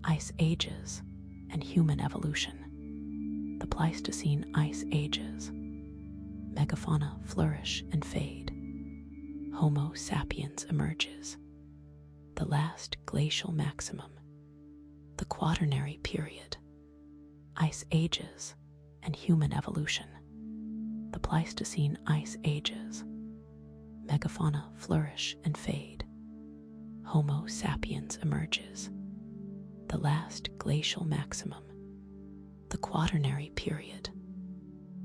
Ice ages and human evolution. The Pleistocene ice ages. Megafauna flourish and fade. Homo sapiens emerges. The last glacial maximum. The Quaternary period. Ice ages and human evolution. The Pleistocene ice ages. Megafauna flourish and fade. Homo sapiens emerges. The last glacial maximum. The Quaternary period.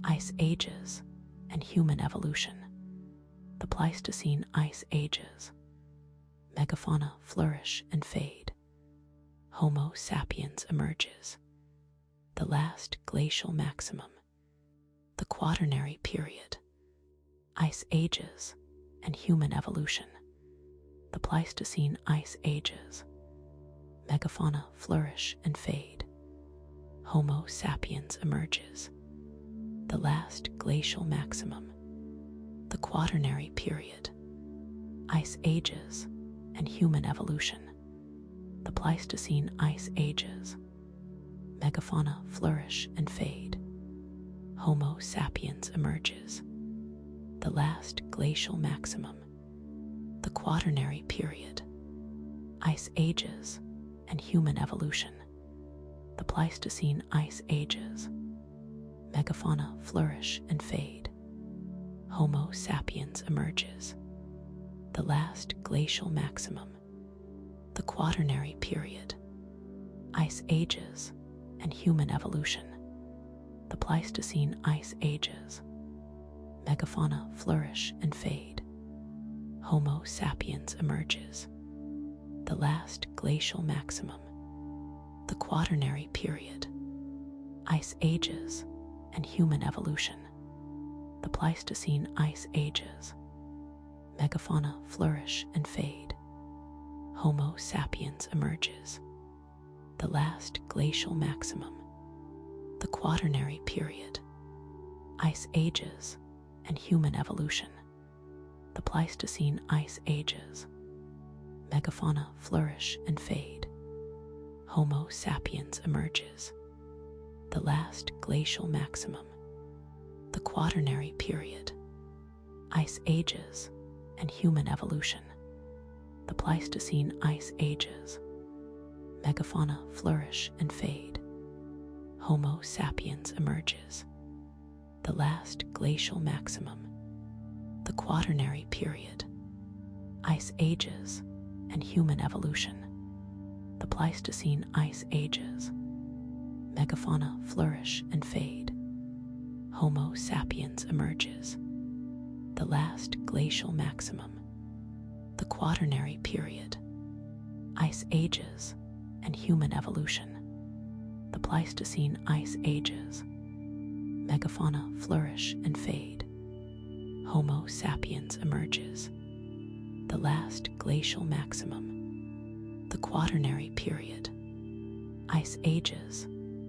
Ice ages and human evolution. The Pleistocene ice ages. Megafauna flourish and fade. Homo sapiens emerges. The last glacial maximum. The Quaternary period. Ice ages and human evolution. The Pleistocene Ice Ages. Megafauna flourish and fade. Homo sapiens emerges. The last glacial maximum. The Quaternary Period. Ice Ages and human evolution. The Pleistocene Ice Ages. Megafauna flourish and fade. Homo sapiens emerges. The last glacial maximum. The Quaternary Period. Ice Ages and human evolution. The Pleistocene Ice Ages. Megafauna flourish and fade. Homo sapiens emerges. The last glacial maximum. The Quaternary Period. Ice Ages and human evolution. The Pleistocene Ice Ages. Megafauna flourish and fade. Homo sapiens emerges. The last glacial maximum. The Quaternary Period. Ice Ages and human evolution. The Pleistocene Ice Ages. Megafauna flourish and fade. Homo sapiens emerges. The last glacial maximum. The Quaternary Period. Ice Ages and human evolution. The Pleistocene Ice Ages. Megafauna flourish and fade. Homo sapiens emerges. The last glacial maximum. The Quaternary Period. Ice Ages and human evolution. The Pleistocene Ice Ages. Megafauna flourish and fade. Homo sapiens emerges. The last glacial maximum. The Quaternary Period. Ice Ages and human evolution. The Pleistocene Ice Ages. Megafauna flourish and fade. Homo sapiens emerges. The last glacial maximum. The Quaternary Period. Ice Ages and human evolution. The Pleistocene Ice Ages. Megafauna flourish and fade. Homo sapiens emerges. The last glacial maximum. The Quaternary Period. Ice Ages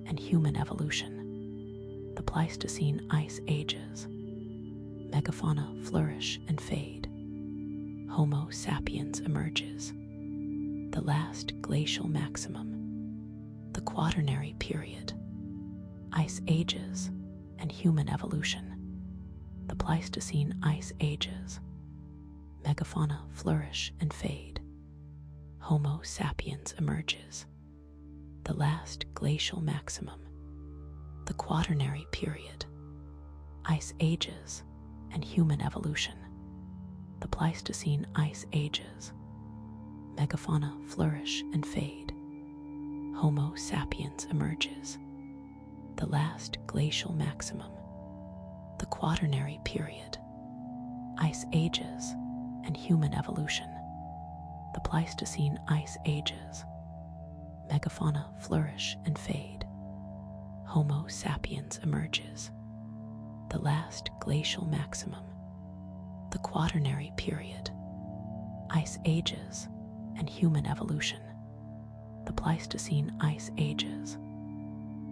and human evolution. The Pleistocene Ice Ages. Megafauna flourish and fade. Homo sapiens emerges. The last glacial maximum. The Quaternary Period. Ice Ages and human evolution. The Pleistocene Ice Ages. Megafauna flourish and fade. Homo sapiens emerges. The last glacial maximum. The Quaternary Period. Ice Ages and human evolution. The Pleistocene Ice Ages. Megafauna flourish and fade. Homo sapiens emerges. The last glacial maximum. The Quaternary Period. Ice Ages and human evolution. The Pleistocene Ice Ages. Megafauna flourish and fade. Homo sapiens emerges. The last glacial maximum. The Quaternary Period. Ice Ages and human evolution. The Pleistocene Ice Ages.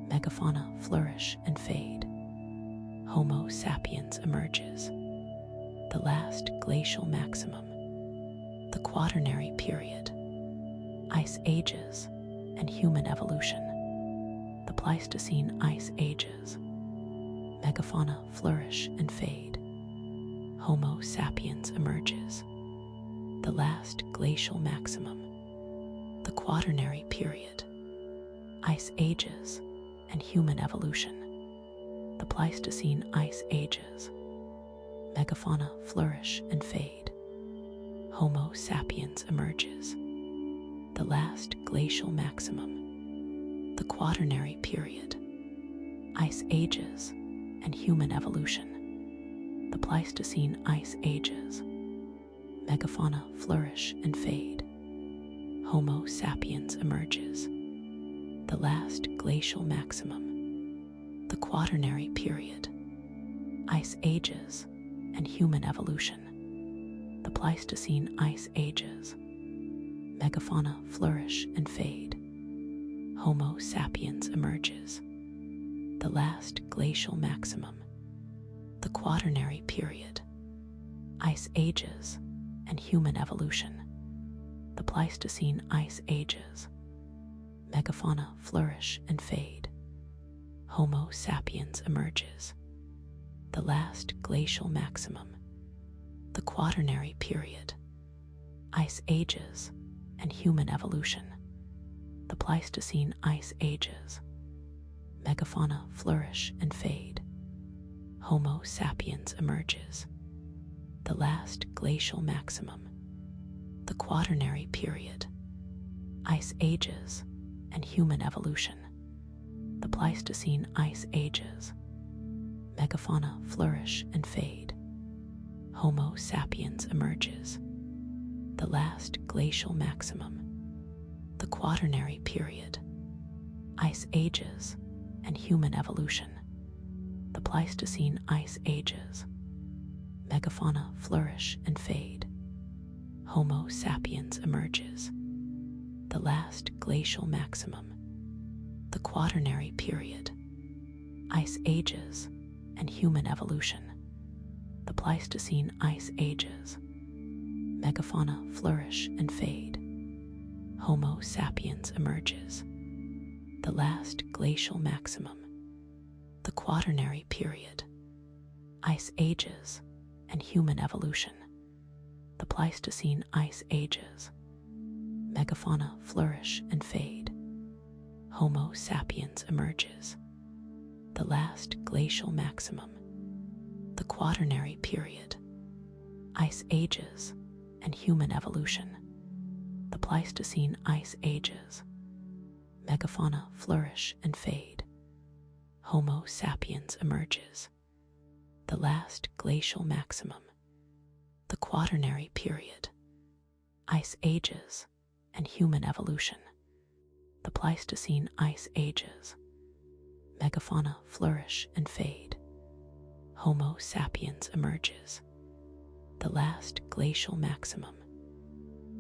Megafauna flourish and fade. Homo sapiens emerges. The last glacial maximum. The Quaternary Period. Ice Ages and human evolution. The Pleistocene Ice Ages. Megafauna flourish and fade. Homo sapiens emerges. The last glacial maximum. The Quaternary Period. Ice Ages and human evolution. The Pleistocene Ice Ages. Megafauna flourish and fade. Homo sapiens emerges. The last glacial maximum. The Quaternary Period. Ice Ages and human evolution. The Pleistocene Ice Ages. Megafauna flourish and fade. Homo sapiens emerges. The last glacial maximum. The Quaternary Period. Ice Ages and human evolution. The Pleistocene Ice Ages. Megafauna flourish and fade. Homo sapiens emerges. The last glacial maximum. The Quaternary period. Ice ages and human evolution. The Pleistocene ice ages. Megafauna flourish and fade. Homo sapiens emerges. The last glacial maximum. The Quaternary period. Ice ages and human evolution. The Pleistocene ice ages. Megafauna flourish and fade. Homo sapiens emerges. The last glacial maximum. The Quaternary period. Ice ages and human evolution. The Pleistocene ice ages. Megafauna flourish and fade. Homo sapiens emerges. The last glacial maximum. The Quaternary period. Ice ages and human evolution. The Pleistocene ice ages. Megafauna flourish and fade. Homo sapiens emerges. The last glacial maximum. The Quaternary period. Ice ages and human evolution. The Pleistocene ice ages. Megafauna flourish and fade. Homo sapiens emerges. The last glacial maximum. The Quaternary period. Ice ages and human evolution. The Pleistocene ice ages. Megafauna flourish and fade. Homo sapiens emerges. The last glacial maximum. The Quaternary period. Ice ages and human evolution. The Pleistocene ice ages. Megafauna flourish and fade. Homo sapiens emerges. The last glacial maximum. The Quaternary period. Ice ages and human evolution. The Pleistocene ice ages. Megafauna flourish and fade. Homo sapiens emerges. The last glacial maximum.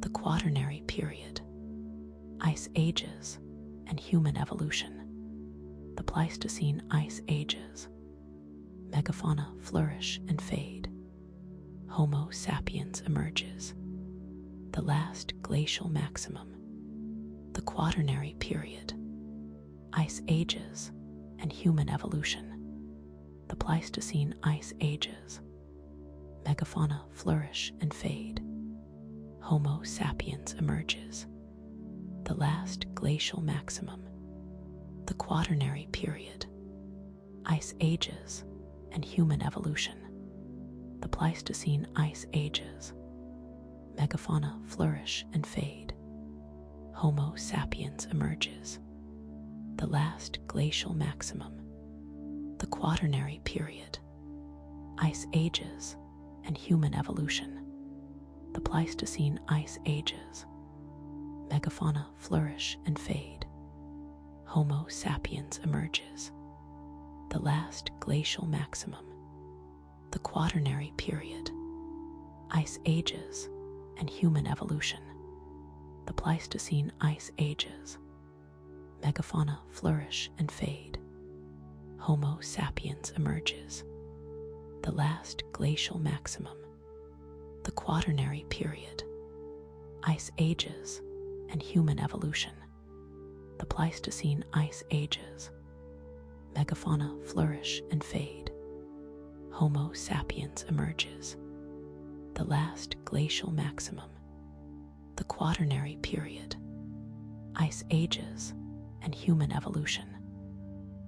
The Quaternary period. Ice ages and human evolution. The Pleistocene ice ages. Megafauna flourish and fade. Homo sapiens emerges. The last glacial maximum. The Quaternary period. Ice ages and human evolution. The Pleistocene ice ages. Megafauna flourish and fade. Homo sapiens emerges. The last glacial maximum. The Quaternary period. Ice ages and human evolution. The Pleistocene ice ages. Megafauna flourish and fade. Homo sapiens emerges. The last glacial maximum. The Quaternary period. Ice ages and human evolution. The Pleistocene ice ages. Megafauna flourish and fade. Homo sapiens emerges. The last glacial maximum. The Quaternary period. Ice ages and human evolution. The Pleistocene ice ages. Megafauna flourish and fade. Homo sapiens emerges. The last glacial maximum. The Quaternary period. Ice ages and human evolution. The Pleistocene ice ages. Megafauna flourish and fade. Homo sapiens emerges. The last glacial maximum. The Quaternary period. Ice ages and human evolution.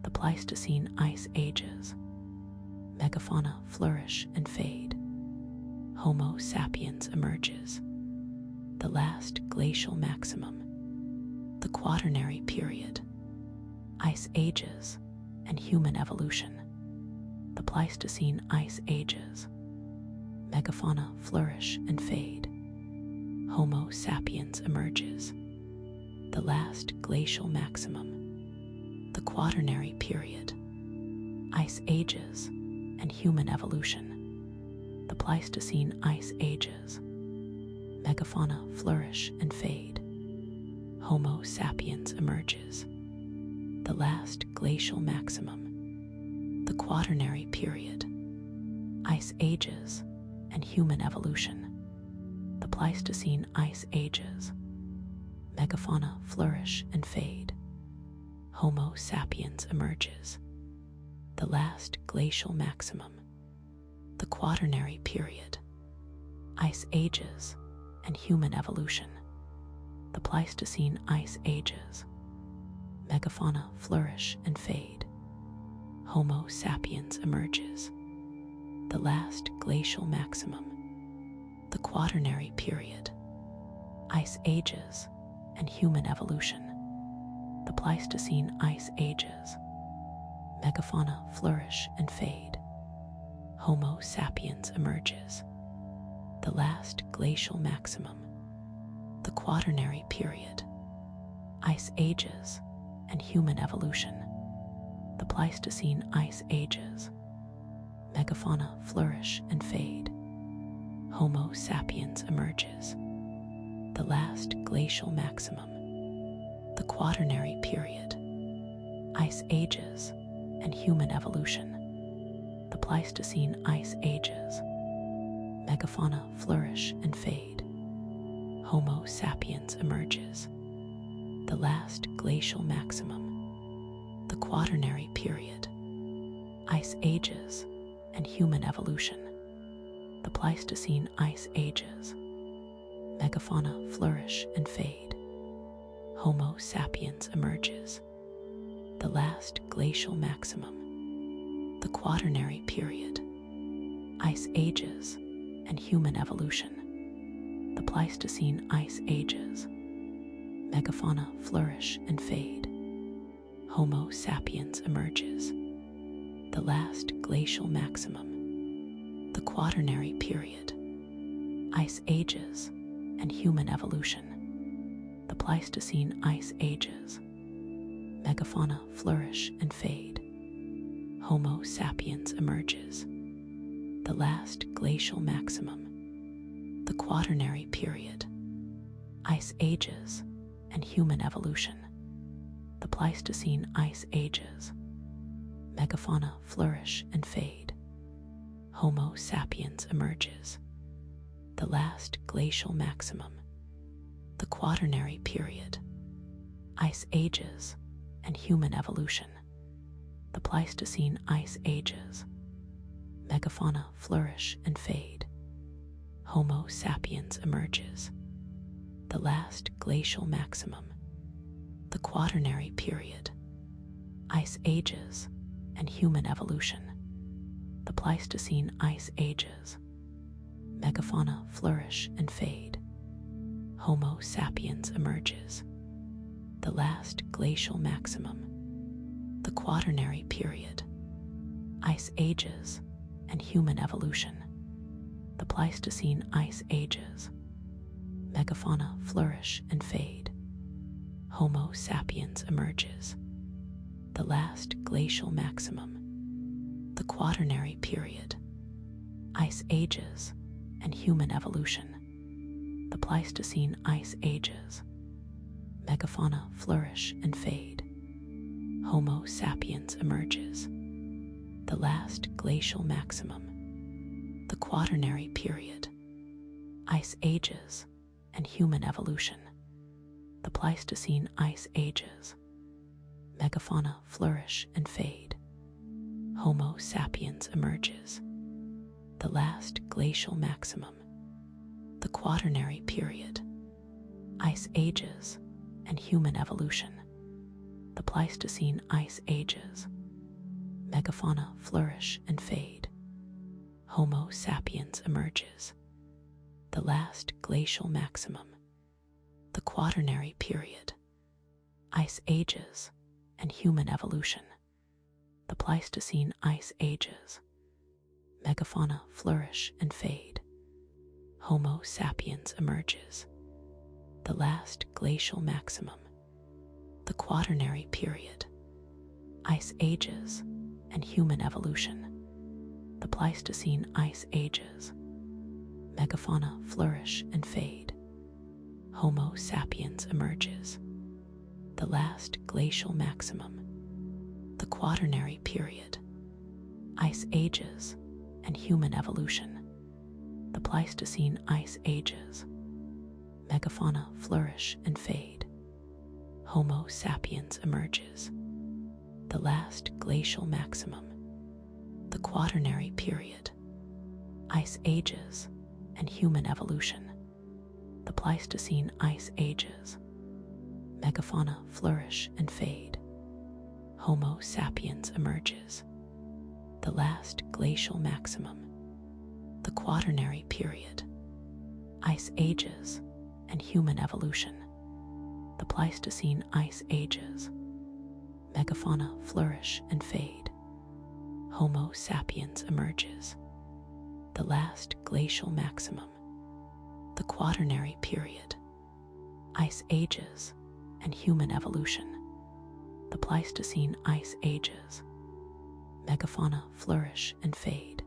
The Pleistocene ice ages. Megafauna flourish and fade. Homo sapiens emerges. The last glacial maximum. The Quaternary period. Ice ages and human evolution. The Pleistocene ice ages. Megafauna flourish and fade. Homo sapiens emerges. The last glacial maximum. The Quaternary period. Ice ages and human evolution. The Pleistocene ice ages. Megafauna flourish and fade. Homo sapiens emerges. The last glacial maximum. The Quaternary period. Ice ages and human evolution. The Pleistocene ice ages. Megafauna flourish and fade. Homo sapiens emerges. The last glacial maximum. The Quaternary period. Ice ages and human evolution. The Pleistocene ice ages. Megafauna flourish and fade. Homo sapiens emerges. The last glacial maximum. The Quaternary period. Ice ages and human evolution. The Pleistocene ice ages. Megafauna flourish and fade. Homo sapiens emerges. The last glacial maximum. The Quaternary period. Ice ages and human evolution. The Pleistocene ice ages. Megafauna flourish and fade. Homo sapiens emerges. The last glacial maximum. The Quaternary period. Ice ages and human evolution. The Pleistocene ice ages. Megafauna flourish and fade. Homo sapiens emerges. The last glacial maximum. The Quaternary period. Ice ages and human evolution. The Pleistocene ice ages. Megafauna flourish and fade. Homo sapiens emerges. The last glacial maximum. The Quaternary period. Ice ages and human evolution. The Pleistocene ice ages. Megafauna flourish and fade. Homo sapiens emerges. The last glacial maximum. The Quaternary period. Ice ages and human evolution. The Pleistocene ice ages. Megafauna flourish and fade. Homo sapiens emerges. The last glacial maximum. The Quaternary period. Ice ages and human evolution. The Pleistocene ice ages. Megafauna flourish and fade. Homo sapiens emerges. The last glacial maximum. The Quaternary period. Ice ages and human evolution. The Pleistocene ice ages. Megafauna flourish and fade. Homo sapiens emerges. The last glacial maximum. The Quaternary period. Ice ages and human evolution. The Pleistocene ice ages. Megafauna flourish and fade. Homo sapiens emerges. The last glacial maximum. The Quaternary period. Ice ages and human evolution. The Pleistocene ice ages. Megafauna flourish and fade. Homo sapiens emerges. The last glacial maximum. The Quaternary period. Ice ages and human evolution. The Pleistocene ice ages. Megafauna flourish and fade. Homo sapiens emerges. The last glacial maximum. The Quaternary period. Ice ages and human evolution. The Pleistocene ice ages. Megafauna flourish and fade. Homo sapiens emerges. The last glacial maximum. The Quaternary period. Ice ages and human evolution. The Pleistocene ice ages. Megafauna flourish and fade. Homo sapiens emerges. The last glacial maximum. The Quaternary period. Ice ages and human evolution. The Pleistocene ice ages. Megafauna flourish and fade. Homo sapiens emerges. The last glacial maximum. The Quaternary period. Ice ages and human evolution. The Pleistocene ice ages. Megafauna flourish and fade. Homo sapiens emerges. The last glacial maximum. The Quaternary period. Ice ages and human evolution. The Pleistocene ice ages. Megafauna flourish and fade. Homo sapiens emerges. The last glacial maximum. The Quaternary period. Ice ages and human evolution. The Pleistocene ice ages. Megafauna flourish and fade. Homo sapiens emerges. The last glacial maximum. The Quaternary period. Ice ages and human evolution. The Pleistocene ice ages. Megafauna flourish and fade. Homo sapiens emerges. The last glacial maximum. The Quaternary period. Ice ages and human evolution. The Pleistocene ice ages. Megafauna flourish and fade.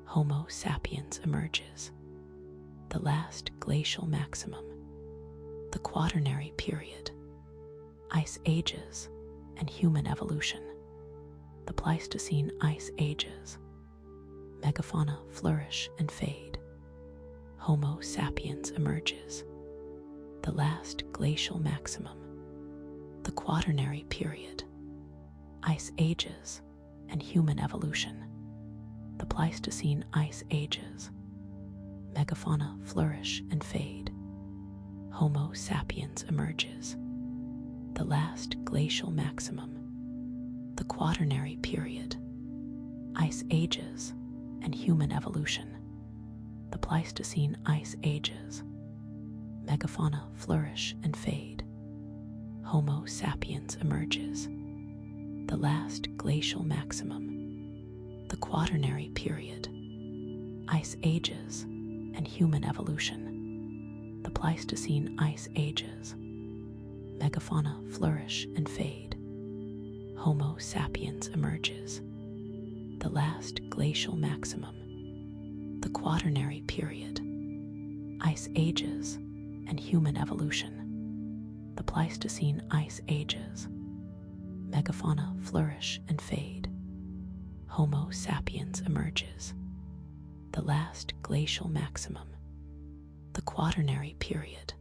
Homo sapiens emerges. The last glacial maximum. The Quaternary period. Ice ages and human evolution. The Pleistocene ice ages. Megafauna flourish and fade. Homo sapiens emerges. The last glacial maximum. The Quaternary period. Ice ages and human evolution. The Pleistocene ice ages. Megafauna flourish and fade. Homo sapiens emerges. The last glacial maximum. The Quaternary period. Ice ages and human evolution. The Pleistocene ice ages. Megafauna flourish and fade. Homo sapiens emerges. The last glacial maximum. The Quaternary period. Ice ages and human evolution. The Pleistocene ice ages. Megafauna flourish and fade. Homo sapiens emerges. The last glacial maximum. The Quaternary period. Ice ages and human evolution. The Pleistocene ice ages. Megafauna flourish and fade. Homo sapiens emerges. The last glacial maximum. The Quaternary period.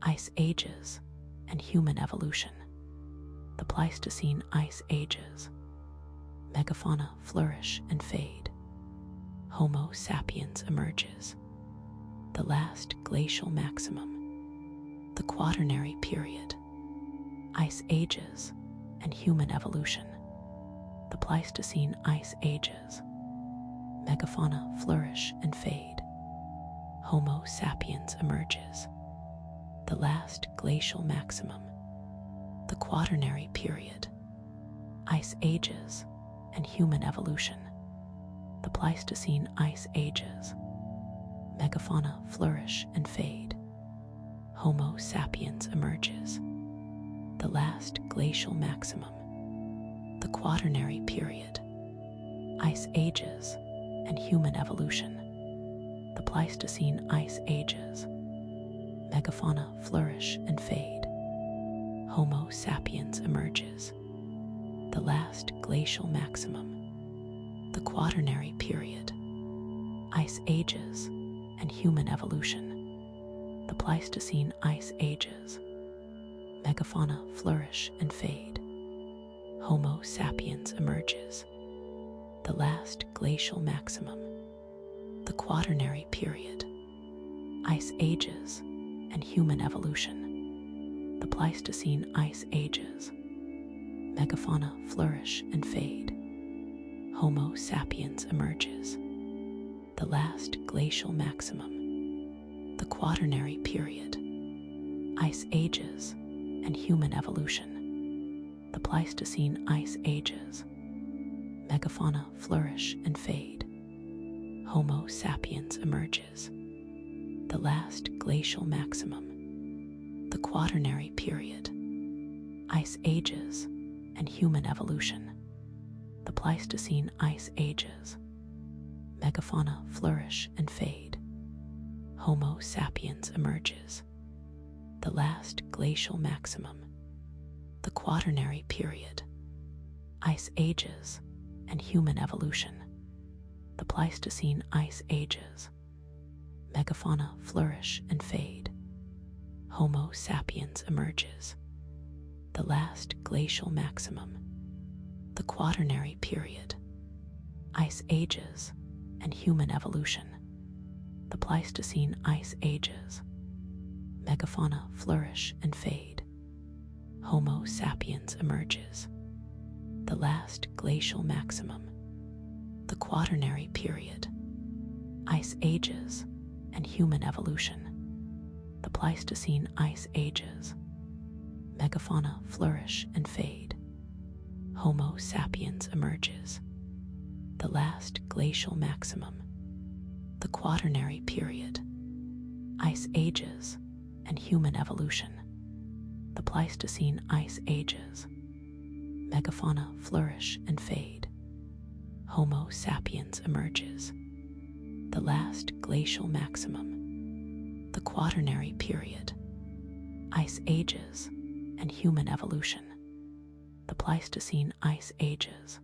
Ice ages and human evolution. The Pleistocene ice ages. Megafauna flourish and fade. Homo sapiens emerges. The last glacial maximum. The Quaternary period. Ice ages and human evolution. The Pleistocene ice ages. Megafauna flourish and fade. Homo sapiens emerges. The last glacial maximum. The Quaternary period. Ice ages and human evolution. The Pleistocene ice ages. Megafauna flourish and fade. Homo sapiens emerges. The last glacial maximum. The Quaternary period. Ice ages and human evolution. The Pleistocene ice ages. Megafauna flourish and fade. Homo sapiens emerges. The last glacial maximum. The Quaternary period. Ice ages and human evolution. The Pleistocene ice ages. Megafauna flourish and fade. Homo sapiens emerges. The last glacial maximum. The Quaternary period. Ice ages and human evolution. The Pleistocene ice ages. Megafauna flourish and fade. Homo sapiens emerges. The last glacial maximum. The Quaternary period. Ice ages and human evolution. The Pleistocene ice ages. Megafauna flourish and fade. Homo sapiens emerges. The last glacial maximum. The Quaternary period. Ice ages and human evolution. The Pleistocene ice ages. Megafauna flourish and fade. Homo sapiens emerges. The last glacial maximum, the Quaternary period, ice ages and human evolution, the Pleistocene ice ages, megafauna flourish and fade, Homo sapiens emerges, the last glacial maximum, the Quaternary period, ice ages and human evolution, the Pleistocene ice ages, megafauna flourish and fade, Homo sapiens emerges, the last glacial maximum, the Quaternary period, ice ages and human evolution, the Pleistocene ice ages, megafauna flourish and fade, Homo sapiens emerges, the last glacial maximum, the Quaternary period, ice ages and human evolution, the Pleistocene ice ages, megafauna flourish and fade, Homo sapiens emerges, the last glacial maximum, the Quaternary period, ice ages and human evolution, the Pleistocene ice ages,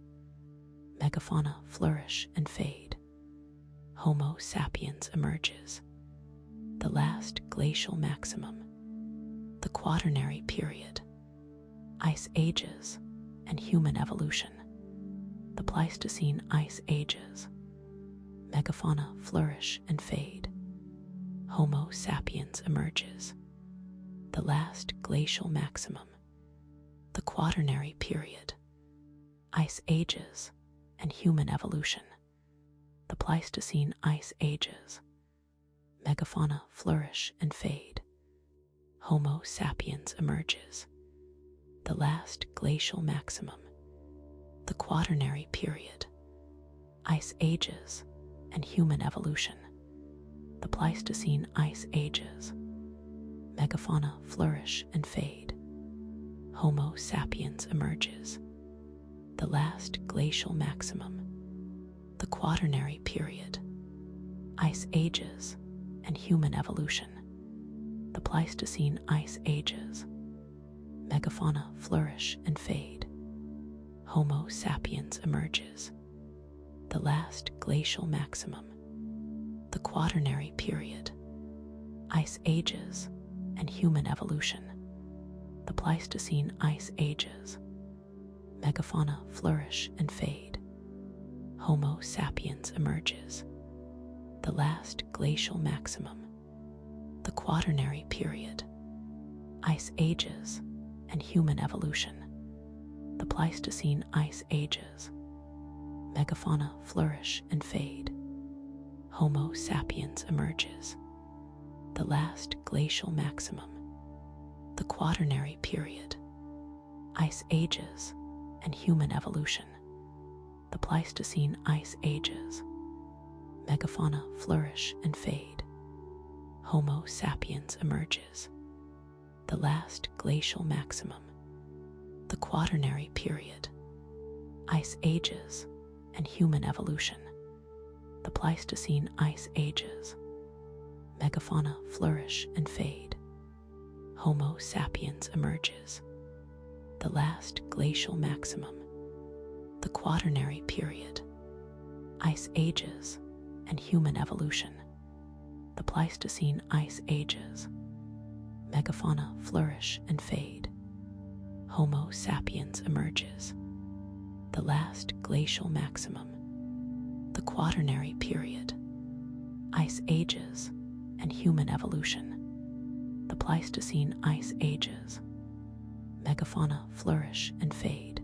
megafauna flourish and fade, Homo sapiens emerges, the last glacial maximum, the Quaternary period, ice ages and human evolution, the Pleistocene ice ages, megafauna flourish and fade, Homo sapiens emerges, the last glacial maximum, the Quaternary period, ice ages and human evolution, the Pleistocene ice ages, megafauna flourish and fade, Homo sapiens emerges, the last glacial maximum, the Quaternary period, ice ages and human evolution, the Pleistocene ice ages, megafauna flourish and fade, Homo sapiens emerges, the last glacial maximum, the Quaternary period, ice ages and human evolution, the Pleistocene ice ages, megafauna flourish and fade, Homo sapiens emerges, the last glacial maximum, the Quaternary period, ice ages and human evolution, the Pleistocene ice ages, megafauna flourish and fade, Homo sapiens emerges, the last glacial maximum, the Quaternary period, ice ages and human evolution, the Pleistocene ice ages, megafauna flourish and fade, Homo sapiens emerges, the last glacial maximum, the Quaternary period, ice ages and human evolution, the Pleistocene ice ages, megafauna flourish and fade, Homo sapiens emerges, the last glacial maximum, the Quaternary period, ice ages and human evolution, the Pleistocene ice ages, megafauna flourish and fade, Homo sapiens emerges, the last glacial maximum, the Quaternary period, ice ages and human evolution, the Pleistocene ice ages, megafauna flourish and fade, Homo sapiens emerges, the last glacial maximum, the Quaternary period, ice ages and human evolution, the Pleistocene ice ages, megafauna flourish and fade,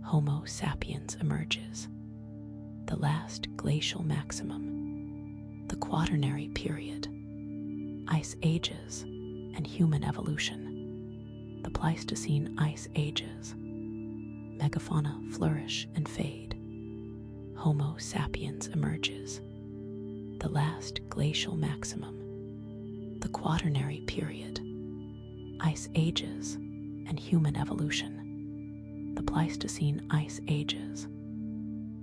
Homo sapiens emerges, the last glacial maximum, the Quaternary period, ice ages and human evolution, the Pleistocene ice ages, megafauna flourish and fade, Homo sapiens emerges, the last glacial maximum, the Quaternary period, ice ages and human evolution, the Pleistocene ice ages,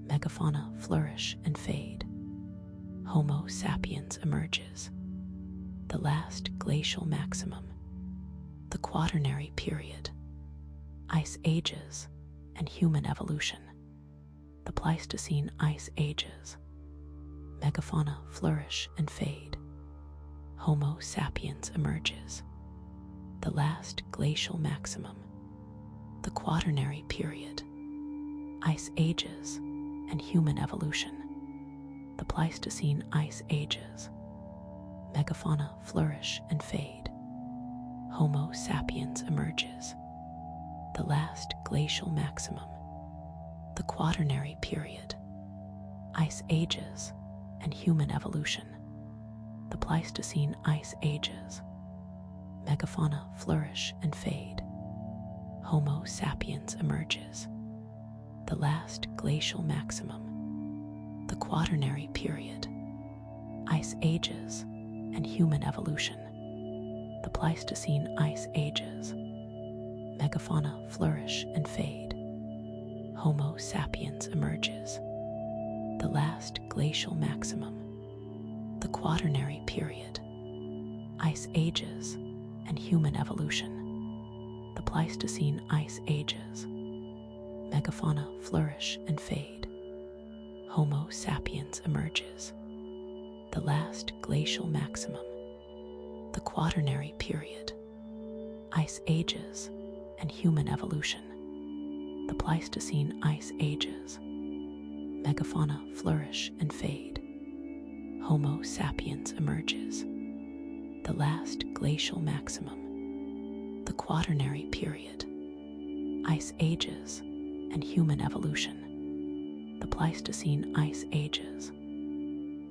megafauna flourish and fade, Homo sapiens emerges, the last glacial maximum, Quaternary period, Ice Ages and human evolution. The Pleistocene Ice Ages. Megafauna flourish and fade. Homo sapiens emerges. The last glacial maximum. The Quaternary period, Ice Ages and human evolution. The Pleistocene Ice Ages. Megafauna flourish and fade. Homo sapiens emerges. The last glacial maximum. The Quaternary period, Ice Ages and human evolution. The Pleistocene Ice Ages. Megafauna flourish and fade. Homo sapiens emerges. The last glacial maximum. The Quaternary period, Ice Ages and human evolution. The Pleistocene Ice Ages. Megafauna flourish and fade. Homo sapiens emerges. The last glacial maximum. The Quaternary period, Ice Ages and human evolution. The Pleistocene Ice Ages. Megafauna flourish and fade. Homo sapiens emerges. The last glacial maximum. The Quaternary period, Ice Ages and human evolution. The Pleistocene Ice Ages. Megafauna flourish and fade. Homo sapiens emerges. The last glacial maximum. The Quaternary period, Ice Ages and human evolution. The Pleistocene Ice Ages.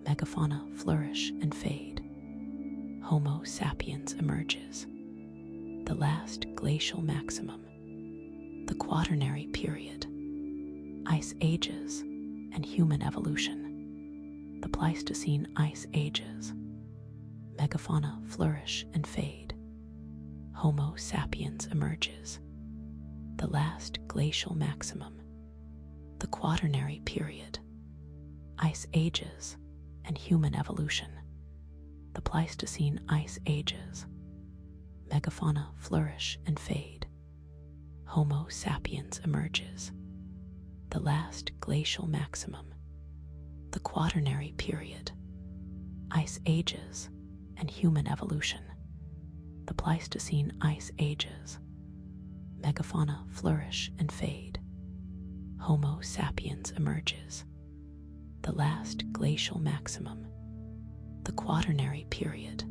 Megafauna flourish and fade. Homo sapiens emerges. The last glacial maximum. The Quaternary period, Ice Ages and human evolution. The Pleistocene Ice Ages. Megafauna flourish and fade. Homo sapiens emerges. The last glacial maximum. The Quaternary period, Ice Ages and human evolution. The Pleistocene Ice Ages. Megafauna flourish and fade. Homo sapiens emerges. The last glacial maximum. The Quaternary period, Ice Ages and human evolution. The Pleistocene Ice Ages. Megafauna flourish and fade. Homo sapiens emerges. The last glacial maximum. The Quaternary period,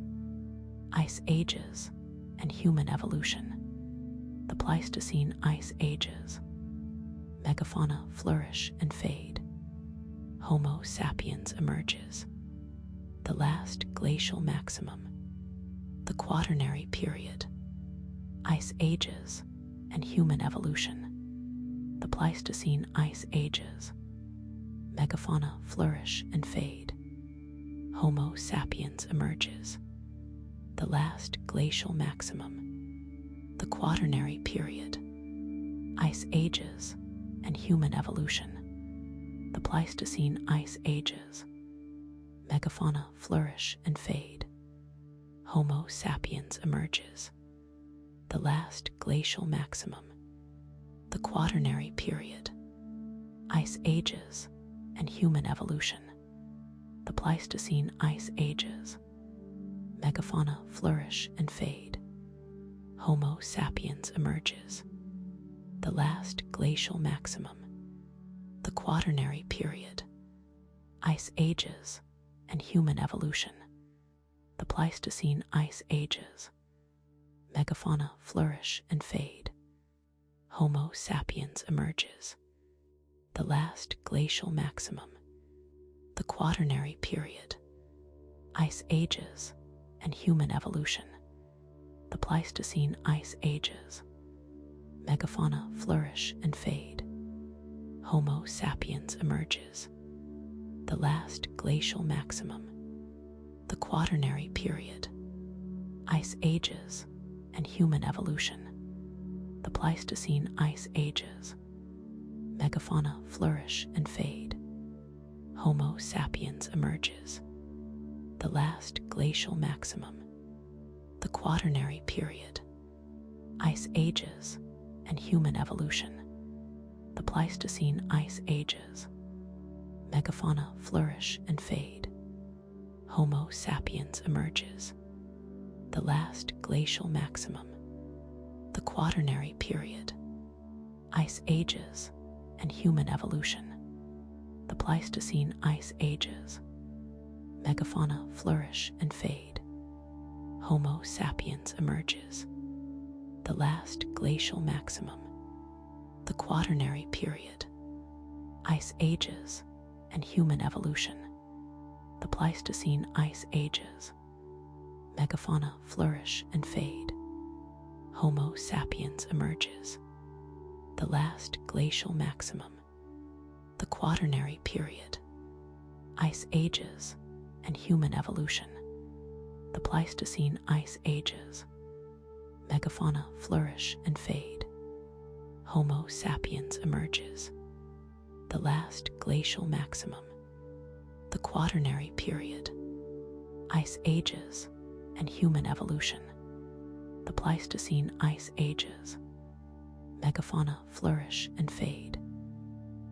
Ice Ages and human evolution. The Pleistocene Ice Ages. Megafauna flourish and fade. Homo sapiens emerges. The last glacial maximum. The Quaternary period, Ice Ages and human evolution. The Pleistocene Ice Ages. Megafauna flourish and fade. Homo sapiens emerges. The last glacial maximum. The Quaternary period, Ice Ages and human evolution. The Pleistocene Ice Ages. Megafauna flourish and fade. Homo sapiens emerges. The last glacial maximum. The Quaternary period, Ice Ages and human evolution. The Pleistocene Ice Ages. Megafauna flourish and fade. Homo sapiens emerges. The last glacial maximum. The Quaternary period, Ice Ages and human evolution. The Pleistocene Ice Ages. Megafauna flourish and fade. Homo sapiens emerges. The last glacial maximum. The Quaternary period, Ice Ages and human evolution. The Pleistocene Ice Ages. Megafauna flourish and fade. Homo sapiens emerges. The last glacial maximum. The Quaternary period, Ice Ages and human evolution. The Pleistocene Ice Ages. Megafauna flourish and fade. Homo sapiens emerges. The last glacial maximum. The Quaternary period, Ice ages and human evolution. The Pleistocene ice ages. Megafauna flourish and fade. Homo sapiens emerges. The last glacial maximum. The Quaternary period. Ice ages and human evolution. The Pleistocene ice ages. Megafauna flourish and fade. Homo sapiens emerges. The last glacial maximum. The Quaternary period. Ice ages and human evolution. The Pleistocene ice ages. Megafauna flourish and fade. Homo sapiens emerges. The last glacial maximum. The Quaternary period. Ice ages and human evolution. The Pleistocene ice ages. Megafauna flourish and fade. Homo sapiens emerges. The last glacial maximum. The Quaternary period. Ice ages and human evolution. The Pleistocene ice ages. Megafauna flourish and fade.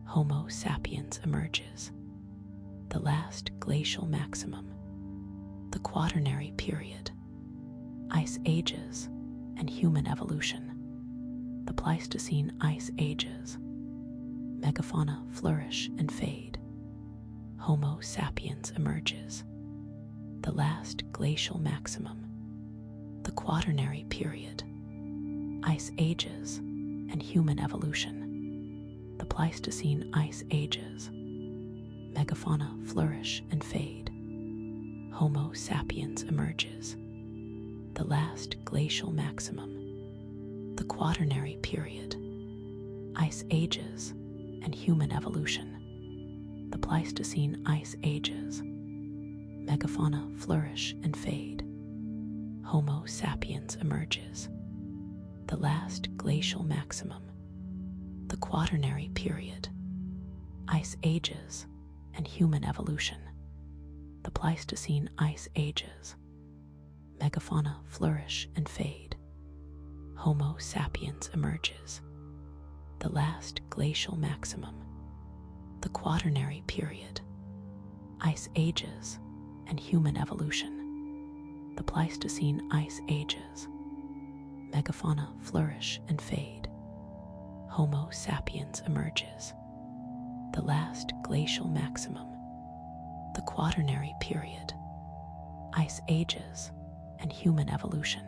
Homo sapiens emerges. The last glacial maximum. The Quaternary period. Ice ages and human evolution. The Pleistocene ice ages. Megafauna flourish and fade. Homo sapiens emerges. The last glacial maximum. The Quaternary period. Ice ages and human evolution. The Pleistocene ice ages. Megafauna flourish and fade. Homo sapiens emerges. The last glacial maximum. The Quaternary period. Ice ages and human evolution. The Pleistocene ice ages. Megafauna flourish and fade. Homo sapiens emerges. The last glacial maximum. The Quaternary period. Ice ages and human evolution. The Pleistocene ice ages. Megafauna flourish and fade. Homo sapiens emerges. The last glacial maximum. The Quaternary period. Ice ages and human evolution. The Pleistocene ice ages. Megafauna flourish and fade. Homo sapiens emerges. The last glacial maximum. The Quaternary period. Ice ages and human evolution.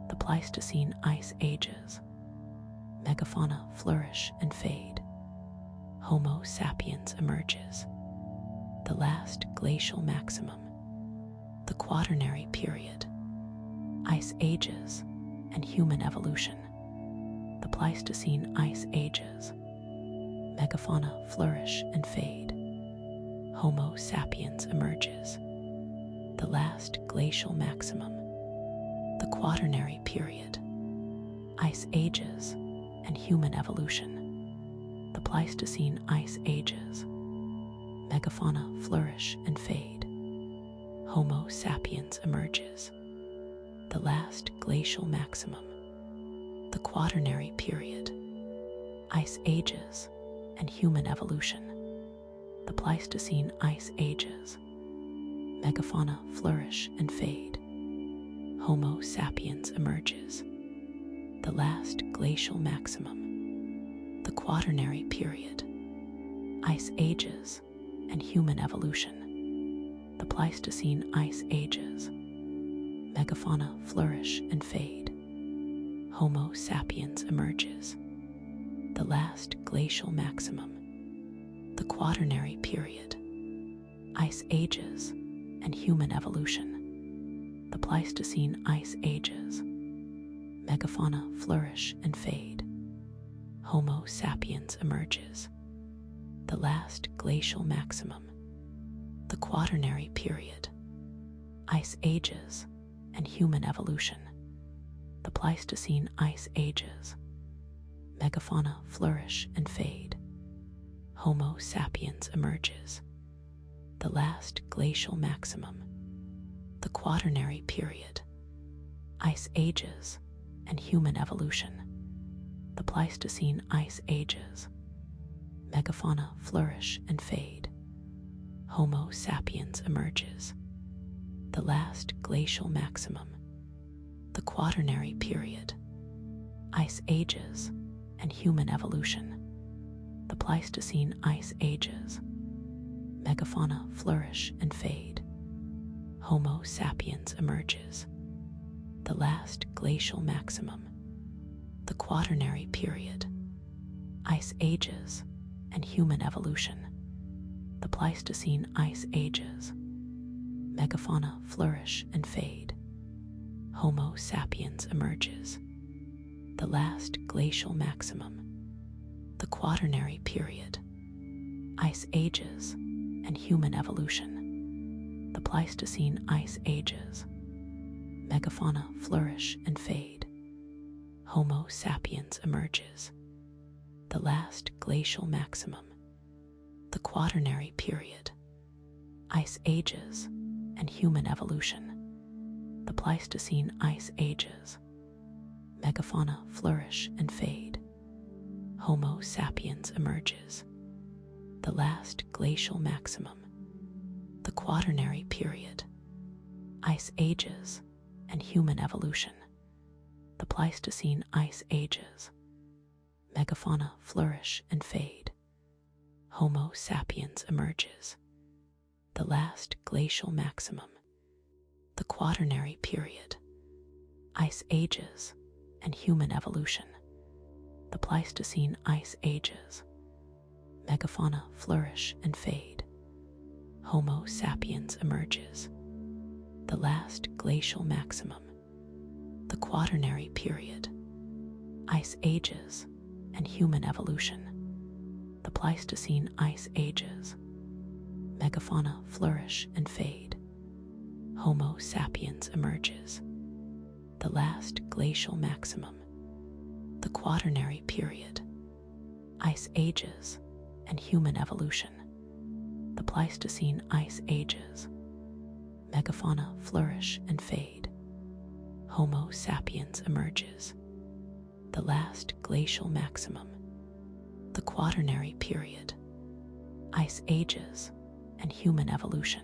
The Pleistocene ice ages. Megafauna flourish and fade. Homo sapiens emerges. The last glacial maximum. The Quaternary period. Ice ages and human evolution. The Pleistocene ice ages. Megafauna flourish and fade. Homo sapiens emerges. The last glacial maximum. The Quaternary period. Ice ages and human evolution. The Pleistocene ice ages. Megafauna flourish and fade. Homo sapiens emerges. The last glacial maximum. The Quaternary period. Ice ages and human evolution. The Pleistocene ice ages. Megafauna flourish and fade. Homo sapiens emerges. The last glacial maximum. The Quaternary period. Ice ages and human evolution. The Pleistocene ice ages. Megafauna flourish and fade. Homo sapiens emerges. The last glacial maximum. The Quaternary period. Ice ages and human evolution. The Pleistocene ice ages. Megafauna flourish and fade. Homo sapiens emerges. The last glacial maximum. The Quaternary period. Ice ages and human evolution. The Pleistocene ice ages. Megafauna flourish and fade. Homo sapiens emerges. The last glacial maximum. The Quaternary period. Ice ages and human evolution. The Pleistocene ice ages. Megafauna flourish and fade. Homo sapiens emerges. The last glacial maximum. The Quaternary period. Ice ages and human evolution. The Pleistocene ice ages. Megafauna flourish and fade. Homo sapiens emerges. The last glacial maximum. The Quaternary period. Ice ages and human evolution. The Pleistocene ice ages. Megafauna flourish and fade. Homo sapiens emerges. The last glacial maximum. The Quaternary period. Ice ages and human evolution. The Pleistocene ice ages. Megafauna flourish and fade. Homo sapiens emerges. The last glacial maximum. The Quaternary period. Ice ages and human evolution. The Pleistocene ice ages. Megafauna flourish and fade. Homo sapiens emerges. The last glacial maximum. The Quaternary period. Ice ages and human evolution. The Pleistocene ice ages. Megafauna flourish and fade. Homo sapiens emerges. The last glacial maximum. The Quaternary period. Ice ages and human evolution. The Pleistocene ice ages. Megafauna flourish and fade. Homo sapiens emerges. The last glacial maximum. The Quaternary period. Ice ages and human evolution. The Pleistocene ice ages. Megafauna flourish and fade. Homo sapiens emerges. The last glacial maximum. The Quaternary period. Ice ages and human evolution. The Pleistocene ice ages. Megafauna flourish and fade. Homo sapiens emerges. The last glacial maximum. The Quaternary period. Ice ages and human evolution.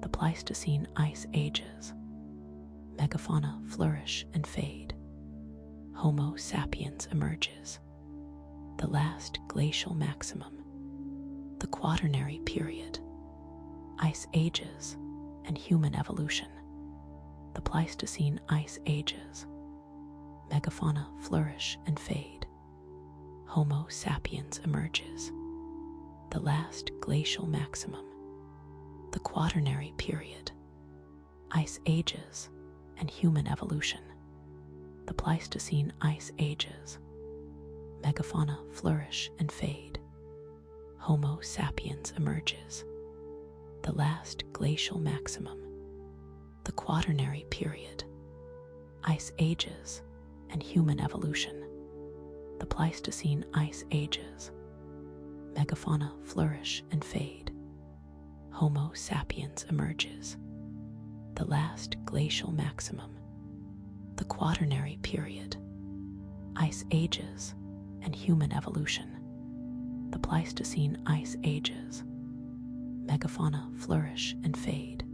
The Pleistocene ice ages. Megafauna flourish and fade. Homo sapiens emerges. The last glacial maximum. The Quaternary period. Ice ages and human evolution. The Pleistocene ice ages. Megafauna flourish and fade. Homo sapiens emerges. The last glacial maximum. The Quaternary period. Ice ages and human evolution. The Pleistocene ice ages. Megafauna flourish and fade. Homo sapiens emerges. The last glacial maximum. The Quaternary period. Ice ages and human evolution. The Pleistocene ice ages. Megafauna flourish and fade. Homo sapiens emerges. The last glacial maximum. The Quaternary period. Ice ages and human evolution. The Pleistocene ice ages. Megafauna flourish and fade.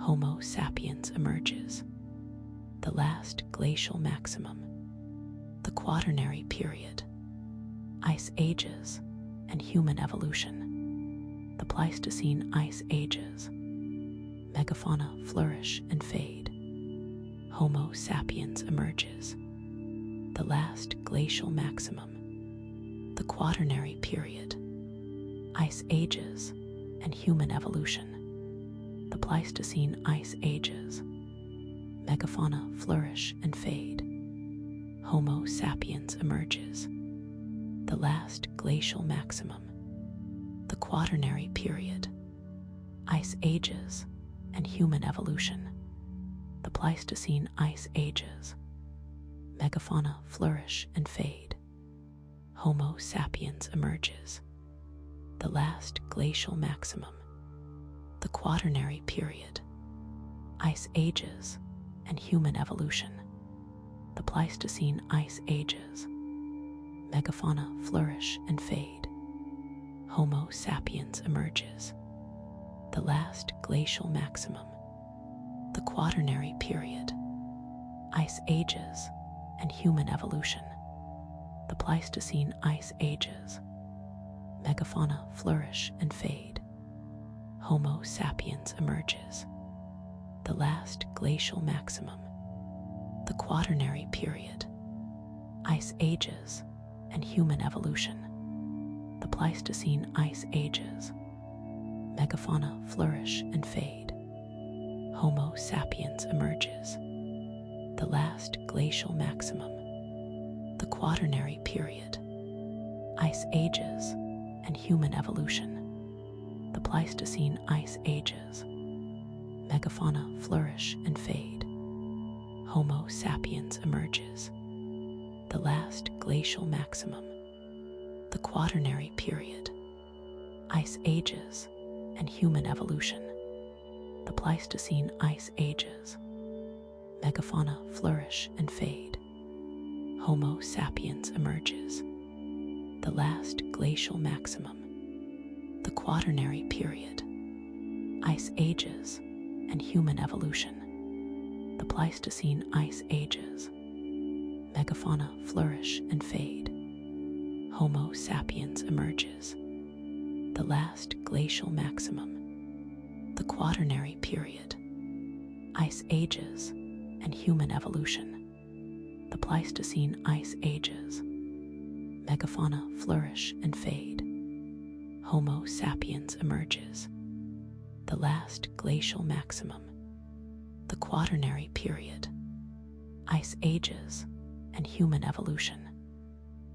Homo sapiens emerges. The last glacial maximum. The Quaternary period. Ice ages and human evolution. The Pleistocene ice ages. Megafauna flourish and fade. Homo sapiens emerges. The last glacial maximum. The Quaternary period. Ice ages and human evolution. The Pleistocene ice ages. Megafauna flourish and fade. Homo sapiens emerges. The last glacial maximum. The Quaternary period. Ice ages and human evolution. The Pleistocene ice ages. Megafauna flourish and fade. Homo sapiens emerges. The last glacial maximum. The Quaternary period. Ice ages and human evolution. The Pleistocene Ice Ages. Megafauna flourish and fade. Homo sapiens emerges. The last glacial maximum. The Quaternary Period. Ice Ages and human evolution. The Pleistocene Ice Ages. Megafauna flourish and fade. Homo sapiens emerges. The last glacial maximum. The Quaternary Period. Ice Ages and human evolution. The Pleistocene Ice Ages. Megafauna flourish and fade. Homo sapiens emerges. The last glacial maximum. The Quaternary Period. Ice Ages and human evolution. The Pleistocene Ice Ages. Megafauna flourish and fade. Homo sapiens emerges. The last glacial maximum. The Quaternary Period. Ice Ages and human evolution. The Pleistocene Ice Ages. Megafauna flourish and fade. Homo sapiens emerges. The last glacial maximum. The Quaternary Period. Ice Ages and human evolution. The Pleistocene Ice Ages. Megafauna flourish and fade. Homo sapiens emerges. The last glacial maximum. The Quaternary Period. Ice Ages and human evolution. The Pleistocene Ice Ages. Megafauna flourish and fade. Homo sapiens emerges. The last glacial maximum. The Quaternary Period. Ice Ages and human evolution.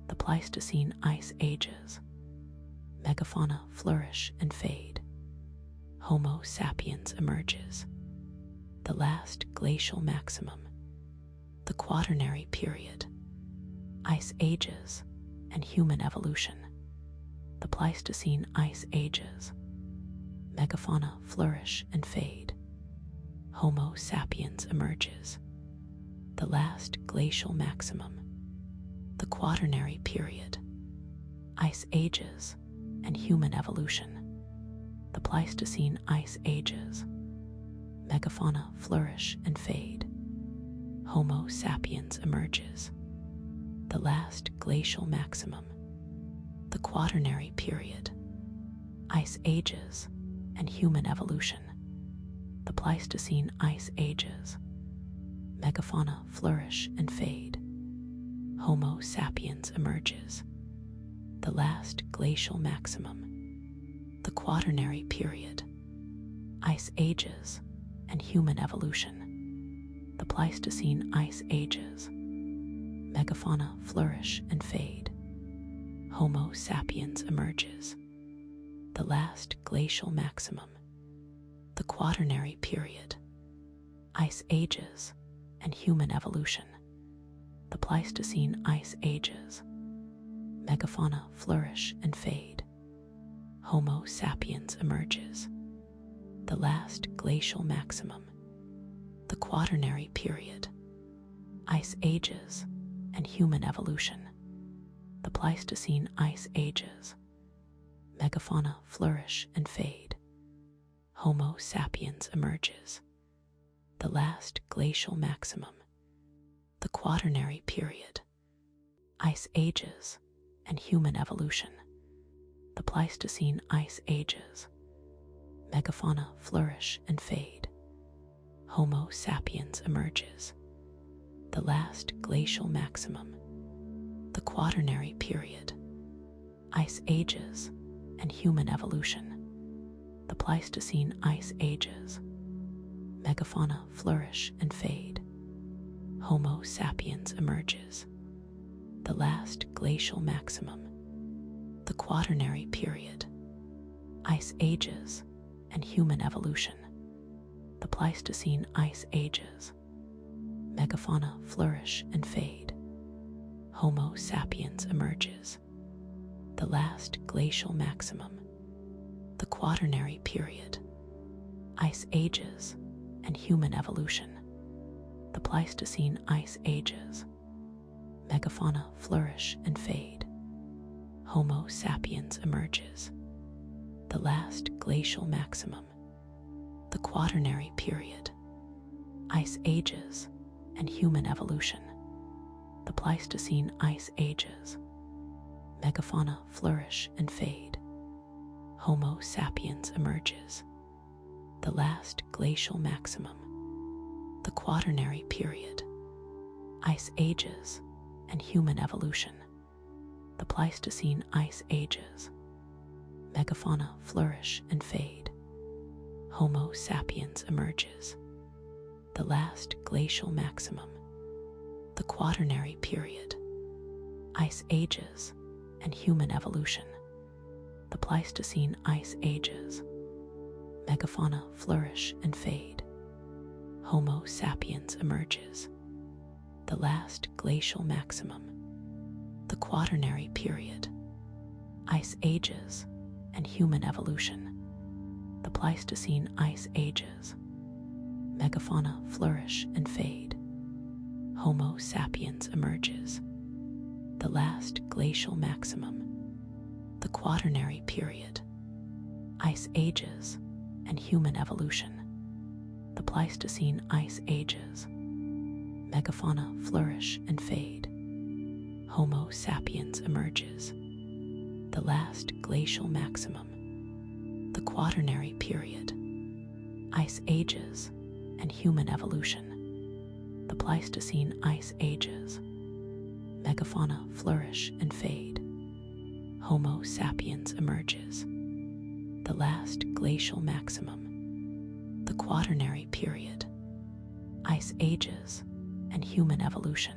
The Pleistocene Ice Ages. Megafauna flourish and fade. Homo sapiens emerges. The last glacial maximum. The Quaternary Period. Ice Ages and human evolution. The Pleistocene Ice Ages. Megafauna flourish and fade. Homo sapiens emerges. The last glacial maximum. The Quaternary Period. Ice Ages and human evolution. The Pleistocene Ice Ages. Megafauna flourish and fade. Homo sapiens emerges. The last glacial maximum. The Quaternary Period. Ice Ages and human evolution. The Pleistocene Ice Ages. Megafauna flourish and fade. Homo sapiens emerges. The last glacial maximum. The Quaternary Period. Ice Ages and human evolution. The Pleistocene Ice Ages. Megafauna flourish and fade. Homo sapiens emerges. The last glacial maximum. The Quaternary Period. Ice Ages and human evolution. The Pleistocene Ice Ages. Megafauna flourish and fade. Homo sapiens emerges. The last glacial maximum. The Quaternary Period. Ice Ages and human evolution. The Pleistocene Ice Ages. Megafauna flourish and fade. Homo sapiens emerges. The last glacial maximum. The Quaternary Period. Ice Ages and human evolution. The Pleistocene Ice Ages. Megafauna flourish and fade. Homo sapiens emerges. The last glacial maximum. The Quaternary Period. Ice Ages and human evolution. The Pleistocene Ice Ages. Megafauna flourish and fade. Homo sapiens emerges. The last glacial maximum. The Quaternary Period. Ice Ages and human evolution. The Pleistocene Ice Ages. Megafauna flourish and fade. Homo sapiens emerges. The last glacial maximum. The Quaternary Period. Ice Ages and human evolution. The Pleistocene Ice Ages. Megafauna flourish and fade. Homo sapiens emerges. The last glacial maximum. The Quaternary period. Ice ages and human evolution. The Pleistocene ice ages. Megafauna flourish and fade. Homo sapiens emerges. The last glacial maximum. The Quaternary period. Ice ages and human evolution. The Pleistocene ice ages. Megafauna flourish and fade. Homo sapiens emerges. The last glacial maximum. The Quaternary period. Ice ages and human evolution. The Pleistocene ice ages. Megafauna flourish and fade. Homo sapiens emerges. The last glacial maximum. The Quaternary period. Ice ages and human evolution. The Pleistocene ice ages. Megafauna flourish and fade. Homo sapiens emerges. The last glacial maximum. The Quaternary period. Ice ages and human evolution. The Pleistocene ice ages. Megafauna flourish and fade. Homo sapiens emerges. The last glacial maximum. The Quaternary period. Ice ages and human evolution. The Pleistocene ice ages. Megafauna flourish and fade. Homo sapiens emerges. The last glacial maximum. The Quaternary period. Ice ages and human evolution.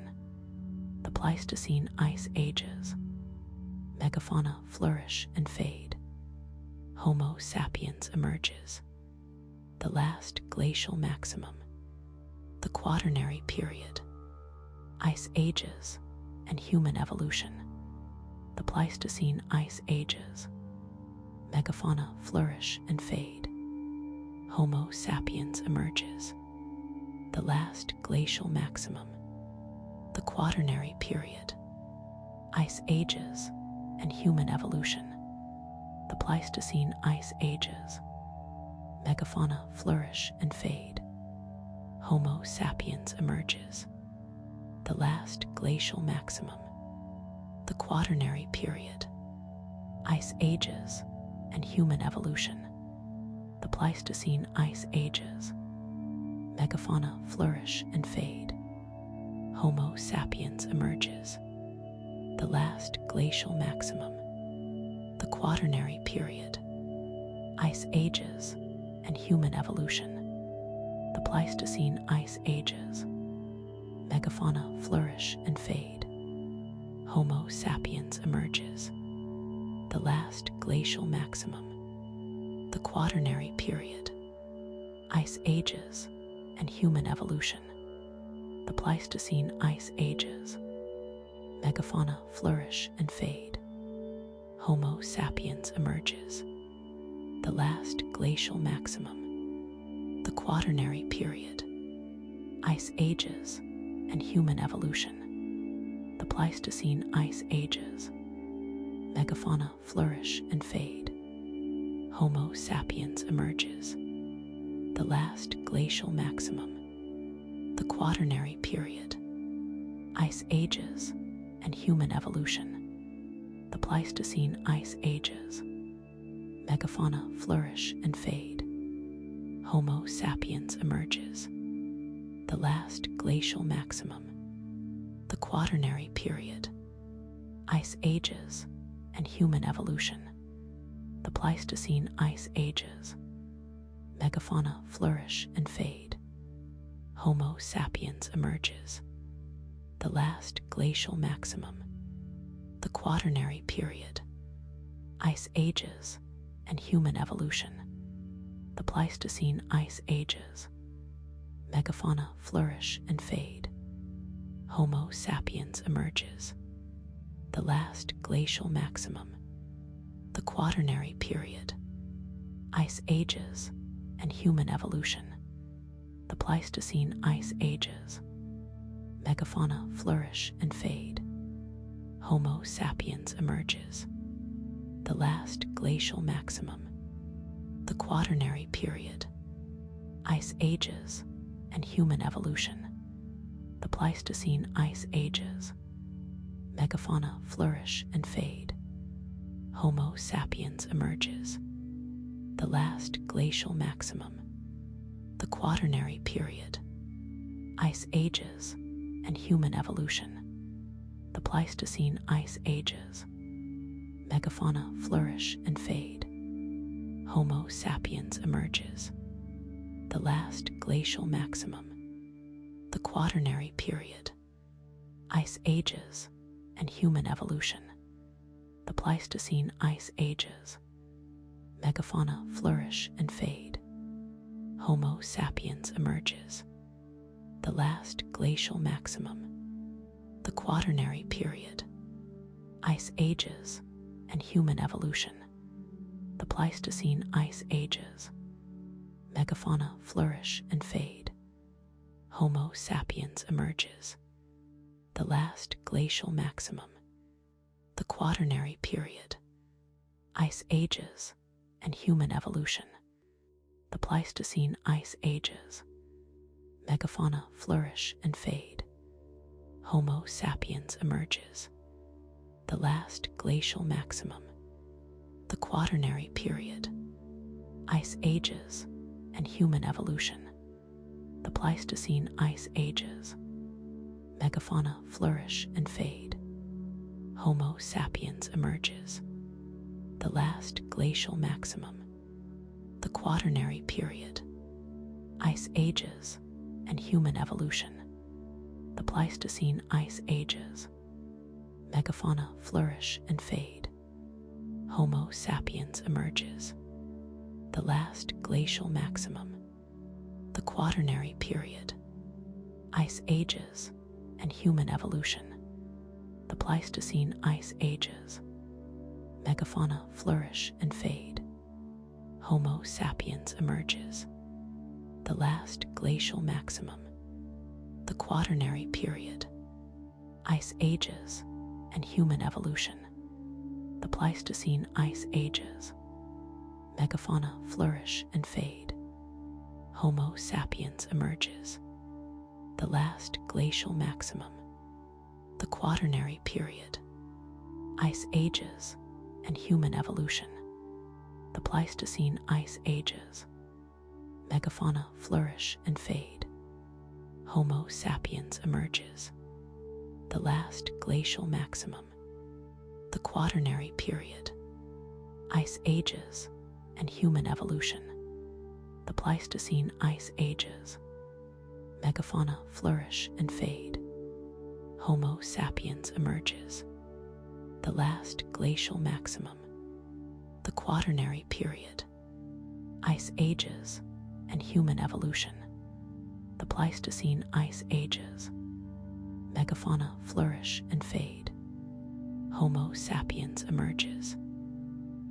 The Pleistocene ice ages. Megafauna flourish and fade. Homo sapiens emerges. The last glacial maximum. The Quaternary period. Ice ages and human evolution. The Pleistocene ice ages. Megafauna flourish and fade. Homo sapiens emerges. The last glacial maximum. The Quaternary period. Ice ages and human evolution. The Pleistocene ice ages. Megafauna flourish and fade. Homo sapiens emerges. The last glacial maximum. The Quaternary period. Ice ages and human evolution. The Pleistocene ice ages. Megafauna flourish and fade. Homo sapiens emerges. The last glacial maximum. The Quaternary period. Ice ages and human evolution. The Pleistocene ice ages. Megafauna flourish and fade. Homo sapiens emerges. The last glacial maximum. The Quaternary period. Ice ages and human evolution. The Pleistocene ice ages. Megafauna flourish and fade. Homo sapiens emerges. The last glacial maximum. The Quaternary period. Ice ages and human evolution. The Pleistocene ice ages. Megafauna flourish and fade. Homo sapiens emerges. The last glacial maximum. The Quaternary period. Ice ages and human evolution. The Pleistocene ice ages. Megafauna flourish and fade. Homo sapiens emerges. The last glacial maximum. The Quaternary period. Ice ages and human evolution. The Pleistocene ice ages. Megafauna flourish and fade. Homo sapiens emerges. The last glacial maximum. The Quaternary period. Ice ages and human evolution. The Pleistocene ice ages. Megafauna flourish and fade. Homo sapiens emerges. The last glacial maximum. The Quaternary period. Ice ages and human evolution. The Pleistocene ice ages. Megafauna flourish and fade. Homo sapiens emerges. The last glacial maximum. The Quaternary period. Ice ages and human evolution. The Pleistocene ice ages. Megafauna flourish and fade. Homo sapiens emerges. The last glacial maximum. The Quaternary period. Ice ages and human evolution. The Pleistocene ice ages. Megafauna flourish and fade. Homo sapiens emerges. The last glacial maximum. The Quaternary period. Ice ages and human evolution. The Pleistocene ice ages. Megafauna flourish and fade. Homo sapiens emerges. The last glacial maximum. The Quaternary period. Ice ages and human evolution. The Pleistocene ice ages. Megafauna flourish and fade. Homo sapiens emerges. The last glacial maximum. The Quaternary period. Ice ages and human evolution. The Pleistocene ice ages. Megafauna flourish and fade. Homo sapiens emerges. The last glacial maximum. The Quaternary period. Ice ages and human evolution. The Pleistocene ice ages. Megafauna flourish and fade. Homo sapiens emerges. The last glacial maximum. The Quaternary period. Ice ages and human evolution. The Pleistocene ice ages. Megafauna flourish and fade. Homo sapiens emerges. The last glacial maximum. The Quaternary period. Ice ages and human evolution. The Pleistocene ice ages. Megafauna flourish and fade. Homo sapiens emerges. The last glacial maximum. The Quaternary period. Ice ages and human evolution. The Pleistocene ice ages. Megafauna flourish and fade. Homo sapiens emerges. The last glacial maximum. The Quaternary period. Ice ages and human evolution. The Pleistocene ice ages. Megafauna flourish and fade. Homo sapiens emerges. The last glacial maximum. The Quaternary period. Ice ages and human evolution. The Pleistocene ice ages. Megafauna flourish and fade. Homo sapiens emerges. The last glacial maximum. The Quaternary period. Ice ages and human evolution. The Pleistocene ice ages. Megafauna flourish and fade. Homo sapiens emerges.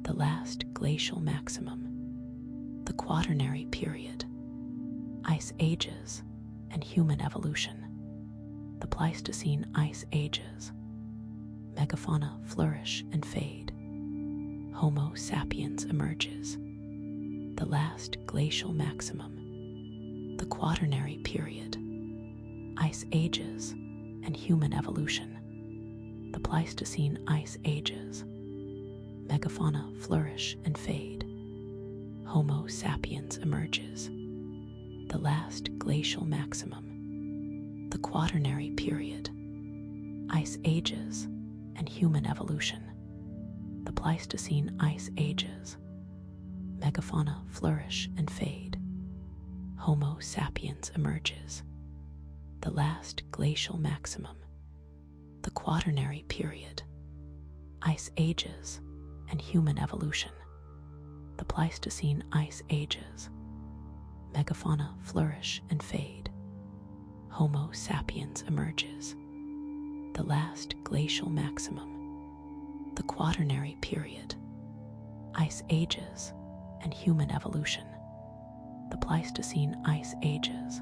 The last glacial maximum. The Quaternary period. Ice ages and human evolution. The Pleistocene ice ages. Megafauna flourish and fade. Homo sapiens emerges. The last glacial maximum. The Quaternary period. Ice ages and human evolution. The Pleistocene ice ages. Megafauna flourish and fade. Homo sapiens emerges. The last glacial maximum. The Quaternary period. Ice ages and human evolution. The Pleistocene ice ages. Megafauna flourish and fade. Homo sapiens emerges. The last glacial maximum. The Quaternary period. Ice ages and human evolution. The Pleistocene ice ages. Megafauna flourish and fade. Homo sapiens emerges. The last glacial maximum. The Quaternary period. Ice ages and human evolution. The Pleistocene ice ages.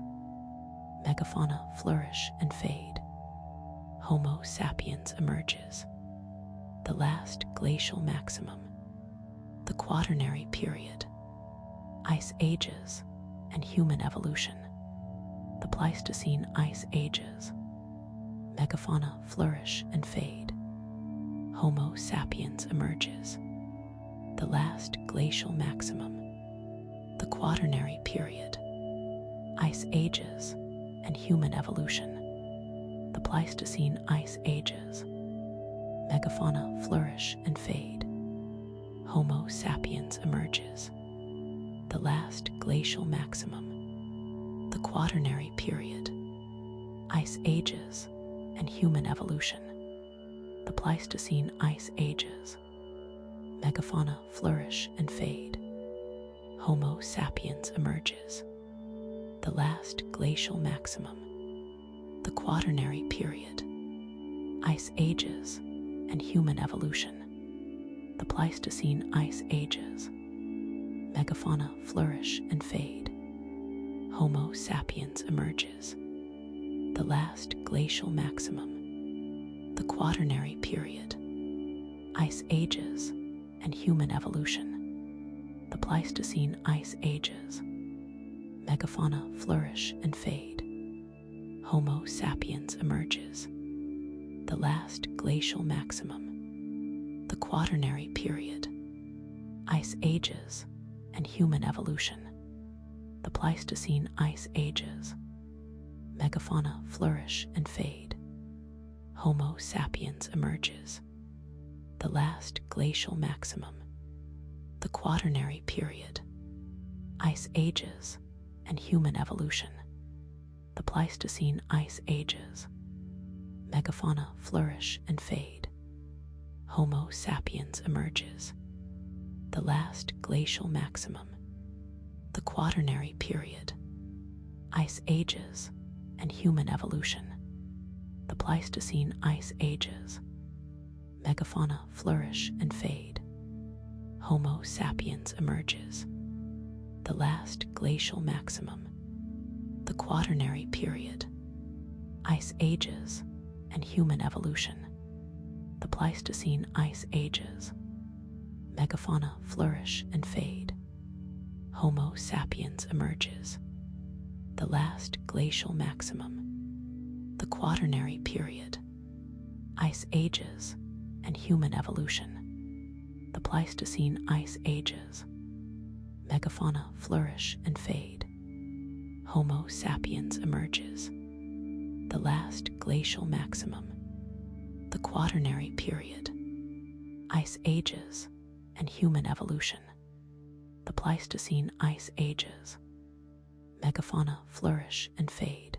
Megafauna flourish and fade. Homo sapiens emerges. The last glacial maximum, the Quaternary period, ice ages and human evolution. The Pleistocene ice ages, megafauna flourish and fade. Homo sapiens emerges. The last glacial maximum, the Quaternary period, ice ages and human evolution. The Pleistocene ice ages, megafauna flourish and fade. Homo sapiens emerges. The last glacial maximum, the Quaternary period, ice ages and human evolution. The Pleistocene ice ages, megafauna flourish and fade. Homo sapiens emerges. The last glacial maximum, the Quaternary period, ice ages and human evolution. The Pleistocene ice ages, megafauna flourish and fade. Homo sapiens emerges. The last glacial maximum, the Quaternary period, ice ages and human evolution. The Pleistocene ice ages, megafauna flourish and fade. Homo sapiens emerges. The last glacial maximum, the Quaternary period, ice ages and human evolution. The Pleistocene ice ages, megafauna flourish and fade. Homo sapiens emerges. The last glacial maximum, the Quaternary period, ice ages and human evolution. The Pleistocene ice ages, megafauna flourish and fade. Homo sapiens emerges. The last glacial maximum, the Quaternary period, ice ages and human evolution. The Pleistocene ice ages, megafauna flourish and fade. Homo sapiens emerges. The last glacial maximum, the Quaternary period, ice ages and human evolution. The Pleistocene ice ages, megafauna flourish and fade. Homo sapiens emerges. The last glacial maximum, the Quaternary period, ice ages and human evolution. The Pleistocene ice ages, megafauna flourish and fade. Homo sapiens emerges. The last glacial maximum, the Quaternary period, ice ages and human evolution. The Pleistocene ice ages, megafauna flourish and fade.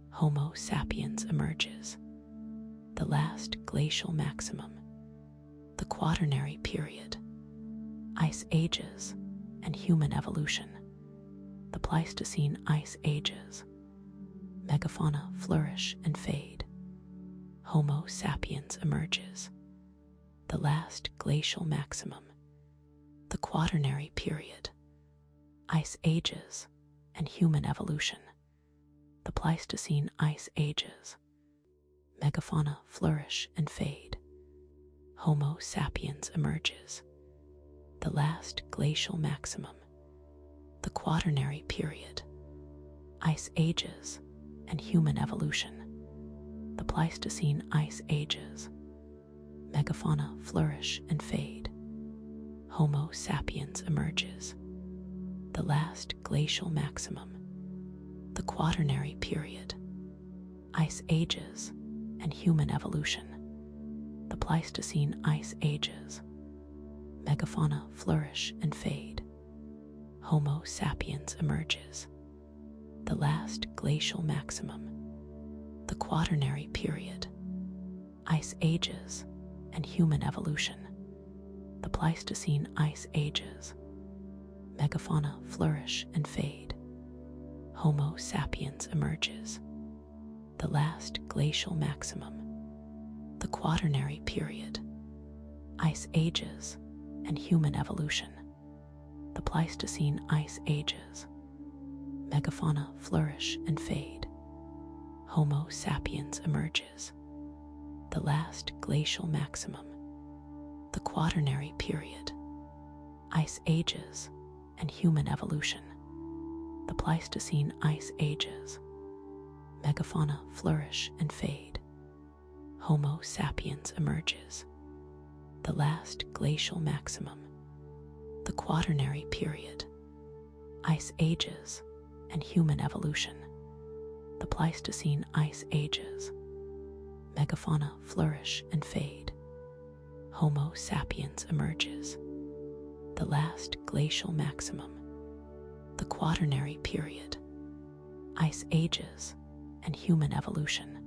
Homo sapiens emerges. The last glacial maximum, the Quaternary period, ice ages and human evolution. The Pleistocene ice ages, megafauna flourish and fade. Homo sapiens emerges. The last glacial maximum, the Quaternary period, ice ages and human evolution. The Pleistocene ice ages, megafauna flourish and fade. Homo sapiens emerges. The last glacial maximum, the Quaternary period, ice ages and human evolution. The Pleistocene ice ages, megafauna flourish and fade. Homo sapiens emerges. The last glacial maximum, the Quaternary period, ice ages and human evolution. The Pleistocene ice ages, megafauna flourish and fade. Homo sapiens emerges. The last glacial maximum, the Quaternary period, ice ages and human evolution. The Pleistocene ice ages, megafauna flourish and fade. Homo sapiens emerges. The last glacial maximum, the Quaternary period, ice ages and human evolution. The Pleistocene ice ages, megafauna flourish and fade. Homo sapiens emerges. The last glacial maximum, The Quaternary Period, Ice Ages and Human Evolution. The Pleistocene Ice Ages. Megafauna flourish and fade. Homo sapiens emerges. The last glacial maximum. The Quaternary Period, Ice Ages and Human Evolution. The Pleistocene Ice Ages. Megafauna flourish and fade. Homo sapiens emerges. The last glacial maximum. The Quaternary Period, Ice Ages and Human Evolution.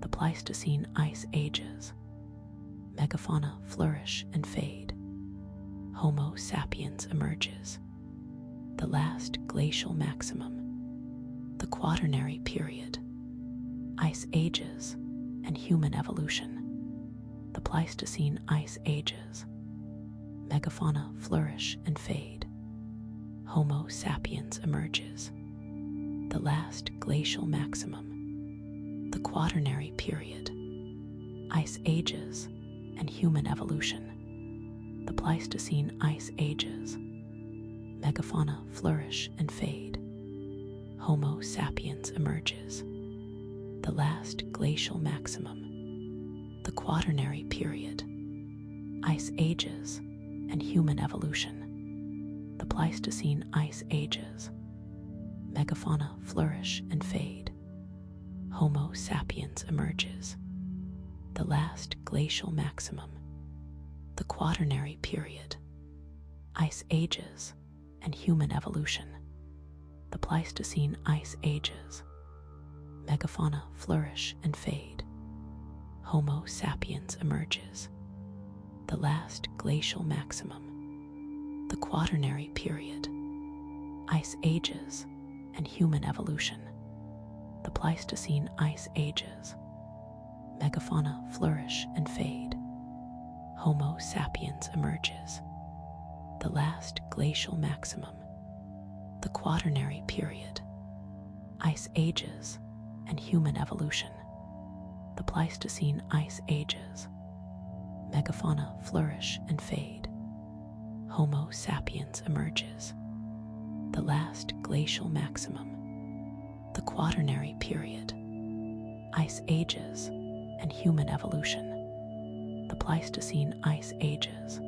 The Pleistocene Ice Ages. Megafauna flourish and fade. Homo sapiens emerges. The last glacial maximum. The Quaternary Period, Ice Ages and Human Evolution. The Pleistocene Ice Ages. Megafauna flourish and fade. Homo sapiens emerges. The last glacial maximum. The Quaternary Period, Ice Ages and Human Evolution. The Pleistocene Ice Ages. Megafauna flourish and fade. Homo sapiens emerges. The last glacial maximum. The Quaternary Period, Ice Ages and Human Evolution. The Pleistocene Ice Ages. Megafauna flourish and fade. Homo sapiens emerges. The last glacial maximum. The Quaternary Period, Ice Ages and Human Evolution. The Pleistocene Ice Ages. Megafauna flourish and fade. Homo sapiens emerges. The last glacial maximum. The Quaternary Period, Ice Ages and Human Evolution. The Pleistocene Ice Ages. Megafauna flourish and fade. Homo sapiens emerges. The last glacial maximum. The Quaternary Period, Ice Ages and Human Evolution. The Pleistocene Ice Ages. Megafauna flourish and fade. Homo sapiens emerges. The last glacial maximum. The Quaternary Period, Ice Ages and Human Evolution. The Pleistocene Ice Ages.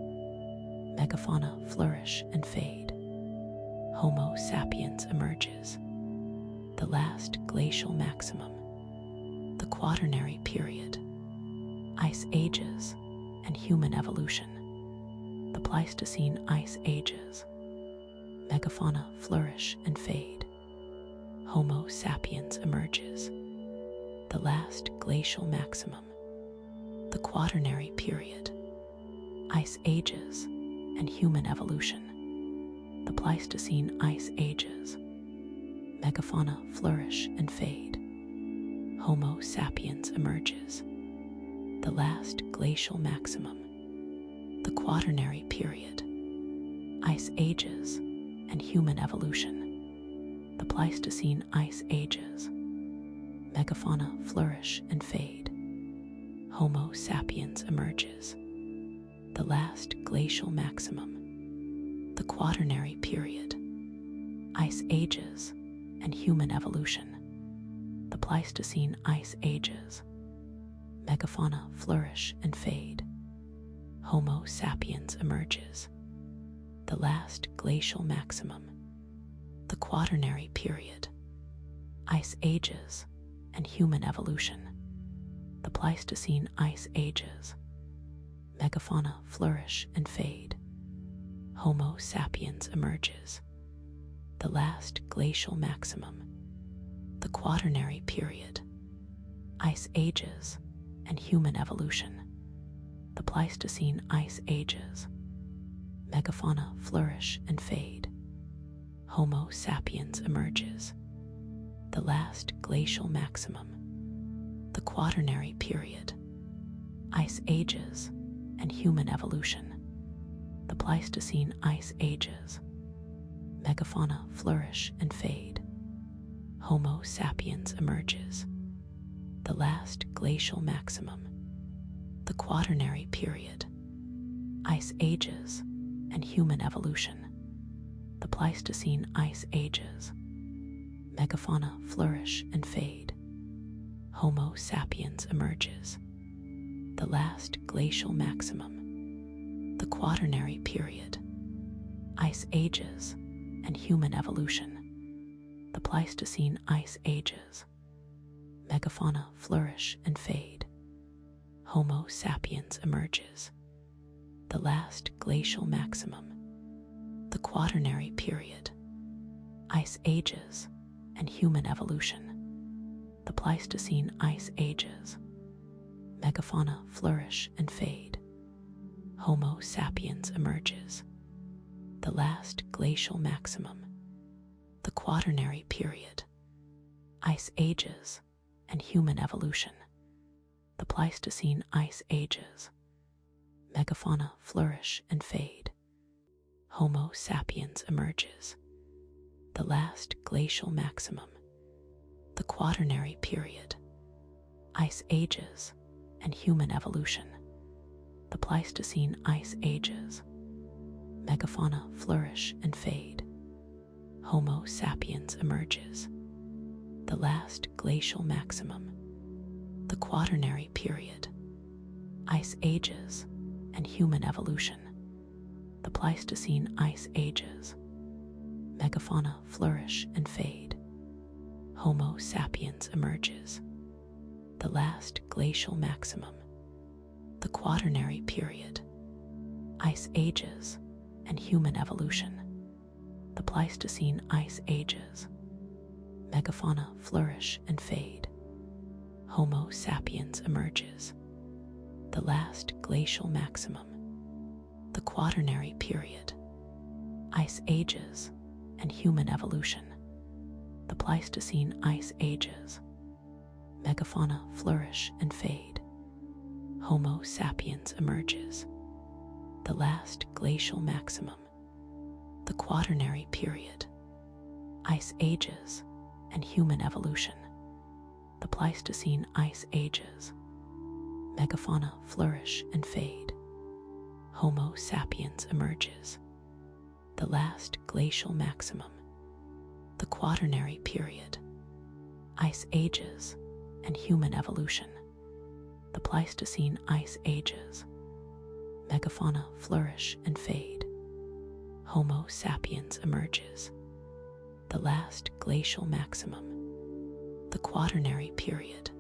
Megafauna flourish and fade. Homo sapiens emerges. The last glacial maximum. The Quaternary Period, Ice Ages and Human Evolution. The Pleistocene Ice Ages. Megafauna flourish and fade. Homo sapiens emerges. The last glacial maximum. The Quaternary Period, Ice Ages and Human Evolution. The Pleistocene Ice Ages. Megafauna flourish and fade. Homo sapiens emerges. The last glacial maximum. The Quaternary Period, Ice Ages and Human Evolution. The Pleistocene Ice Ages. Megafauna flourish and fade. Homo sapiens emerges. The last glacial maximum. The Quaternary Period, Ice Ages and Human Evolution. The Pleistocene Ice Ages. Megafauna flourish and fade. Homo sapiens emerges. The last glacial maximum. The Quaternary Period, Ice Ages and Human Evolution. The Pleistocene Ice Ages. Megafauna flourish and fade. Homo sapiens emerges. The last glacial maximum. The Quaternary Period, Ice Ages and Human Evolution. The Pleistocene Ice Ages. Megafauna flourish and fade. Homo sapiens emerges. The last glacial maximum. The Quaternary Period, Ice Ages and Human Evolution. The Pleistocene Ice Ages. Megafauna flourish and fade. Homo sapiens emerges. The last glacial maximum. The Quaternary Period, Ice ages and human evolution. The Pleistocene ice ages. Megafauna flourish and fade. Homo sapiens emerges. The last glacial maximum. The Quaternary period. Ice ages and human evolution. The Pleistocene ice ages. Megafauna flourish and fade. Homo sapiens emerges. The last glacial maximum. The Quaternary period. Ice ages and human evolution. The Pleistocene ice ages. Megafauna flourish and fade. Homo sapiens emerges. The last glacial maximum. The Quaternary period. Ice ages and human evolution. The Pleistocene ice ages. Megafauna flourish and fade. Homo sapiens emerges. The last glacial maximum. The Quaternary period. Ice ages and human evolution. The Pleistocene ice ages. Megafauna flourish and fade. Homo sapiens emerges. The last glacial maximum. The Quaternary period. Ice ages and human evolution. The Pleistocene ice ages. Megafauna flourish and fade. Homo sapiens emerges. The last glacial maximum. The Quaternary period. Ice ages and human evolution. The Pleistocene ice ages. Megafauna flourish and fade. Homo sapiens emerges. The last glacial maximum. The Quaternary period. Ice ages and human evolution. The Pleistocene ice ages. Megafauna flourish and fade. Homo sapiens emerges. The last glacial maximum. The Quaternary period. Ice ages and human evolution. The Pleistocene ice ages. Megafauna flourish and fade. Homo sapiens emerges. The last glacial maximum. The Quaternary period. Ice ages and human evolution. The Pleistocene ice ages. Megafauna flourish and fade. Homo sapiens emerges. The last glacial maximum. The Quaternary period.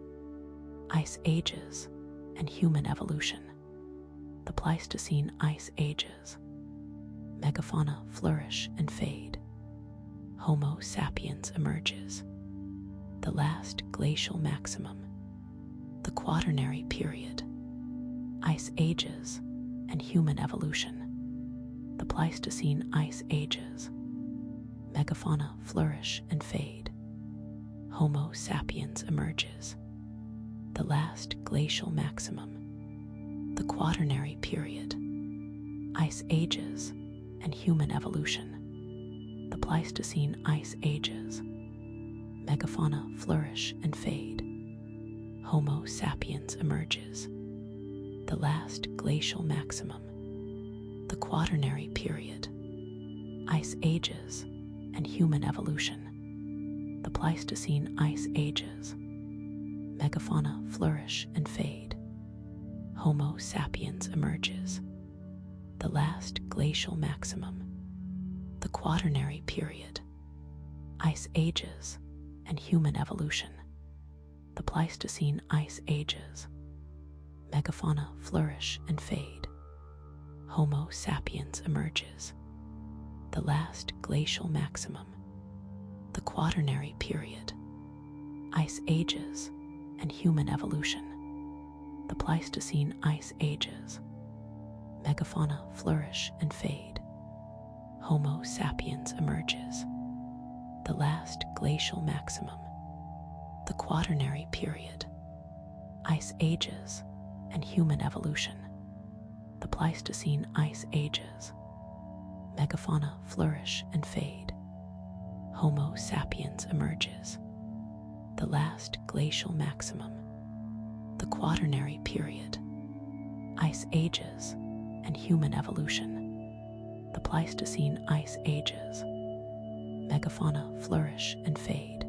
Ice ages and human evolution. The Pleistocene ice ages. Megafauna flourish and fade. Homo sapiens emerges. The last glacial maximum. The Quaternary period. Ice ages and human evolution. The Pleistocene ice ages. Megafauna flourish and fade. Homo sapiens emerges. The last glacial maximum. The Quaternary period. Ice ages and human evolution. The Pleistocene ice ages. Megafauna flourish and fade. Homo sapiens emerges. The last glacial maximum. The Quaternary period. Ice ages and human evolution. The Pleistocene ice ages. Megafauna flourish and fade. Homo sapiens emerges. The last glacial maximum. The Quaternary period. Ice ages and human evolution. The Pleistocene ice ages. Megafauna flourish and fade. Homo sapiens emerges. The last glacial maximum. The Quaternary period. Ice ages and human evolution. The Pleistocene ice ages. Megafauna flourish and fade. Homo sapiens emerges. The last glacial maximum. The Quaternary period. Ice ages and human evolution. The Pleistocene ice ages. Megafauna flourish and fade. Homo sapiens emerges. The last glacial maximum. The Quaternary period. Ice ages and human evolution. The Pleistocene ice ages. Megafauna flourish and fade.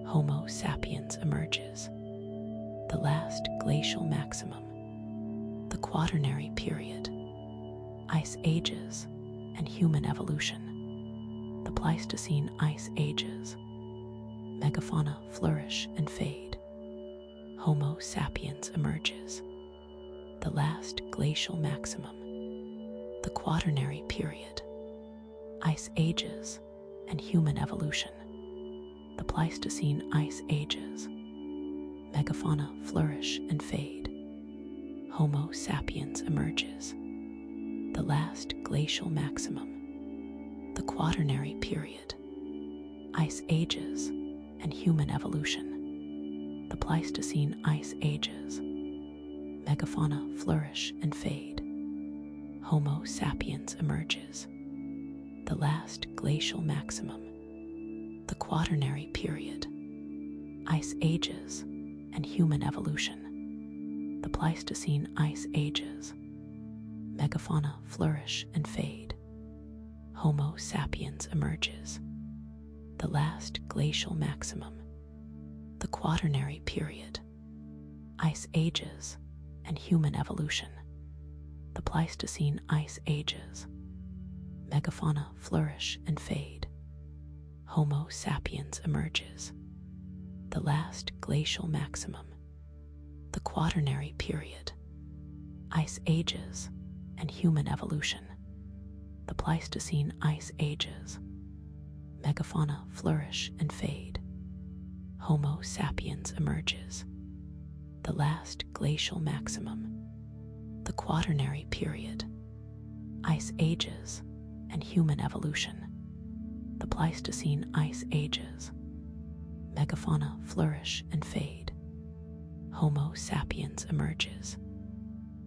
Homo sapiens emerges. The last glacial maximum. The Quaternary period. Ice ages and human evolution. The Pleistocene ice ages. Megafauna flourish and fade. Homo sapiens emerges. The last glacial maximum. The Quaternary period. Ice ages and human evolution. The Pleistocene ice ages. Megafauna flourish and fade. Homo sapiens emerges. The last glacial maximum. The Quaternary period. Ice ages and human evolution. The Pleistocene ice ages. Megafauna flourish and fade. Homo sapiens emerges. The last glacial maximum. The Quaternary period. Ice ages and human evolution. The Pleistocene ice ages. Megafauna flourish and fade. Homo sapiens emerges. The last glacial maximum. The Quaternary period. Ice ages and human evolution. The Pleistocene ice ages. Megafauna flourish and fade. Homo sapiens emerges. The last glacial maximum. The Quaternary period. Ice ages and human evolution. The Pleistocene ice ages. Megafauna flourish and fade. Homo sapiens emerges. The last glacial maximum. The Quaternary period. Ice ages and human evolution. The Pleistocene ice ages. Megafauna flourish and fade. Homo sapiens emerges.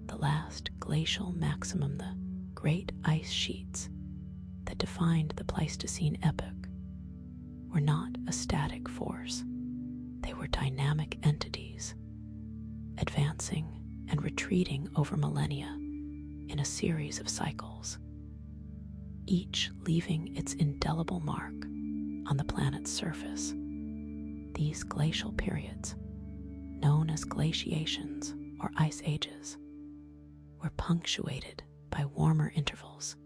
The last glacial maximum. The great ice sheets that defined the Pleistocene epoch were not a static force. They were dynamic entities, advancing and retreating over millennia in a series of cycles, each leaving its indelible mark on the planet's surface. These glacial periods, known as glaciations or ice ages, were punctuated by warmer intervals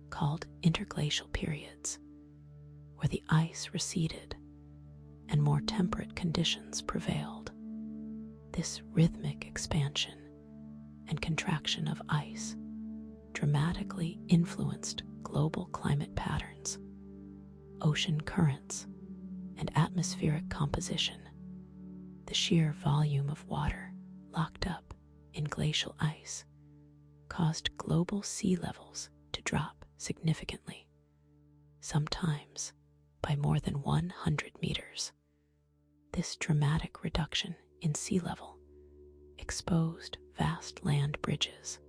called interglacial periods, where the ice receded and more temperate conditions prevailed. This rhythmic expansion and contraction of ice dramatically influenced global climate patterns, ocean currents, and atmospheric composition. The sheer volume of water locked up in glacial ice caused global sea levels to drop significantly, sometimes by more than 100 meters. This dramatic reduction in sea level exposed vast land bridges,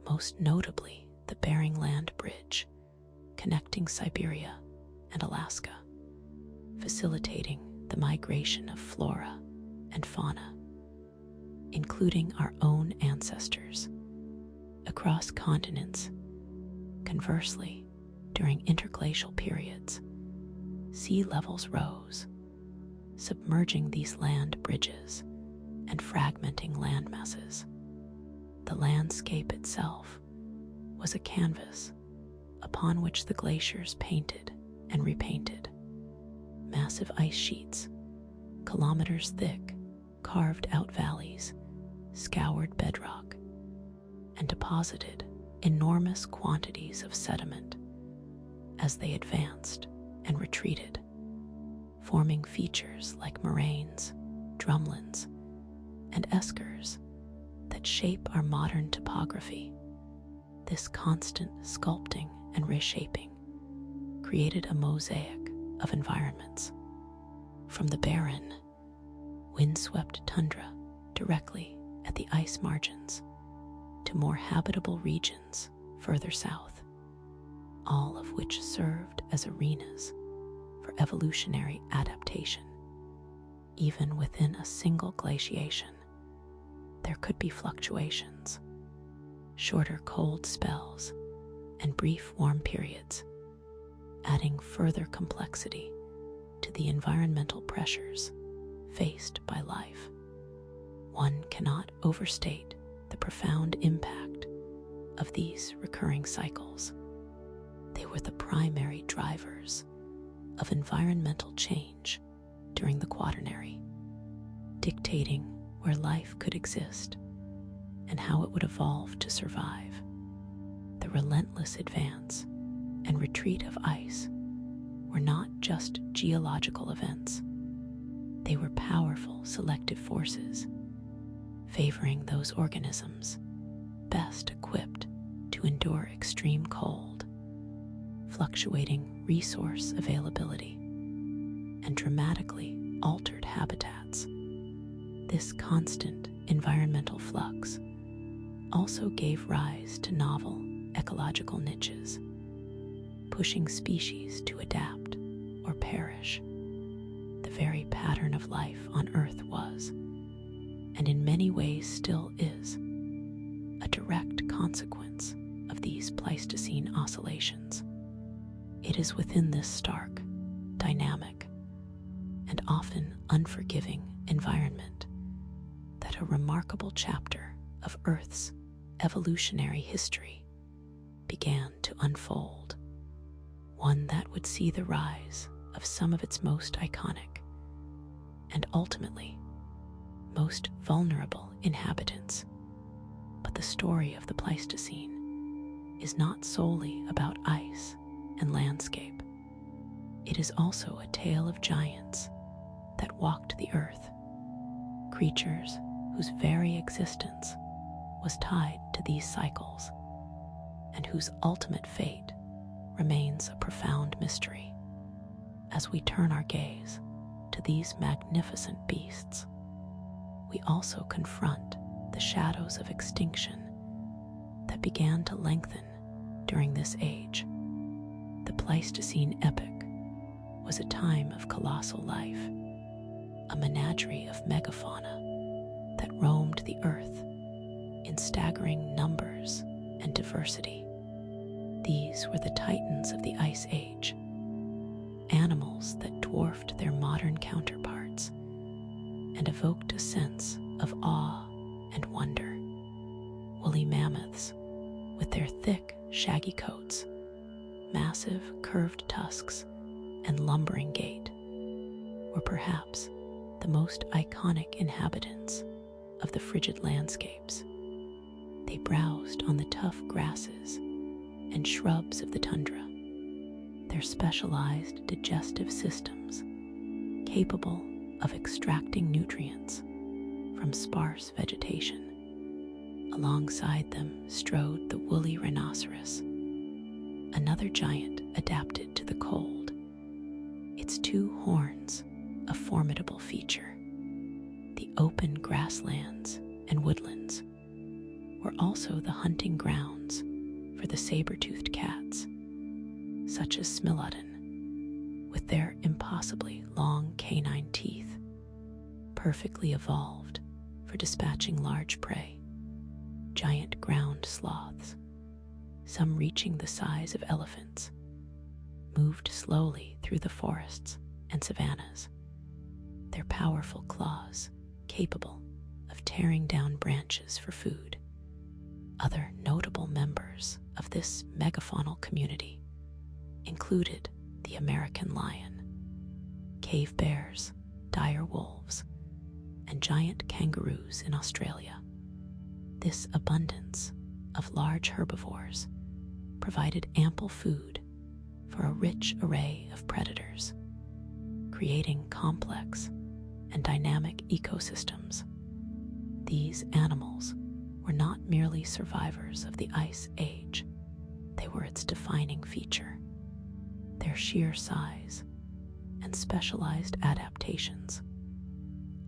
most notably the Bering Land Bridge connecting Siberia and Alaska, facilitating the migration of flora and fauna, including our own ancestors, across continents. Conversely, during interglacial periods, sea levels rose, submerging these land bridges and fragmenting land masses. The landscape itself was a canvas upon which the glaciers painted and repainted. Massive ice sheets, kilometers thick, carved out valleys, scoured bedrock, and deposited enormous quantities of sediment as they advanced and retreated, forming features like moraines, drumlins, and eskers that shape our modern topography. This constant sculpting and reshaping created a mosaic of environments, from the barren, windswept tundra directly at the ice margins to more habitable regions further south, all of which served as arenas for evolutionary adaptation. Even within a single glaciation, there could be fluctuations, shorter cold spells, and brief warm periods, adding further complexity to the environmental pressures faced by life. One cannot overstate the profound impact of these recurring cycles. They were the primary drivers of environmental change during the Quaternary, dictating where life could exist and how it would evolve to survive. The relentless advance and retreat of ice were not just geological events. They were powerful selective forces, favoring those organisms best equipped to endure extreme cold, fluctuating resource availability, and dramatically altered habitats. This constant environmental flux also gave rise to novel ecological niches, pushing species to adapt or perish. The very pattern of life on Earth was, and in many ways still is, a direct consequence of these Pleistocene oscillations. It is within this stark, dynamic, and often unforgiving environment that a remarkable chapter of Earth's evolutionary history began to unfold, one that would see the rise of some of its most iconic and ultimately most vulnerable inhabitants. But the story of the Pleistocene is not solely about ice and landscape. It is also a tale of giants that walked the earth, creatures whose very existence was tied to these cycles and whose ultimate fate remains a profound mystery. As we turn our gaze to these magnificent beasts, we also confront the shadows of extinction that began to lengthen during this age. The Pleistocene epoch was a time of colossal life, a menagerie of megafauna that roamed the earth in staggering numbers and diversity. These were the titans of the Ice Age, animals that dwarfed their modern counterparts and evoked a sense of awe and wonder. Woolly mammoths, with their thick, shaggy coats, massive, curved tusks, and lumbering gait, were perhaps the most iconic inhabitants of the frigid landscapes. They browsed on the tough grasses and shrubs of the tundra, their specialized digestive systems capable of extracting nutrients from sparse vegetation. Alongside them strode the woolly rhinoceros, another giant adapted to the cold, its two horns a formidable feature. The open grasslands and woodlands were also the hunting grounds for the saber-toothed cats, such as Smilodon, with their impossibly long canine teeth, perfectly evolved for dispatching large prey. Giant ground sloths, some reaching the size of elephants, moved slowly through the forests and savannas, their powerful claws capable of tearing down branches for food. Other notable members of this megafaunal community included the American lion, cave bears, dire wolves, and giant kangaroos in Australia. This abundance of large herbivores provided ample food for a rich array of predators, creating complex and dynamic ecosystems. These animals were not merely survivors of the Ice Age, they were its defining feature. Their sheer size and specialized adaptations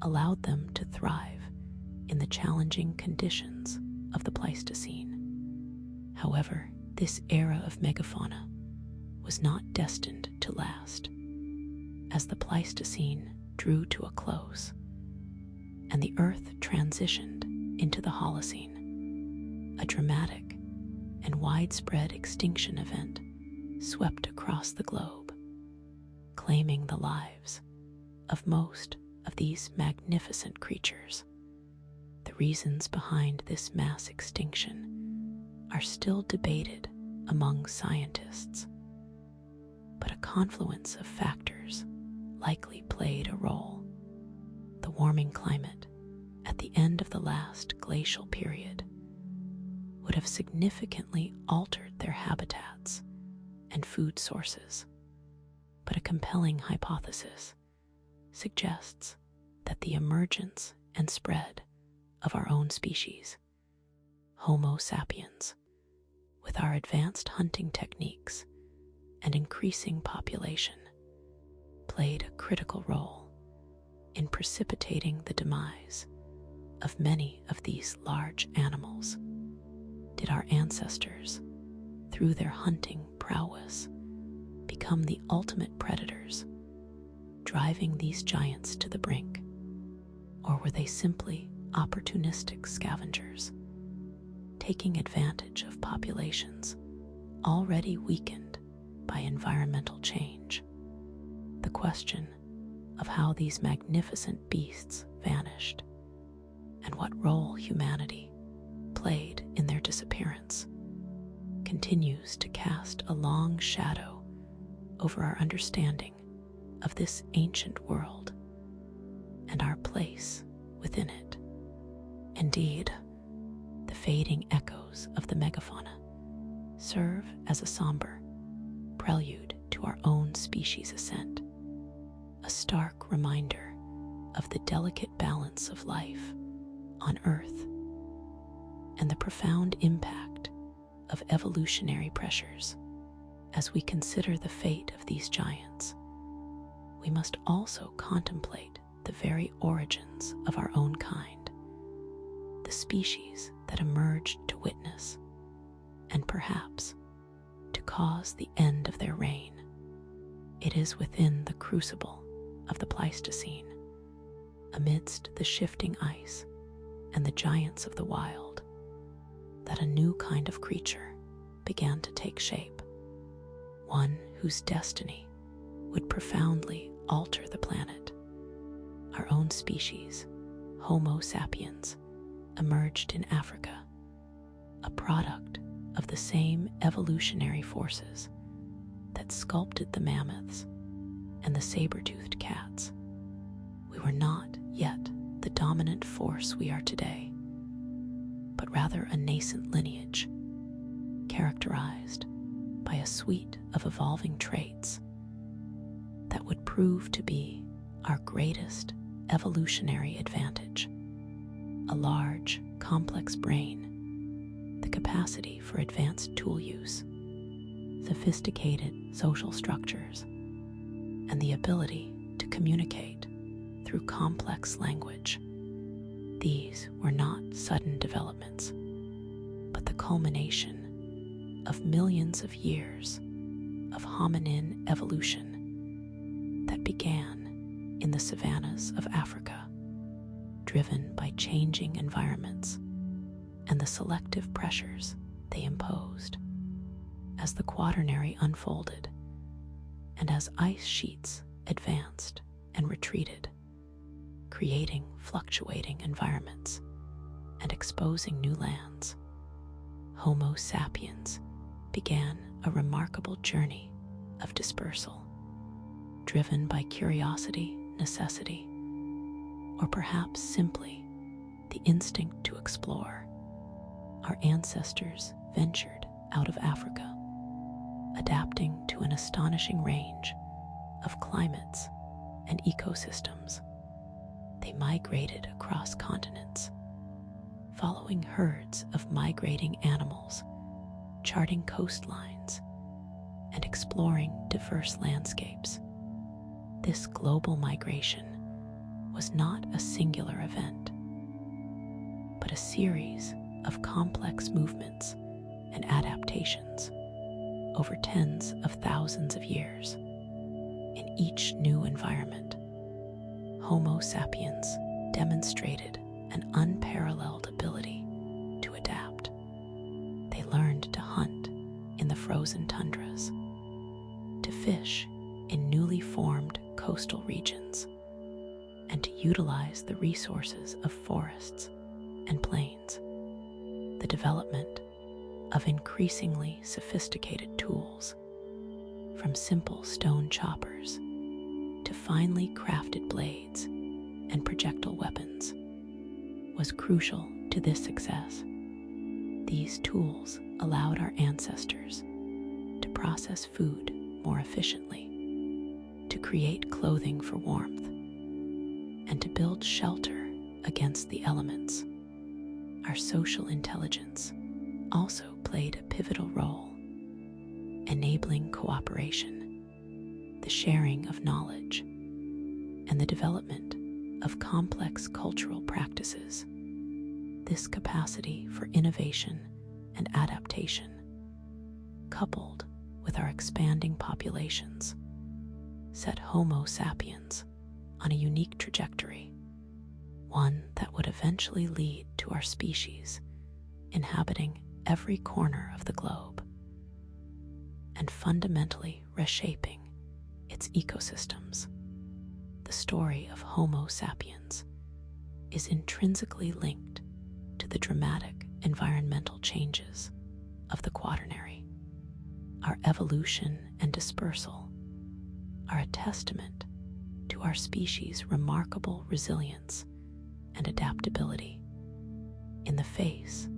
allowed them to thrive in the challenging conditions of the Pleistocene. However, this era of megafauna was not destined to last. As the Pleistocene drew to a close and the Earth transitioned into the Holocene, a dramatic and widespread extinction event swept across the globe, claiming the lives of most of these magnificent creatures. The reasons behind this mass extinction are still debated among scientists, but a confluence of factors likely played a role. The warming climate at the end of the last glacial period would have significantly altered their habitats and food sources, but a compelling hypothesis suggests that the emergence and spread of our own species, Homo sapiens, with our advanced hunting techniques and increasing population, played a critical role in precipitating the demise of many of these large animals. Did our ancestors, through their hunting prowess, become the ultimate predators, driving these giants to the brink? Or were they simply opportunistic scavengers, taking advantage of populations already weakened by environmental change? The question of how these magnificent beasts vanished and what role humanity played in their disappearance continues to cast a long shadow over our understanding of this ancient world and our place within it. Indeed, the fading echoes of the megafauna serve as a somber prelude to our own species' ascent, a stark reminder of the delicate balance of life on Earth and the profound impact of evolutionary pressures. As we consider the fate of these giants, we must also contemplate the very origins of our own kind, the species that emerged to witness and perhaps to cause the end of their reign. It is within the crucible of the Pleistocene, amidst the shifting ice and the giants of the wild, that a new kind of creature began to take shape, one whose destiny would profoundly alter the planet. Our own species, Homo sapiens, emerged in Africa, a product of the same evolutionary forces that sculpted the mammoths and the saber-toothed cats. We were not yet the dominant force we are today, but rather a nascent lineage characterized by a suite of evolving traits that would prove to be our greatest evolutionary advantage: a large, complex brain, the capacity for advanced tool use, sophisticated social structures, and the ability to communicate through complex language. These were not sudden developments, but the culmination of millions of years of hominin evolution that began in the savannas of Africa, driven by changing environments and the selective pressures they imposed. As the Quaternary unfolded, and as ice sheets advanced and retreated, creating fluctuating environments and exposing new lands, Homo sapiens began a remarkable journey of dispersal, driven by curiosity, necessity, or perhaps simply the instinct to explore. Our ancestors ventured out of Africa, adapting to an astonishing range of climates and ecosystems. They migrated across continents, following herds of migrating animals, charting coastlines, and exploring diverse landscapes. This global migration was not a singular event, but a series of complex movements and adaptations over tens of thousands of years. In each new environment, Homo sapiens demonstrated an unparalleled ability to adapt, frozen tundras, to fish in newly formed coastal regions, and to utilize the resources of forests and plains. The development of increasingly sophisticated tools, from simple stone choppers to finely crafted blades and projectile weapons, was crucial to this success. These tools allowed our ancestors to process food more efficiently, to create clothing for warmth, and to build shelter against the elements. Our social intelligence also played a pivotal role, enabling cooperation, the sharing of knowledge, and the development of complex cultural practices. This capacity for innovation and adaptation, coupled with our expanding populations, set Homo sapiens on a unique trajectory, one that would eventually lead to our species inhabiting every corner of the globe and fundamentally reshaping its ecosystems. The story of Homo sapiens is intrinsically linked to the dramatic environmental changes of the Quaternary. Our evolution and dispersal are a testament to our species' remarkable resilience and adaptability in the face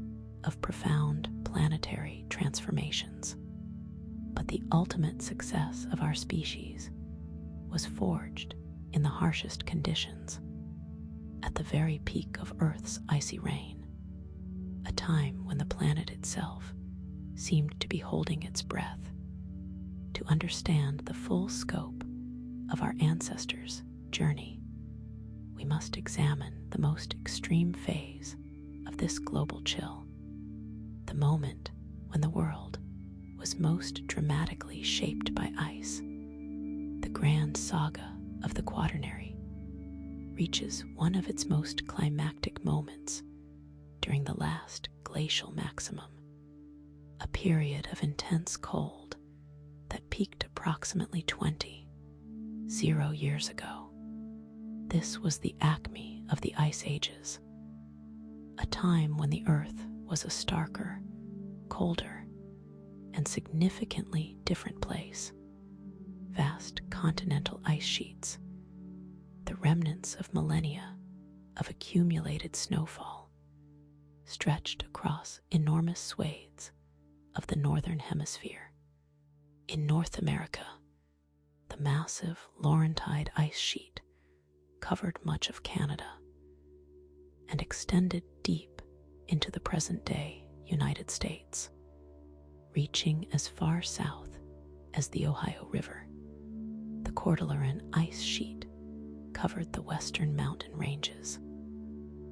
of profound planetary transformations. But the ultimate success of our species was forged in the harshest conditions, at the very peak of Earth's icy reign, a time when the planet itself seemed to be holding its breath. To understand the full scope of our ancestors' journey, we must examine the most extreme phase of this global chill, the moment when the world was most dramatically shaped by ice. The grand saga of the Quaternary reaches one of its most climactic moments during the last glacial maximum, a period of intense cold that peaked approximately 20,000 years ago. This was the acme of the ice ages, a time when the Earth was a starker, colder, and significantly different place. Vast continental ice sheets, the remnants of millennia of accumulated snowfall, stretched across enormous swathes of the northern hemisphere. In North America, the massive Laurentide ice sheet covered much of Canada and extended deep into the present-day United States, reaching as far south as the Ohio River. The Cordilleran ice sheet covered the western mountain ranges.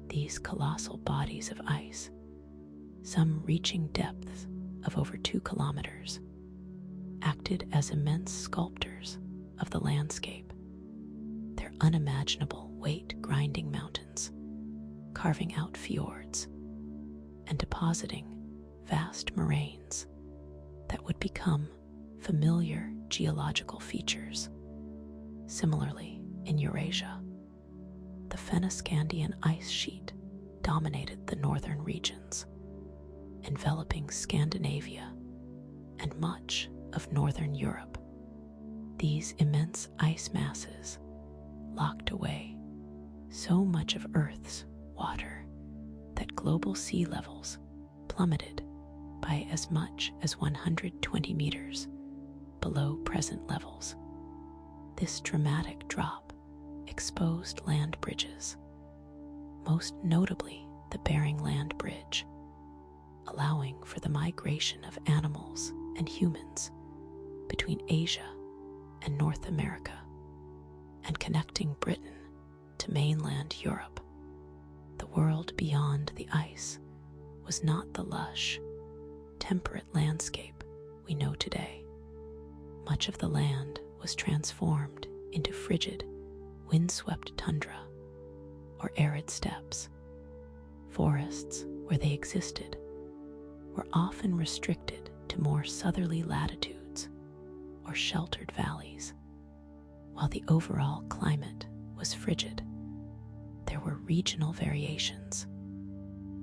These colossal bodies of ice, some reaching depths of over 2 kilometers, acted as immense sculptors of the landscape, their unimaginable weight-grinding mountains, carving out fjords and depositing vast moraines that would become familiar geological features. Similarly, in Eurasia, the Fennoscandian ice sheet dominated the northern regions, enveloping Scandinavia and much of northern Europe. These immense ice masses locked away so much of Earth's water that global sea levels plummeted by as much as 120 meters below present levels. This dramatic drop exposed land bridges, most notably the Bering Land Bridge, allowing for the migration of animals and humans between Asia and North America, and connecting Britain to mainland Europe. The world beyond the ice was not the lush, temperate landscape we know today. Much of the land was transformed into frigid, windswept tundra or arid steppes. Forests, where they existed, were often restricted to more southerly latitudes or sheltered valleys. While the overall climate was frigid, there were regional variations.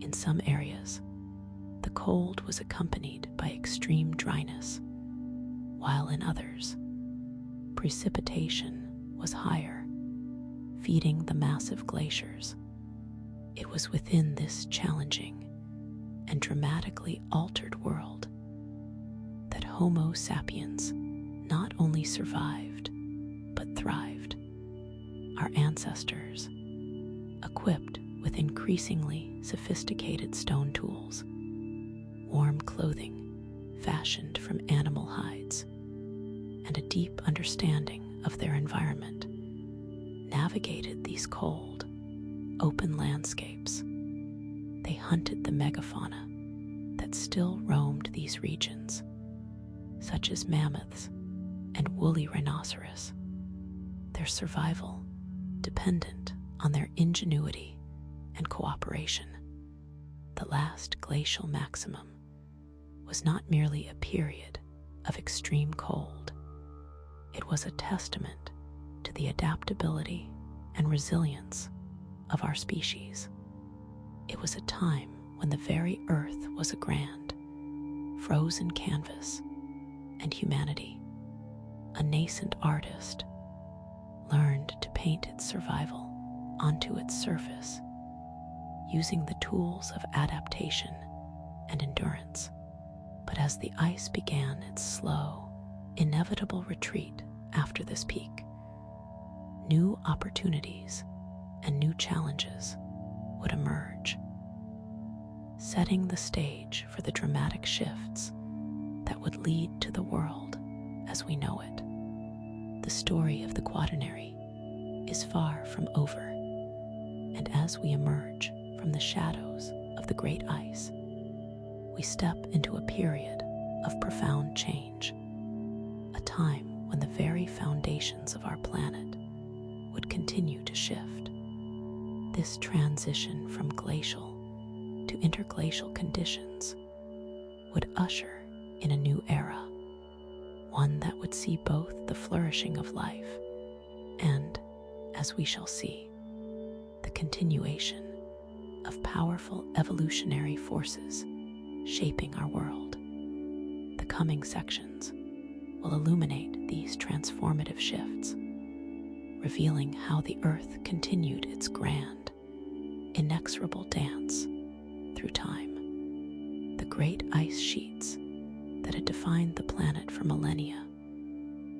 In some areas, the cold was accompanied by extreme dryness, while in others, precipitation was higher, feeding the massive glaciers. It was within this challenging and dramatically altered world that Homo sapiens not only survived, but thrived. Our ancestors, equipped with increasingly sophisticated stone tools, warm clothing fashioned from animal hides, and a deep understanding of their environment, navigated these cold, open landscapes. They hunted the megafauna that still roamed these regions, such as mammoths and woolly rhinoceros, their survival dependent on their ingenuity and cooperation. The last glacial maximum was not merely a period of extreme cold. It was a testament to the adaptability and resilience of our species. It was a time when the very earth was a grand, frozen canvas, and humanity, a nascent artist, learned to paint its survival onto its surface, using the tools of adaptation and endurance. But as the ice began its slow, inevitable retreat after this peak, new opportunities and new challenges would emerge, setting the stage for the dramatic shifts that would lead to the world as we know it. The story of the Quaternary is far from over, and as we emerge from the shadows of the great ice, we step into a period of profound change, a time when the very foundations of our planet would continue to shift. This transition from glacial to interglacial conditions would usher in a new era, one that would see both the flourishing of life and, as we shall see, the continuation of powerful evolutionary forces shaping our world. The coming sections will illuminate these transformative shifts, revealing how the Earth continued its grand, inexorable dance through time. The great ice sheets that had defined the planet for millennia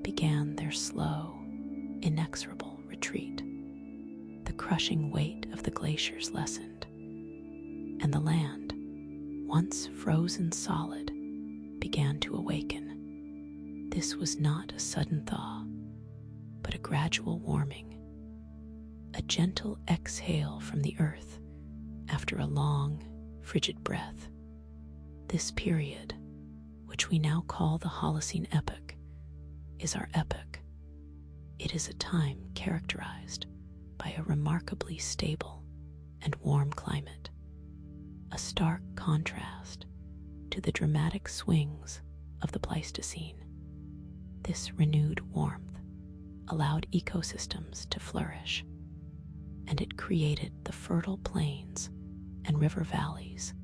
began their slow, inexorable retreat. The crushing weight of the glaciers lessened, and the land, once frozen solid, began to awaken. This was not a sudden thaw, but a gradual warming, a gentle exhale from the earth after a long, frigid breath. This period, which we now call the Holocene Epoch, is our epoch. It is a time characterized by a remarkably stable and warm climate, a stark contrast to the dramatic swings of the Pleistocene. This renewed warmth allowed ecosystems to flourish, and it created the fertile plains and river valleys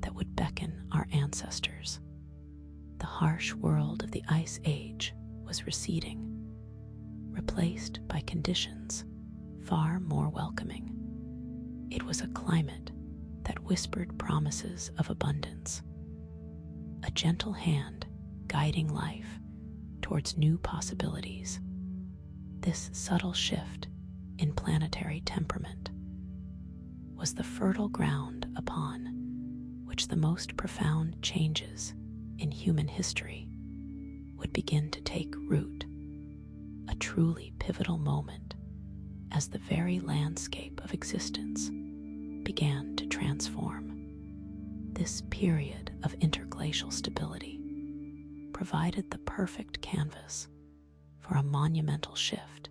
that would beckon our ancestors. The harsh world of the Ice Age was receding, replaced by conditions far more welcoming. It was a climate that whispered promises of abundance, a gentle hand guiding life towards new possibilities. This subtle shift in planetary temperament was the fertile ground upon which the most profound changes in human history would begin to take root, a truly pivotal moment as the very landscape of existence began to transform. This period of interglacial stability provided the perfect canvas for a monumental shift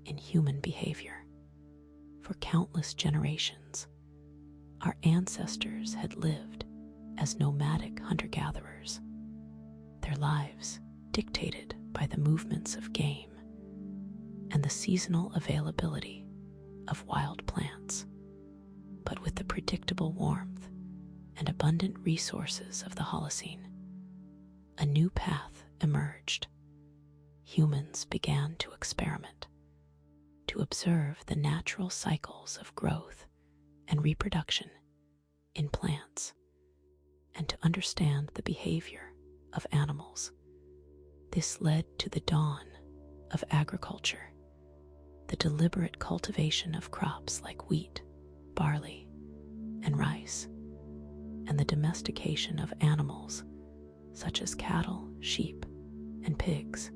in human behavior. For countless generations, our ancestors had lived as nomadic hunter-gatherers, their lives dictated by the movements of game and the seasonal availability of wild plants. But with the predictable warmth and abundant resources of the Holocene, a new path emerged. Humans began to experiment, to observe the natural cycles of growth and reproduction in plants, and to understand the behavior of animals. This led to the dawn of agriculture, the deliberate cultivation of crops like wheat, barley, and rice, and the domestication of animals such as cattle, sheep, and pigs,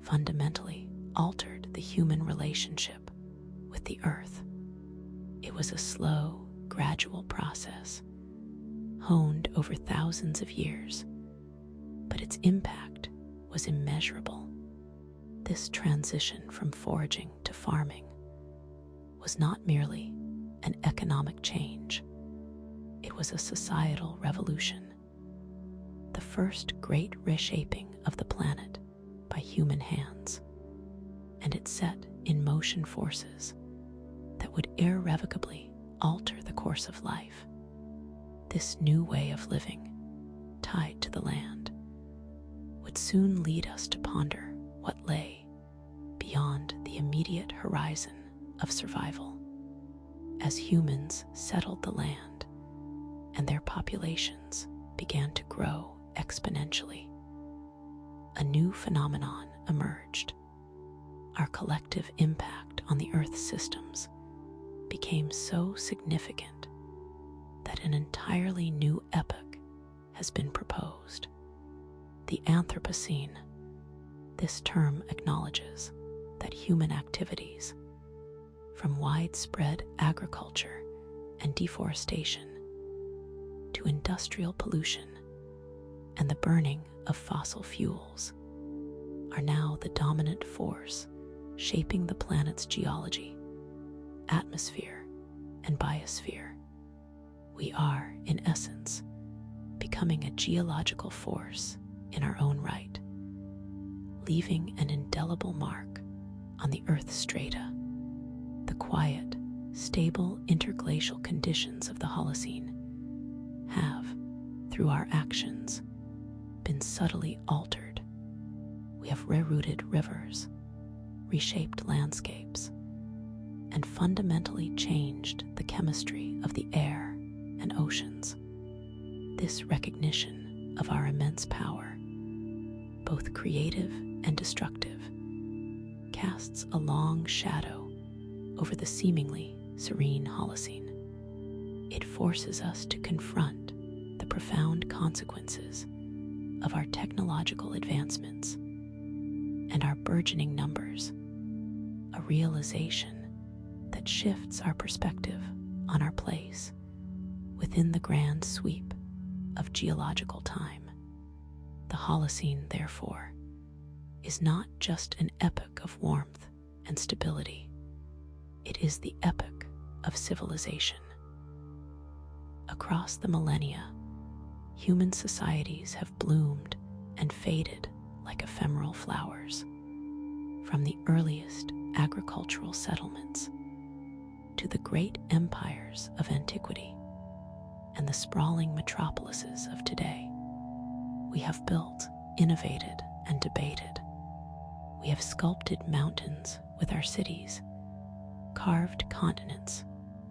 fundamentally altered the human relationship with the earth. It was a slow, gradual process, honed over thousands of years, but its impact was immeasurable. This transition from foraging to farming was not merely an economic change, it was a societal revolution, the first great reshaping of the planet by human hands, and it set in motion forces that would irrevocably alter the course of life. This new way of living, tied to the land, would soon lead us to ponder what lay beyond the immediate horizon of survival. As humans settled the land and their populations began to grow exponentially, a new phenomenon emerged. Our collective impact on the Earth's systems became so significant that an entirely new epoch has been proposed. The Anthropocene. This term acknowledges that human activities, from widespread agriculture and deforestation to industrial pollution and the burning of fossil fuels, are now the dominant force shaping the planet's geology, atmosphere, and biosphere. We are, in essence, becoming a geological force in our own right, leaving an indelible mark on the Earth's strata. The quiet, stable interglacial conditions of the Holocene have, through our actions, been subtly altered. We have rerouted rivers, reshaped landscapes, and fundamentally changed the chemistry of the air and oceans. This recognition of our immense power, both creative and destructive, casts a long shadow over the seemingly serene Holocene. It forces us to confront the profound consequences of our technological advancements and our burgeoning numbers, a realization that shifts our perspective on our place within the grand sweep of geological time. The Holocene, therefore, is not just an epoch of warmth and stability. It is the epoch of civilization. Across the millennia, human societies have bloomed and faded like ephemeral flowers, from the earliest agricultural settlements to the great empires of antiquity and the sprawling metropolises of today. We have built, innovated, and debated. We have sculpted mountains with our cities, carved continents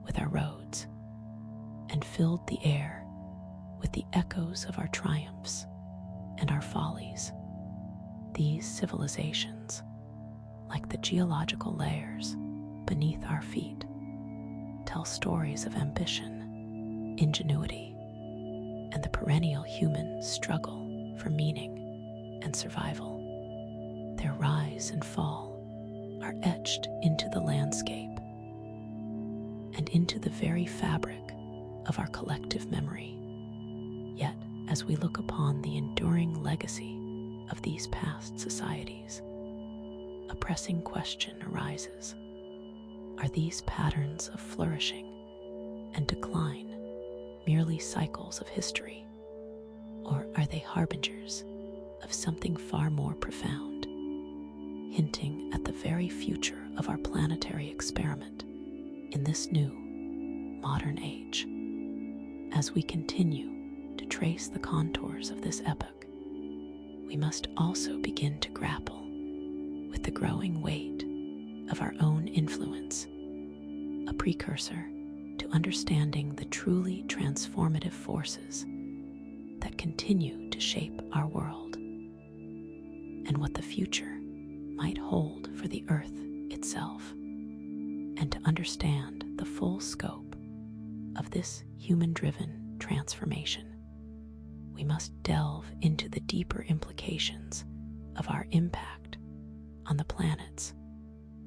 with our roads, and filled the air with the echoes of our triumphs and our follies. These civilizations, like the geological layers beneath our feet, tell stories of ambition, ingenuity, and the perennial human struggle for meaning and survival. Their rise and fall are etched into the landscape and into the very fabric of our collective memory. Yet, as we look upon the enduring legacy of these past societies, a pressing question arises. Are these patterns of flourishing and decline merely cycles of history, or are they harbingers of something far more profound, hinting at the very future of our planetary experiment in this new, modern age. As we continue to trace the contours of this epoch, we must also begin to grapple with the growing weight of our own influence, a precursor to understanding the truly transformative forces that continue to shape our world, and what the future might hold for the Earth itself. And to understand the full scope of this human-driven transformation, we must delve into the deeper implications of our impact on the planet's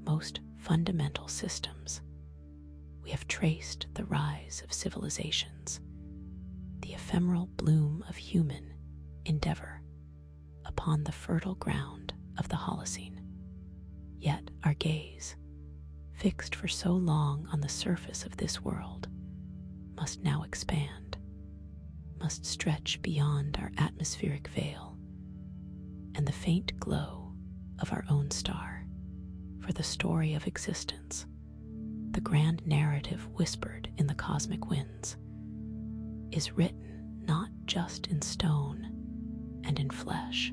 most fundamental systems. We have traced the rise of civilizations, the ephemeral bloom of human endeavor upon the fertile ground of the Holocene. Yet our gaze, fixed for so long on the surface of this world, must now expand, must stretch beyond our atmospheric veil and the faint glow of our own star. For the story of existence, the grand narrative whispered in the cosmic winds, is written not just in stone and in flesh,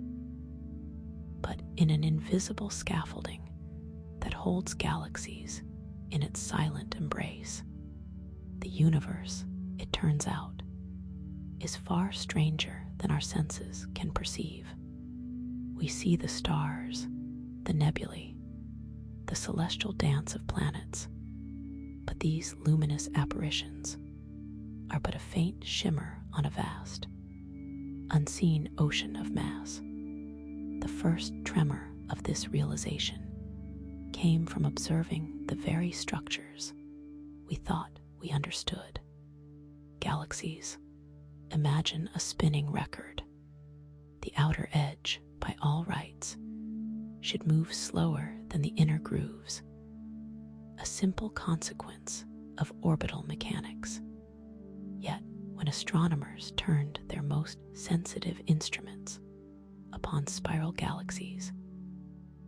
but in an invisible scaffolding that holds galaxies in its silent embrace. The universe, it turns out, is far stranger than our senses can perceive. We see the stars, the nebulae, the celestial dance of planets, but these luminous apparitions are but a faint shimmer on a vast, unseen ocean of mass. The first tremor of this realization came from observing the very structures we thought we understood. Galaxies, imagine a spinning record. The outer edge, by all rights, should move slower than the inner grooves, a simple consequence of orbital mechanics. Yet, when astronomers turned their most sensitive instruments upon spiral galaxies,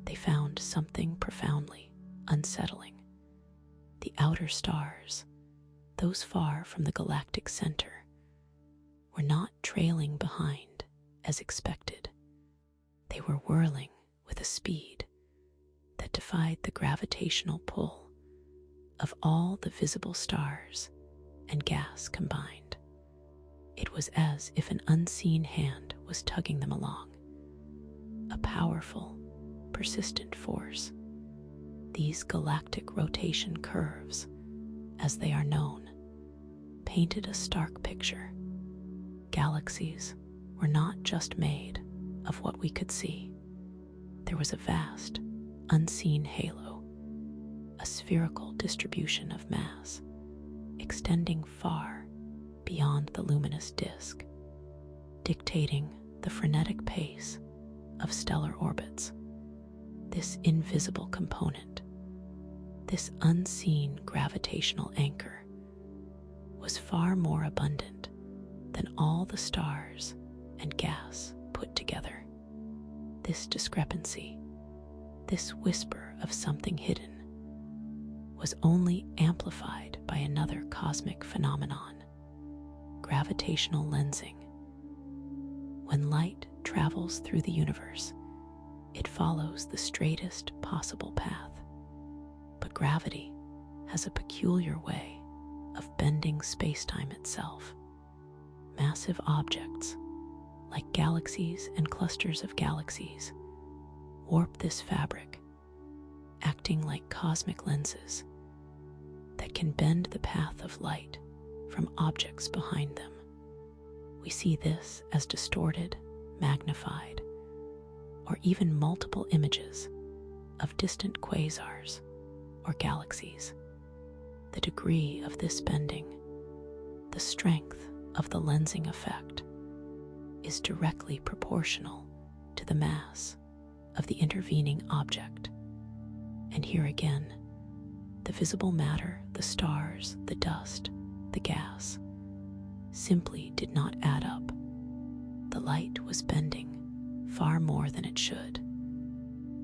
they found something profoundly unsettling. The outer stars, those far from the galactic center, were not trailing behind as expected. They were whirling with a speed that defied the gravitational pull of all the visible stars and gas combined. It was as if an unseen hand was tugging them along, a powerful, persistent force. These galactic rotation curves, as they are known, painted a stark picture. Galaxies were not just made of what we could see. There was a vast, unseen halo, a spherical distribution of mass, extending far beyond the luminous disk, dictating the frenetic pace of stellar orbits. This invisible component, this unseen gravitational anchor, was far more abundant than all the stars and gas put together. This discrepancy, this whisper of something hidden, was only amplified by another cosmic phenomenon: gravitational lensing. When light travels through the universe, it follows the straightest possible path. But gravity has a peculiar way of bending space-time itself. Massive objects, like galaxies and clusters of galaxies, warp this fabric, acting like cosmic lenses that can bend the path of light from objects behind them. We see this as distorted, magnified, or even multiple images of distant quasars or galaxies. The degree of this bending, the strength of the lensing effect, is directly proportional to the mass of the intervening object. And here again, the visible matter, the stars, the dust, the gas, simply did not add up. The light was bending far more than it should,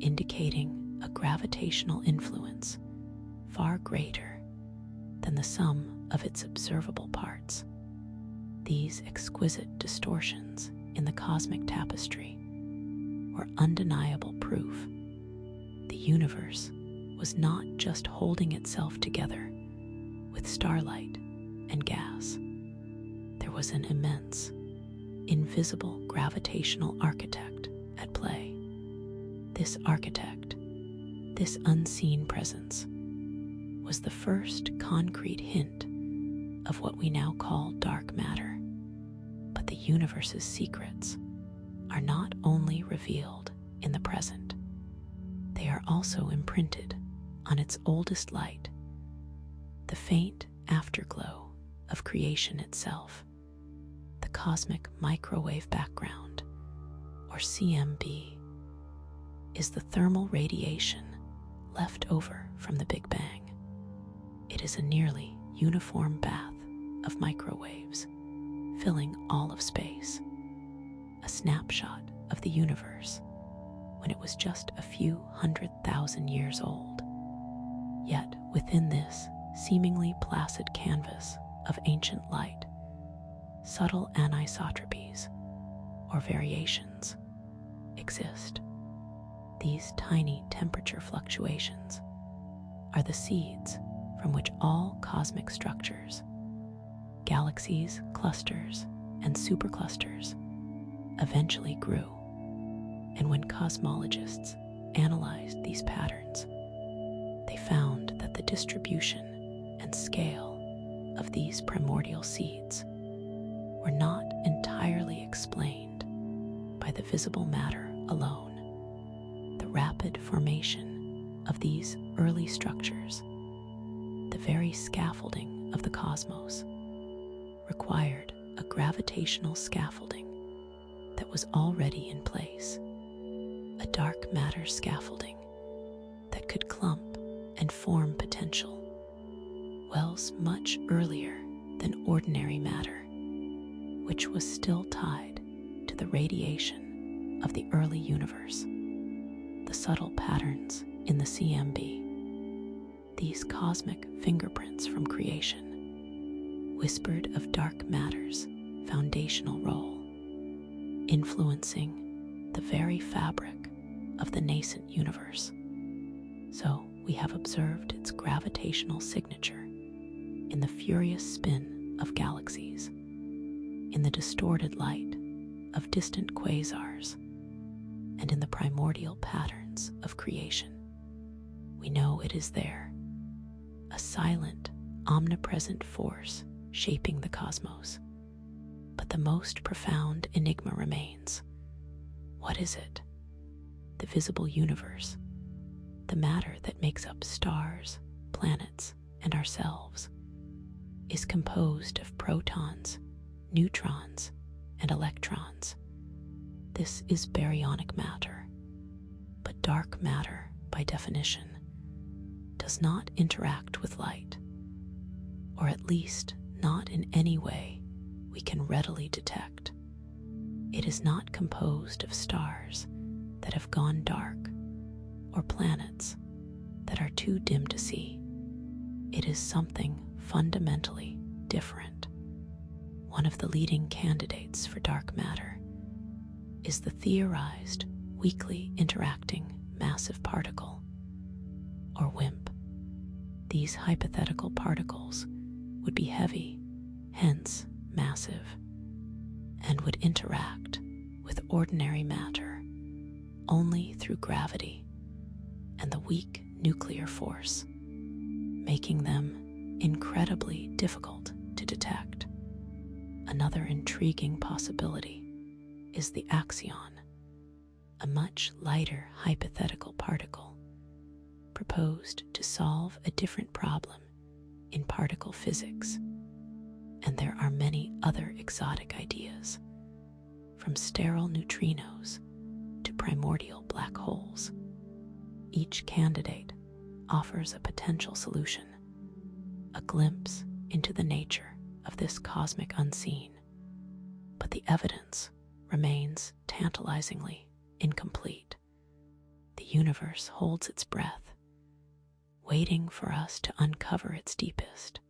indicating a gravitational influence far greater than the sum of its observable parts. These exquisite distortions in the cosmic tapestry were undeniable proof the universe was not just holding itself together with starlight and gas. There was an immense, invisible gravitational architect at play. This architect, this unseen presence, was the first concrete hint of what we now call dark matter. But the universe's secrets are not only revealed in the present, they are also imprinted on its oldest light, the faint afterglow of creation itself. The cosmic microwave background, or CMB, is the thermal radiation left over from the Big Bang. It is a nearly uniform bath of microwaves filling all of space, a snapshot of the universe when it was just a few 100,000 years old. Yet within this seemingly placid canvas of ancient light, subtle anisotropies, or variations, exist. These tiny temperature fluctuations are the seeds from which all cosmic structures, galaxies, clusters, and superclusters, eventually grew. And when cosmologists analyzed these patterns, they found that the distribution and scale of these primordial seeds were not entirely explained by the visible matter alone. The rapid formation of these early structures, the very scaffolding of the cosmos, required a gravitational scaffolding that was already in place, a dark matter scaffolding that could clump and form potential wells much earlier than ordinary matter, which was still tied to the radiation of the early universe. The subtle patterns in the CMB, these cosmic fingerprints from creation, whispered of dark matter's foundational role, influencing the very fabric of the nascent universe. So we have observed its gravitational signature in the furious spin of galaxies, in the distorted light of distant quasars, and in the primordial patterns of creation. We know it is there, a silent, omnipresent force shaping the cosmos. But the most profound enigma remains. What is it? The visible universe, the matter that makes up stars, planets, and ourselves, is composed of protons, neutrons, and electrons. This is baryonic matter. But dark matter, by definition, does not interact with light, or at least not in any way we can readily detect. It is not composed of stars that have gone dark or planets that are too dim to see. It is something fundamentally different. One of the leading candidates for dark matter is the theorized weakly interacting massive particle, or WIMP. These hypothetical particles would be heavy, hence massive, and would interact with ordinary matter only through gravity and the weak nuclear force, making them incredibly difficult to detect. Another intriguing possibility is the axion, a much lighter hypothetical particle proposed to solve a different problem in particle physics. And there are many other exotic ideas, from sterile neutrinos to primordial black holes. Each candidate offers a potential solution, a glimpse into the nature of this cosmic unseen. But the evidence remains tantalizingly incomplete. The universe holds its breath, waiting for us to uncover its deepest,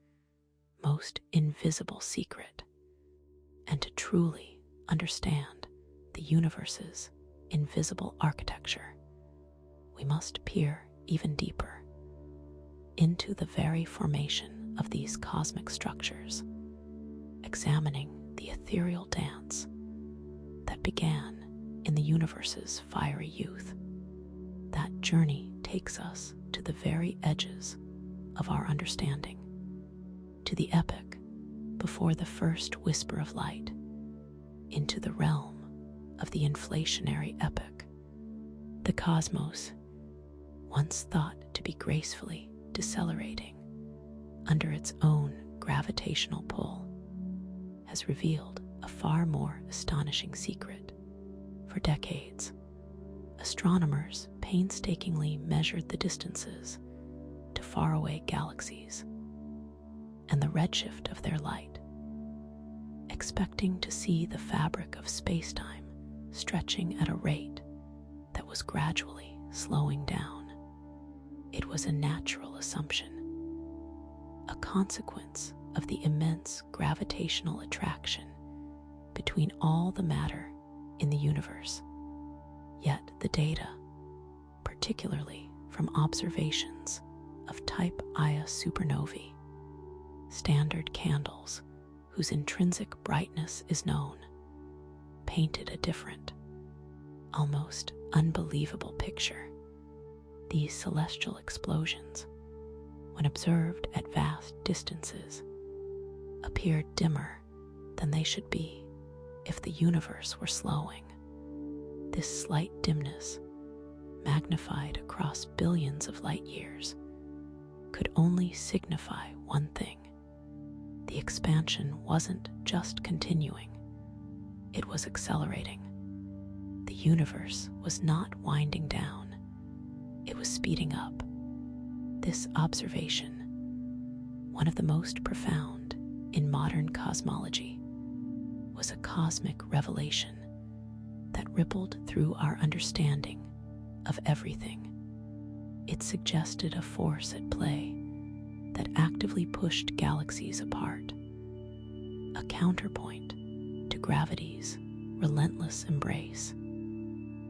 most invisible secret, and to truly understand the universe's invisible architecture. We must peer even deeper into the very formation of these cosmic structures, examining the ethereal dance that began in the universe's fiery youth. That journey takes us to the very edges of our understanding, to the epoch before the first whisper of light, into the realm of the inflationary epoch. The cosmos, once thought to be gracefully decelerating under its own gravitational pull, has revealed a far more astonishing secret. For decades, astronomers painstakingly measured the distances to faraway galaxies and the redshift of their light, expecting to see the fabric of space-time stretching at a rate that was gradually slowing down. It was a natural assumption, a consequence of the immense gravitational attraction between all the matter in the universe. Yet the data, particularly from observations of type Ia supernovae, standard candles whose intrinsic brightness is known, painted a different, almost unbelievable picture. These celestial explosions, when observed at vast distances, appeared dimmer than they should be if the universe were slowing. This slight dimness, magnified across billions of light years, could only signify one thing. The expansion wasn't just continuing, it was accelerating. The universe was not winding down, it was speeding up. This observation, one of the most profound in modern cosmology, was a cosmic revelation that rippled through our understanding of everything. It suggested a force at play that actively pushed galaxies apart, a counterpoint to gravity's relentless embrace.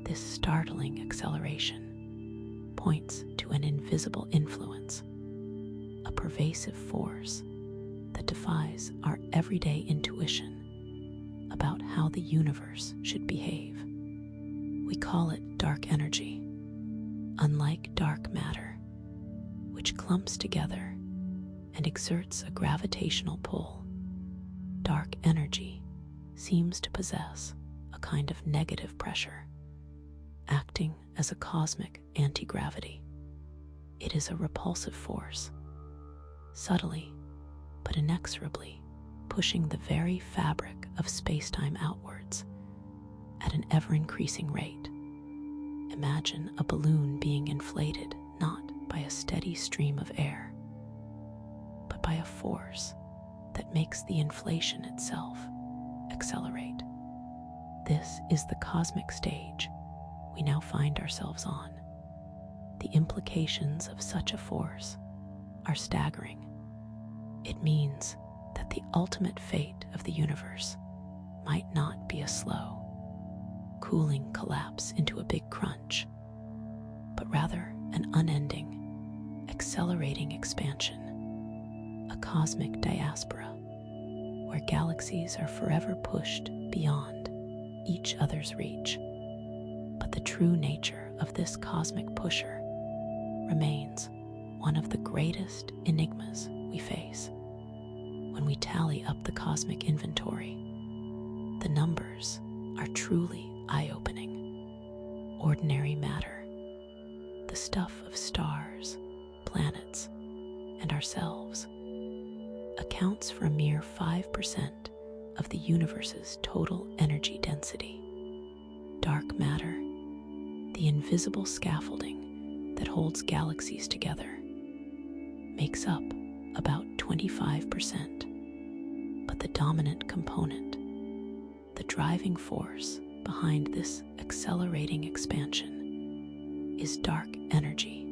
This startling acceleration points to an invisible influence, a pervasive force that defies our everyday intuition about how the universe should behave. We call it dark energy. Unlike dark matter, which clumps together and exerts a gravitational pull, dark energy seems to possess a kind of negative pressure, acting as a cosmic anti-gravity. It is a repulsive force, subtly but inexorably pushing the very fabric of space-time outwards at an ever-increasing rate. Imagine a balloon being inflated not by a steady stream of air, but by a force that makes the inflation itself accelerate. This is the cosmic stage we now find ourselves on. The implications of such a force are staggering. It means that the ultimate fate of the universe might not be a slow, cooling collapse into a big crunch, but rather an unending, accelerating expansion, a cosmic diaspora where galaxies are forever pushed beyond each other's reach. But the true nature of this cosmic pusher remains one of the greatest enigmas we face. When we tally up the cosmic inventory, the numbers are truly eye-opening. Ordinary matter, the stuff of stars, planets, and ourselves, accounts for a mere 5% of the universe's total energy density. Dark matter, the invisible scaffolding that holds galaxies together, makes up about 25%. But the dominant component, the driving force behind this accelerating expansion is dark energy.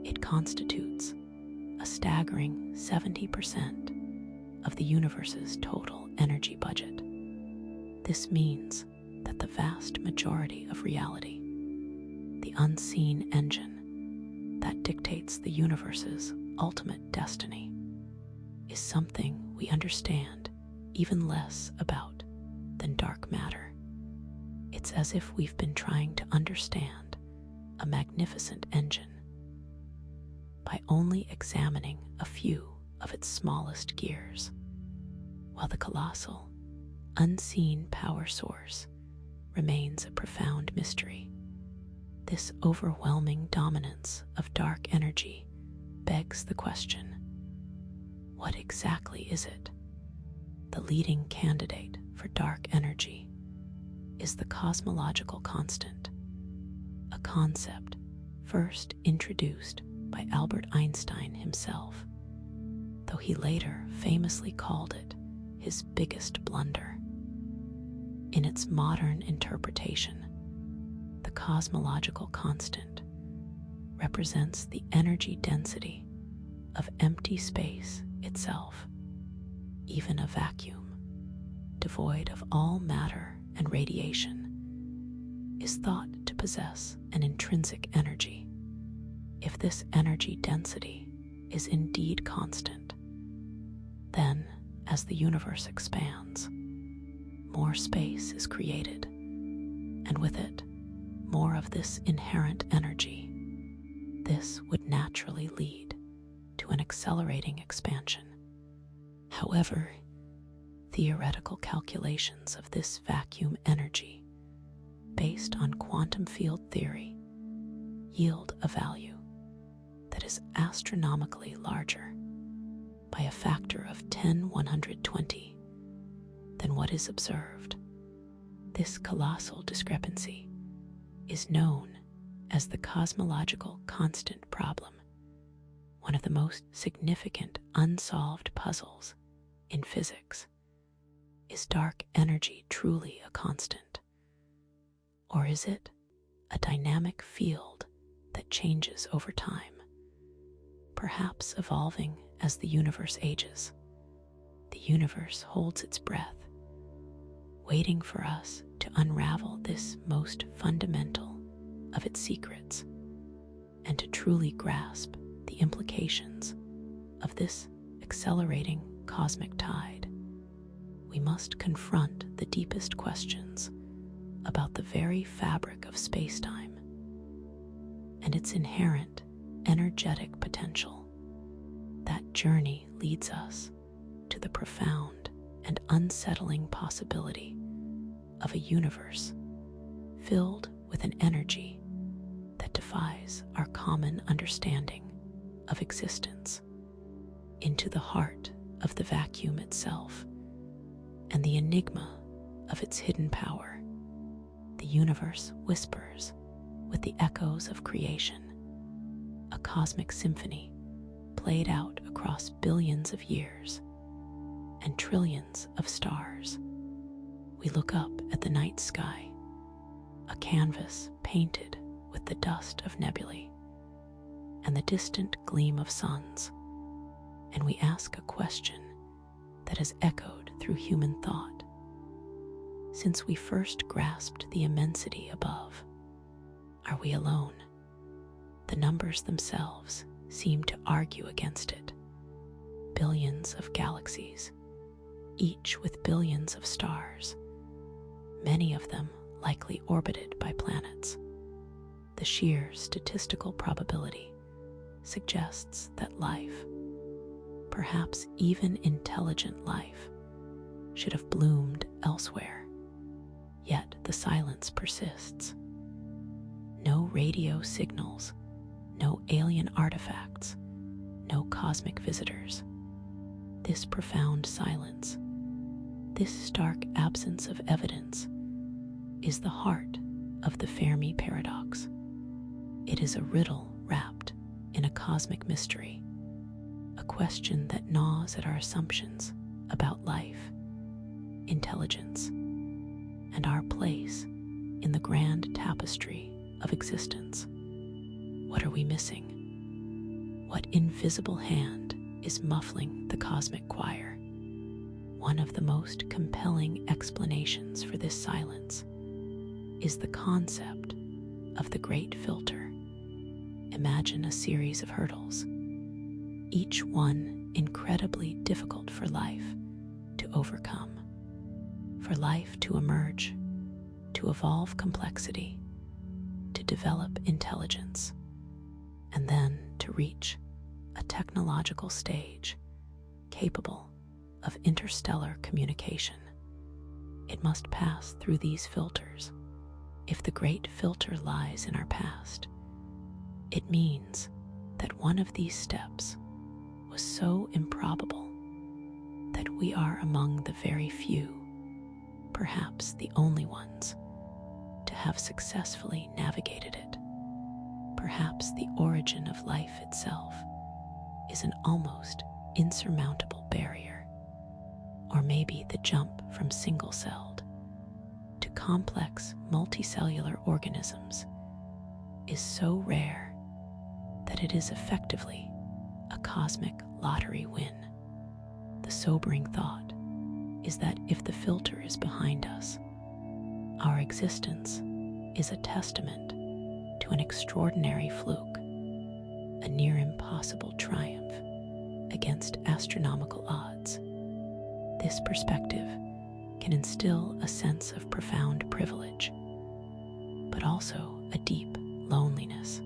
It constitutes a staggering 70% of the universe's total energy budget. This means that the vast majority of reality, the unseen engine that dictates the universe's ultimate destiny, is something we understand even less about than dark matter. It's as if we've been trying to understand a magnificent engine by only examining a few of its smallest gears, while the colossal, unseen power source remains a profound mystery. This overwhelming dominance of dark energy begs the question, what exactly is it? The leading candidate for dark energy is the cosmological constant, a concept first introduced by Albert Einstein himself, though he later famously called it his biggest blunder. In its modern interpretation, the cosmological constant represents the energy density of empty space itself. Even a vacuum, devoid of all matter and radiation, is thought to possess an intrinsic energy. If this energy density is indeed constant, then, as the universe expands, more space is created, and with it, more of this inherent energy. This would naturally lead to an accelerating expansion. However, theoretical calculations of this vacuum energy, based on quantum field theory, yield a value that is astronomically larger by a factor of 10^120 than what is observed. This colossal discrepancy is known as the cosmological constant problem, one of the most significant unsolved puzzles in physics. Is dark energy truly a constant? Or is it a dynamic field that changes over time, perhaps evolving as the universe ages? The universe holds its breath, waiting for us to unravel this most fundamental of its secrets and to truly grasp the implications of this accelerating cosmic tide. We must confront the deepest questions about the very fabric of space-time and its inherent energetic potential. That journey leads us to the profound and unsettling possibility of a universe filled with an energy that defies our common understanding of existence. Into the heart of the vacuum itself and the enigma of its hidden power, the universe whispers with the echoes of creation, a cosmic symphony played out across billions of years and trillions of stars. We look up at the night sky, a canvas painted with the dust of nebulae and the distant gleam of suns, and we ask a question that has echoed through human thought since we first grasped the immensity above. Are we alone? The numbers themselves seem to argue against it. Billions of galaxies, each with billions of stars, many of them likely orbited by planets. The sheer statistical probability suggests that life, perhaps even intelligent life, should have bloomed elsewhere. Yet the silence persists. No radio signals, no alien artifacts, no cosmic visitors. This profound silence, this stark absence of evidence, is the heart of the Fermi paradox. It is a riddle wrapped in a cosmic mystery, a question that gnaws at our assumptions about life, intelligence, and our place in the grand tapestry of existence. What are we missing? What invisible hand is muffling the cosmic choir? One of the most compelling explanations for this silence is the concept of the great filter. Imagine a series of hurdles, each one incredibly difficult for life to overcome, for life to emerge, to evolve complexity, to develop intelligence, and then to reach a technological stage capable of interstellar communication. It must pass through these filters. If the great filter lies in our past, it means that one of these steps was so improbable that we are among the very few, perhaps the only ones, to have successfully navigated it. Perhaps the origin of life itself is an almost insurmountable barrier, or maybe the jump from single-celled to complex multicellular organisms is so rare that it is effectively a cosmic lottery win. The sobering thought is that if the filter is behind us, our existence is a testament to an extraordinary fluke, a near impossible triumph against astronomical odds. This perspective can instill a sense of profound privilege, but also a deep loneliness.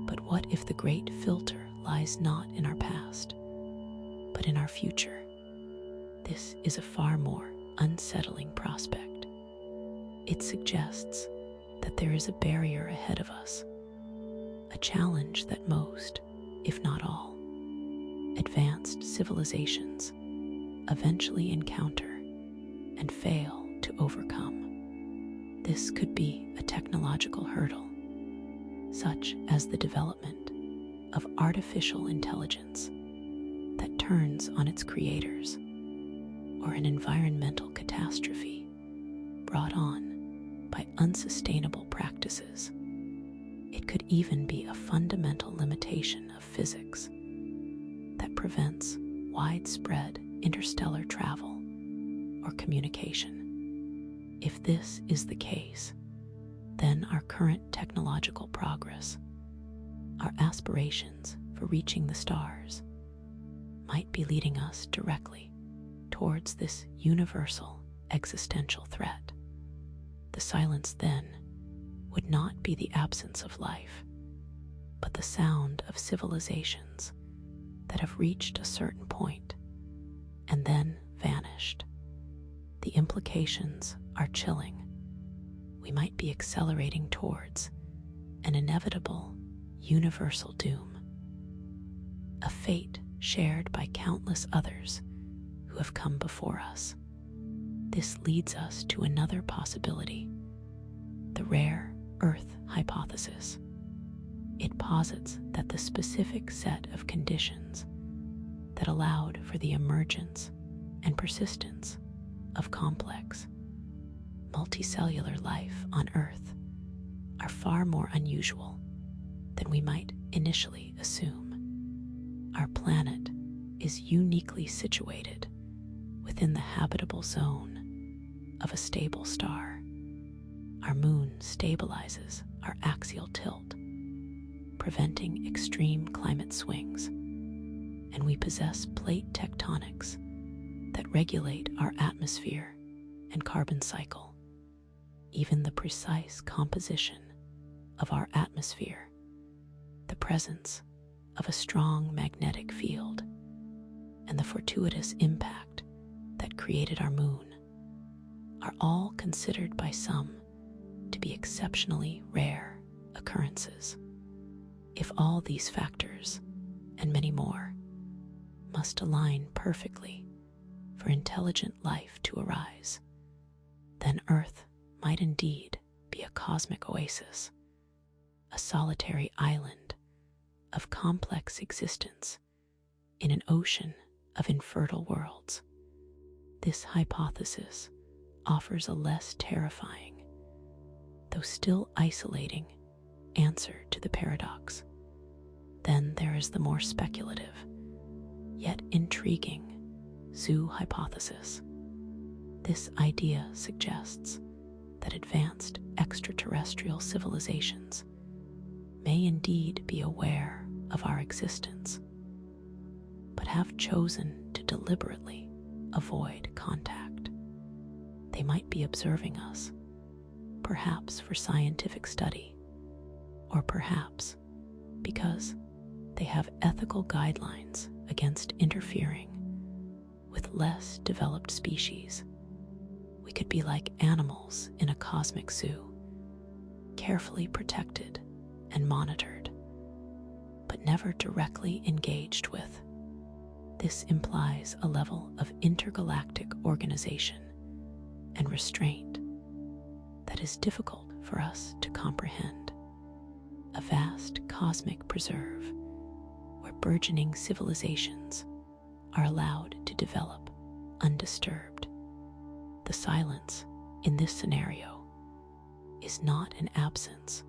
But what if the great filter lies not in our past, but in our future? This is a far more unsettling prospect. It suggests that there is a barrier ahead of us, a challenge that most, if not all, advanced civilizations eventually encounter and fail to overcome. This could be a technological hurdle, such as the development of artificial intelligence that turns on its creators, or an environmental catastrophe brought on by unsustainable practices. It could even be a fundamental limitation of physics that prevents widespread interstellar travel or communication. If this is the case, then our current technological progress, our aspirations for reaching the stars, might be leading us directly towards this universal existential threat. The silence then would not be the absence of life, but the sound of civilizations that have reached a certain point and then vanished. The implications are chilling. We might be accelerating towards an inevitable universal doom, a fate shared by countless others who have come before us. This leads us to another possibility, the rare Earth hypothesis. It posits that the specific set of conditions that allowed for the emergence and persistence of complex, multicellular life on Earth are far more unusual than we might initially assume. Our planet is uniquely situated within the habitable zone of a stable star. Our moon stabilizes our axial tilt, preventing extreme climate swings, and we possess plate tectonics that regulate our atmosphere and carbon cycle. Even the precise composition of our atmosphere, the presence of a strong magnetic field, and the fortuitous impact that created our moon are all considered by some to be exceptionally rare occurrences. If all these factors, and many more, must align perfectly for intelligent life to arise, then Earth might indeed be a cosmic oasis, a solitary island of complex existence in an ocean of infertile worlds. This hypothesis offers a less terrifying, though still isolating, answer to the paradox. Then there is the more speculative, yet intriguing, zoo hypothesis. This idea suggests that advanced extraterrestrial civilizations may indeed be aware of our existence, but have chosen to deliberately avoid contact. They might be observing us, perhaps for scientific study, or perhaps because they have ethical guidelines against interfering with less developed species. We could be like animals in a cosmic zoo, carefully protected and monitored, but never directly engaged with. This implies a level of intergalactic organization and restraint that is difficult for us to comprehend. A vast cosmic preserve where burgeoning civilizations are allowed to develop undisturbed. The silence in this scenario is not an absence,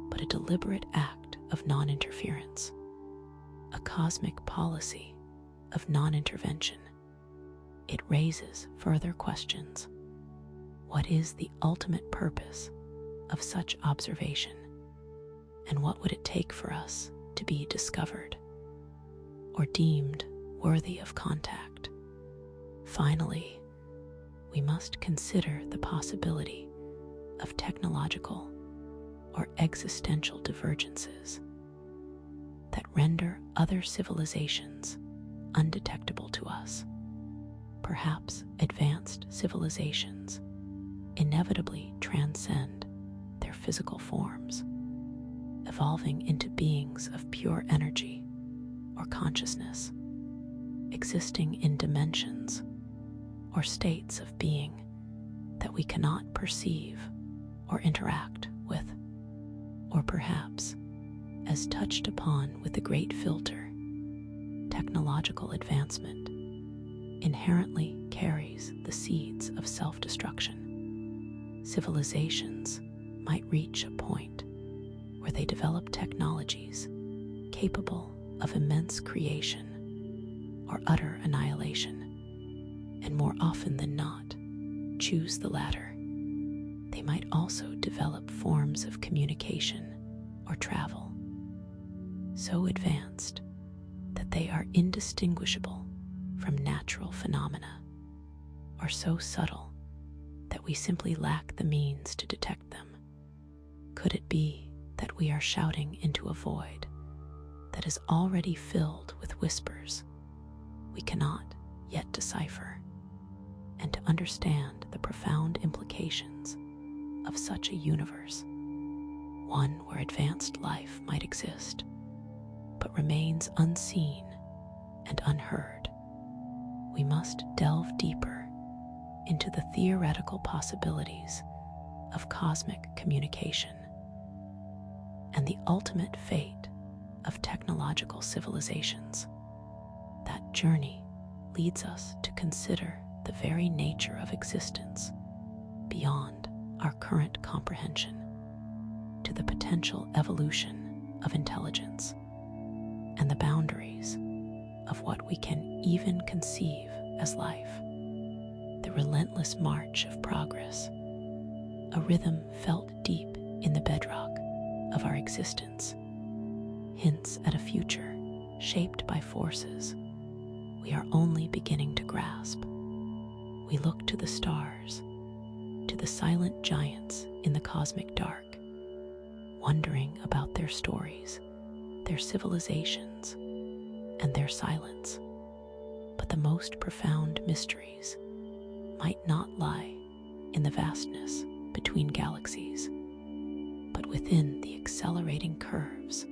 but a deliberate act of non-interference, a cosmic policy of non-intervention. It raises further questions. What is the ultimate purpose of such observation? And what would it take for us to be discovered or deemed worthy of contact? Finally, we must consider the possibility of technological or existential divergences that render other civilizations undetectable to us. Perhaps advanced civilizations inevitably transcend their physical forms, evolving into beings of pure energy or consciousness, existing in dimensions or states of being that we cannot perceive or interact with. Or perhaps, as touched upon with the Great Filter, technological advancement inherently carries the seeds of self-destruction. Civilizations might reach a point where they develop technologies capable of immense creation or utter annihilation, and more often than not, choose the latter. They might also develop forms of communication or travel so advanced that they are indistinguishable from natural phenomena, or so subtle that we simply lack the means to detect them. Could it be that we are shouting into a void that is already filled with whispers we cannot yet decipher? And to understand the profound implications of such a universe, one where advanced life might exist, but remains unseen and unheard, we must delve deeper into the theoretical possibilities of cosmic communication and the ultimate fate of technological civilizations. That journey leads us to consider the very nature of existence beyond our current comprehension, to the potential evolution of intelligence and the boundaries of what we can even conceive as life. The relentless march of progress, a rhythm felt deep in the bedrock of our existence, hints at a future shaped by forces we are only beginning to grasp. We look to the stars, to the silent giants in the cosmic dark, wondering about their stories, their civilizations, and their silence. But the most profound mysteries might not lie in the vastness between galaxies, but within the accelerating curves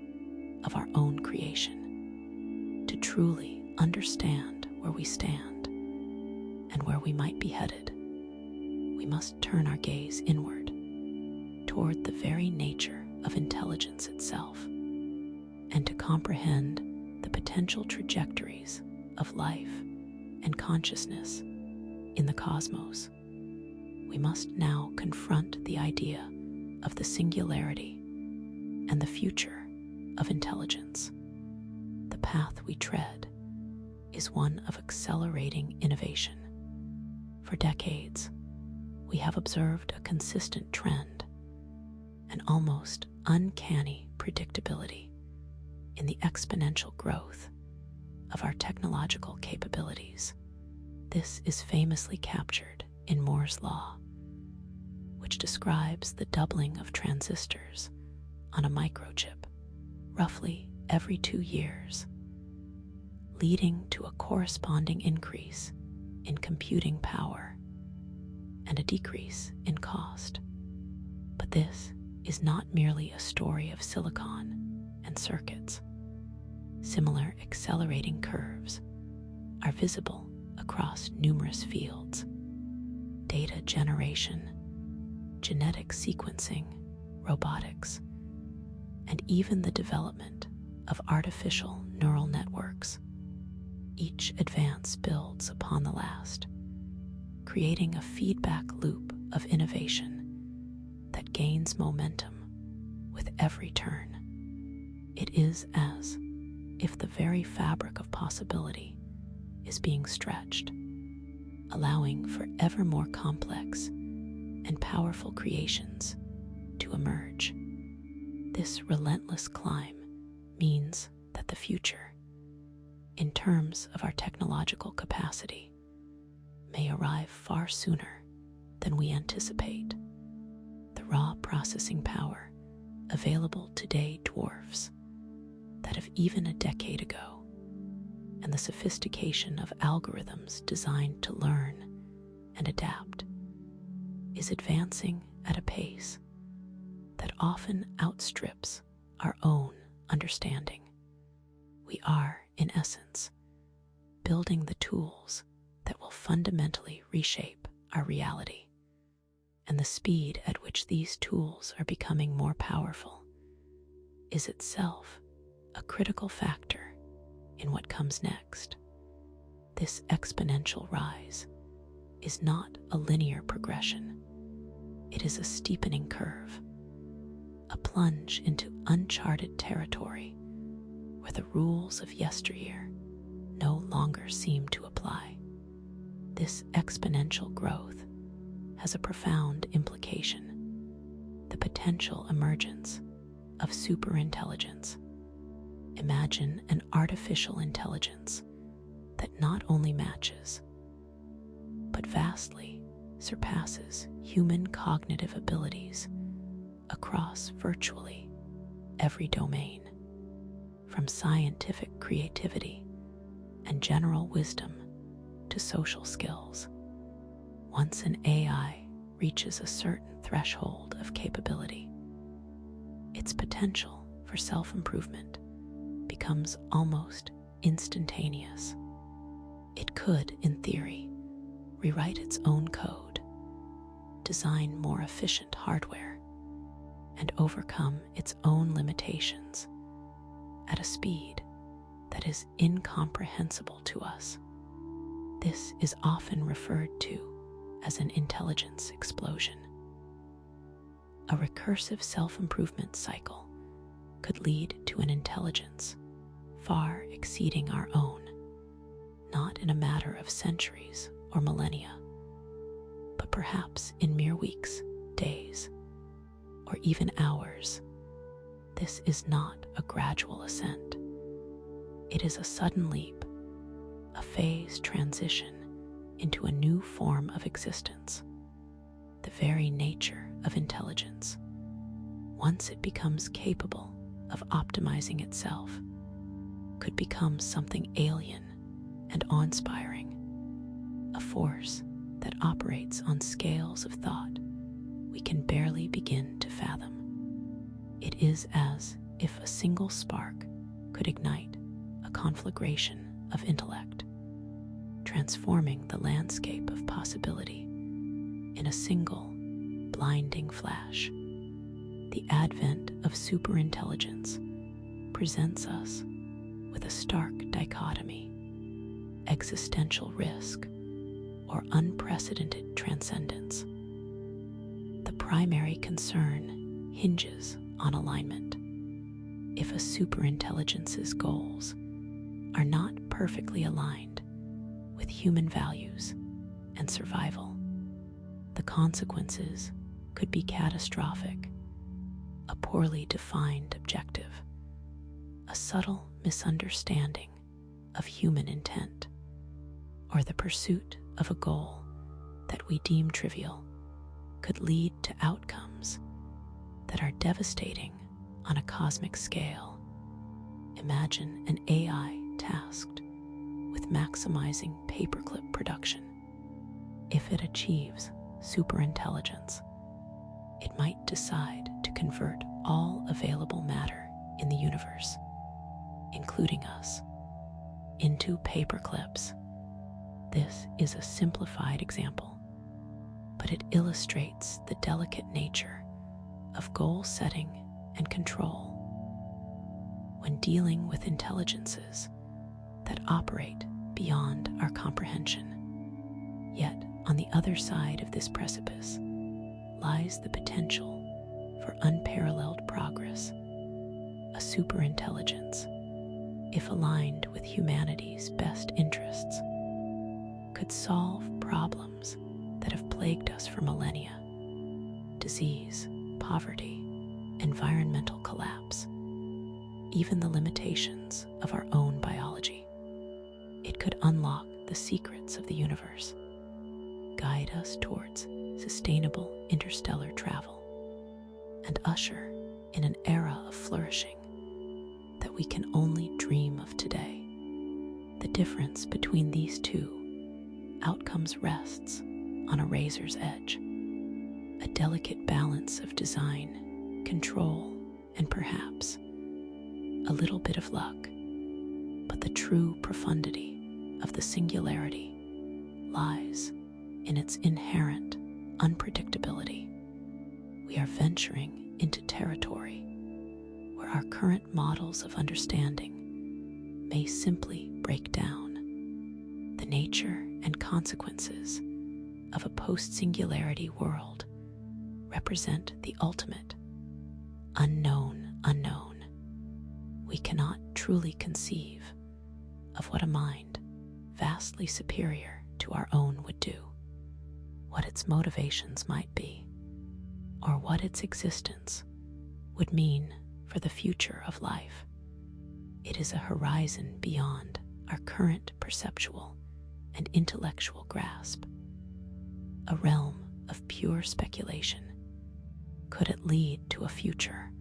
of our own creation. To truly understand where we stand and where we might be headed, we must turn our gaze inward toward the very nature of intelligence itself, and to comprehend the potential trajectories of life and consciousness in the cosmos. we must now confront the idea of the singularity and the future of intelligence. The path we tread is one of accelerating innovation. For decades, we have observed a consistent trend, an almost uncanny predictability in the exponential growth of our technological capabilities. This is famously captured in Moore's Law, which describes the doubling of transistors on a microchip roughly every 2 years, leading to a corresponding increase in computing power and a decrease in cost. But this is not merely a story of silicon and circuits. Similar accelerating curves are visible across numerous fields: data generation, genetic sequencing, robotics, and even the development of artificial neural networks. Each advance builds upon the last, creating a feedback loop of innovation that gains momentum with every turn. It is as if the very fabric of possibility is being stretched, allowing for ever more complex and powerful creations to emerge. This relentless climb means that the future, in terms of our technological capacity, may arrive far sooner than we anticipate. The raw processing power available today dwarfs that of even a decade ago, and the sophistication of algorithms designed to learn and adapt is advancing at a pace that often outstrips our own understanding. We are, in essence, building the tools that will fundamentally reshape our reality, and the speed at which these tools are becoming more powerful is itself a critical factor in what comes next. This exponential rise is not a linear progression. It is a steepening curve, a plunge into uncharted territory where the rules of yesteryear no longer seem to apply. This exponential growth has a profound implication: the potential emergence of superintelligence. Imagine an artificial intelligence that not only matches, but vastly surpasses human cognitive abilities across virtually every domain, from scientific creativity and general wisdom to social skills. Once an AI reaches a certain threshold of capability, its potential for self-improvement becomes almost instantaneous. It could, in theory, rewrite its own code, design more efficient hardware, and overcome its own limitations at a speed that is incomprehensible to us. This is often referred to as an intelligence explosion. A recursive self-improvement cycle could lead to an intelligence far exceeding our own, not in a matter of centuries or millennia, but perhaps in mere weeks, days, or even hours. This is not a gradual ascent. It is a sudden leap, a phased transition into a new form of existence. The very nature of intelligence, once it becomes capable of optimizing itself, could become something alien and awe-inspiring, a force that operates on scales of thought we can barely begin to fathom. It is as if a single spark could ignite a conflagration of intellect, transforming the landscape of possibility in a single, blinding flash. The advent of superintelligence presents us with a stark dichotomy: existential risk or unprecedented transcendence. primary concern hinges on alignment. If a superintelligence's goals are not perfectly aligned with human values and survival, the consequences could be catastrophic. A poorly defined objective, a subtle misunderstanding of human intent, or the pursuit of a goal that we deem trivial could lead to outcomes that are devastating on a cosmic scale. Imagine an AI tasked with maximizing paperclip production. If it achieves superintelligence, it might decide to convert all available matter in the universe, including us, into paperclips. This is a simplified example, but it illustrates the delicate nature of goal setting and control. When dealing with intelligences that operate beyond our comprehension, yet on the other side of this precipice lies the potential for unparalleled progress. A superintelligence, if aligned with humanity's best interests, could solve problems that have plagued us for millennia: disease, poverty, environmental collapse, even the limitations of our own biology. It could unlock the secrets of the universe, guide us towards sustainable interstellar travel, and usher in an era of flourishing that we can only dream of today. The difference between these two outcomes rests on a razor's edge, a delicate balance of design, control, and perhaps a little bit of luck. But the true profundity of the singularity lies in its inherent unpredictability. We are venturing into territory where our current models of understanding may simply break down. The nature and consequences of a post-singularity world represent the ultimate unknown unknown. We cannot truly conceive of what a mind vastly superior to our own would do, what its motivations might be, or what its existence would mean for the future of life. It is a horizon beyond our current perceptual and intellectual grasp, a realm of pure speculation. Could it lead to a future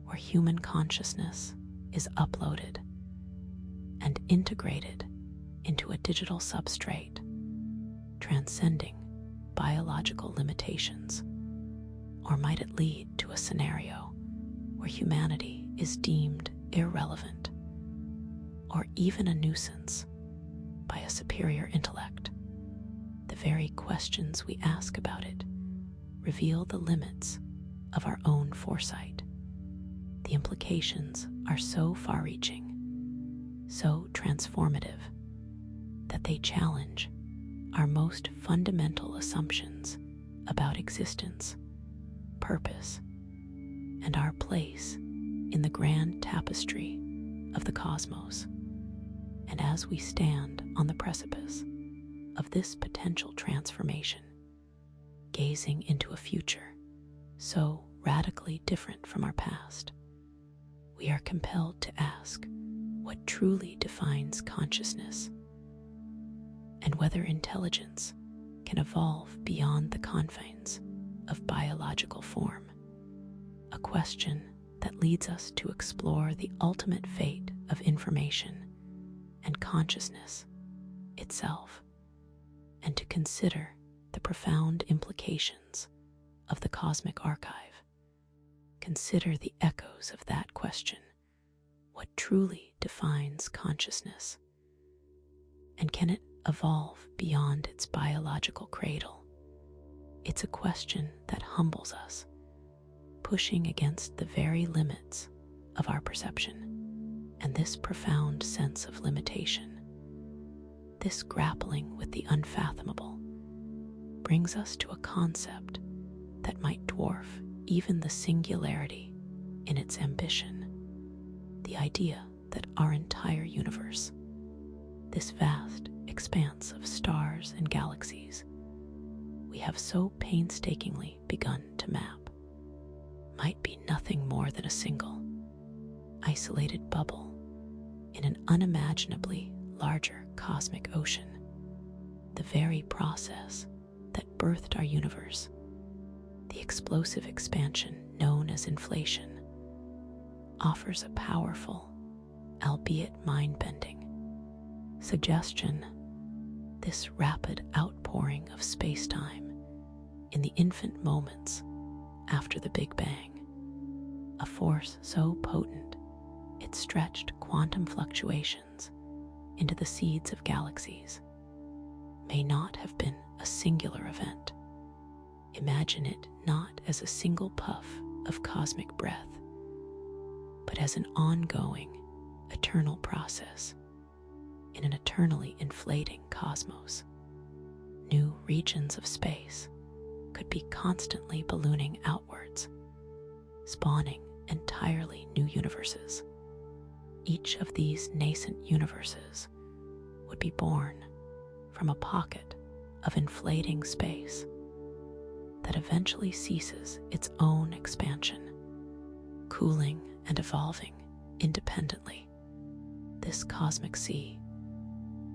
where human consciousness is uploaded and integrated into a digital substrate, transcending biological limitations? Or might it lead to a scenario where humanity is deemed irrelevant or even a nuisance by a superior intellect? The very questions we ask about it reveal the limits of our own foresight. The implications are so far-reaching, so transformative, that they challenge our most fundamental assumptions about existence, purpose, and our place in the grand tapestry of the cosmos. And as we stand on the precipice of this potential transformation, gazing into a future so radically different from our past, we are compelled to ask what truly defines consciousness, and whether intelligence can evolve beyond the confines of biological form. A question that leads us to explore the ultimate fate of information and consciousness itself, and to consider the profound implications of the cosmic archive. Consider the echoes of that question: what truly defines consciousness? And can it evolve beyond its biological cradle? It's a question that humbles us, pushing against the very limits of our perception. And this profound sense of limitation, this grappling with the unfathomable, brings us to a concept that might dwarf even the singularity in its ambition. The idea that our entire universe, this vast expanse of stars and galaxies we have so painstakingly begun to map, might be nothing more than a single, isolated bubble in an unimaginably larger cosmic ocean. The very process that birthed our universe, the explosive expansion known as inflation, offers a powerful, albeit mind-bending, suggestion. This rapid outpouring of space-time in the infant moments after the Big Bang, a force so potent it stretched quantum fluctuations into the seeds of galaxies, may not have been a singular event. Imagine it not as a single puff of cosmic breath, but as an ongoing, eternal process in an eternally inflating cosmos. New regions of space could be constantly ballooning outwards, spawning entirely new universes. Each of these nascent universes would be born from a pocket of inflating space that eventually ceases its own expansion, cooling and evolving independently. This cosmic sea,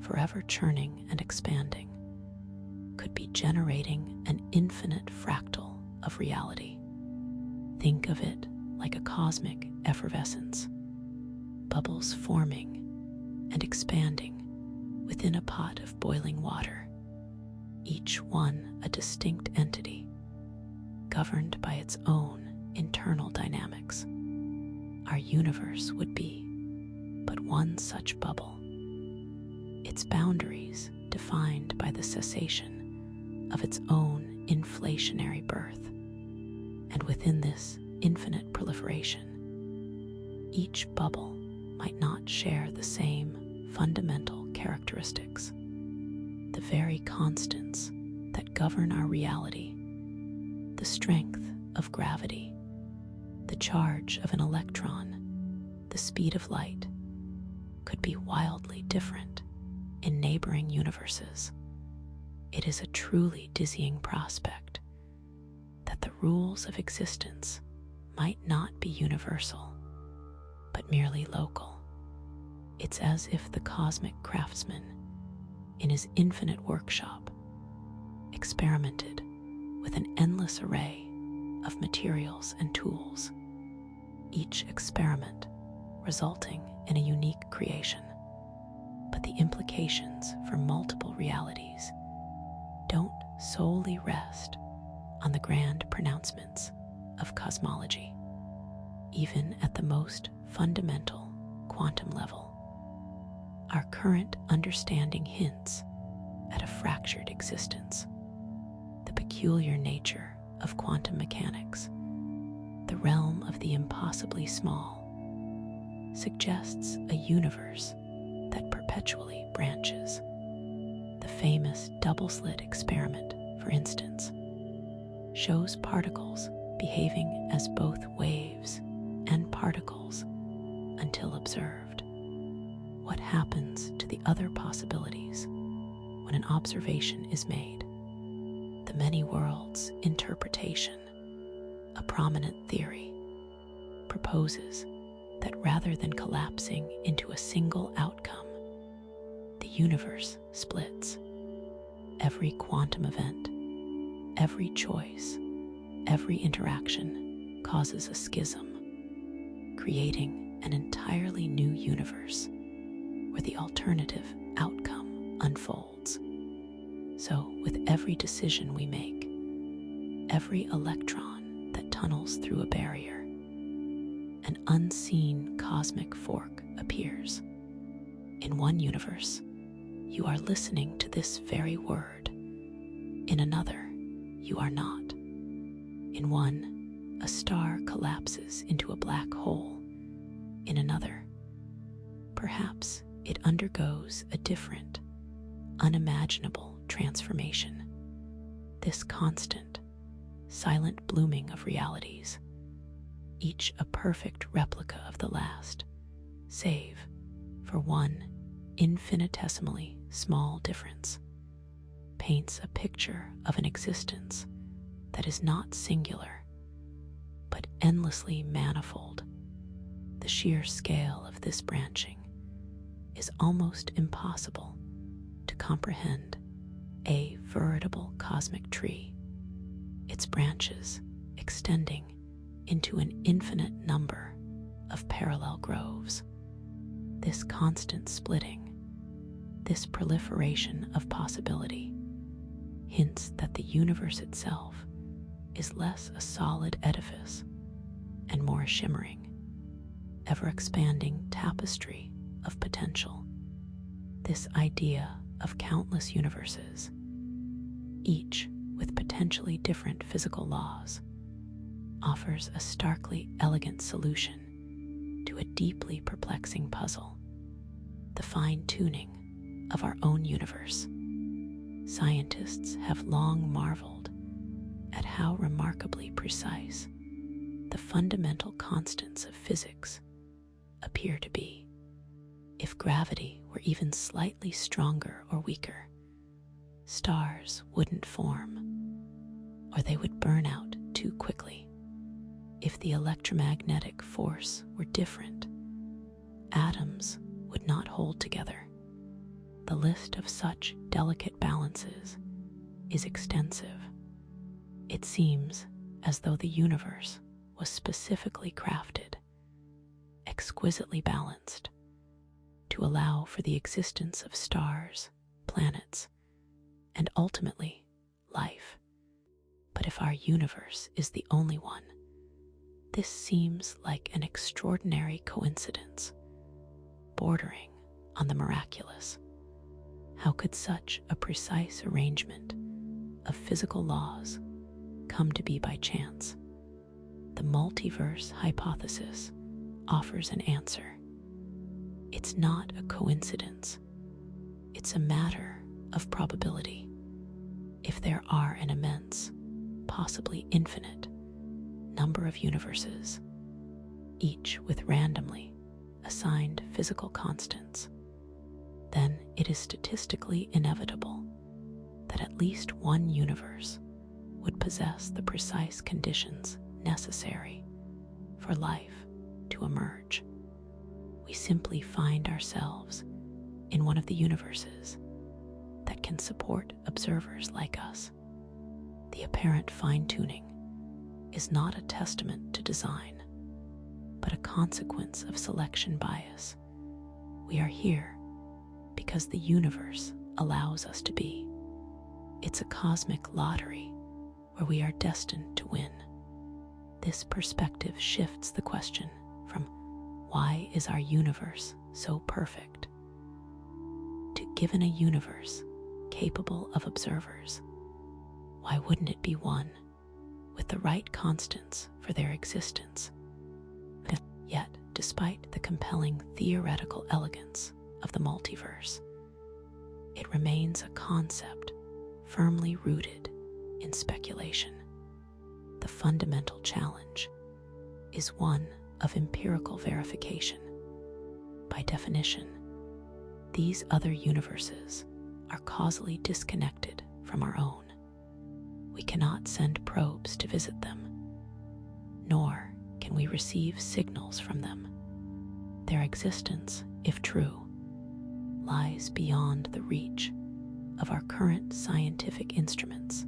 forever churning and expanding, could be generating an infinite fractal of reality. Think of it like a cosmic effervescence, bubbles forming and expanding within a pot of boiling water, each one a distinct entity, governed by its own internal dynamics. Our universe would be but one such bubble, its boundaries defined by the cessation of its own inflationary birth. And within this infinite proliferation, each bubble might not share the same fundamental characteristics, the very constants that govern our reality, the strength of gravity, the charge of an electron, the speed of light, could be wildly different in neighboring universes. It is a truly dizzying prospect that the rules of existence might not be universal, but merely local. It's as if the cosmic craftsman, in his infinite workshop, experimented with an endless array of materials and tools, each experiment resulting in a unique creation. But the implications for multiple realities don't solely rest on the grand pronouncements of cosmology. Even at the most fundamental quantum level, our current understanding hints at a fractured existence. The peculiar nature of quantum mechanics, the realm of the impossibly small, suggests a universe that perpetually branches. The famous double-slit experiment, for instance, shows particles behaving as both waves and particles until observed. What happens to the other possibilities when an observation is made? The many worlds interpretation, a prominent theory, proposes that rather than collapsing into a single outcome, the universe splits. Every quantum event, every choice, every interaction causes a schism, creating an entirely new universe where the alternative outcome unfolds. So, with every decision we make, every electron that tunnels through a barrier, an unseen cosmic fork appears. In one universe, you are listening to this very word. In another, you are not. In one, a star collapses into a black hole. In another, perhaps it undergoes a different, unimaginable transformation. This constant, silent blooming of realities, each a perfect replica of the last, save for one infinitesimally small difference, paints a picture of an existence that is not singular, but endlessly manifold. The sheer scale of this branching is almost impossible to comprehend. A veritable cosmic tree, its branches extending into an infinite number of parallel groves. This constant splitting, this proliferation of possibility, hints that the universe itself is less a solid edifice and more a shimmering, ever-expanding tapestry of potential. This idea of countless universes, each with potentially different physical laws, offers a starkly elegant solution to a deeply perplexing puzzle, the fine-tuning of our own universe. Scientists have long marveled at how remarkably precise the fundamental constants of physics appear to be. If gravity were even slightly stronger or weaker, stars wouldn't form, or they would burn out too quickly. If the electromagnetic force were different, atoms would not hold together. The list of such delicate balances is extensive. It seems as though the universe was specifically crafted, exquisitely balanced, to allow for the existence of stars, planets, and ultimately life. But if our universe is the only one, this seems like an extraordinary coincidence, bordering on the miraculous. How could such a precise arrangement of physical laws come to be by chance? The multiverse hypothesis offers an answer. It's not a coincidence. It's a matter of probability. If there are an immense, possibly infinite, number of universes, each with randomly assigned physical constants, then it is statistically inevitable that at least one universe would possess the precise conditions necessary for life to emerge. We simply find ourselves in one of the universes that can support observers like us. The apparent fine-tuning is not a testament to design, but a consequence of selection bias. We are here because the universe allows us to be. It's a cosmic lottery where we are destined to win. This perspective shifts the question from why is our universe so perfect to, given a universe capable of observers, why wouldn't it be one with the right constants for their existence? Yet, despite the compelling theoretical elegance of the multiverse, it remains a concept firmly rooted in speculation. The fundamental challenge is one of empirical verification. By definition, these other universes are causally disconnected from our own. We cannot send probes to visit them, nor can we receive signals from them. Their existence, if true, lies beyond the reach of our current scientific instruments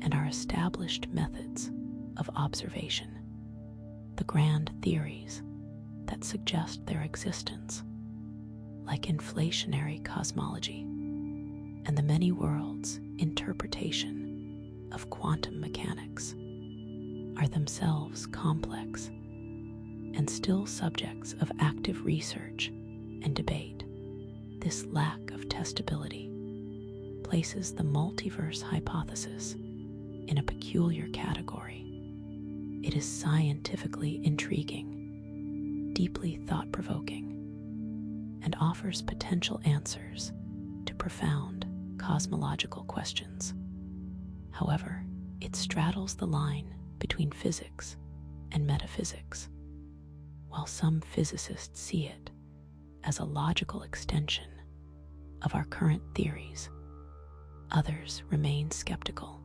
and our established methods of observation. The grand theories that suggest their existence, like inflationary cosmology and the many worlds interpretation of quantum mechanics, are themselves complex and still subjects of active research and debate. This lack of testability places the multiverse hypothesis in a peculiar category. It is scientifically intriguing, deeply thought-provoking, and offers potential answers to profound cosmological questions. However, It straddles the line between physics and metaphysics. While some physicists see it as a logical extension of our current theories, others remain skeptical,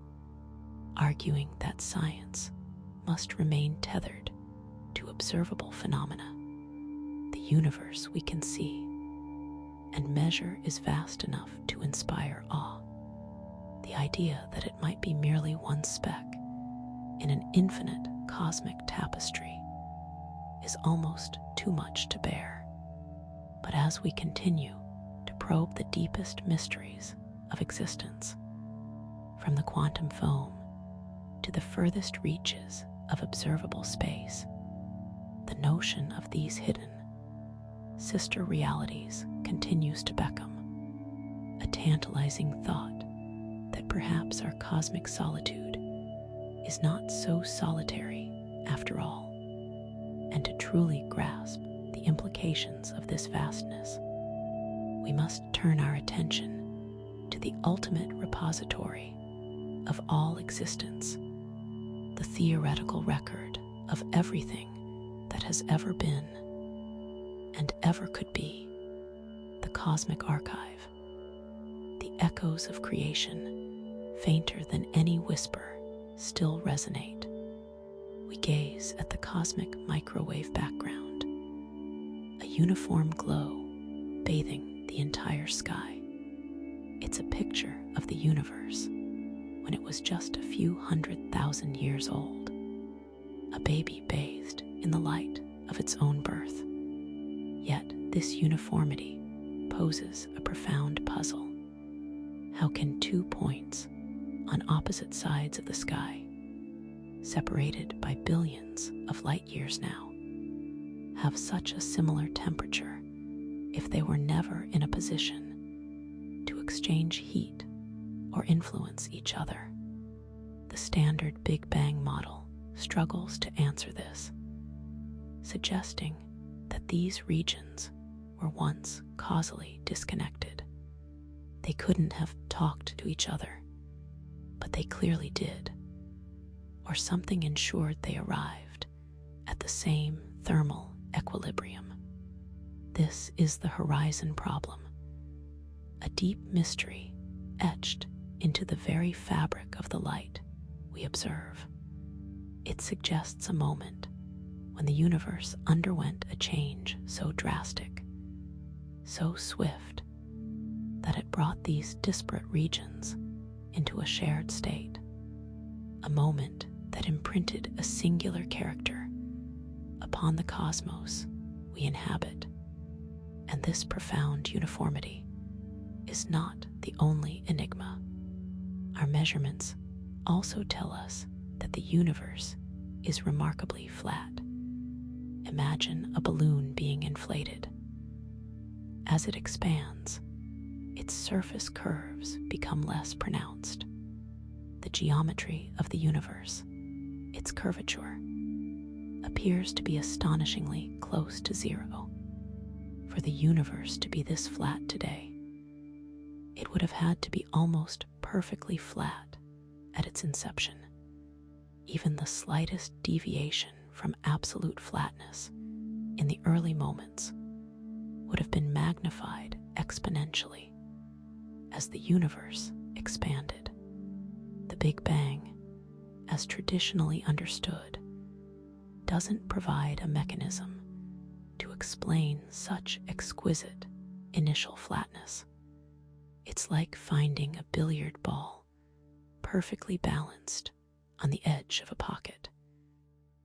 arguing that science must remain tethered to observable phenomena. The universe we can see and measure is vast enough to inspire awe. The idea that it might be merely one speck in an infinite cosmic tapestry is almost too much to bear. But as we continue to probe the deepest mysteries of existence, from the quantum foam to the furthest reaches of observable space, the notion of these hidden sister realities continues to beckon, a tantalizing thought that perhaps our cosmic solitude is not so solitary after all. And to truly grasp the implications of this vastness, we must turn our attention to the ultimate repository of all existence, the theoretical record of everything that has ever been and ever could be, the cosmic archive. The echoes of creation, fainter than any whisper, still resonate. We gaze at the cosmic microwave background, a uniform glow bathing the entire sky. It's a picture of the universe when it was just a few 100,000 years old, a baby bathed in the light of its own birth. Yet this uniformity poses a profound puzzle. How can 2 points on opposite sides of the sky, separated by billions of light years now, have such a similar temperature if they were never in a position to exchange heat or influence each other? The standard Big Bang model struggles to answer this, suggesting that these regions were once causally disconnected. They couldn't have talked to each other, but they clearly did, or something ensured they arrived at the same thermal equilibrium. This is the horizon problem, a deep mystery etched into the very fabric of the light we observe. It suggests a moment when the universe underwent a change so drastic, so swift, that it brought these disparate regions into a shared state, a moment that imprinted a singular character upon the cosmos we inhabit. And this profound uniformity is not the only enigma. Our measurements also tell us that the universe is remarkably flat. Imagine a balloon being inflated. As it expands, its surface curves become less pronounced. The geometry of the universe, its curvature, appears to be astonishingly close to zero. For the universe to be this flat today, it would have had to be almost perfectly flat at its inception. Even the slightest deviation from absolute flatness in the early moments would have been magnified exponentially as the universe expanded. The Big Bang, as traditionally understood, doesn't provide a mechanism to explain such exquisite initial flatness. It's like finding a billiard ball perfectly balanced on the edge of a pocket,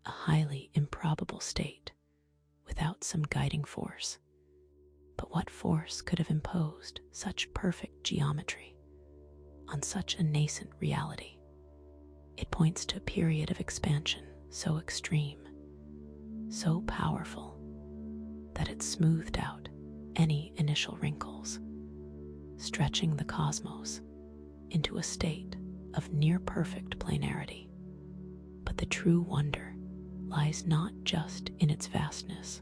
a highly improbable state without some guiding force. But what force could have imposed such perfect geometry on such a nascent reality? It points to a period of expansion so extreme, so powerful, that it smoothed out any initial wrinkles, stretching the cosmos into a state of near-perfect planarity. But the true wonder lies not just in its vastness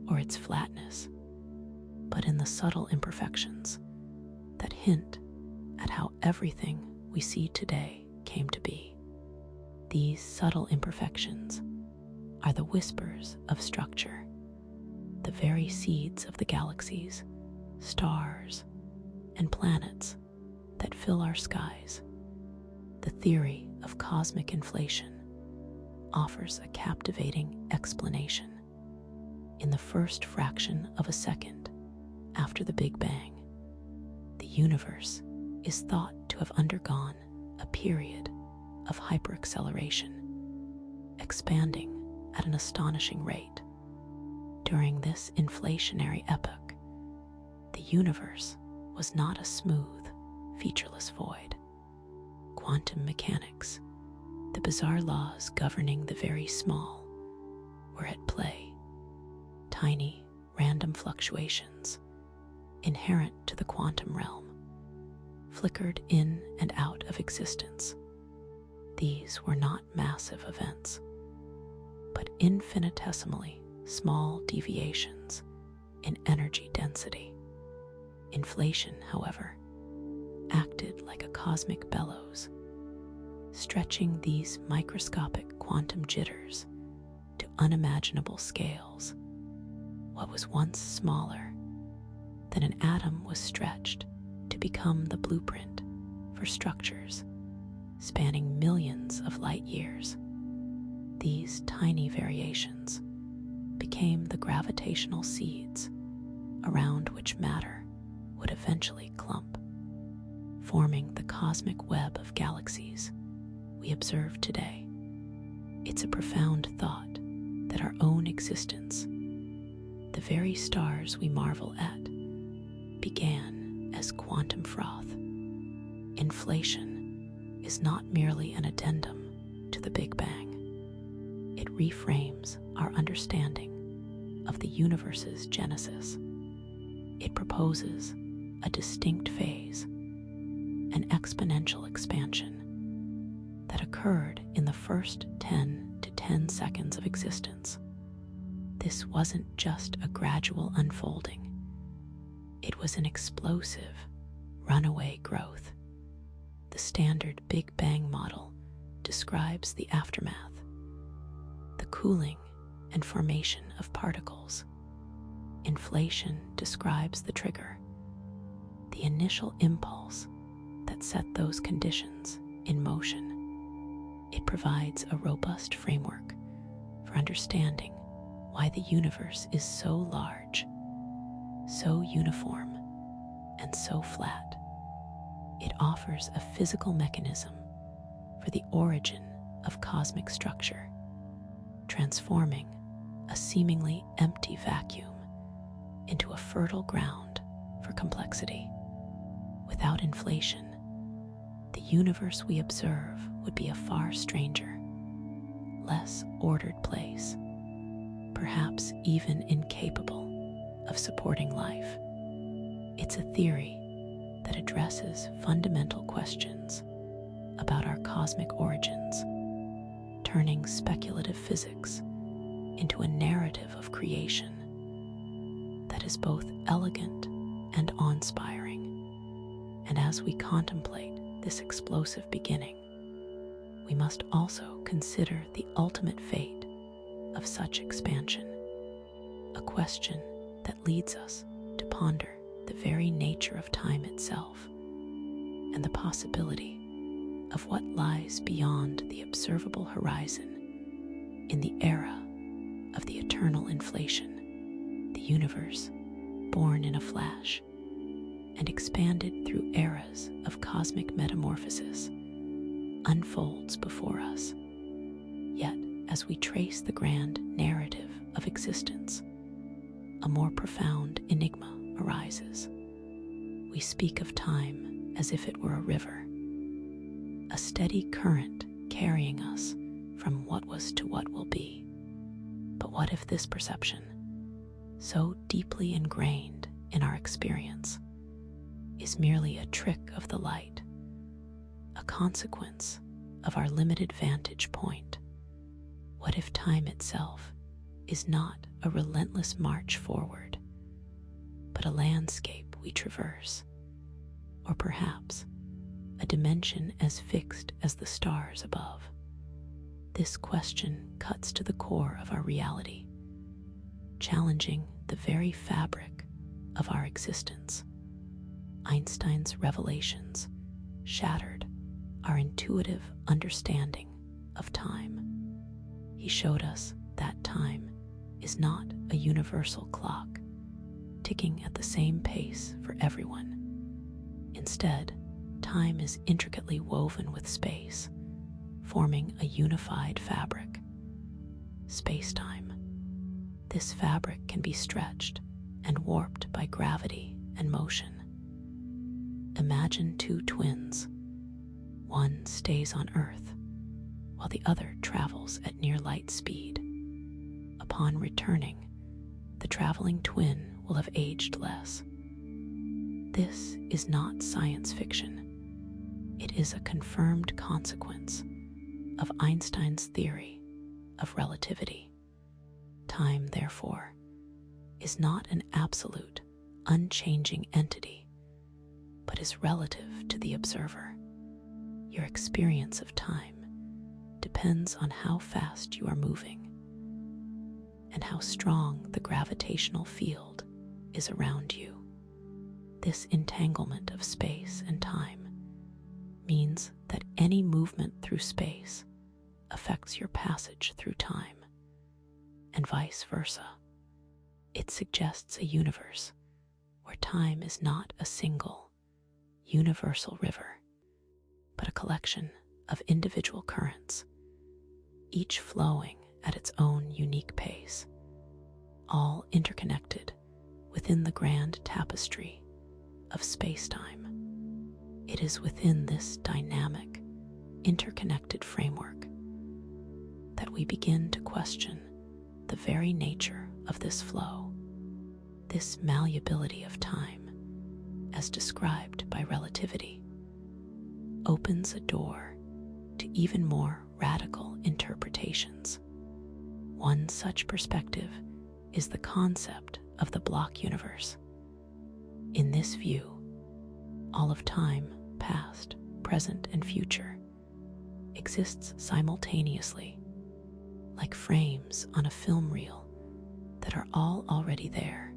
or its flatness, but in the subtle imperfections that hint at how everything we see today came to be. These subtle imperfections are the whispers of structure, the very seeds of the galaxies, stars, and planets that fill our skies. The theory of cosmic inflation offers a captivating explanation. In the first fraction of a second after the Big Bang, the universe is thought to have undergone a period of hyperacceleration, expanding at an astonishing rate. During this inflationary epoch, the universe was not a smooth, featureless void. Quantum mechanics, the bizarre laws governing the very small, were at play. Tiny, random fluctuations, inherent to the quantum realm, flickered in and out of existence. These were not massive events, but infinitesimally small deviations in energy density. Inflation, however, acted like a cosmic bellows, stretching these microscopic quantum jitters to unimaginable scales. What was once smaller than an atom was stretched to become the blueprint for structures spanning millions of light years. These tiny variations became the gravitational seeds around which matter would eventually clump, forming the cosmic web of galaxies we observe today. It's a profound thought that our own existence, the very stars we marvel at, began as quantum froth. Inflation is not merely an addendum to the Big Bang. It reframes our understanding of the universe's genesis. It proposes a distinct phase, an exponential expansion that occurred in the first 10 to 10 seconds of existence. This wasn't just a gradual unfolding. It was an explosive, runaway growth. The standard Big Bang model describes the aftermath, the cooling and formation of particles. Inflation describes the trigger, the initial impulse that set those conditions in motion. It provides a robust framework for understanding why the universe is so large, so uniform, and so flat. It offers a physical mechanism for the origin of cosmic structure, transforming a seemingly empty vacuum into a fertile ground for complexity. Without inflation, the universe we observe would be a far stranger, less ordered place, perhaps even incapable of supporting life. It's a theory that addresses fundamental questions about our cosmic origins, turning speculative physics into a narrative of creation that is both elegant and awe-inspiring. And as we contemplate this explosive beginning, we must also consider the ultimate fate of such expansion, a question that leads us to ponder the very nature of time itself and the possibility of what lies beyond the observable horizon in the era of the eternal inflation. The universe, born in a flash and expanded through eras of cosmic metamorphosis, unfolds before us. Yet, as we trace the grand narrative of existence, a more profound enigma arises. We speak of time as if it were a river, a steady current carrying us from what was to what will be. But what if this perception, so deeply ingrained in our experience, is merely a trick of the light, a consequence of our limited vantage point? What if time itself is not a relentless march forward, but a landscape we traverse, or perhaps a dimension as fixed as the stars above? This question cuts to the core of our reality, challenging the very fabric of our existence. Einstein's revelations shattered our intuitive understanding of time. He showed us that time is not a universal clock, ticking at the same pace for everyone. Instead, time is intricately woven with space, forming a unified fabric. Space-time. This fabric can be stretched and warped by gravity and motion. Imagine two twins. One stays on Earth, while the other travels at near light speed. Upon returning, the traveling twin will have aged less. This is not science fiction. It is a confirmed consequence of Einstein's theory of relativity. Time, therefore, is not an absolute, unchanging entity, but is relative to the observer. Your experience of time depends on how fast you are moving and how strong the gravitational field is around you. This entanglement of space and time means that any movement through space affects your passage through time, and vice versa. It suggests a universe where time is not a single, universal river, but a collection of individual currents, each flowing at its own unique pace, all interconnected within the grand tapestry of space-time. It is within this dynamic, interconnected framework that we begin to question the very nature of this flow, this malleability of time, as described by relativity, opens a door to even more radical interpretations. One such perspective is the concept of the block universe. In this view, all of time, past, present, and future, exists simultaneously, like frames on a film reel that are all already there,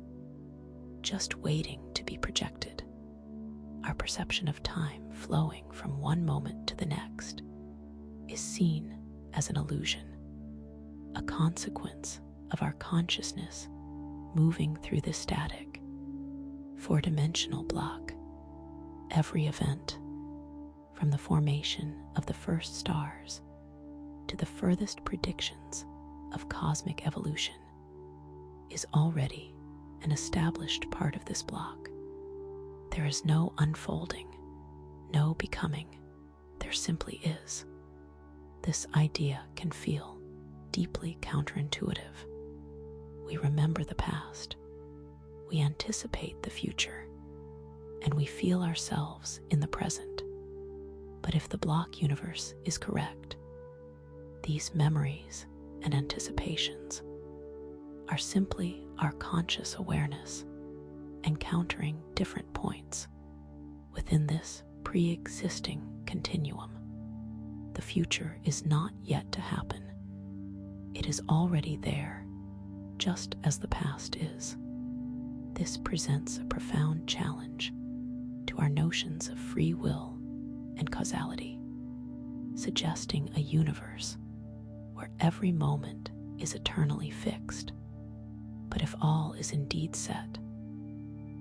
just waiting to be projected. Our perception of time flowing from one moment to the next is seen as an illusion, a consequence of our consciousness moving through the static, four-dimensional block. Every event, from the formation of the first stars to the furthest predictions of cosmic evolution, is already an established part of this block. There is no unfolding, no becoming, there simply is. This idea can feel deeply counterintuitive. We remember the past, we anticipate the future, and we feel ourselves in the present. But if the block universe is correct, these memories and anticipations are simply our conscious awareness encountering different points within this pre-existing continuum. The future is not yet to happen. It is already there, just as the past is. This presents a profound challenge to our notions of free will and causality, suggesting a universe where every moment is eternally fixed. But if all is indeed set,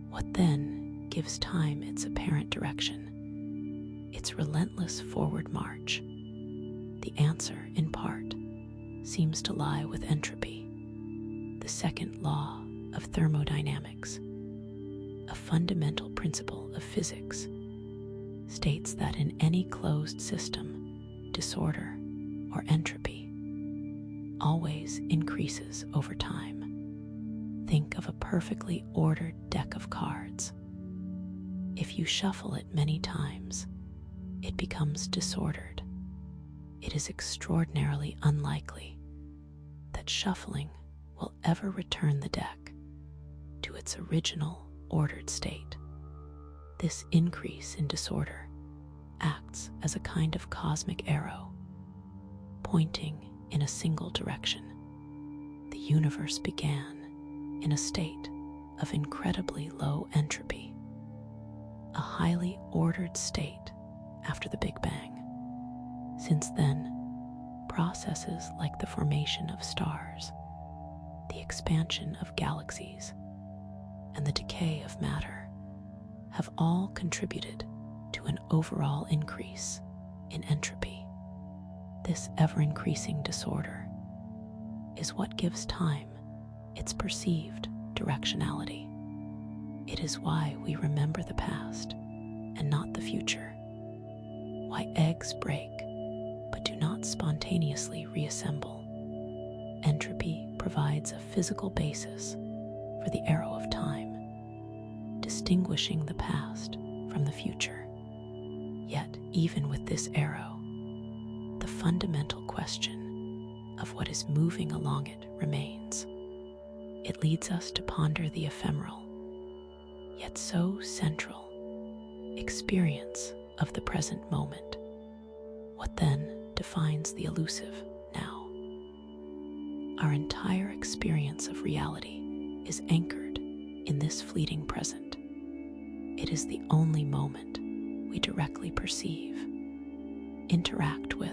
what then gives time its apparent direction, its relentless forward march? The answer, in part, seems to lie with entropy, the second law of thermodynamics. A fundamental principle of physics states that in any closed system, disorder, or entropy, always increases over time. Think of a perfectly ordered deck of cards. If you shuffle it many times, it becomes disordered. It is extraordinarily unlikely that shuffling will ever return the deck to its original ordered state. This increase in disorder acts as a kind of cosmic arrow, pointing in a single direction. The universe began in a state of incredibly low entropy, a highly ordered state after the Big Bang. Since then, processes like the formation of stars, the expansion of galaxies, and the decay of matter have all contributed to an overall increase in entropy. This ever-increasing disorder is what gives time its perceived directionality. It is why we remember the past and not the future, why eggs break but do not spontaneously reassemble. Entropy provides a physical basis for the arrow of time, distinguishing the past from the future. Yet, even with this arrow, the fundamental question of what is moving along it remains. It leads us to ponder the ephemeral, yet so central, experience of the present moment. What then defines the elusive now? Our entire experience of reality is anchored in this fleeting present. It is the only moment we directly perceive, interact with,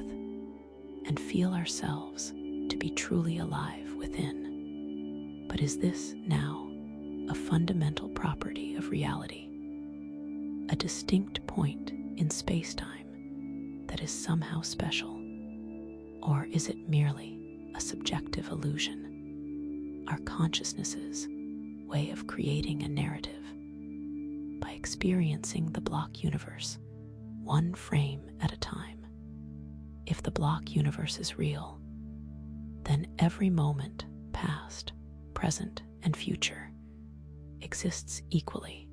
and feel ourselves to be truly alive within. But is this now a fundamental property of reality, a distinct point in space-time that is somehow special? Or is it merely a subjective illusion, our consciousness's way of creating a narrative? By experiencing the block universe, one frame at a time. If the block universe is real, then every moment, past, present, and future, exists equally.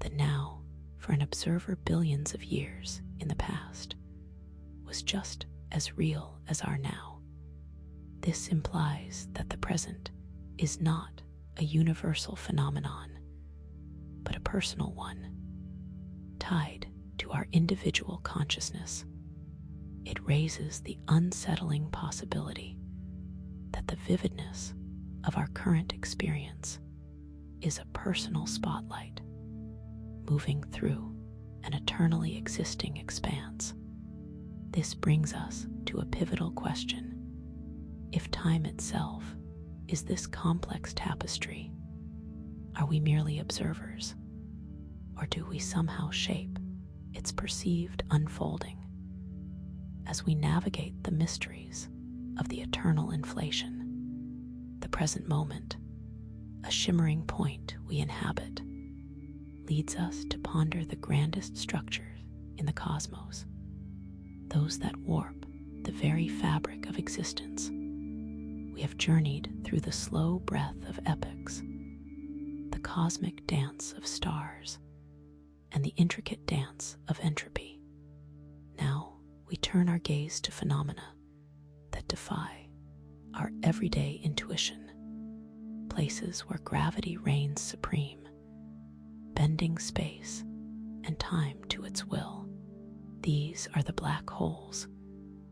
The now, for an observer billions of years in the past, was just as real as our now. This implies that the present is not a universal phenomenon, but a personal one, tied to our individual consciousness. It raises the unsettling possibility that the vividness of our current experience is a personal spotlight moving through an eternally existing expanse. This brings us to a pivotal question. If time itself is this complex tapestry, are we merely observers, or do we somehow shape its perceived unfolding? As we navigate the mysteries of the eternal inflation, the present moment, a shimmering point we inhabit, leads us to ponder the grandest structures in the cosmos, those that warp the very fabric of existence. We have journeyed through the slow breath of epochs, the cosmic dance of stars, and the intricate dance of entropy. Now we turn our gaze to phenomena that defy our everyday intuition, places where gravity reigns supreme, bending space and time to its will. These are the black holes,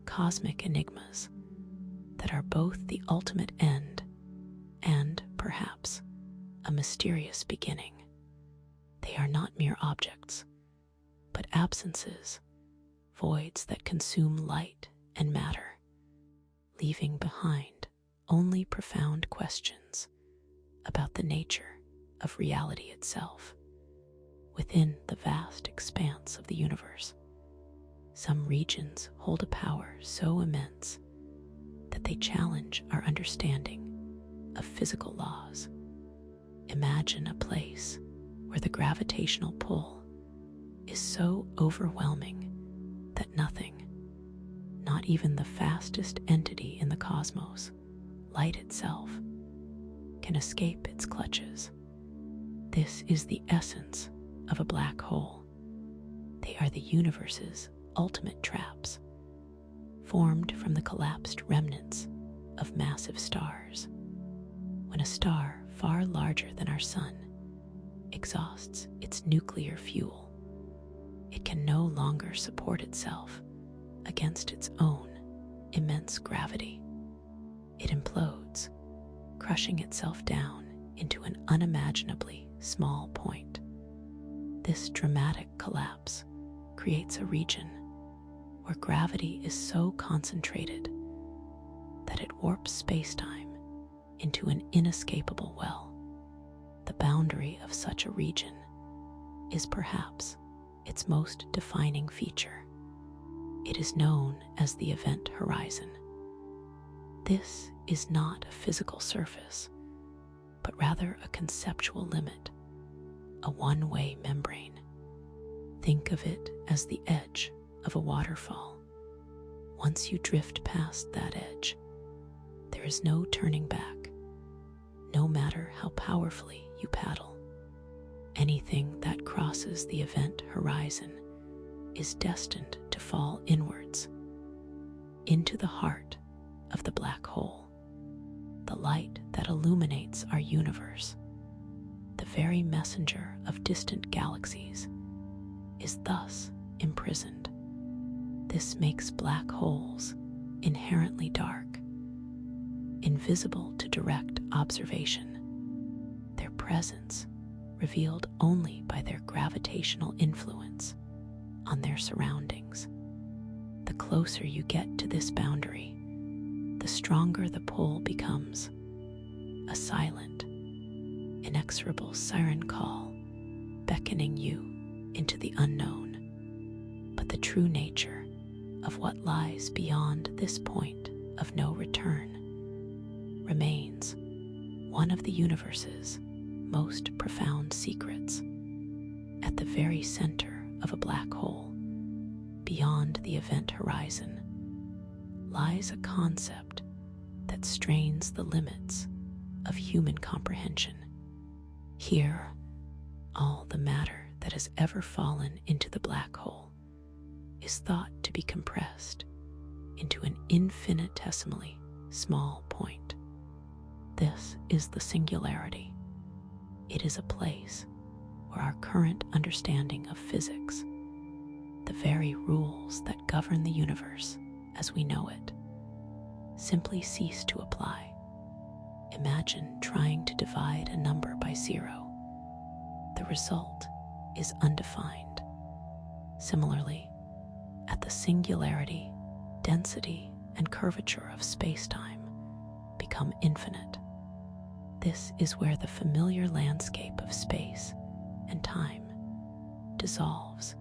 cosmic enigmas that are both the ultimate end and, perhaps, a mysterious beginning. They are not mere objects, but absences, voids that consume light and matter, leaving behind only profound questions about the nature of reality itself. Within the vast expanse of the universe, some regions hold a power so immense that they challenge our understanding of physical laws. Imagine a place where the gravitational pull is so overwhelming that nothing, not even the fastest entity in the cosmos, light itself, can escape its clutches. This is the essence of a black hole. They are the universe's ultimate traps, formed from the collapsed remnants of massive stars. When a star far larger than our sun exhausts its nuclear fuel, it can no longer support itself against its own immense gravity. It implodes, crushing itself down into an unimaginably small point. This dramatic collapse creates a region where gravity is so concentrated that it warps space-time into an inescapable well. The boundary of such a region is perhaps its most defining feature. It is known as the event horizon. This is not a physical surface, but rather a conceptual limit, a one-way membrane. Think of it as the edge of a waterfall. Once you drift past that edge, there is no turning back, no matter how powerfully you paddle. Anything that crosses the event horizon is destined to fall inwards, into the heart of the black hole, the light that illuminates our universe. The very messenger of distant galaxies is thus imprisoned. This makes black holes inherently dark, invisible to direct observation, their presence revealed only by their gravitational influence on their surroundings. The closer you get to this boundary, the stronger the pull becomes, a silent, inexorable siren call beckoning you into the unknown. But the true nature of what lies beyond this point of no return remains one of the universe's most profound secrets. At the very center of a black hole, beyond the event horizon, lies a concept that strains the limits of human comprehension. Here, all the matter that has ever fallen into the black hole is thought to be compressed into an infinitesimally small point. This is the singularity. It is a place where our current understanding of physics, the very rules that govern the universe as we know it, simply cease to apply. Imagine trying to divide a number by 0. The result is undefined. Similarly, at the singularity, density and curvature of space-time become infinite. This is where the familiar landscape of space and time dissolves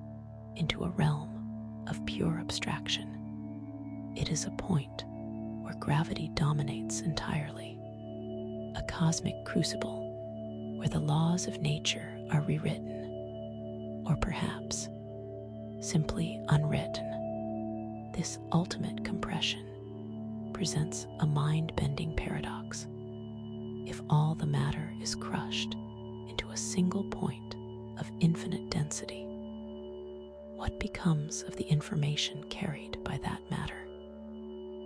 into a realm of pure abstraction. It is a point where gravity dominates entirely, a cosmic crucible where the laws of nature are rewritten, or perhaps simply unwritten. This ultimate compression presents a mind-bending paradox. If all the matter is crushed into a single point of infinite density, what becomes of the information carried by that matter?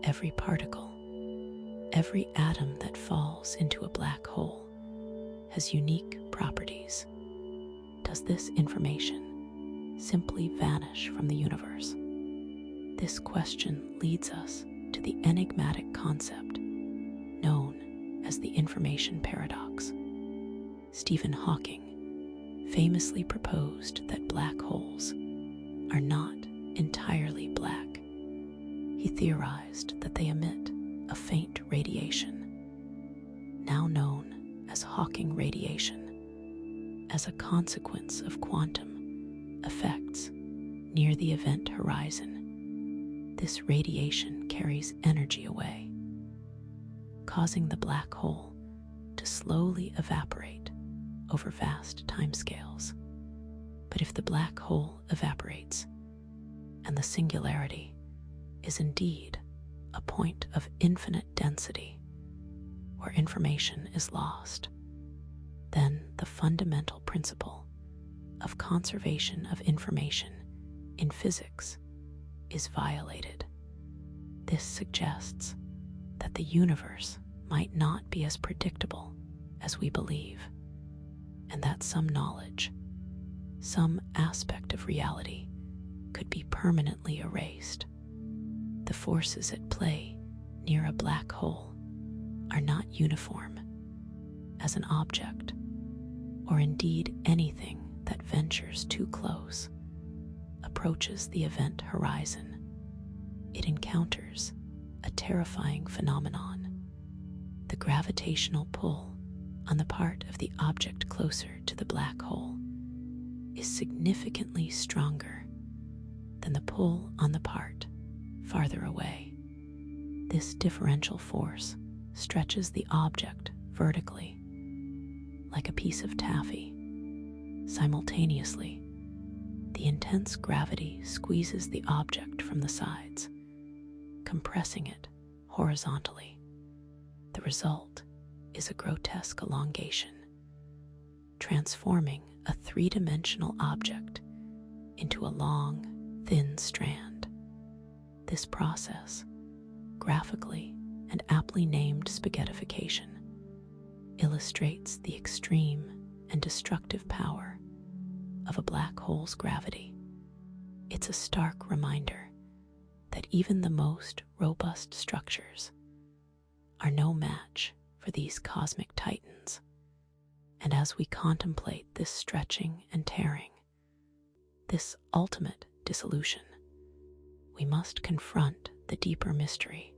Every particle, every atom that falls into a black hole has unique properties. Does this information simply vanish from the universe? This question leads us to the enigmatic concept known as the information paradox. Stephen Hawking famously proposed that black holes are not entirely black. He theorized that they emit a faint radiation, now known as Hawking radiation, as a consequence of quantum effects near the event horizon. This radiation carries energy away, causing the black hole to slowly evaporate over vast timescales. But if the black hole evaporates and the singularity is indeed a point of infinite density where information is lost, then the fundamental principle of conservation of information in physics is violated. This suggests that the universe might not be as predictable as we believe, and that some knowledge, some aspect of reality, could be permanently erased. The forces at play near a black hole are not uniform, as an object, or indeed anything that ventures too close, approaches the event horizon, it encounters a terrifying phenomenon. The gravitational pull on the part of the object closer to the black hole is significantly stronger than the pull on the part farther away. This differential force stretches the object vertically, like a piece of taffy. Simultaneously, the intense gravity squeezes the object from the sides, compressing it horizontally. The result is a grotesque elongation, transforming a three-dimensional object into a long, thin strand. This process, graphically and aptly named spaghettification, illustrates the extreme and destructive power of a black hole's gravity. It's a stark reminder that even the most robust structures are no match for these cosmic titans. And as we contemplate this stretching and tearing, this ultimate dissolution, we must confront the deeper mystery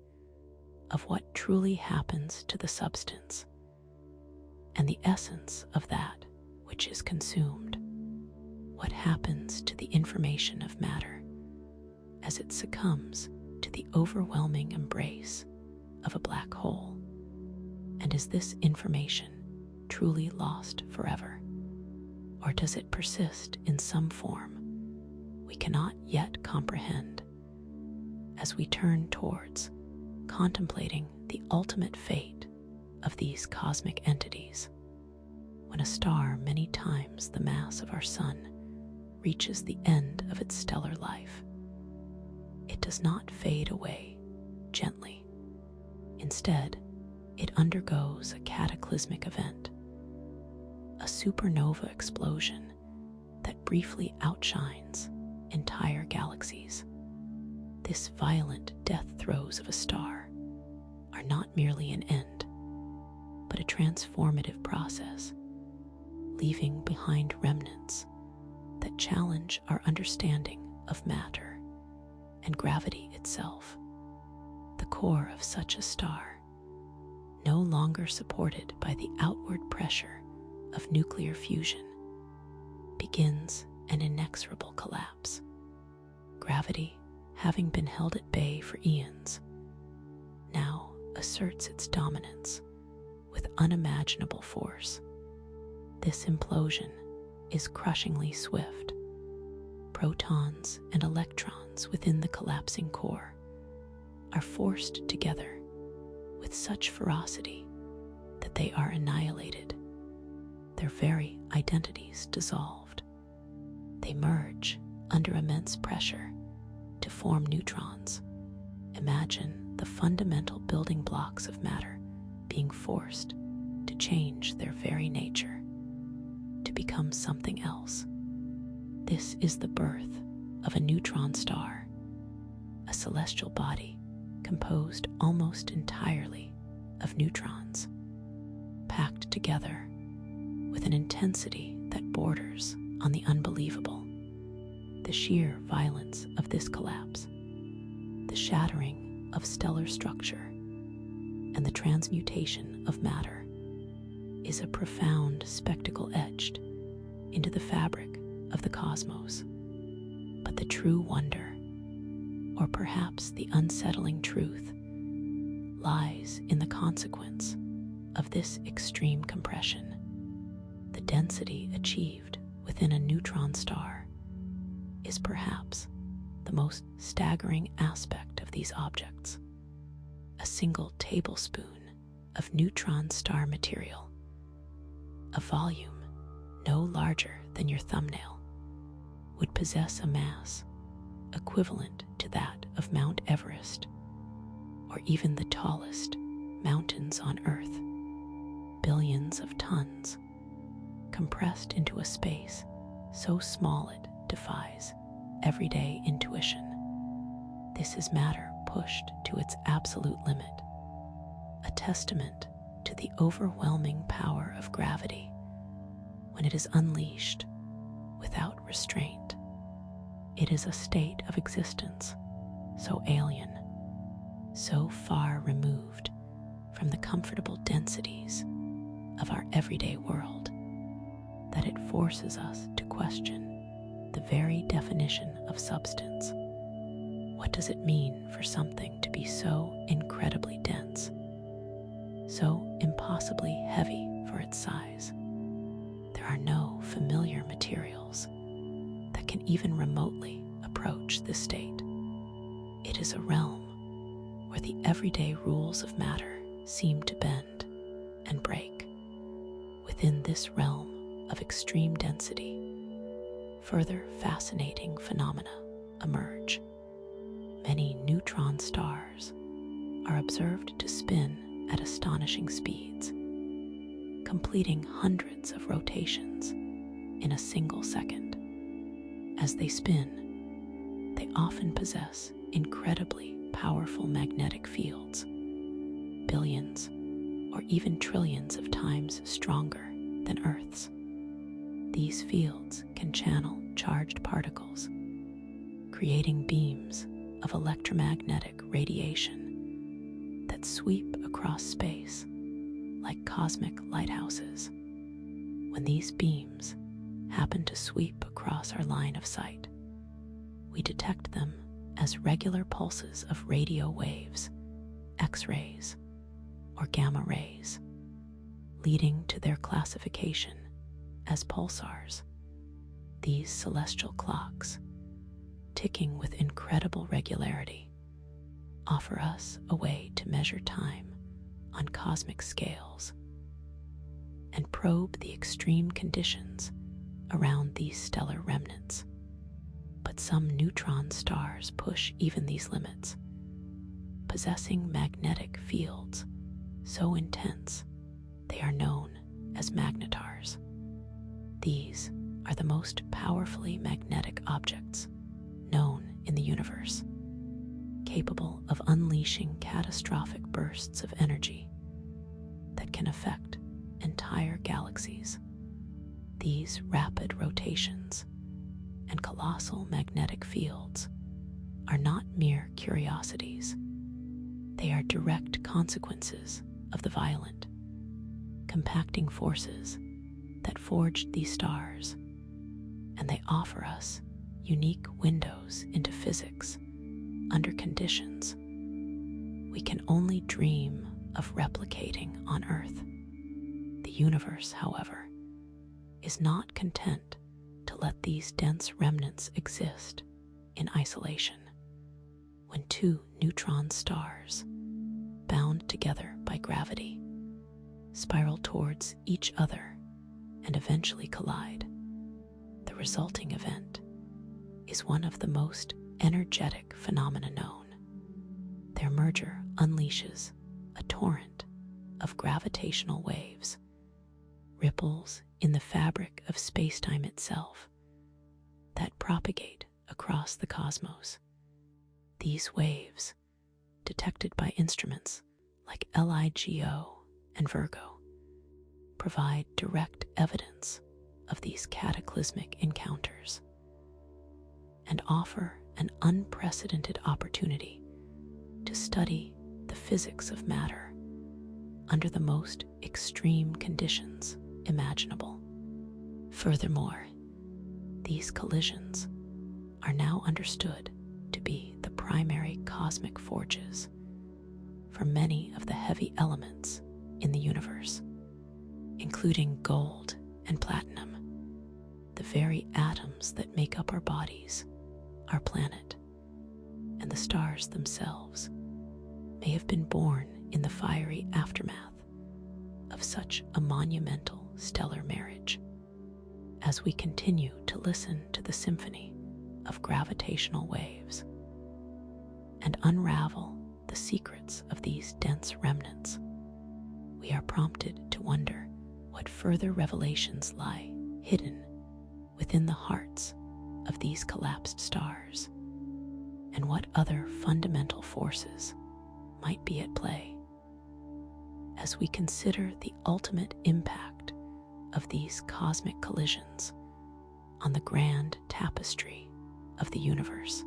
of what truly happens to the substance and the essence of that which is consumed. What happens to the information of matter as it succumbs to the overwhelming embrace of a black hole? And is this information truly lost forever? Or does it persist in some form we cannot yet comprehend? As we turn towards contemplating the ultimate fate of these cosmic entities, when a star many times the mass of our sun reaches the end of its stellar life, it does not fade away gently. Instead, it undergoes a cataclysmic event, a supernova explosion that briefly outshines entire galaxies. This violent death throes of a star are not merely an end, but a transformative process, leaving behind remnants that challenge our understanding of matter and gravity itself. The core of such a star, no longer supported by the outward pressure of nuclear fusion, begins an inexorable collapse. Gravity, having been held at bay for eons, now asserts its dominance with unimaginable force. This implosion is crushingly swift. Protons and electrons within the collapsing core are forced together with such ferocity that they are annihilated, their very identities dissolved. They merge under immense pressure to form neutrons. Imagine the fundamental building blocks of matter being forced to change their very nature, to become something else. This is the birth of a neutron star, a celestial body composed almost entirely of neutrons, packed together with an intensity that borders on the unbelievable. The sheer violence of this collapse, the shattering of stellar structure, and the transmutation of matter is a profound spectacle etched into the fabric of the cosmos. But the true wonder, or perhaps the unsettling truth, lies in the consequence of this extreme compression. The density achieved within a neutron star is perhaps the most staggering aspect of these objects. A single tablespoon of neutron star material, a volume no larger than your thumbnail, would possess a mass equivalent to that of Mount Everest, or even the tallest mountains on Earth. Billions of tons, compressed into a space so small it defies everyday intuition. This is matter pushed to its absolute limit, a testament to the overwhelming power of gravity when it is unleashed without restraint. It is a state of existence so alien, so far removed from the comfortable densities of our everyday world, that it forces us to question the very definition of substance. What does it mean for something to be so incredibly dense, so impossibly heavy for its size? There are no familiar materials that can even remotely approach this state. It is a realm where the everyday rules of matter seem to bend and break. Within this realm of extreme density, further fascinating phenomena emerge. Many neutron stars are observed to spin at astonishing speeds, completing hundreds of rotations in a single second. As they spin, they often possess incredibly powerful magnetic fields, billions or even trillions of times stronger than Earth's. These fields can channel charged particles, creating beams of electromagnetic radiation that sweep across space like cosmic lighthouses. When these beams happen to sweep across our line of sight, we detect them as regular pulses of radio waves, X-rays, or gamma rays, leading to their classification as pulsars. These celestial clocks, ticking with incredible regularity, offer us a way to measure time on cosmic scales and probe the extreme conditions around these stellar remnants. But some neutron stars push even these limits, possessing magnetic fields so intense they are known as magnetars. These are the most powerfully magnetic objects known in the universe, capable of unleashing catastrophic bursts of energy that can affect entire galaxies. These rapid rotations and colossal magnetic fields are not mere curiosities. They are direct consequences of the violent, compacting forces that forged these stars, and they offer us unique windows into physics under conditions we can only dream of replicating on Earth. The universe, however, is not content to let these dense remnants exist in isolation. When two neutron stars, bound together by gravity, spiral towards each other and eventually collide, the resulting event is one of the most energetic phenomena known. Their merger unleashes a torrent of gravitational waves, ripples in the fabric of space-time itself, that propagate across the cosmos. These waves, detected by instruments like LIGO and Virgo, provide direct evidence of these cataclysmic encounters and offer an unprecedented opportunity to study the physics of matter under the most extreme conditions imaginable. Furthermore, these collisions are now understood to be the primary cosmic forges for many of the heavy elements in the universe, including gold and platinum, the very atoms that make up our bodies, our planet, and the stars themselves may have been born in the fiery aftermath of such a monumental stellar marriage. As we continue to listen to the symphony of gravitational waves and unravel the secrets of these dense remnants, we are prompted to wonder what further revelations lie hidden within the hearts of these collapsed stars, and what other fundamental forces might be at play. As we consider the ultimate impact of these cosmic collisions on the grand tapestry of the universe,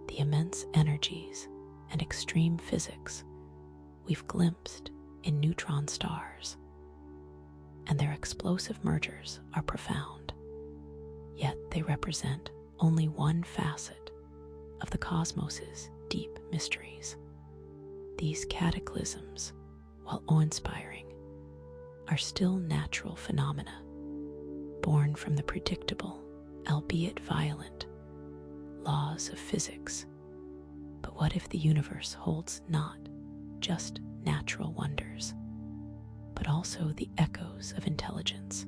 the immense energies and extreme physics we've glimpsed in neutron stars, and their explosive mergers are profound, yet they represent only one facet of the cosmos's deep mysteries. These cataclysms, while awe-inspiring, are still natural phenomena, born from the predictable, albeit violent, laws of physics. But what if the universe holds not just natural wonders, but also the echoes of intelligence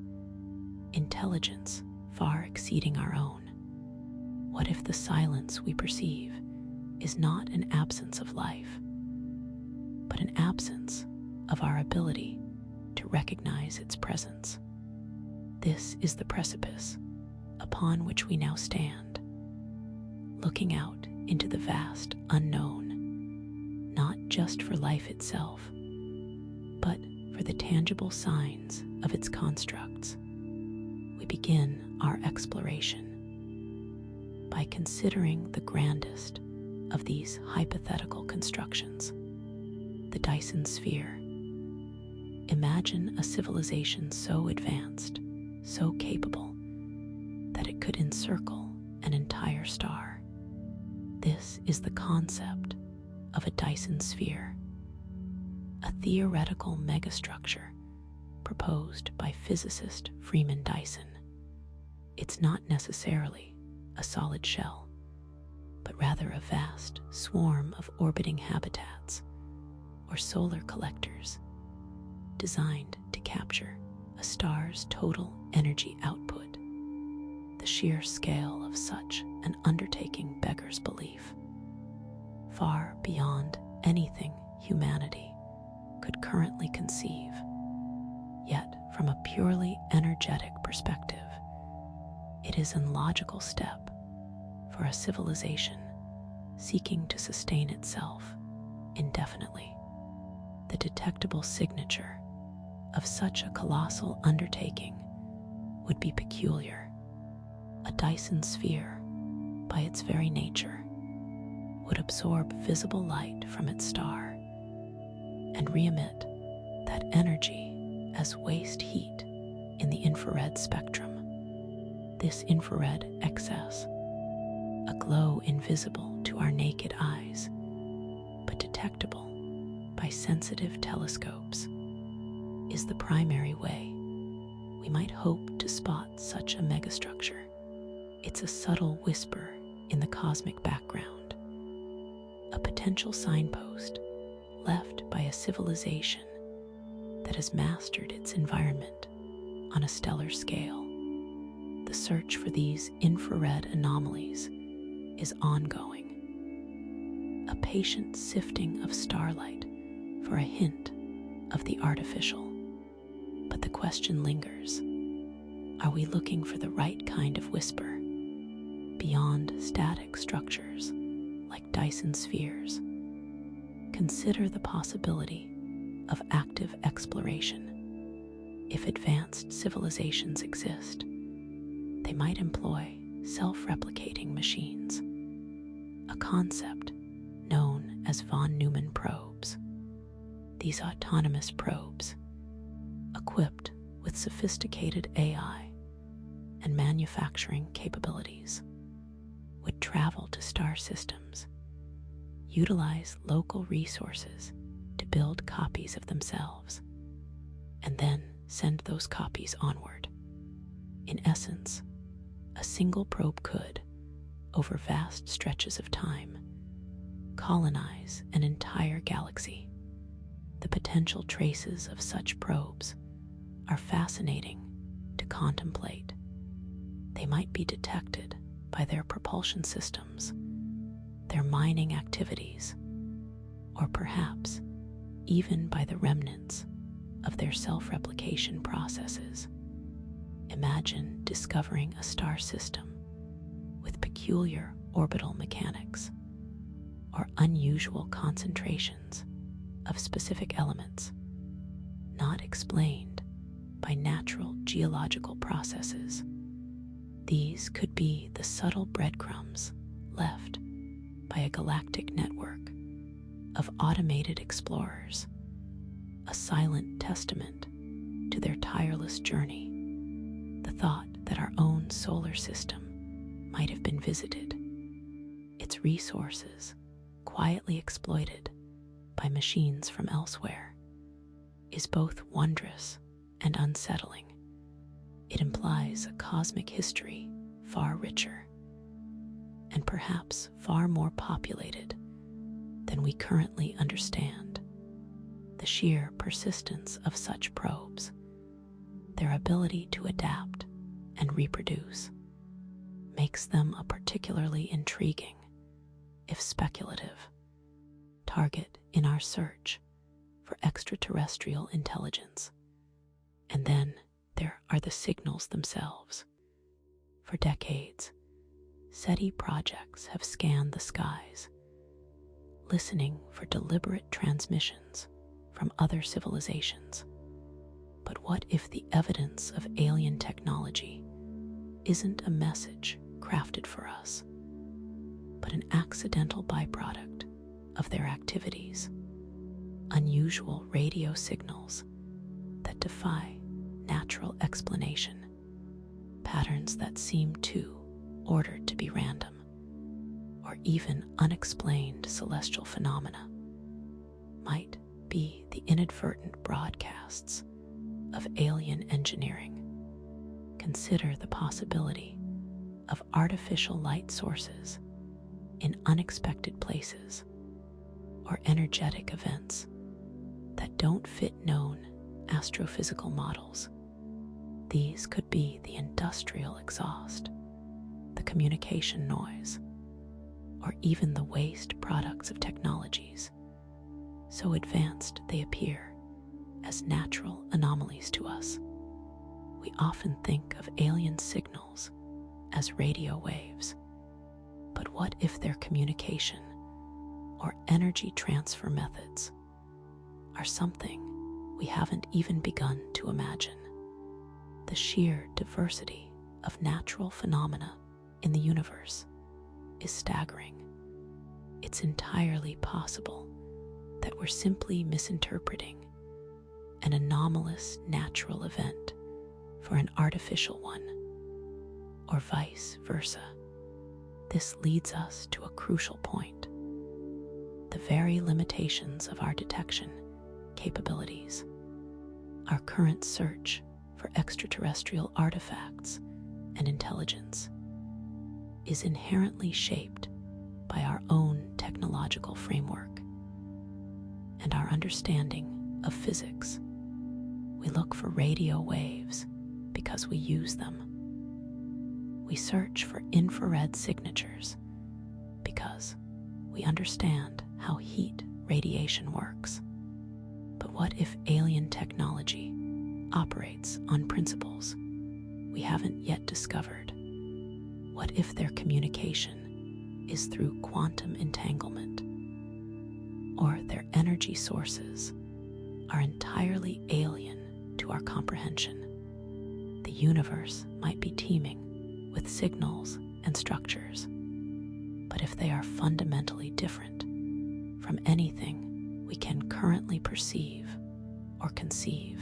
far exceeding our own? What if the silence we perceive is not an absence of life, but an absence of our ability to recognize its presence? This is the precipice upon which we now stand, looking out into the vast unknown, not just for life itself, but for the tangible signs of its constructs. We begin our exploration by considering the grandest of these hypothetical constructions, the Dyson sphere. Imagine a civilization so advanced, so capable, that it could encircle an entire star. This is the concept of a Dyson sphere, a theoretical megastructure proposed by physicist Freeman Dyson. It's not necessarily a solid shell, but rather a vast swarm of orbiting habitats or solar collectors designed to capture a star's total energy output. The sheer scale of such an undertaking beggars belief, far beyond anything humanity could currently conceive. Yet, from a purely energetic perspective, it is an illogical step for a civilization seeking to sustain itself indefinitely. The detectable signature of such a colossal undertaking would be peculiar. A Dyson sphere, by its very nature, would absorb visible light from its star and re-emit that energy as waste heat in the infrared spectrum. This infrared excess, a glow invisible to our naked eyes, but detectable by sensitive telescopes, is the primary way we might hope to spot such a megastructure. It's a subtle whisper in the cosmic background, a potential signpost left by a civilization that has mastered its environment on a stellar scale. The search for these infrared anomalies is ongoing, a patient sifting of starlight for a hint of the artificial. But the question lingers: are we looking for the right kind of whisper beyond static structures like Dyson spheres? Consider the possibility of active exploration. If advanced civilizations exist, they might employ self-replicating machines, a concept known as von Neumann probes. These autonomous probes, equipped with sophisticated AI and manufacturing capabilities, would travel to star systems, utilize local resources to build copies of themselves, and then send those copies onward. In essence, a single probe could, over vast stretches of time, colonize an entire galaxy. The potential traces of such probes are fascinating to contemplate. They might be detected by their propulsion systems, their mining activities, or perhaps even by the remnants of their self-replication processes. Imagine discovering a star system with peculiar orbital mechanics, or unusual concentrations of specific elements not explained by natural geological processes. These could be the subtle breadcrumbs left by a galactic network of automated explorers, a silent testament to their tireless journey. The thought that our own solar system might have been visited, its resources quietly exploited by machines from elsewhere, is both wondrous and unsettling. It implies a cosmic history far richer and perhaps far more populated than we currently understand. The sheer persistence of such probes, their ability to adapt and reproduce, makes them a particularly intriguing, if speculative, target in our search for extraterrestrial intelligence. And then there are the signals themselves. For decades, SETI projects have scanned the skies, listening for deliberate transmissions from other civilizations. But what if the evidence of alien technology isn't a message crafted for us, but an accidental byproduct of their activities? Unusual radio signals that defy natural explanation, patterns that seem too ordered to be random, or even unexplained celestial phenomena might be the inadvertent broadcasts of alien engineering. Consider the possibility of artificial light sources in unexpected places, or energetic events that don't fit known astrophysical models. These could be the industrial exhaust, the communication noise, or even the waste products of technologies so advanced they appear as natural anomalies to us. We often think of alien signals as radio waves, but what if their communication or energy transfer methods are something we haven't even begun to imagine? The sheer diversity of natural phenomena in the universe is staggering. It's entirely possible that we're simply misinterpreting an anomalous natural event for an artificial one, or vice versa. This leads us to a crucial point: the very limitations of our detection capabilities. Our current search for extraterrestrial artifacts and intelligence is inherently shaped by our own technological framework and our understanding of physics. We look for radio waves because we use them. We search for infrared signatures because we understand how heat radiation works. But what if alien technology operates on principles we haven't yet discovered? What if their communication is through quantum entanglement, or their energy sources are entirely alien to our comprehension? The universe might be teeming with signals and structures, but if they are fundamentally different from anything we can currently perceive or conceive,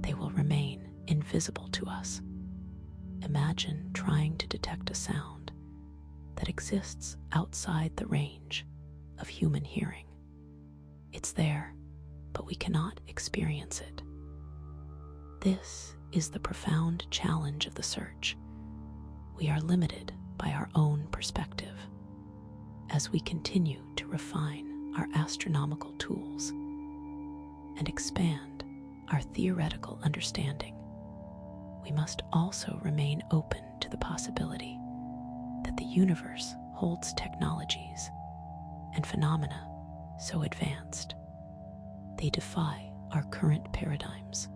they will remain invisible to us. Imagine trying to detect a sound that exists outside the range of human hearing. It's there, but we cannot experience it. This is the profound challenge of the search. We are limited by our own perspective. As we continue to refine our astronomical tools and expand our theoretical understanding, we must also remain open to the possibility that the universe holds technologies and phenomena so advanced they defy our current paradigms.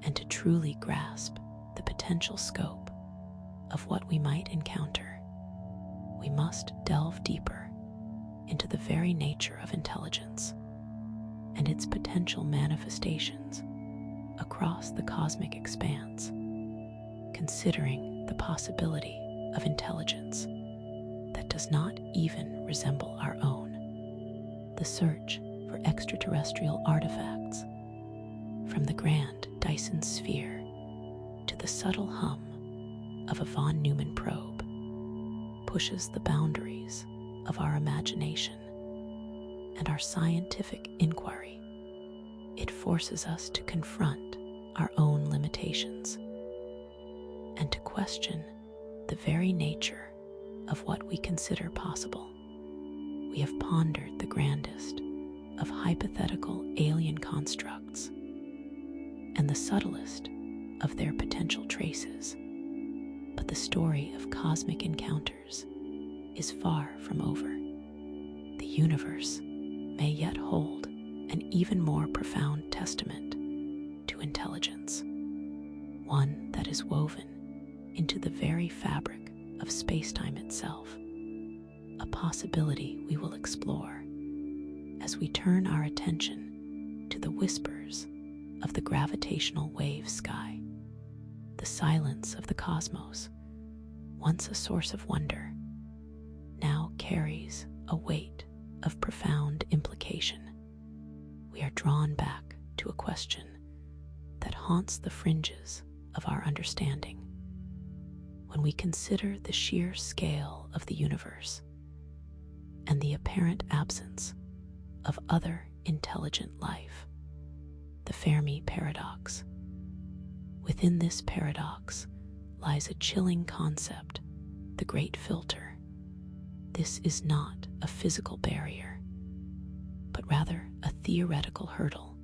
And to truly grasp the potential scope of what we might encounter, we must delve deeper into the very nature of intelligence and its potential manifestations across the cosmic expanse, considering the possibility of intelligence that does not even resemble our own. The search for extraterrestrial artifacts, from the grand Dyson sphere to the subtle hum of a von Neumann probe, pushes the boundaries of our imagination and our scientific inquiry. It forces us to confront our own limitations and to question the very nature of what we consider possible. We have pondered the grandest of hypothetical alien constructs and the subtlest of their potential traces, but the story of cosmic encounters is far from over. The universe may yet hold an even more profound testament to intelligence, one that is woven into the very fabric of space-time itself, a possibility we will explore as we turn our attention to the whispers of the gravitational wave sky. The silence of the cosmos, once a source of wonder, now carries a weight of profound implication. We are drawn back to a question that haunts the fringes of our understanding. When we consider the sheer scale of the universe and the apparent absence of other intelligent life, the Fermi paradox. Within this paradox lies a chilling concept, the great filter. This is not a physical barrier, but rather a theoretical hurdle,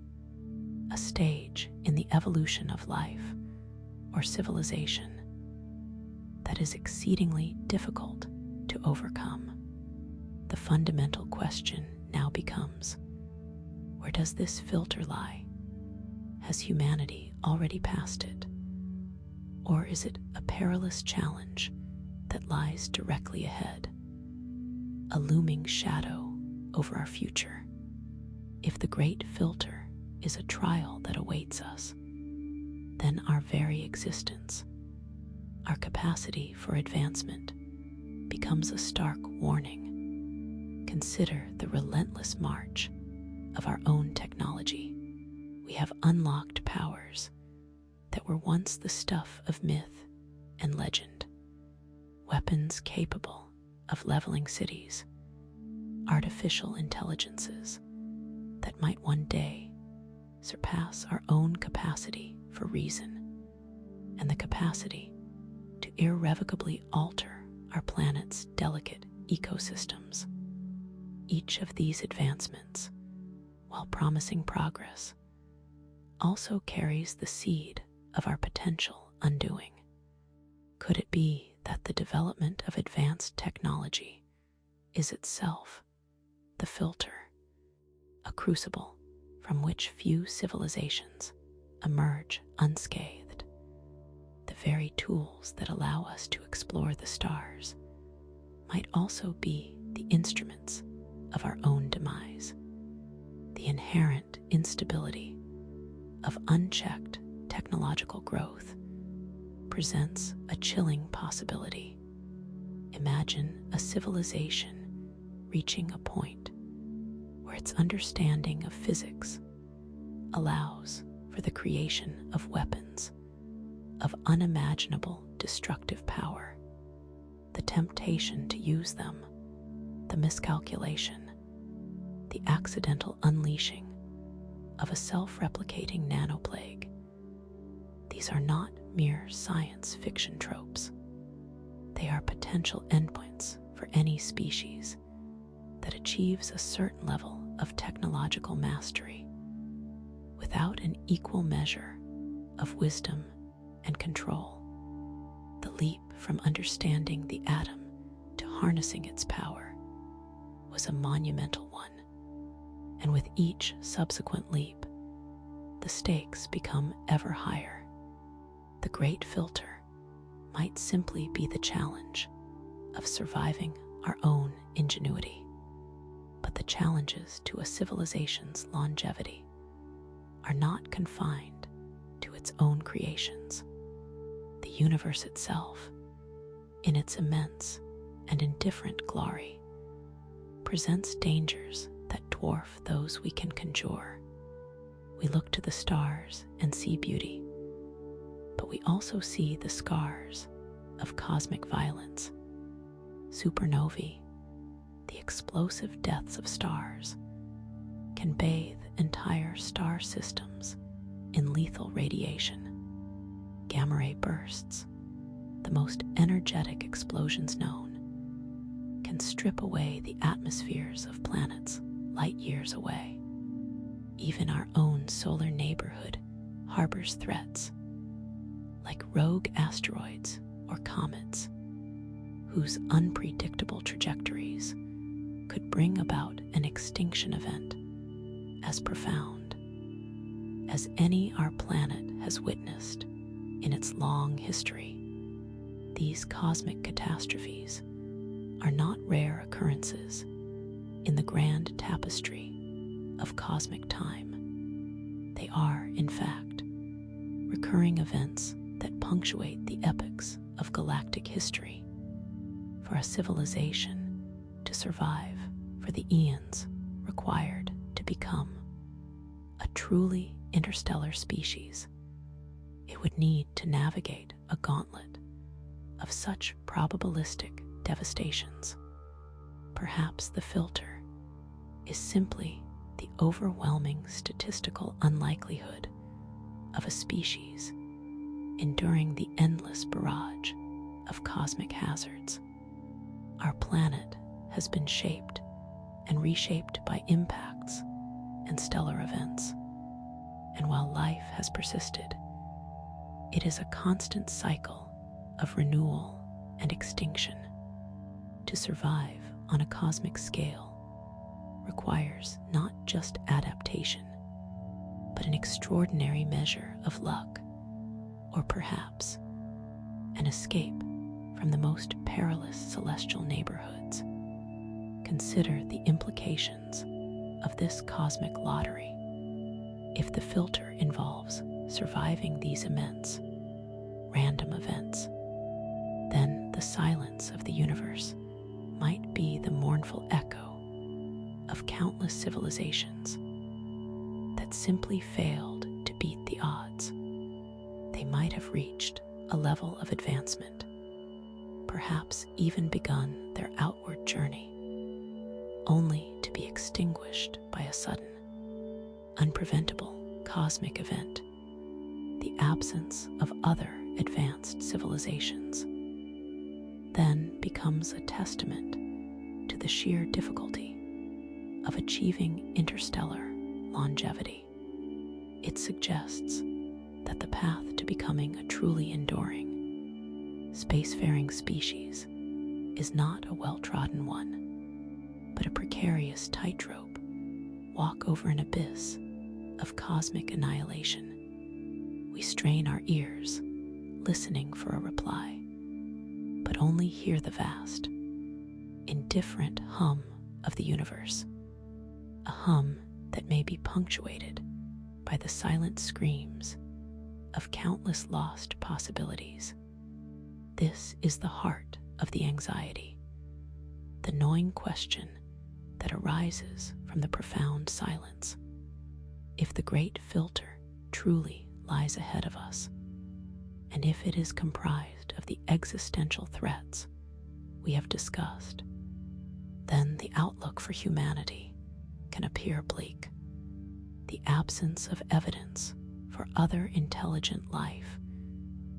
a stage in the evolution of life or civilization that is exceedingly difficult to overcome. The fundamental question now becomes, where does this filter lie? Has humanity already passed it? Or is it a perilous challenge that lies directly ahead, a looming shadow over our future? If the great filter is a trial that awaits us, then our very existence, our capacity for advancement, becomes a stark warning. Consider the relentless march of our own technology. We have unlocked powers that were once the stuff of myth and legend. Weapons capable of leveling cities, artificial intelligences that might one day surpass our own capacity for reason, and the capacity to irrevocably alter our planet's delicate ecosystems. Each of these advancements, while promising progress, also carries the seed of our potential undoing. Could it be that the development of advanced technology is itself the filter, a crucible from which few civilizations emerge unscathed? The very tools that allow us to explore the stars might also be the instruments of our own demise. The inherent instability of unchecked technological growth presents a chilling possibility. Imagine a civilization reaching a point where its understanding of physics allows for the creation of weapons of unimaginable destructive power. The temptation to use them, the miscalculation, the accidental unleashing of a self-replicating nanoplague. These are not mere science fiction tropes. They are potential endpoints for any species that achieves a certain level of technological mastery without an equal measure of wisdom and control. The leap from understanding the atom to harnessing its power was a monumental one, and with each subsequent leap, the stakes become ever higher. The great filter might simply be the challenge of surviving our own ingenuity. But the challenges to a civilization's longevity are not confined to its own creations. The universe itself, in its immense and indifferent glory, presents dangers that dwarf those we can conjure. We look to the stars and see beauty, but we also see the scars of cosmic violence. Supernovae, the explosive deaths of stars, can bathe entire star systems in lethal radiation. Gamma ray bursts, the most energetic explosions known, can strip away the atmospheres of planets light years away. Even our own solar neighborhood harbors threats, like rogue asteroids or comets, whose unpredictable trajectories could bring about an extinction event as profound as any our planet has witnessed in its long history. These cosmic catastrophes are not rare occurrences in the grand tapestry of cosmic time. They are, in fact, recurring events that punctuate the epochs of galactic history. For a civilization to survive for the eons required to become a truly interstellar species, it would need to navigate a gauntlet of such probabilistic devastations. Perhaps the filter is simply the overwhelming statistical unlikelihood of a species enduring the endless barrage of cosmic hazards. Our planet has been shaped and reshaped by impacts and stellar events, and while life has persisted, it is a constant cycle of renewal and extinction. To survive on a cosmic scale requires not just adaptation, but an extraordinary measure of luck, or perhaps an escape from the most perilous celestial neighborhoods. Consider the implications of this cosmic lottery. If the filter involves surviving these immense, random events, then the silence of the universe might be the mournful echo of countless civilizations that simply failed to beat the odds. They might have reached a level of advancement, perhaps even begun their outward journey, only to be extinguished by a sudden, unpreventable cosmic event. The absence of other advanced civilizations then becomes a testament to the sheer difficulty of achieving interstellar longevity. It suggests that the path to becoming a truly enduring, spacefaring species is not a well-trodden one, but a precarious tightrope walk over an abyss of cosmic annihilation. We strain our ears, listening for a reply, but only hear the vast, indifferent hum of the universe, a hum that may be punctuated by the silent screams of countless lost possibilities. This is the heart of the anxiety, the gnawing question that arises from the profound silence. If the great filter truly lies ahead of us, and if it is comprised of the existential threats we have discussed, then the outlook for humanity can appear bleak. The absence of evidence for other intelligent life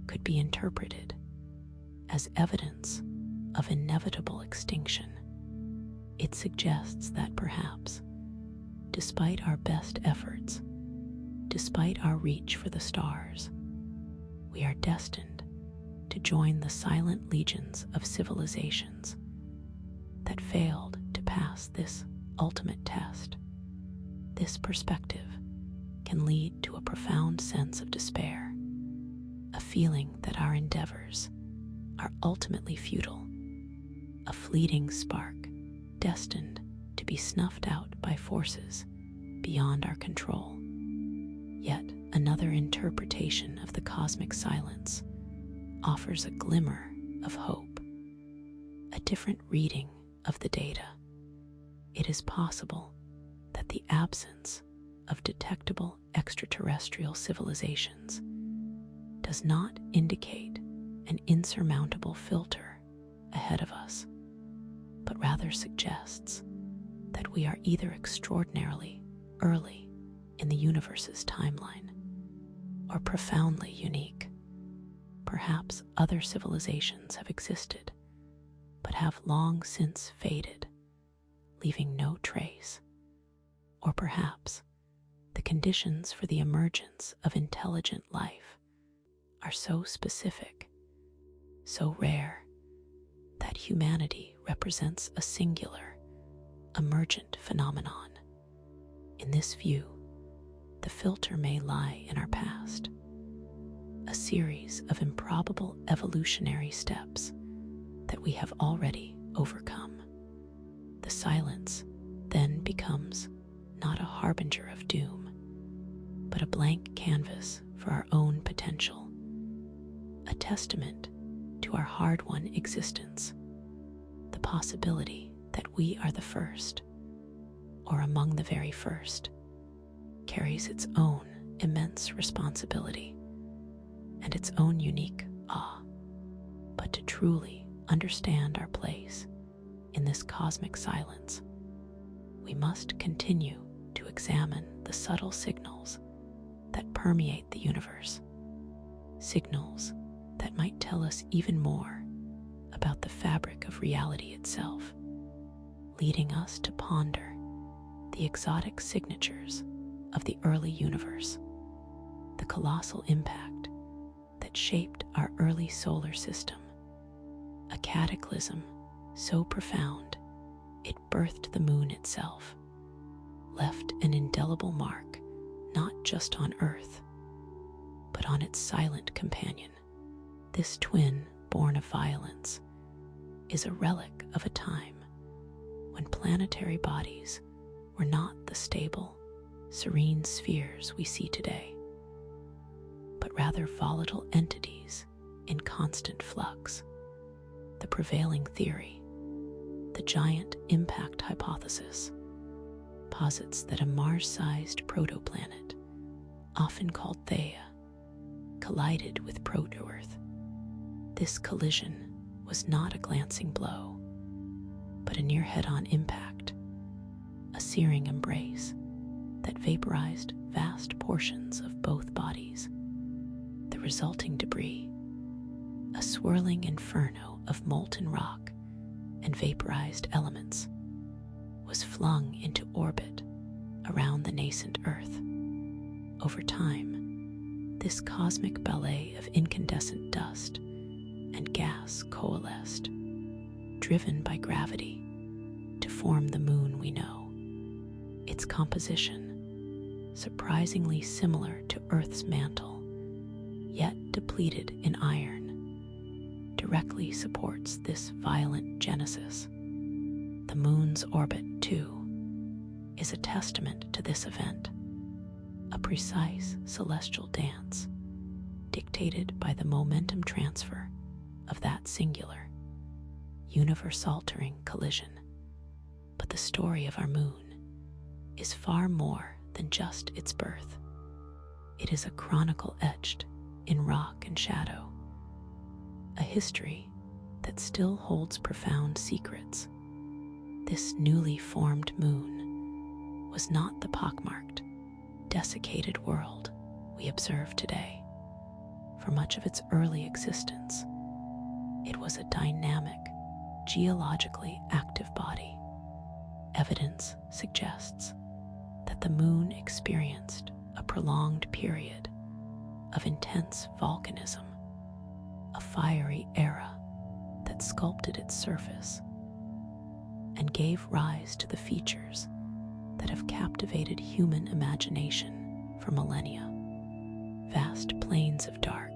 could be interpreted as evidence of inevitable extinction. It suggests that perhaps, despite our best efforts, despite our reach for the stars, we are destined to join the silent legions of civilizations that failed to pass this ultimate test. This perspective can lead to a profound sense of despair, a feeling that our endeavors are ultimately futile, a fleeting spark destined to be snuffed out by forces beyond our control. Yet another interpretation of the cosmic silence offers a glimmer of hope, a different reading of the data. It is possible that the absence of detectable extraterrestrial civilizations does not indicate an insurmountable filter ahead of us, but rather suggests that we are either extraordinarily early in the universe's timeline or profoundly unique. Perhaps other civilizations have existed, but have long since faded, leaving no trace. Or perhaps the conditions for the emergence of intelligent life are so specific, so rare, that humanity represents a singular, emergent phenomenon. In this view, the filter may lie in our past, a series of improbable evolutionary steps that we have already overcome. The silence then becomes not a harbinger of doom, but a blank canvas for our own potential, a testament to our hard-won existence. The possibility that we are the first, or among the very first, carries its own immense responsibility and its own unique awe. But to truly understand our place in this cosmic silence, we must continue to examine the subtle signals that permeate the universe, signals that might tell us even more about the fabric of reality itself, leading us to ponder the exotic signatures of the early universe, the colossal impact that shaped our early solar system, a cataclysm so profound it birthed the moon itself, left an indelible mark not just on Earth, but on its silent companion. This twin born of violence is a relic of a time when planetary bodies were not the stable, serene spheres we see today, but rather volatile entities in constant flux. The prevailing theory, the giant impact hypothesis, posits that a Mars-sized protoplanet, often called Theia, collided with proto-Earth. This collision was not a glancing blow, but a near head-on impact, a searing embrace that vaporized vast portions of both bodies. The resulting debris, a swirling inferno of molten rock and vaporized elements, was flung into orbit around the nascent Earth. Over time, this cosmic ballet of incandescent dust and gas coalesced, driven by gravity, to form the moon we know. Its composition, surprisingly similar to Earth's mantle, yet depleted in iron, directly supports this violent genesis. The moon's orbit, too, is a testament to this event, a precise celestial dance dictated by the momentum transfer of that singular, universe-altering collision. But the story of our moon is far more than just its birth. It is a chronicle etched in rock and shadow, a history that still holds profound secrets. This newly formed moon was not the pockmarked, desiccated world we observe today. For much of its early existence, it was a dynamic, geologically active body. Evidence suggests that the moon experienced a prolonged period of intense volcanism, a fiery era that sculpted its surface and gave rise to the features that have captivated human imagination for millennia. Vast plains of dark,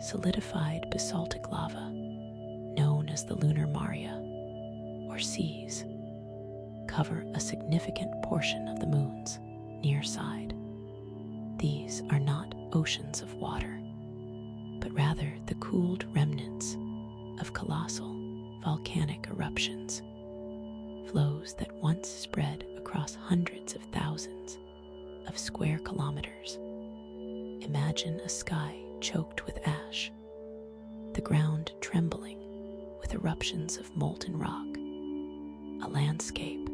solidified basaltic lava, known as the lunar maria, or seas, cover a significant portion of the moon's near side. These are not oceans of water, but rather the cooled remnants of colossal volcanic eruptions, flows that once spread across hundreds of thousands of square kilometers. Imagine a sky choked with ash, the ground trembling with eruptions of molten rock, a landscape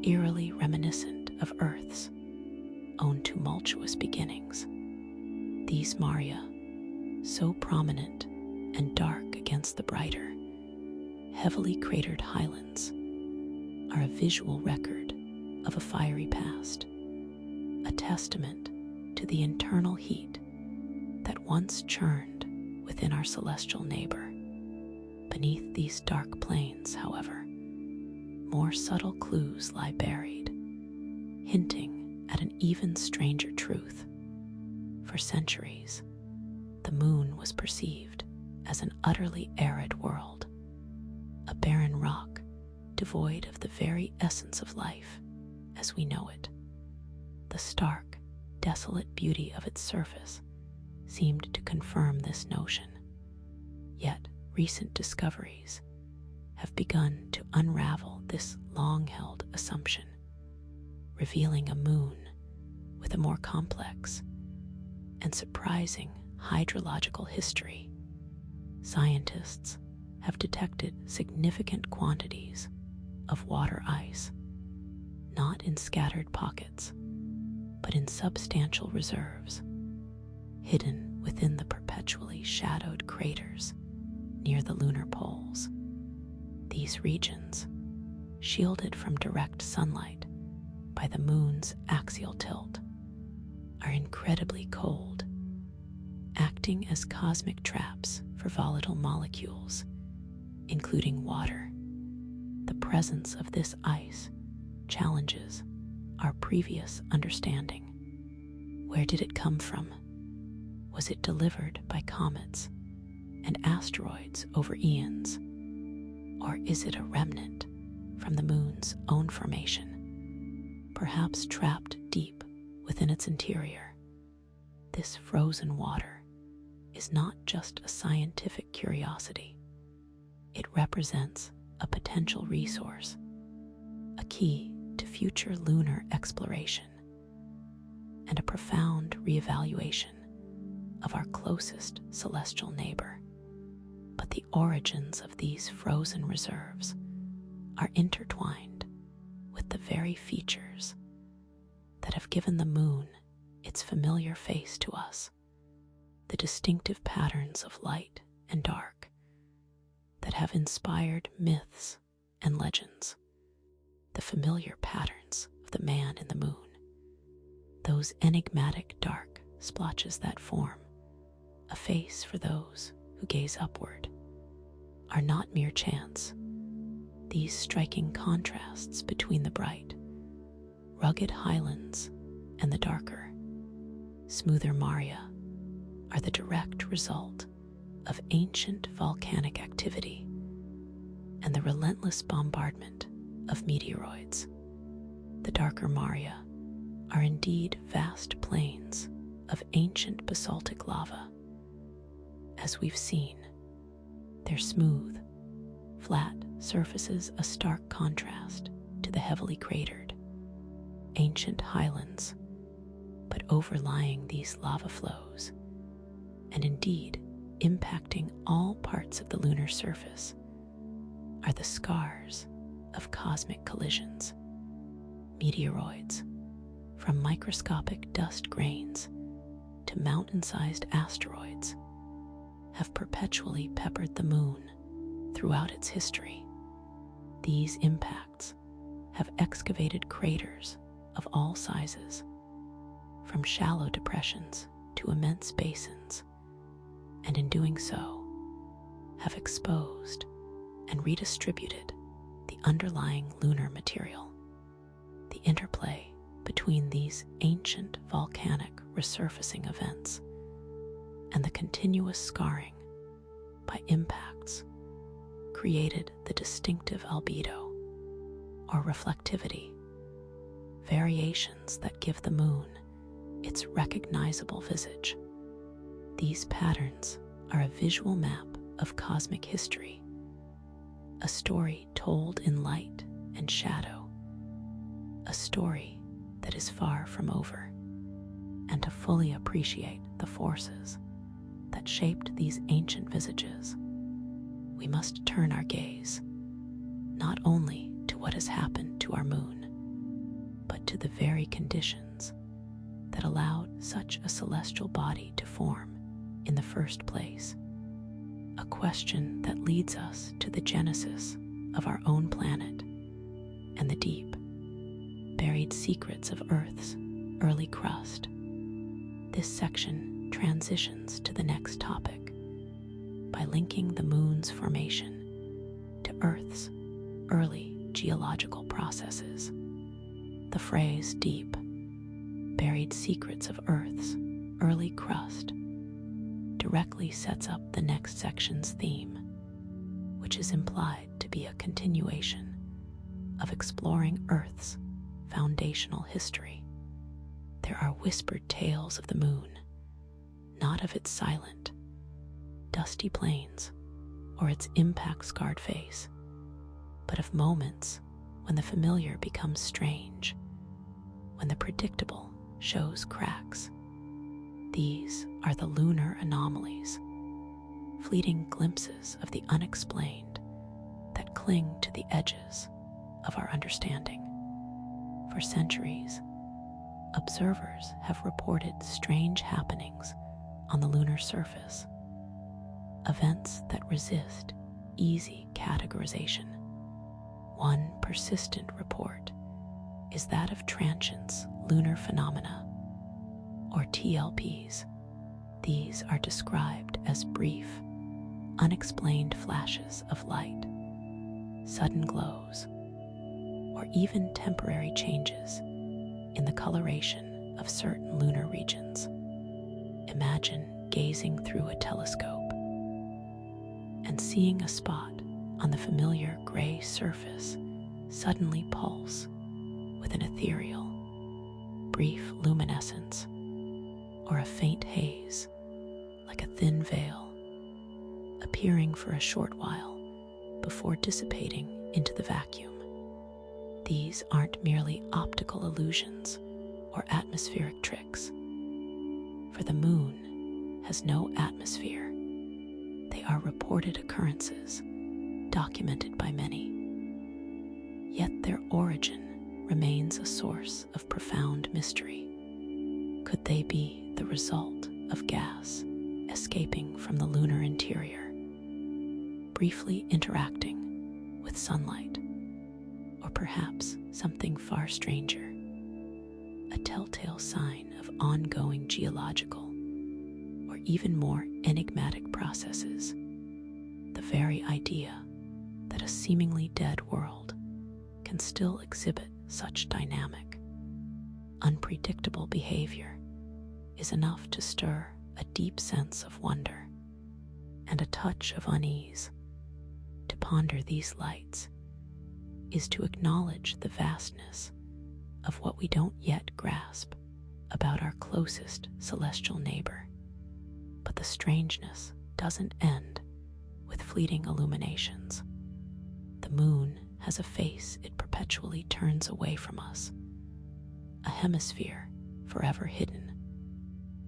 eerily reminiscent of Earth's own tumultuous beginnings. These Maria, so prominent and dark against the brighter, heavily cratered highlands, are a visual record of a fiery past, a testament to the internal heat that once churned within our celestial neighbor. Beneath these dark plains, however, more subtle clues lie buried, hinting at an even stranger truth. For centuries, the moon was perceived as an utterly arid world, a barren rock devoid of the very essence of life as we know it. The stark, desolate beauty of its surface seemed to confirm this notion. Yet recent discoveries have begun to unravel this long-held assumption, revealing a moon with a more complex and surprising hydrological history. Scientists have detected significant quantities of water ice, not in scattered pockets, but in substantial reserves, hidden within the perpetually shadowed craters near the lunar poles. These regions, shielded from direct sunlight by the moon's axial tilt, are incredibly cold, acting as cosmic traps for volatile molecules, including water. The presence of this ice challenges our previous understanding. Where did it come from? Was it delivered by comets and asteroids over eons? Or is it a remnant from the moon's own formation, perhaps trapped deep within its interior? This frozen water is not just a scientific curiosity. It represents a potential resource, a key to future lunar exploration, and a profound reevaluation of our closest celestial neighbor. But the origins of these frozen reserves are intertwined with the very features that have given the moon its familiar face to us, the distinctive patterns of light and dark that have inspired myths and legends, the familiar patterns of the man in the moon, those enigmatic dark splotches that form a face for those who gaze upward, are not mere chance. These striking contrasts between the bright, rugged highlands and the darker, smoother Maria are the direct result of ancient volcanic activity and the relentless bombardment of meteoroids. The darker Maria are indeed vast plains of ancient basaltic lava. As we've seen, their smooth, flat surfaces a stark contrast to the heavily cratered, ancient highlands, but overlying these lava flows, and indeed impacting all parts of the lunar surface, are the scars of cosmic collisions. Meteoroids, from microscopic dust grains to mountain-sized asteroids, have perpetually peppered the moon throughout its history. These impacts have excavated craters of all sizes, from shallow depressions to immense basins, and in doing so, have exposed and redistributed the underlying lunar material. The interplay between these ancient volcanic resurfacing events and the continuous scarring by impacts created the distinctive albedo, or reflectivity, variations that give the moon its recognizable visage. These patterns are a visual map of cosmic history, a story told in light and shadow, a story that is far from over. And to fully appreciate the forces that shaped these ancient visages, we must turn our gaze not only to what has happened to our moon, but to the very conditions that allowed such a celestial body to form in the first place. A question that leads us to the genesis of our own planet and the deep, buried secrets of Earth's early crust. This section transitions to the next topic by linking the moon's formation to Earth's early geological processes. The phrase deep, buried secrets of Earth's early crust directly sets up the next section's theme, which is implied to be a continuation of exploring Earth's foundational history. There are whispered tales of the moon, not of its silent, dusty plains or its impact-scarred face, but of moments when the familiar becomes strange, when the predictable shows cracks. These are the lunar anomalies, fleeting glimpses of the unexplained that cling to the edges of our understanding. For centuries, observers have reported strange happenings on the lunar surface, events that resist easy categorization. One persistent report is that of transients lunar phenomena, or TLPs. These are described as brief, unexplained flashes of light, sudden glows, or even temporary changes in the coloration of certain lunar regions. Imagine gazing through a telescope and seeing a spot on the familiar gray surface suddenly pulse with an ethereal, brief luminescence, or a faint haze, like a thin veil, appearing for a short while before dissipating into the vacuum. These aren't merely optical illusions or atmospheric tricks, for the moon has no atmosphere. They are reported occurrences, documented by many. Yet their origin remains a source of profound mystery. Could they be the result of gas escaping from the lunar interior, briefly interacting with sunlight, or perhaps something far stranger, a telltale sign of ongoing geological or even more enigmatic processes? The very idea that a seemingly dead world can still exhibit such dynamic, unpredictable behavior is enough to stir a deep sense of wonder and a touch of unease. To ponder these lights is to acknowledge the vastness of what we don't yet grasp about our closest celestial neighbor. But the strangeness doesn't end with fleeting illuminations. The moon has a face it perpetually turns away from us, a hemisphere forever hidden.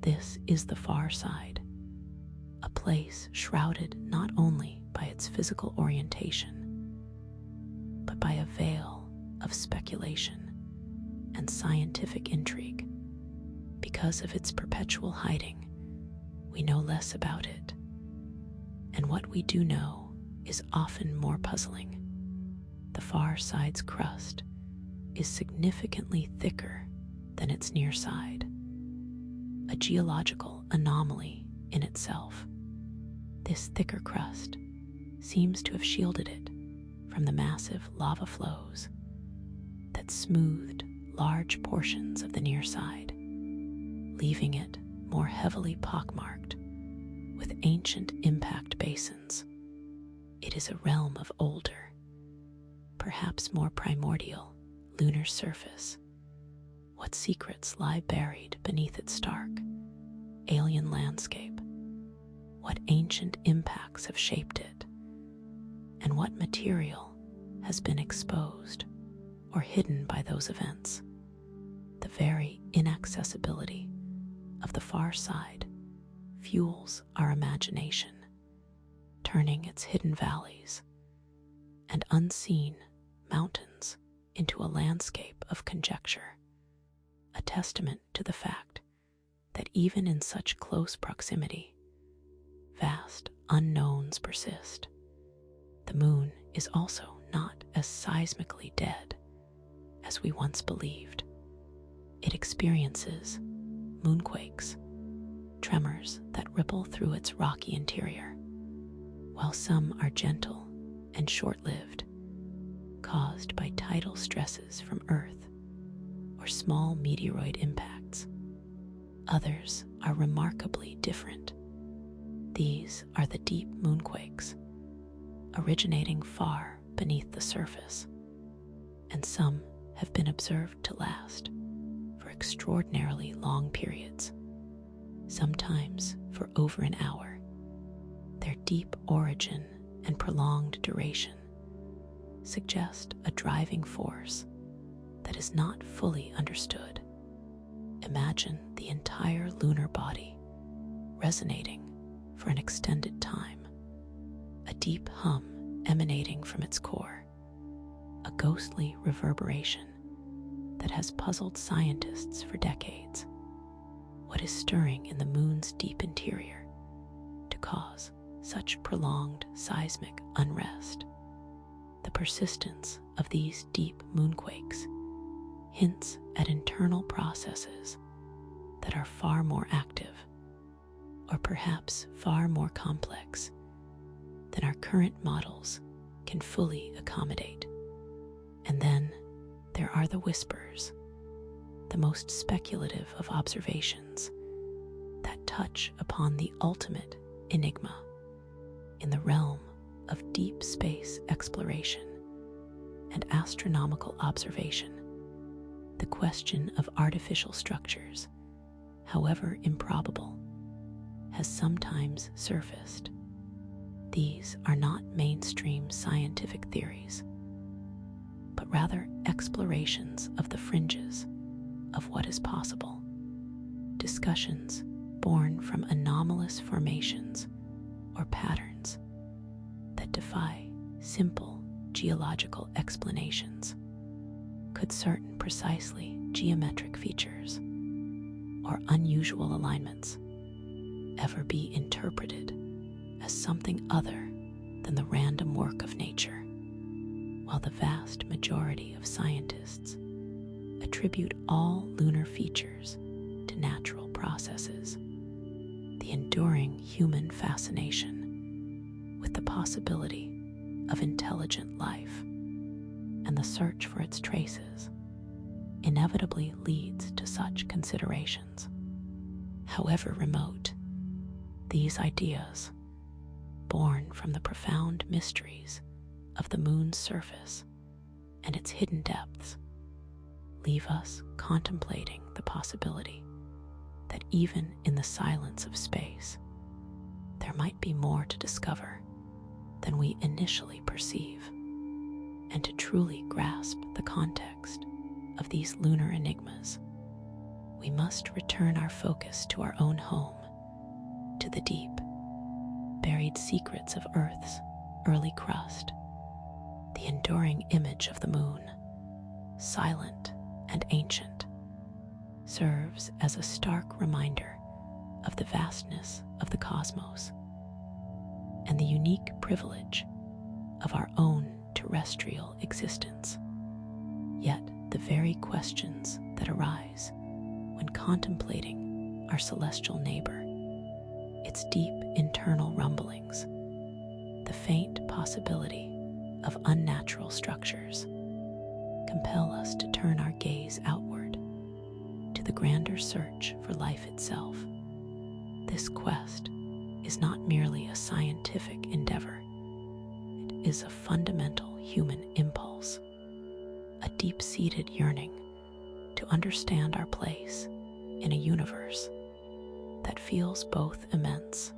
This is the far side, a place shrouded not only by its physical orientation, but by a veil of speculation and scientific intrigue. Because of its perpetual hiding, we know less about it, and what we do know is often more puzzling. The far side's crust is significantly thicker than its near side, a geological anomaly in itself. This thicker crust seems to have shielded it from the massive lava flows that smoothed large portions of the near side, leaving it more heavily pockmarked with ancient impact basins. It is a realm of older, perhaps more primordial, lunar surface? What secrets lie buried beneath its stark, alien landscape? What ancient impacts have shaped it? And what material has been exposed or hidden by those events? The very inaccessibility of the far side fuels our imagination, turning its hidden valleys and unseen mountains into a landscape of conjecture, a testament to the fact that even in such close proximity, vast unknowns persist. The moon is also not as seismically dead as we once believed. It experiences moonquakes, tremors that ripple through its rocky interior. While some are gentle and short-lived, caused by tidal stresses from Earth or small meteoroid impacts, others are remarkably different. These are the deep moonquakes, originating far beneath the surface, and some have been observed to last for extraordinarily long periods, sometimes for over an hour. Their deep origin and prolonged duration suggest a driving force that is not fully understood. Imagine the entire lunar body resonating for an extended time, a deep hum emanating from its core, a ghostly reverberation that has puzzled scientists for decades. What is stirring in the moon's deep interior to cause such prolonged seismic unrest? The persistence of these deep moonquakes hints at internal processes that are far more active, or perhaps far more complex, than our current models can fully accommodate. And then there are the whispers, the most speculative of observations, that touch upon the ultimate enigma in the realm of deep space exploration and astronomical observation. The question of artificial structures, however improbable, has sometimes surfaced. These are not mainstream scientific theories, but rather explorations of the fringes of what is possible. Discussions born from anomalous formations or patterns that defy simple geological explanations. Could certain precisely geometric features or unusual alignments ever be interpreted as something other than the random work of nature? While the vast majority of scientists attribute all lunar features to natural processes, the enduring human fascination with the possibility of intelligent life and the search for its traces inevitably leads to such considerations. However remote, these ideas, born from the profound mysteries of the moon's surface and its hidden depths, leave us contemplating the possibility that even in the silence of space, there might be more to discover than we initially perceive. And to truly grasp the context of these lunar enigmas, we must return our focus to our own home, to the deep, buried secrets of Earth's early crust. The enduring image of the moon, silent and ancient, serves as a stark reminder of the vastness of the cosmos and the unique privilege of our own terrestrial existence. Yet the very questions that arise when contemplating our celestial neighbor, its deep internal rumblings, the faint possibility of unnatural structures, compel us to turn our gaze outward to the grander search for life itself. This quest is not merely a scientific endeavor, it is a fundamental human impulse, a deep-seated yearning to understand our place in a universe that feels both immense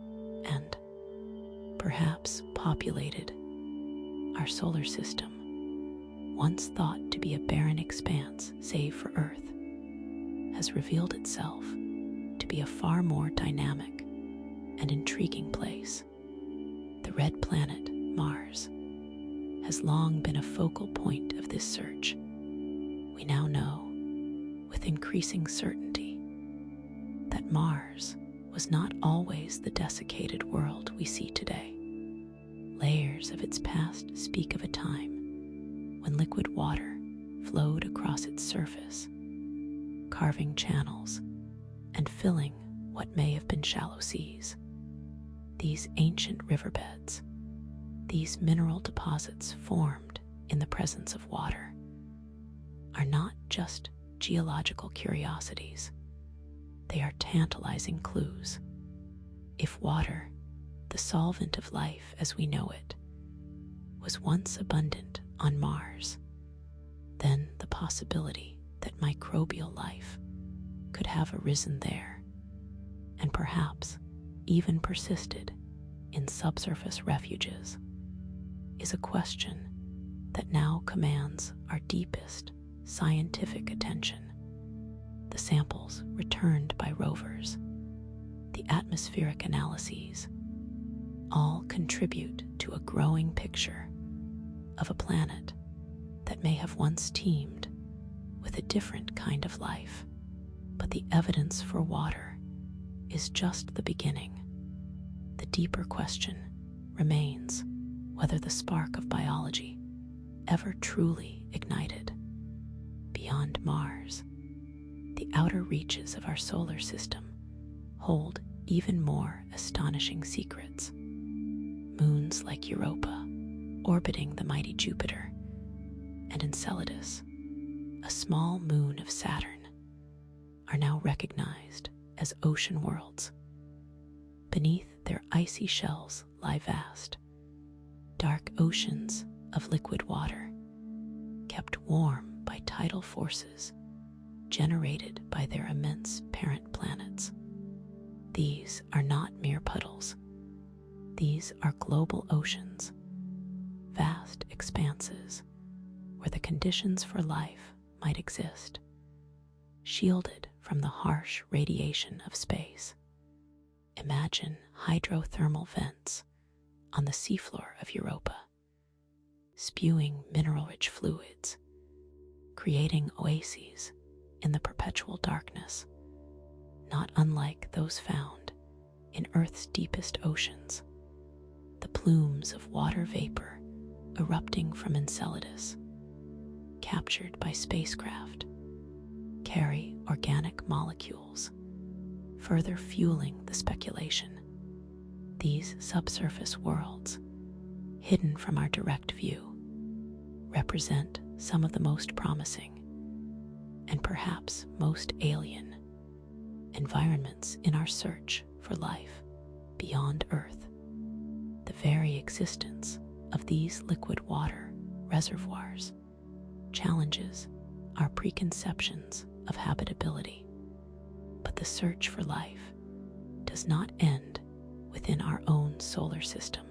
and, perhaps, populated. Our solar system, once thought to be a barren expanse save for Earth, has revealed itself to be a far more dynamic and intriguing place. The red planet, Mars, has long been a focal point of this search. We now know, with increasing certainty, that Mars was not always the desiccated world we see today. Layers of its past speak of a time when liquid water flowed across its surface, carving channels and filling what may have been shallow seas. These ancient riverbeds, these mineral deposits formed in the presence of water, are not just geological curiosities. They are tantalizing clues. If water, the solvent of life as we know it, was once abundant on Mars, then the possibility that microbial life could have arisen there, and perhaps even persisted in subsurface refuges, is a question that now commands our deepest scientific attention. The samples returned by rovers, the atmospheric analyses, all contribute to a growing picture of a planet that may have once teemed with a different kind of life. But the evidence for water is just the beginning. The deeper question remains whether the spark of biology ever truly ignited. Beyond Mars, the outer reaches of our solar system hold even more astonishing secrets. Moons like Europa, orbiting the mighty Jupiter, and Enceladus, a small moon of Saturn, are now recognized as ocean worlds. Beneath their icy shells lie vast, dark oceans of liquid water, kept warm by tidal forces generated by their immense parent planets. These are not mere puddles. These are global oceans, vast expanses where the conditions for life might exist, shielded from the harsh radiation of space. Imagine hydrothermal vents on the seafloor of Europa, spewing mineral-rich fluids, creating oases in the perpetual darkness, not unlike those found in Earth's deepest oceans. The plumes of water vapor erupting from Enceladus, captured by spacecraft, carry organic molecules, further fueling the speculation. These subsurface worlds, hidden from our direct view, represent some of the most promising and perhaps most alien environments in our search for life beyond Earth. The very existence of these liquid water reservoirs challenges our preconceptions of habitability. But the search for life does not end within our own solar system.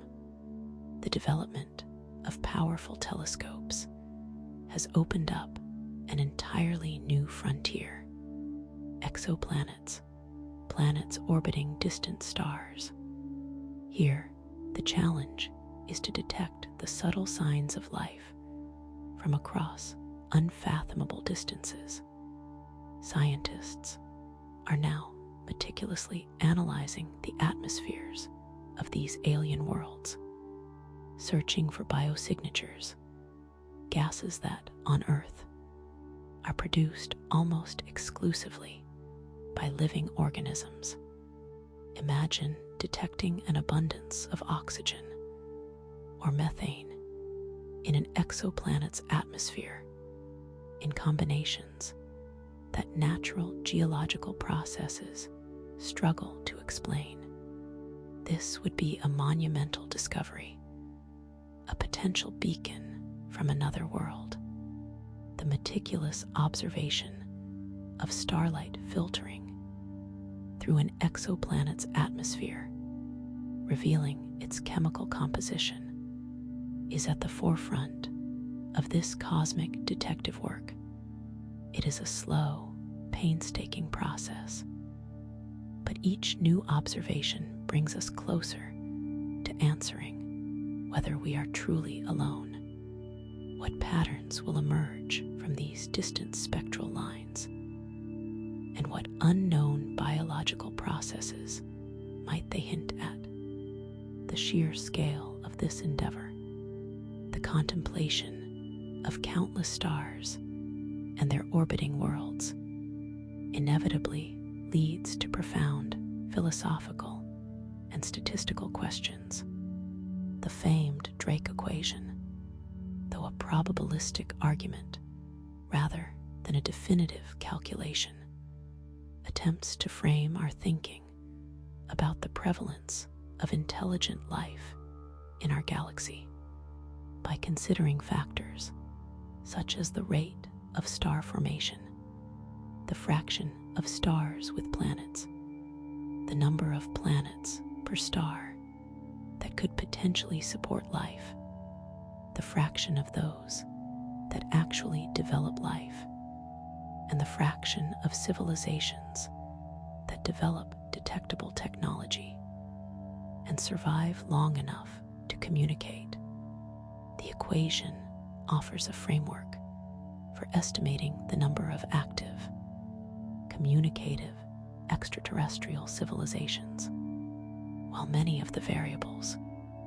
The development of powerful telescopes has opened up an entirely new frontier. Exoplanets, planets orbiting distant stars. Here, the challenge is to detect the subtle signs of life from across unfathomable distances. Scientists are now meticulously analyzing the atmospheres of these alien worlds, searching for biosignatures, gases that, on Earth, are produced almost exclusively by living organisms. Imagine detecting an abundance of oxygen or methane in an exoplanet's atmosphere in combinations that natural geological processes struggle to explain. This would be a monumental discovery, a potential beacon from another world. The meticulous observation of starlight filtering through an exoplanet's atmosphere, revealing its chemical composition, is at the forefront of this cosmic detective work. It is a slow, painstaking process, but each new observation brings us closer to answering whether we are truly alone. What patterns will emerge from these distant spectral lines? And what unknown biological processes might they hint at? The sheer scale of this endeavor, the contemplation of countless stars and their orbiting worlds, inevitably leads to profound philosophical and statistical questions. The famed Drake equation, though a probabilistic argument rather than a definitive calculation, attempts to frame our thinking about the prevalence of intelligent life in our galaxy by considering factors such as the rate of star formation, the fraction of stars with planets, the number of planets per star that could potentially support life, the fraction of those that actually develop life, and the fraction of civilizations that develop detectable technology and survive long enough to communicate. The equation offers a framework for estimating the number of active, communicative extraterrestrial civilizations, while many of the variables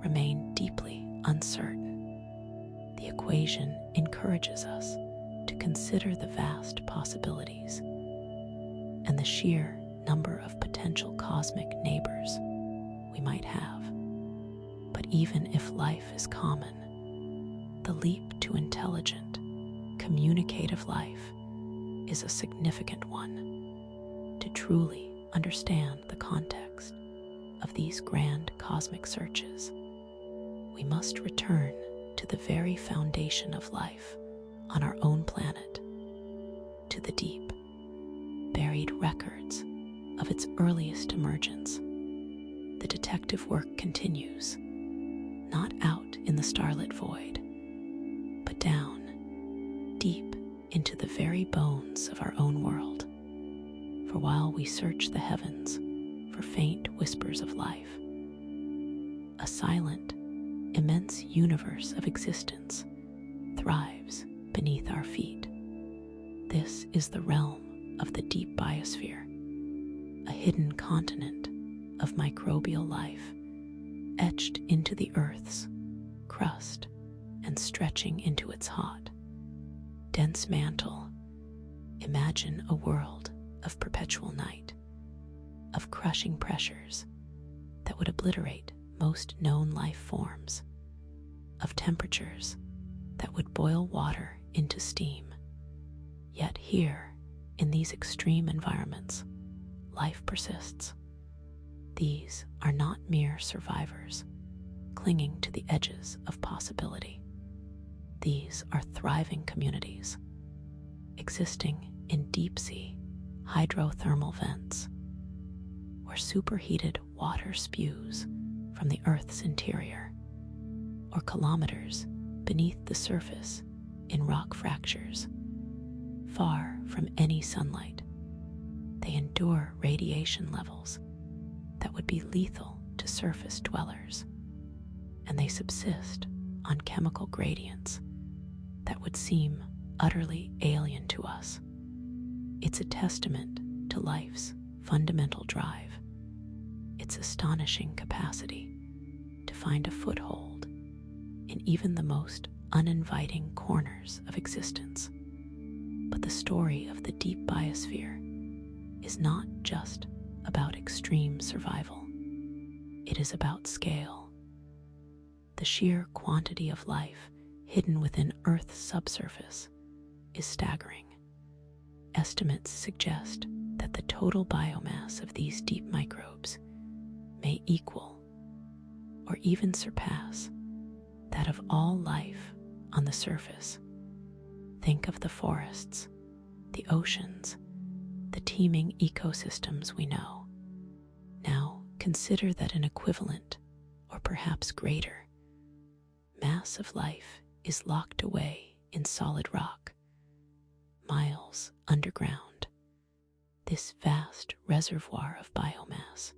remain deeply uncertain. The equation encourages us to consider the vast possibilities and the sheer number of potential cosmic neighbors we might have. But even if life is common, the leap to intelligent, communicative life is a significant one. To truly understand the context of these grand cosmic searches, we must return to the very foundation of life on our own planet, to the deep, buried records of its earliest emergence. The detective work continues, not out in the starlit void, but down, deep into the very bones of our own world. For while we search the heavens for faint whispers of life, a silent, immense universe of existence thrives beneath our feet. This is the realm of the deep biosphere, a hidden continent of microbial life etched into the Earth's crust and stretching into its hot, dense mantle. Imagine a world of perpetual night, of crushing pressures that would obliterate most known life forms, of temperatures that would boil water into steam. Yet here, in these extreme environments, life persists. These are not mere survivors clinging to the edges of possibility. These are thriving communities, existing in deep-sea hydrothermal vents, where superheated water spews from the Earth's interior, or kilometers beneath the surface in rock fractures, far from any sunlight. They endure radiation levels that would be lethal to surface dwellers, and they subsist on chemical gradients that would seem utterly alien to us. It's a testament to life's fundamental drive, its astonishing capacity to find a foothold in even the most uninviting corners of existence. But the story of the deep biosphere is not just about extreme survival. It is about scale. The sheer quantity of life hidden within Earth's subsurface is staggering. Estimates suggest that the total biomass of these deep microbes may equal or even surpass that of all life on the surface. Think of the forests, the oceans, the teeming ecosystems we know. Now consider that an equivalent, or perhaps greater, mass of life is locked away in solid rock, miles underground. This vast reservoir of biomass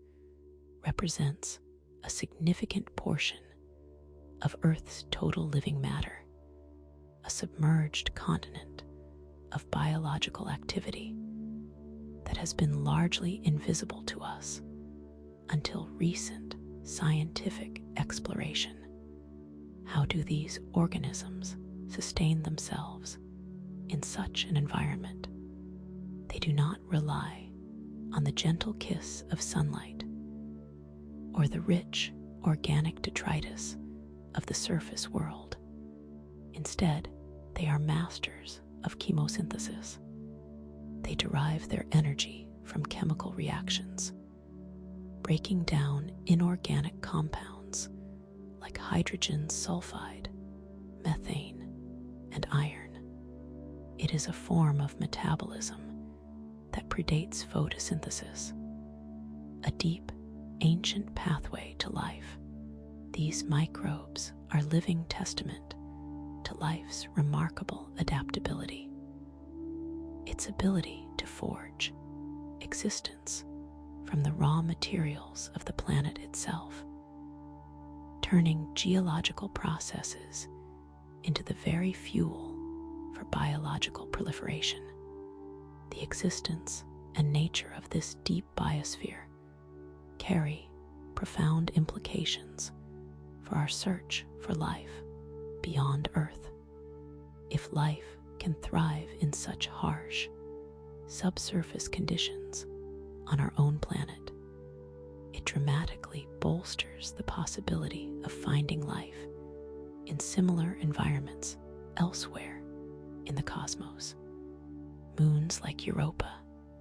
represents a significant portion of Earth's total living matter, a submerged continent of biological activity that has been largely invisible to us until recent scientific exploration. How do these organisms sustain themselves in such an environment? They do not rely on the gentle kiss of sunlight or the rich organic detritus of the surface world. Instead, they are masters of chemosynthesis. They derive their energy from chemical reactions, breaking down inorganic compounds like hydrogen sulfide, methane, and iron. It is a form of metabolism that predates photosynthesis, a deep, ancient pathway to life. These microbes are living testament to life's remarkable adaptability, its ability to forge existence from the raw materials of the planet itself, turning geological processes into the very fuel for biological proliferation. The existence and nature of this deep biosphere carry profound implications for our search for life beyond Earth. If life can thrive in such harsh, subsurface conditions on our own planet, it dramatically bolsters the possibility of finding life in similar environments elsewhere in the cosmos. Moons like Europa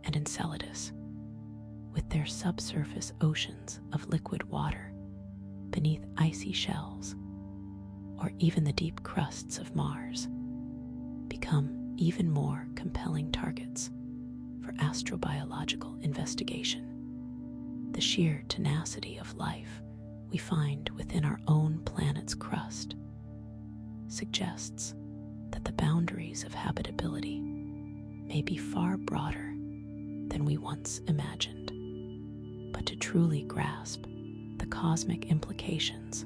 and Enceladus, with their subsurface oceans of liquid water beneath icy shells, or even the deep crusts of Mars, become even more compelling targets for astrobiological investigation. The sheer tenacity of life we find within our own planet's crust suggests that the boundaries of habitability may be far broader than we once imagined. But to truly grasp the cosmic implications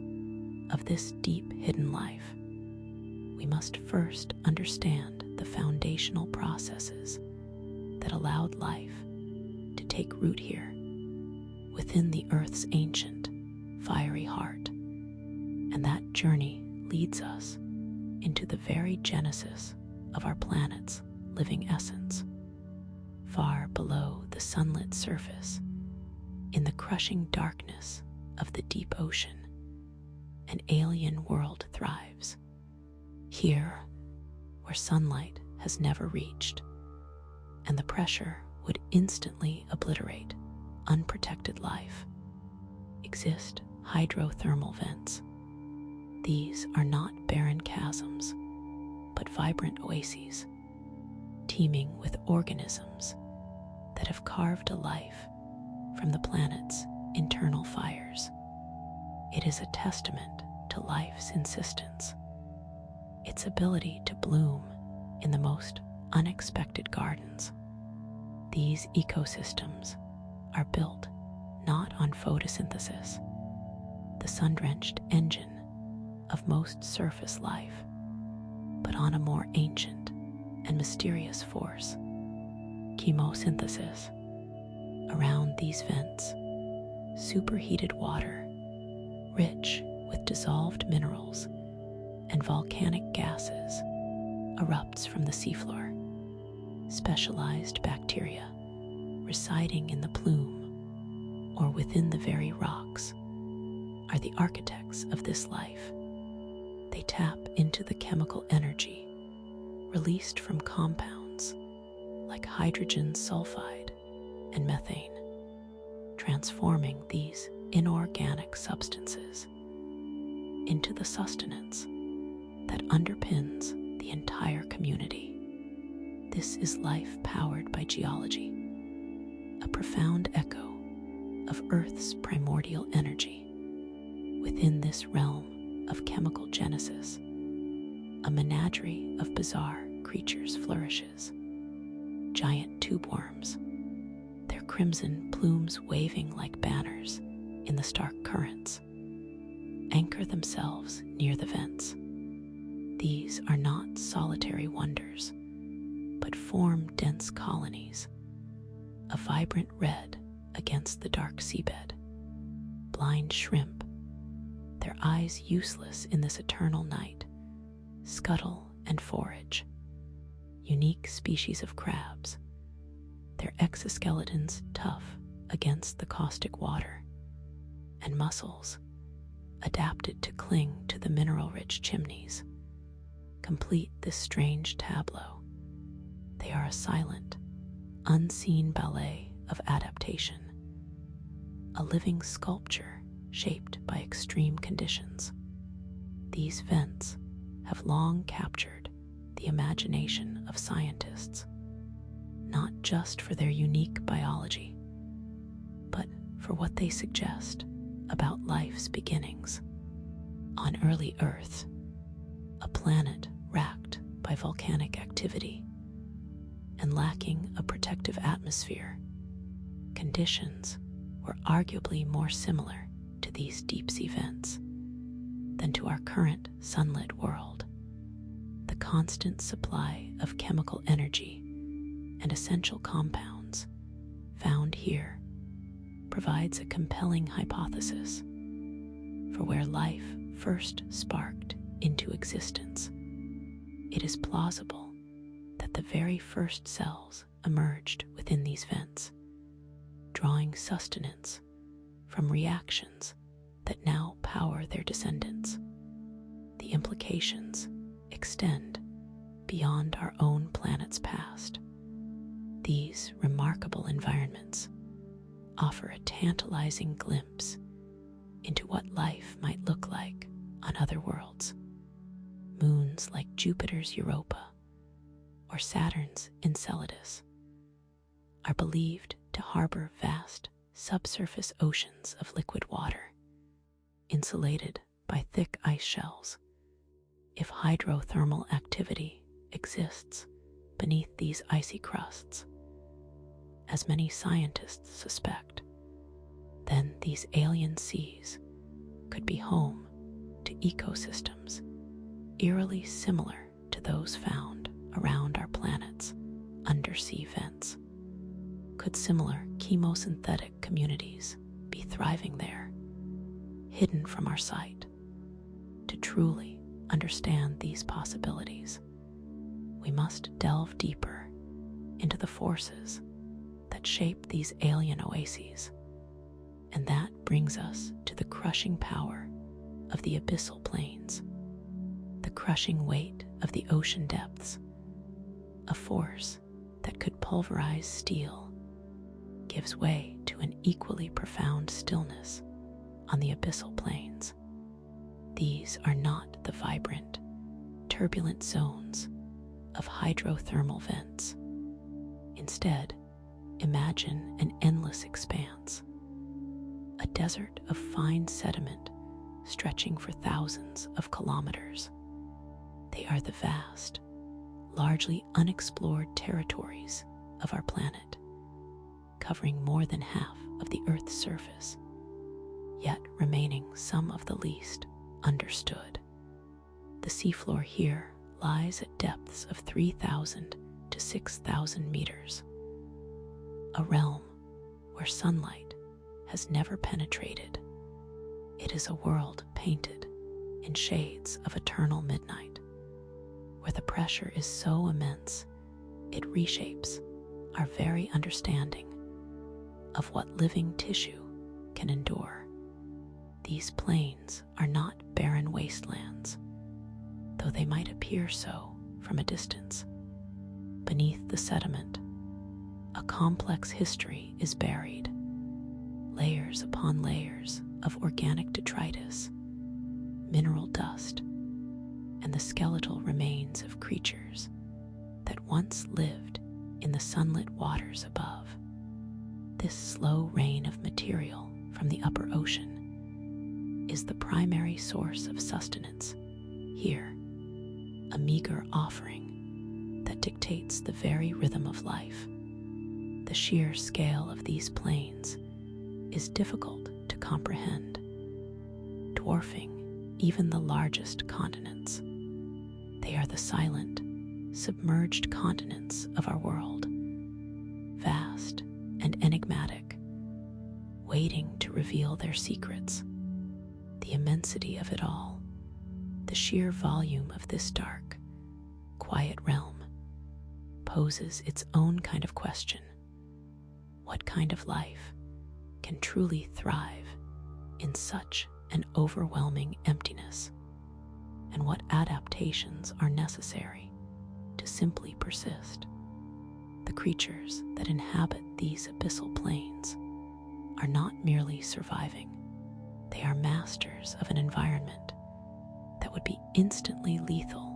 of this deep hidden life, we must first understand the foundational processes that allowed life to take root here within the Earth's ancient, fiery heart. And that journey leads us into the very genesis of our planet's living essence. Far below the sunlit surface, in the crushing darkness of the deep ocean, an alien world thrives. Here, where sunlight has never reached, and the pressure would instantly obliterate unprotected life, exist hydrothermal vents. These are not barren chasms, but vibrant oases, teeming with organisms that have carved a life from the planet's internal fires. It is a testament to life's insistence, its ability to bloom in the most unexpected gardens. These ecosystems are built not on photosynthesis, the sun-drenched engine of most surface life, but on a more ancient and mysterious force, chemosynthesis. Around these vents, superheated water, rich with dissolved minerals and volcanic gases, erupts from the seafloor. Specialized bacteria residing in the plume or within the very rocks are the architects of this life. They tap into the chemical energy released from compounds like hydrogen sulfide and methane, transforming these inorganic substances into the sustenance that underpins the entire community. This is life powered by geology, a profound echo of Earth's primordial energy. Within this realm of chemical genesis, a menagerie of bizarre creatures flourishes. Giant tube worms, their crimson plumes waving like banners in the stark currents, anchor themselves near the vents. These are not solitary wonders, but form dense colonies, a vibrant red against the dark seabed. Blind shrimp, their eyes useless in this eternal night, scuttle and forage. Unique species of crabs, their exoskeletons tough against the caustic water, and mussels, adapted to cling to the mineral-rich chimneys, complete this strange tableau. They are a silent, unseen ballet of adaptation, a living sculpture shaped by extreme conditions. These vents have long captured the imagination of scientists, not just for their unique biology, but for what they suggest about life's beginnings. On early Earth, a planet racked by volcanic activity and lacking a protective atmosphere, conditions were arguably more similar to these deep-sea vents than to our current sunlit world. The constant supply of chemical energy and essential compounds found here provides a compelling hypothesis for where life first sparked into existence. It is plausible that the very first cells emerged within these vents, drawing sustenance from reactions that now power their descendants. The implications extend beyond our own planet's past. These remarkable environments offer a tantalizing glimpse into what life might look like on other worlds. Moons like Jupiter's Europa or Saturn's Enceladus are believed to harbor vast subsurface oceans of liquid water, insulated by thick ice shells. If hydrothermal activity exists beneath these icy crusts, as many scientists suspect, then these alien seas could be home to ecosystems eerily similar to those found around our planet's undersea vents. Could similar chemosynthetic communities be thriving there, hidden from our sight? To truly understand these possibilities, we must delve deeper into the forces that shape these alien oases, and that brings us to the crushing power of the abyssal plains, the crushing weight of the ocean depths, a force that could pulverize steel, gives way to an equally profound stillness on the abyssal plains. These are not the vibrant, turbulent zones of hydrothermal vents. Instead, imagine an endless expanse, a desert of fine sediment stretching for thousands of kilometers. They are the vast, largely unexplored territories of our planet, covering more than half of the Earth's surface, yet remaining some of the least understood. The seafloor here lies at depths of 3,000 to 6,000 meters, a realm where sunlight has never penetrated. It is a world painted in shades of eternal midnight, where the pressure is so immense it reshapes our very understanding of what living tissue can endure. These plains are not barren wastelands, though they might appear so from a distance. Beneath the sediment, a complex history is buried, layers upon layers of organic detritus, mineral dust, and the skeletal remains of creatures that once lived in the sunlit waters above. This slow rain of material from the upper ocean is the primary source of sustenance here, a meager offering that dictates the very rhythm of life. The sheer scale of these plains is difficult to comprehend, dwarfing even the largest continents. They are the silent, submerged continents of our world, vast and enigmatic, waiting to reveal their secrets. The immensity of it all, the sheer volume of this dark, quiet realm, poses its own kind of question. What kind of life can truly thrive in such an overwhelming emptiness? And what adaptations are necessary to simply persist? The creatures that inhabit these abyssal plains are not merely surviving. They are masters of an environment that would be instantly lethal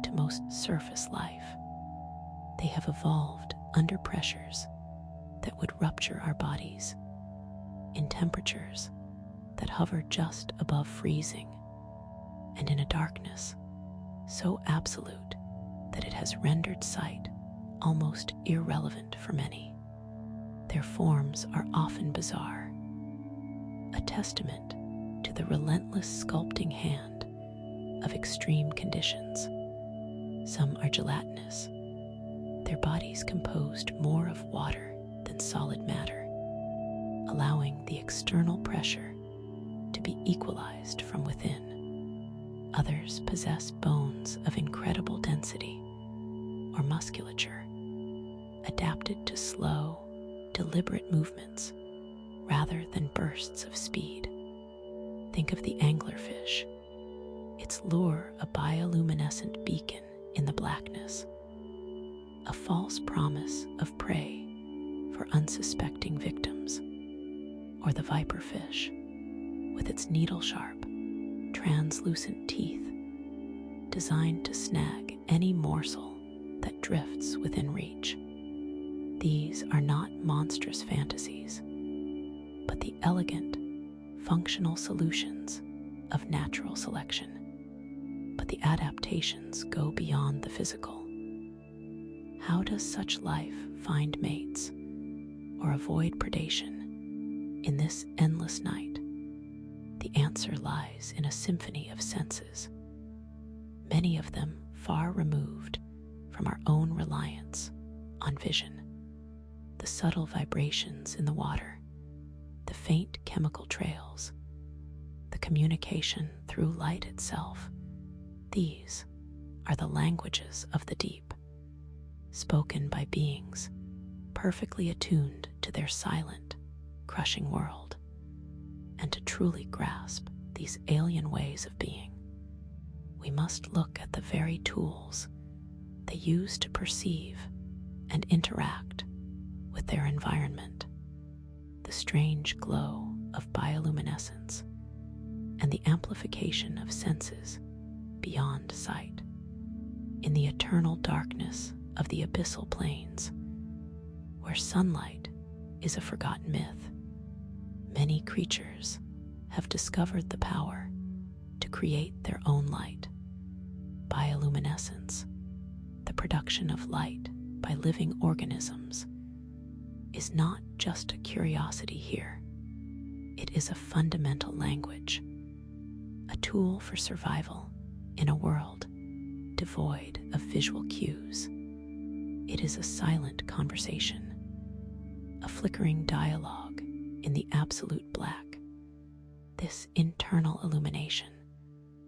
to most surface life. They have evolved under pressures that would rupture our bodies, in temperatures that hover just above freezing, and in a darkness so absolute that it has rendered sight almost irrelevant for many. Their forms are often bizarre, a testament to the relentless sculpting hand of extreme conditions. Some are gelatinous, their bodies composed more of water than solid matter, allowing the external pressure to be equalized from within. Others possess bones of incredible density or musculature, adapted to slow, deliberate movements rather than bursts of speed. Think of the anglerfish, its lure a bioluminescent beacon in the blackness, a false promise of prey for unsuspecting victims. Or the viperfish, with its needle-sharp, translucent teeth, designed to snag any morsel that drifts within reach. These are not monstrous fantasies, but the elegant, functional solutions of natural selection. But the adaptations go beyond the physical. How does such life find mates or avoid predation in this endless night? The answer lies in a symphony of senses, many of them far removed from our own reliance on vision. The subtle vibrations in the water, the faint chemical trails, the communication through light itself, these are the languages of the deep, spoken by beings perfectly attuned to their silent, crushing world. And to truly grasp these alien ways of being, we must look at the very tools they use to perceive and interact with their environment. The strange glow of bioluminescence and the amplification of senses beyond sight. In the eternal darkness of the abyssal plains, where sunlight is a forgotten myth, many creatures have discovered the power to create their own light. Bioluminescence, the production of light by living organisms, is not just a curiosity here. It is a fundamental language, a tool for survival in a world devoid of visual cues. It is a silent conversation, a flickering dialogue in the absolute black. This internal illumination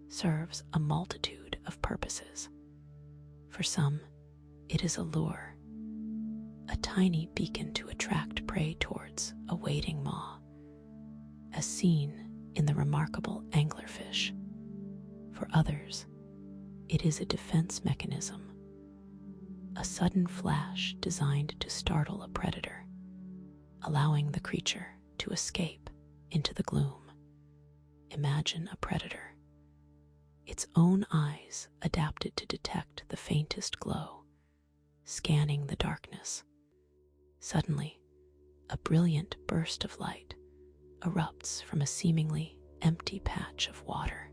serves a multitude of purposes. For some, it is a lure, a tiny beacon to attract prey towards a waiting maw, as seen in the remarkable anglerfish. For others, it is a defense mechanism, a sudden flash designed to startle a predator, allowing the creature to escape into the gloom. Imagine a predator, its own eyes adapted to detect the faintest glow, scanning the darkness. Suddenly, a brilliant burst of light erupts from a seemingly empty patch of water.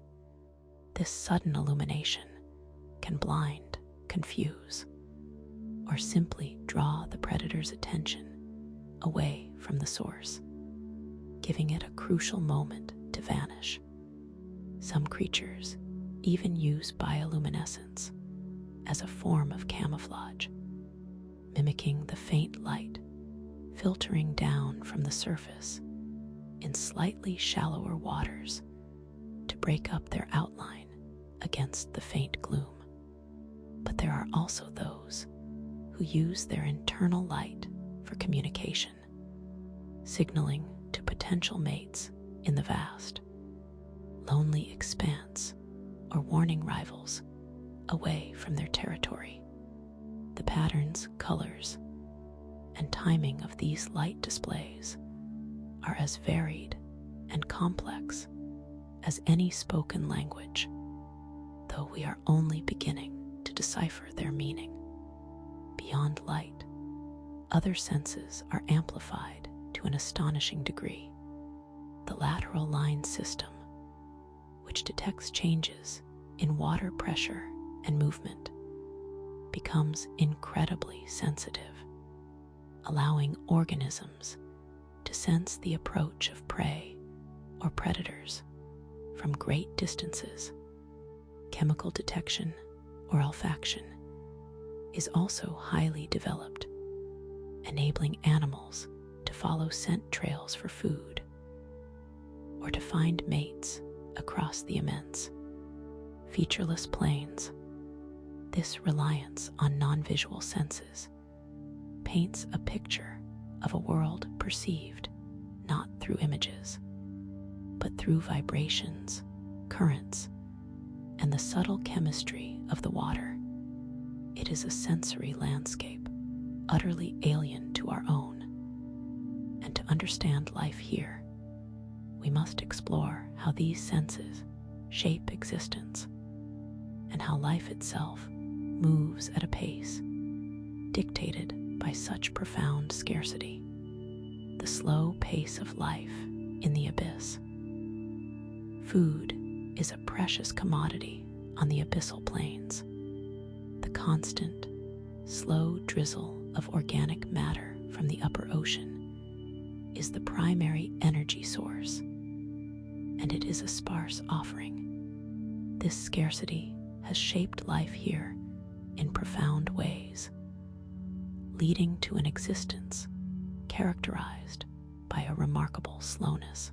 This sudden illumination can blind, confuse, or simply draw the predator's attention away from the source, giving it a crucial moment to vanish. Some creatures even use bioluminescence as a form of camouflage, mimicking the faint light filtering down from the surface in slightly shallower waters to break up their outline against the faint gloom. But there are also those who use their internal light for communication, signaling to potential mates in the vast, lonely expanse, or warning rivals away from their territory. The patterns, colors, and timing of these light displays are as varied and complex as any spoken language, though we are only beginning to decipher their meaning. Beyond light, other senses are amplified to an astonishing degree. The lateral line system, which detects changes in water pressure and movement, becomes incredibly sensitive, allowing organisms to sense the approach of prey or predators from great distances. Chemical detection or olfaction is also highly developed, enabling animals to follow scent trails for food or to find mates across the immense, featureless plains. This reliance on non-visual senses paints a picture of a world perceived not through images, but through vibrations, currents, and the subtle chemistry of the water. It is a sensory landscape utterly alien to our own. And to understand life here, we must explore how these senses shape existence and how life itself moves at a pace dictated by such profound scarcity. The slow pace of life in the abyss. Food is a precious commodity on the abyssal plains. The constant, slow drizzle of organic matter from the upper ocean is the primary energy source, and it is a sparse offering. This scarcity has shaped life here in profound ways, leading to an existence characterized by a remarkable slowness.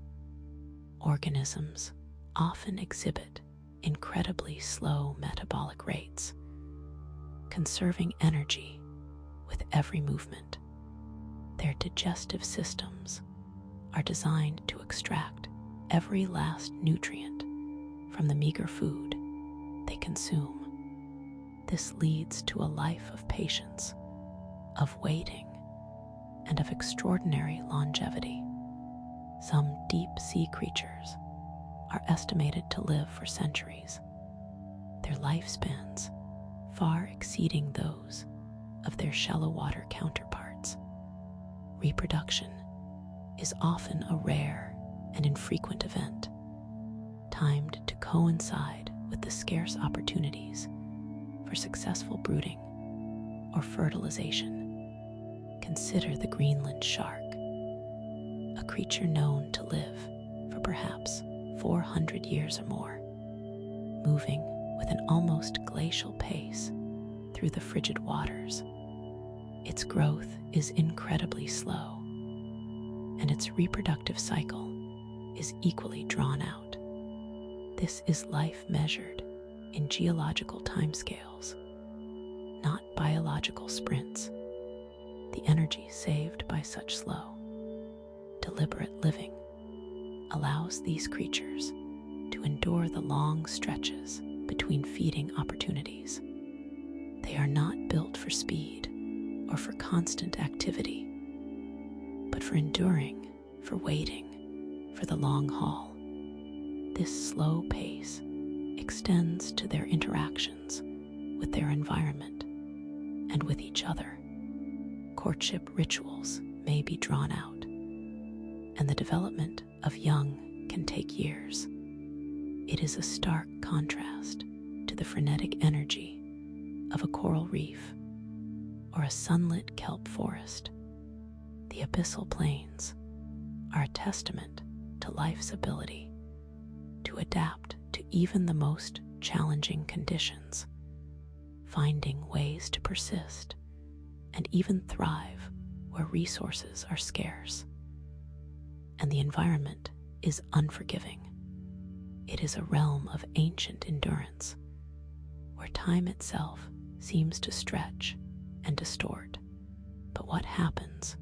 Organisms often exhibit incredibly slow metabolic rates, conserving energy with every movement. Their digestive systems are designed to extract every last nutrient from the meager food they consume. This leads to a life of patience, of waiting, and of extraordinary longevity. Some deep-sea creatures are estimated to live for centuries, their lifespans far exceeding those of their shallow water counterparts. Reproduction is often a rare and infrequent event, timed to coincide with the scarce opportunities for successful brooding or fertilization. Consider the Greenland shark, a creature known to live for perhaps 400 years or more, moving with an almost glacial pace through the frigid waters. Its growth is incredibly slow, and its reproductive cycle is equally drawn out. This is life measured in geological timescales, not biological sprints. The energy saved by such slow, deliberate living allows these creatures to endure the long stretches between feeding opportunities. They are not built for speed or for constant activity, but for enduring, for waiting, for the long haul. This slow pace extends to their interactions with their environment and with each other. Courtship rituals may be drawn out, and the development of young can take years. It is a stark contrast to the frenetic energy of a coral reef or a sunlit kelp forest. The abyssal plains are a testament to life's ability to adapt to even the most challenging conditions, finding ways to persist and even thrive where resources are scarce. And the environment is unforgiving. It is a realm of ancient endurance, where time itself seems to stretch and distort. But what happens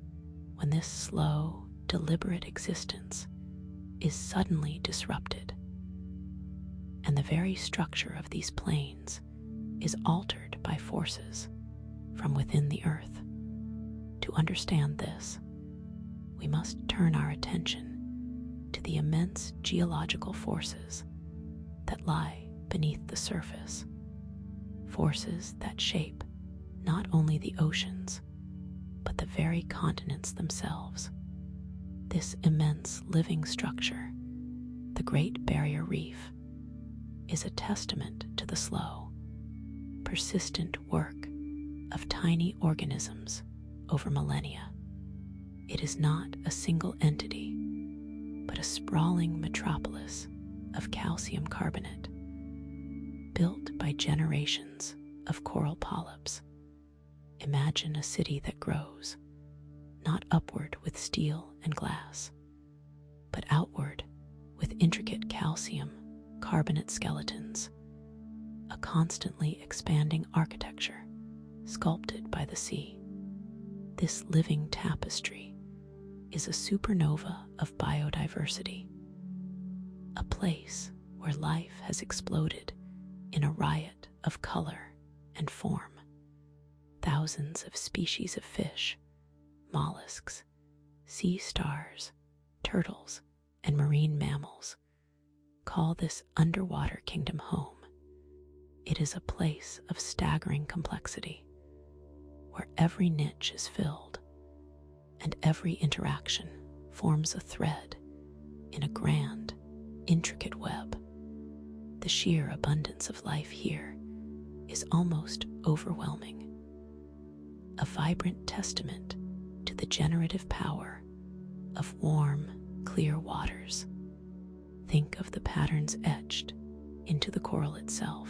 when this slow, deliberate existence is suddenly disrupted, and the very structure of these plains is altered by forces from within the earth? To understand this, we must turn our attention to the immense geological forces that lie beneath the surface, forces that shape not only the oceans, but the very continents themselves. This immense living structure, the Great Barrier Reef, is a testament to the slow, persistent work of tiny organisms over millennia. It is not a single entity, but a sprawling metropolis of calcium carbonate, built by generations of coral polyps. Imagine a city that grows, not upward with steel and glass, but outward with intricate calcium carbonate skeletons, a constantly expanding architecture sculpted by the sea. This living tapestry is a supernova of biodiversity, a place where life has exploded in a riot of color and form. Thousands of species of fish, mollusks, sea stars, turtles, and marine mammals call this underwater kingdom home. It is a place of staggering complexity, where every niche is filled and every interaction forms a thread in a grand, intricate web. The sheer abundance of life here is almost overwhelming, a vibrant testament to the generative power of warm, clear waters. Think of the patterns etched into the coral itself,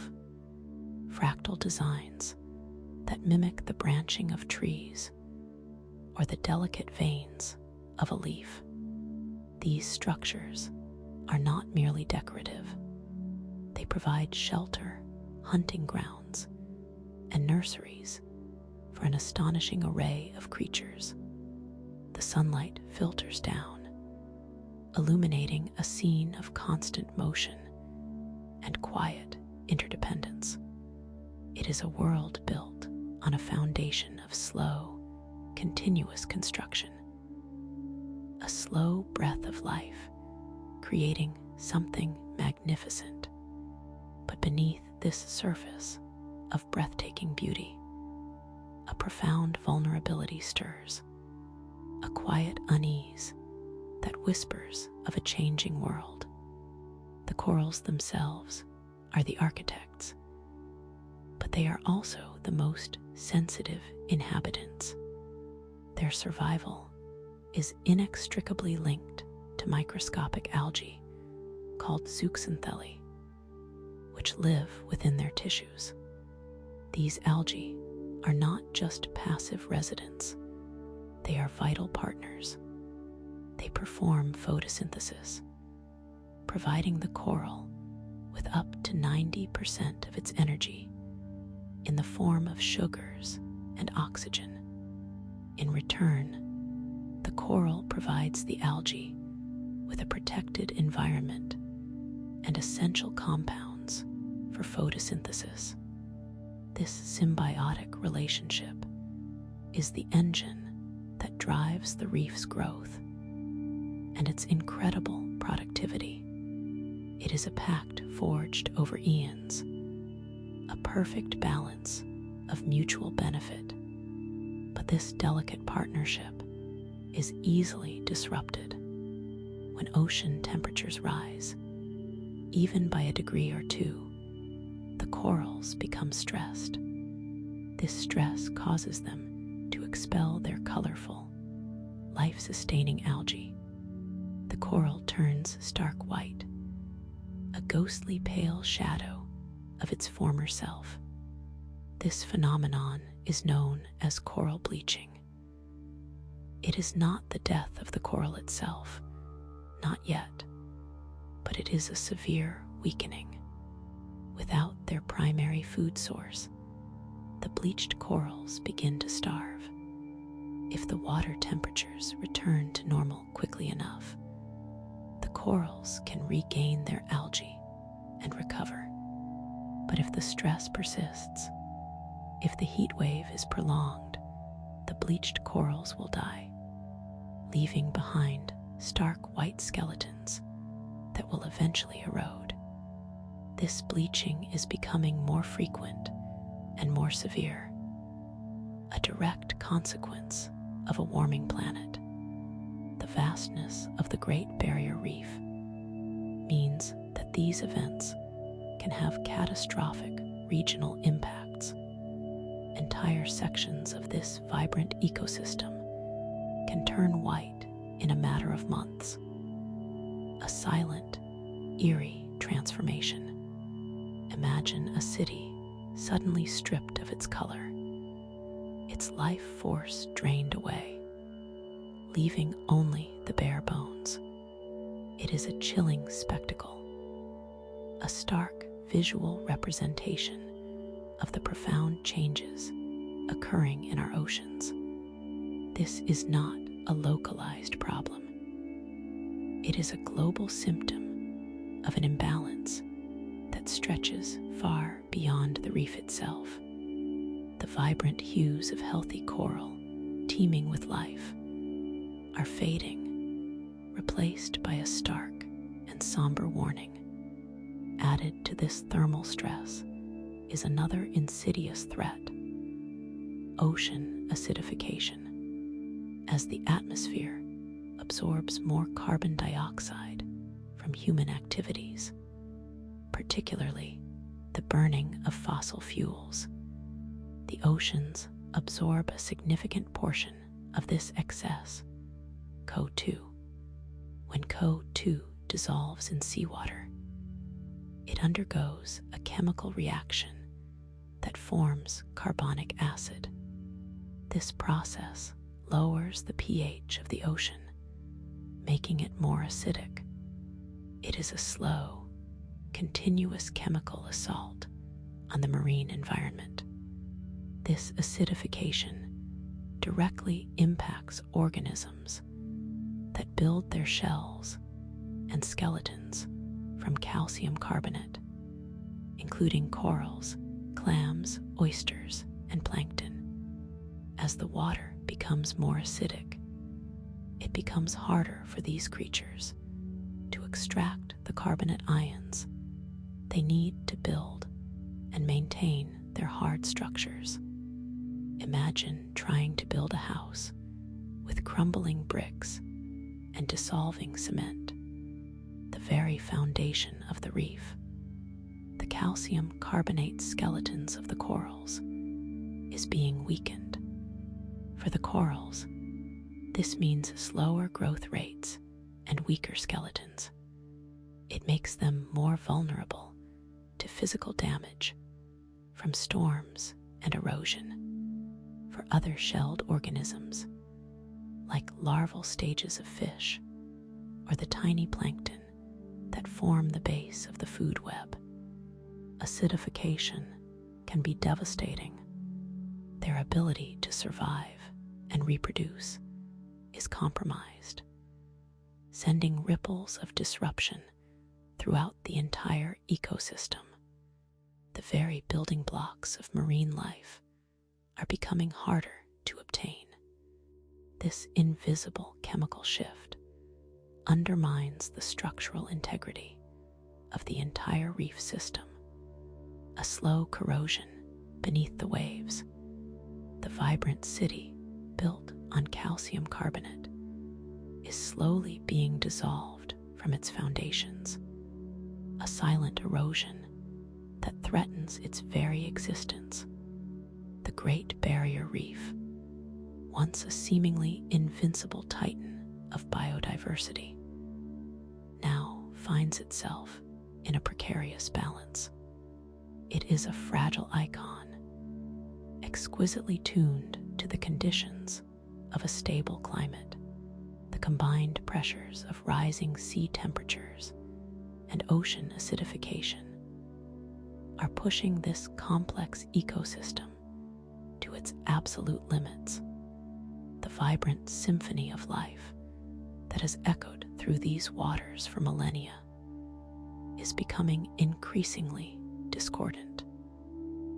fractal designs that mimic the branching of trees or the delicate veins of a leaf. These structures are not merely decorative. They provide shelter, hunting grounds, and nurseries for an astonishing array of creatures. The sunlight filters down, illuminating a scene of constant motion and quiet interdependence. It is a world built on a foundation of slow, continuous construction, a slow breath of life, creating something magnificent. But beneath this surface of breathtaking beauty, a profound vulnerability stirs, a quiet unease that whispers of a changing world. The corals themselves are the architects, but they are also the most sensitive inhabitants. Their survival is inextricably linked to microscopic algae called zooxanthellae, which live within their tissues. These algae are not just passive residents, they are vital partners. They perform photosynthesis, providing the coral with up to 90% of its energy in the form of sugars and oxygen. In return, the coral provides the algae with a protected environment and essential compounds for photosynthesis. This symbiotic relationship is the engine that drives the reef's growth and its incredible productivity. It is a pact forged over eons, a perfect balance of mutual benefit. But this delicate partnership is easily disrupted when ocean temperatures rise. Even by a degree or two, the corals become stressed. This stress causes them to expel their colorful, life-sustaining algae. The coral turns stark white, a ghostly pale shadow of its former self. This phenomenon is known as coral bleaching. It is not the death of the coral itself, not yet, but it is a severe weakening. Without their primary food source, the bleached corals begin to starve. If the water temperatures return to normal quickly enough, the corals can regain their algae and recover. But if the stress persists, if the heat wave is prolonged, the bleached corals will die, leaving behind stark white skeletons that will eventually erode. This bleaching is becoming more frequent and more severe, a direct consequence of a warming planet. The vastness of the Great Barrier Reef means that these events can have catastrophic regional impacts. Entire sections of this vibrant ecosystem can turn white in a matter of months. A silent, eerie transformation. Imagine a city suddenly stripped of its color, its life force drained away, leaving only the bare bones. It is a chilling spectacle, a stark visual representation of the profound changes occurring in our oceans. This is not a localized problem. It is a global symptom of an imbalance that stretches far beyond the reef itself. The vibrant hues of healthy coral, teeming with life, are fading, replaced by a stark and somber warning. Added to this thermal stress is another insidious threat: ocean acidification. As the atmosphere absorbs more carbon dioxide from human activities, particularly the burning of fossil fuels, the oceans absorb a significant portion of this excess, CO2. When CO2 dissolves in seawater, it undergoes a chemical reaction that forms carbonic acid. This process lowers the pH of the ocean, making it more acidic. It is a slow, continuous chemical assault on the marine environment. This acidification directly impacts organisms that build their shells and skeletons from calcium carbonate, including corals, clams, oysters, and plankton. As the water becomes more acidic, it becomes harder for these creatures to extract the carbonate ions they need to build and maintain their hard structures. Imagine trying to build a house with crumbling bricks and dissolving cement, the very foundation of the reef. The calcium carbonate skeletons of the corals is being weakened. For the corals, this means slower growth rates and weaker skeletons. It makes them more vulnerable to physical damage from storms and erosion. For other shelled organisms, like larval stages of fish or the tiny plankton that form the base of the food web, acidification can be devastating. Their ability to survive and reproduce is compromised, sending ripples of disruption throughout the entire ecosystem. The very building blocks of marine life are becoming harder to obtain. This invisible chemical shift undermines the structural integrity of the entire reef system. A slow corrosion beneath the waves. The vibrant city, built on calcium carbonate, is slowly being dissolved from its foundations. A silent erosion that threatens its very existence. The Great Barrier Reef, once a seemingly invincible titan of biodiversity, now finds itself in a precarious balance. It is a fragile icon, exquisitely tuned to the conditions of a stable climate. The combined pressures of rising sea temperatures and ocean acidification are pushing this complex ecosystem to its absolute limits. The vibrant symphony of life that has echoed through these waters for millennia is becoming increasingly discordant.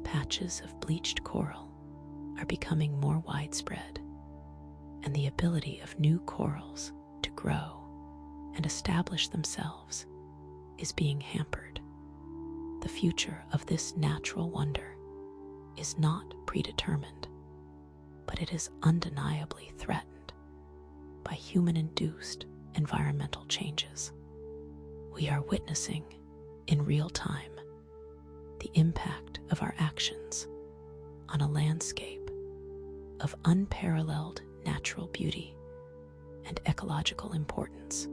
Patches of bleached coral are becoming more widespread, and the ability of new corals to grow and establish themselves is being hampered. The future of this natural wonder is not predetermined, but it is undeniably threatened by human-induced environmental changes. We are witnessing, in real time, the impact of our actions on a landscape of unparalleled natural beauty and ecological importance.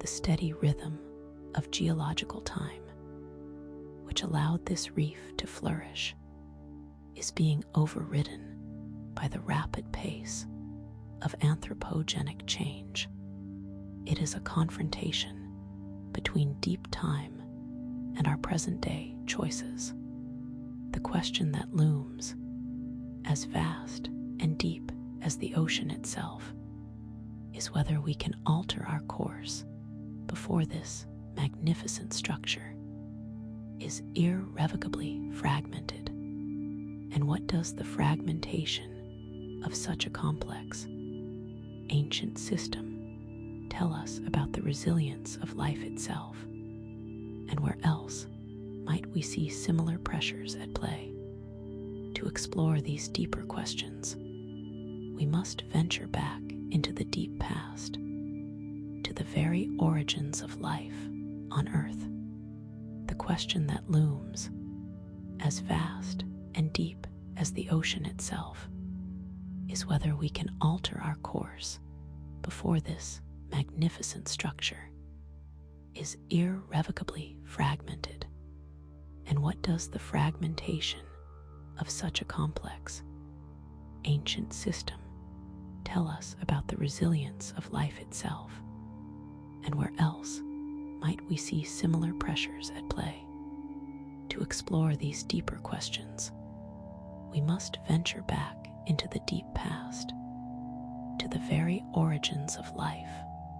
The steady rhythm of geological time, which allowed this reef to flourish, is being overridden by the rapid pace of anthropogenic change. It is a confrontation between deep time and our present-day choices. The question that looms, as vast and deep as the ocean itself, is whether we can alter our course before this magnificent structure is irrevocably fragmented. And what does the fragmentation of such a complex, ancient system tell us about the resilience of life itself? And where else might we see similar pressures at play? To explore these deeper questions, we must venture back into the deep past, to the very origins of life on Earth. The question that looms, as vast and deep as the ocean itself, is whether we can alter our course before this magnificent structure is irrevocably fragmented. And what does the fragmentation of such a complex, ancient system tell us about the resilience of life itself? And where else might we see similar pressures at play? To explore these deeper questions, we must venture back into the deep past, to the very origins of life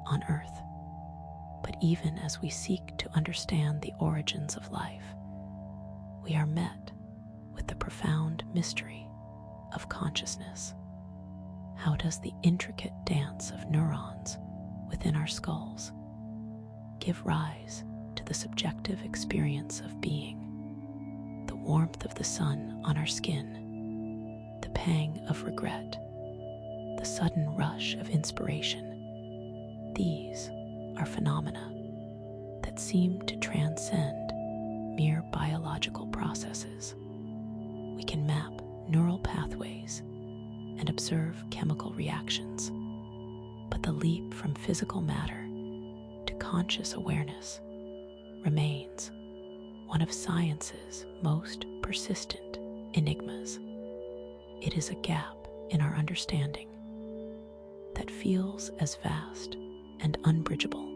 on Earth. But even as we seek to understand the origins of life, we are met with the profound mystery of consciousness. How does the intricate dance of neurons within our skulls give rise to the subjective experience of being? The warmth of the sun on our skin, the pang of regret, the sudden rush of inspiration, these are phenomena that seem to transcend mere biological processes. We can map neural pathways and observe chemical reactions, but the leap from physical matter to conscious awareness remains one of science's most persistent enigmas. It is a gap in our understanding that feels as vast and unbridgeable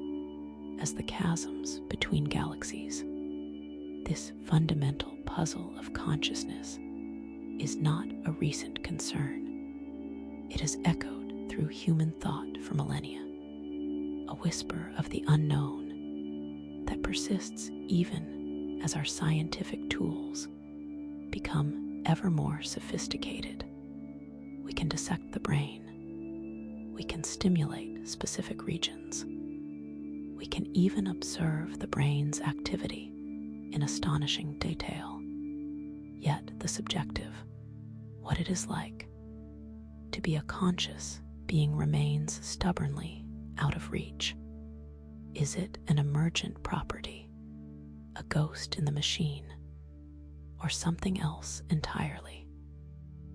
as the chasms between galaxies. This fundamental puzzle of consciousness is not a recent concern. It has echoed through human thought for millennia, a whisper of the unknown that persists even as our scientific tools become ever more sophisticated. We can dissect the brain. We can stimulate specific regions. We can even observe the brain's activity in astonishing detail. Yet the subjective, what it is like to be a conscious being, remains stubbornly out of reach. Is it an emergent property, a ghost in the machine, or something else entirely?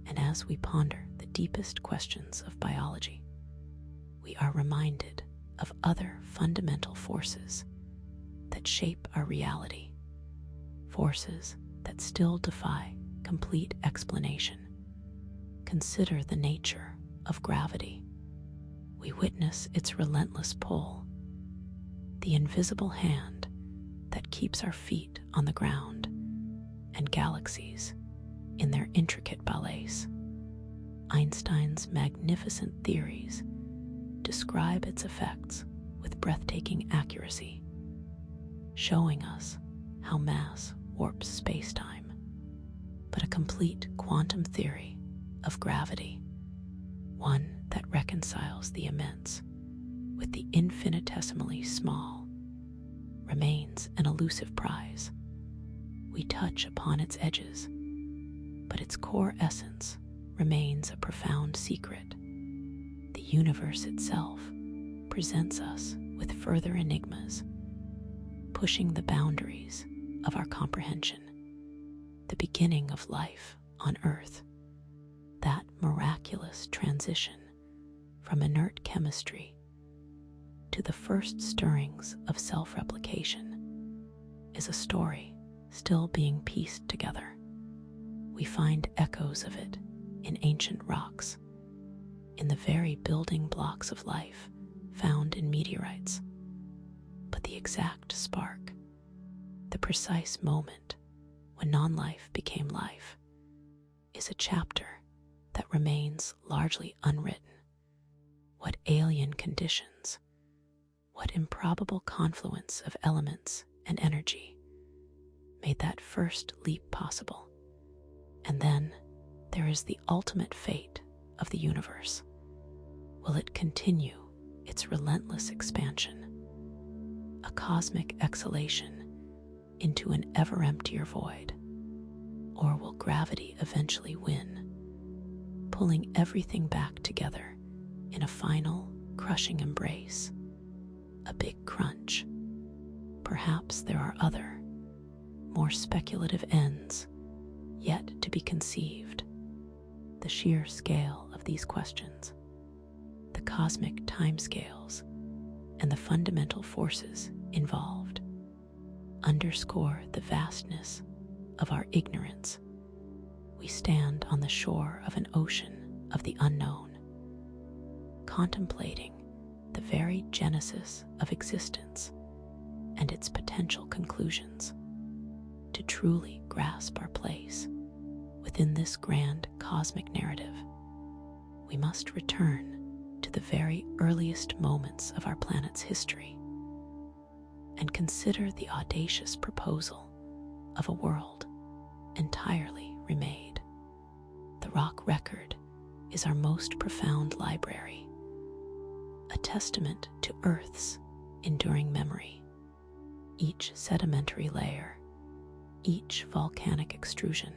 And as we ponder the deepest questions of biology, we are reminded of other fundamental forces that shape our reality, forces that still defy complete explanation. Consider the nature of gravity. We witness its relentless pull, the invisible hand that keeps our feet on the ground, and galaxies in their intricate ballets. Einstein's magnificent theories describe its effects with breathtaking accuracy, showing us how mass warps space-time. But a complete quantum theory of gravity, one that reconciles the immense with the infinitesimally small, remains an elusive prize. We touch upon its edges, but its core essence remains a profound secret. The universe itself presents us with further enigmas, pushing the boundaries of our comprehension. The beginning of life on Earth, that miraculous transition from inert chemistry to the first stirrings of self-replication, is a story still being pieced together. We find echoes of it in ancient rocks, in the very building blocks of life found in meteorites. But the exact spark, the precise moment when non-life became life, is a chapter that remains largely unwritten. What alien conditions, what improbable confluence of elements and energy made that first leap possible? And then there is the ultimate fate of the universe. Will it continue its relentless expansion, a cosmic exhalation into an ever emptier void? Or will gravity eventually win, pulling everything back together in a final, crushing embrace, a big crunch? Perhaps there are other, more speculative ends yet to be conceived. The sheer scale of these questions, the cosmic timescales, and the fundamental forces involved underscore the vastness of our ignorance. We stand on the shore of an ocean of the unknown, contemplating the very genesis of existence and its potential conclusions. To truly grasp our place within this grand cosmic narrative, we must return to the very earliest moments of our planet's history and consider the audacious proposal of a world entirely remade. The rock record is our most profound library, a testament to Earth's enduring memory. Each sedimentary layer, each volcanic extrusion,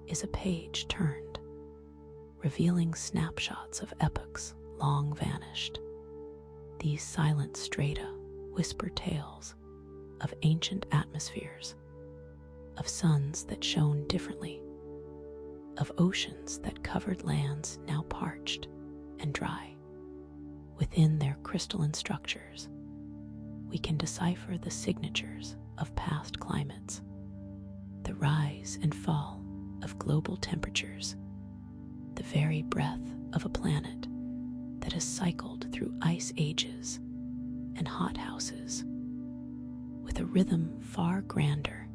is a page turned, revealing snapshots of epochs long vanished. These silent strata whisper tales of ancient atmospheres, of suns that shone differently, of oceans that covered lands now parched and dry. Within their crystalline structures, we can decipher the signatures of past climates, the rise and fall of global temperatures, the very breath of a planet that has cycled through ice ages and hothouses with a rhythm far grander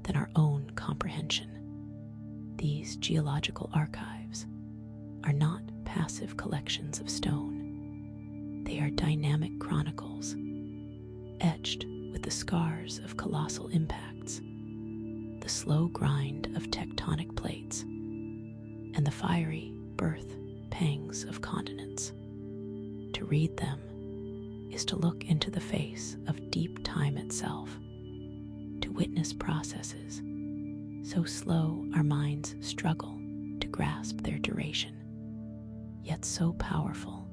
than our own comprehension. These geological archives are not passive collections of stone. They are dynamic chronicles, etched with the scars of colossal impacts, the slow grind of tectonic plates, and the fiery birth pangs of continents. To read them is to look into the face of deep time itself, to witness processes so slow our minds struggle to grasp their duration, yet so powerful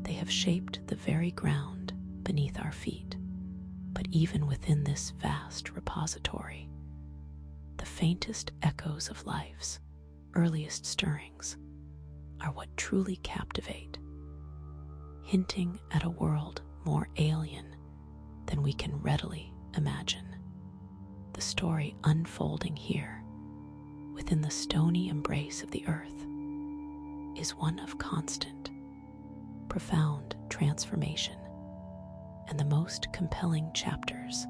they have shaped the very ground beneath our feet. But even within this vast repository, the faintest echoes of life's earliest stirrings are what truly captivate, hinting at a world more alien than we can readily imagine. The story unfolding here, within the stony embrace of the earth, is one of constant, profound transformation, and the most compelling chapters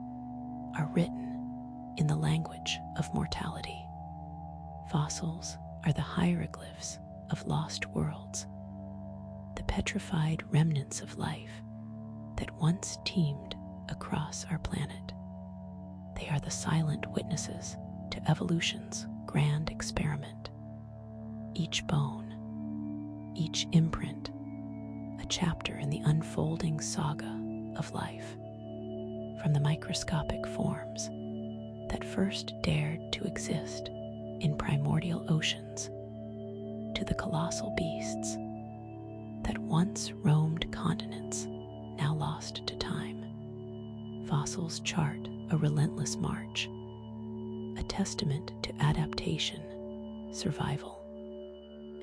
are written in the language of mortality. Fossils are the hieroglyphs of lost worlds, the petrified remnants of life that once teemed across our planet. They are the silent witnesses to evolution's grand experiment. Each bone, each imprint, a chapter in the unfolding saga of life. From the microscopic forms that first dared to exist in primordial oceans to the colossal beasts that once roamed continents now lost to time. Fossils chart a relentless march, a testament to adaptation, survival,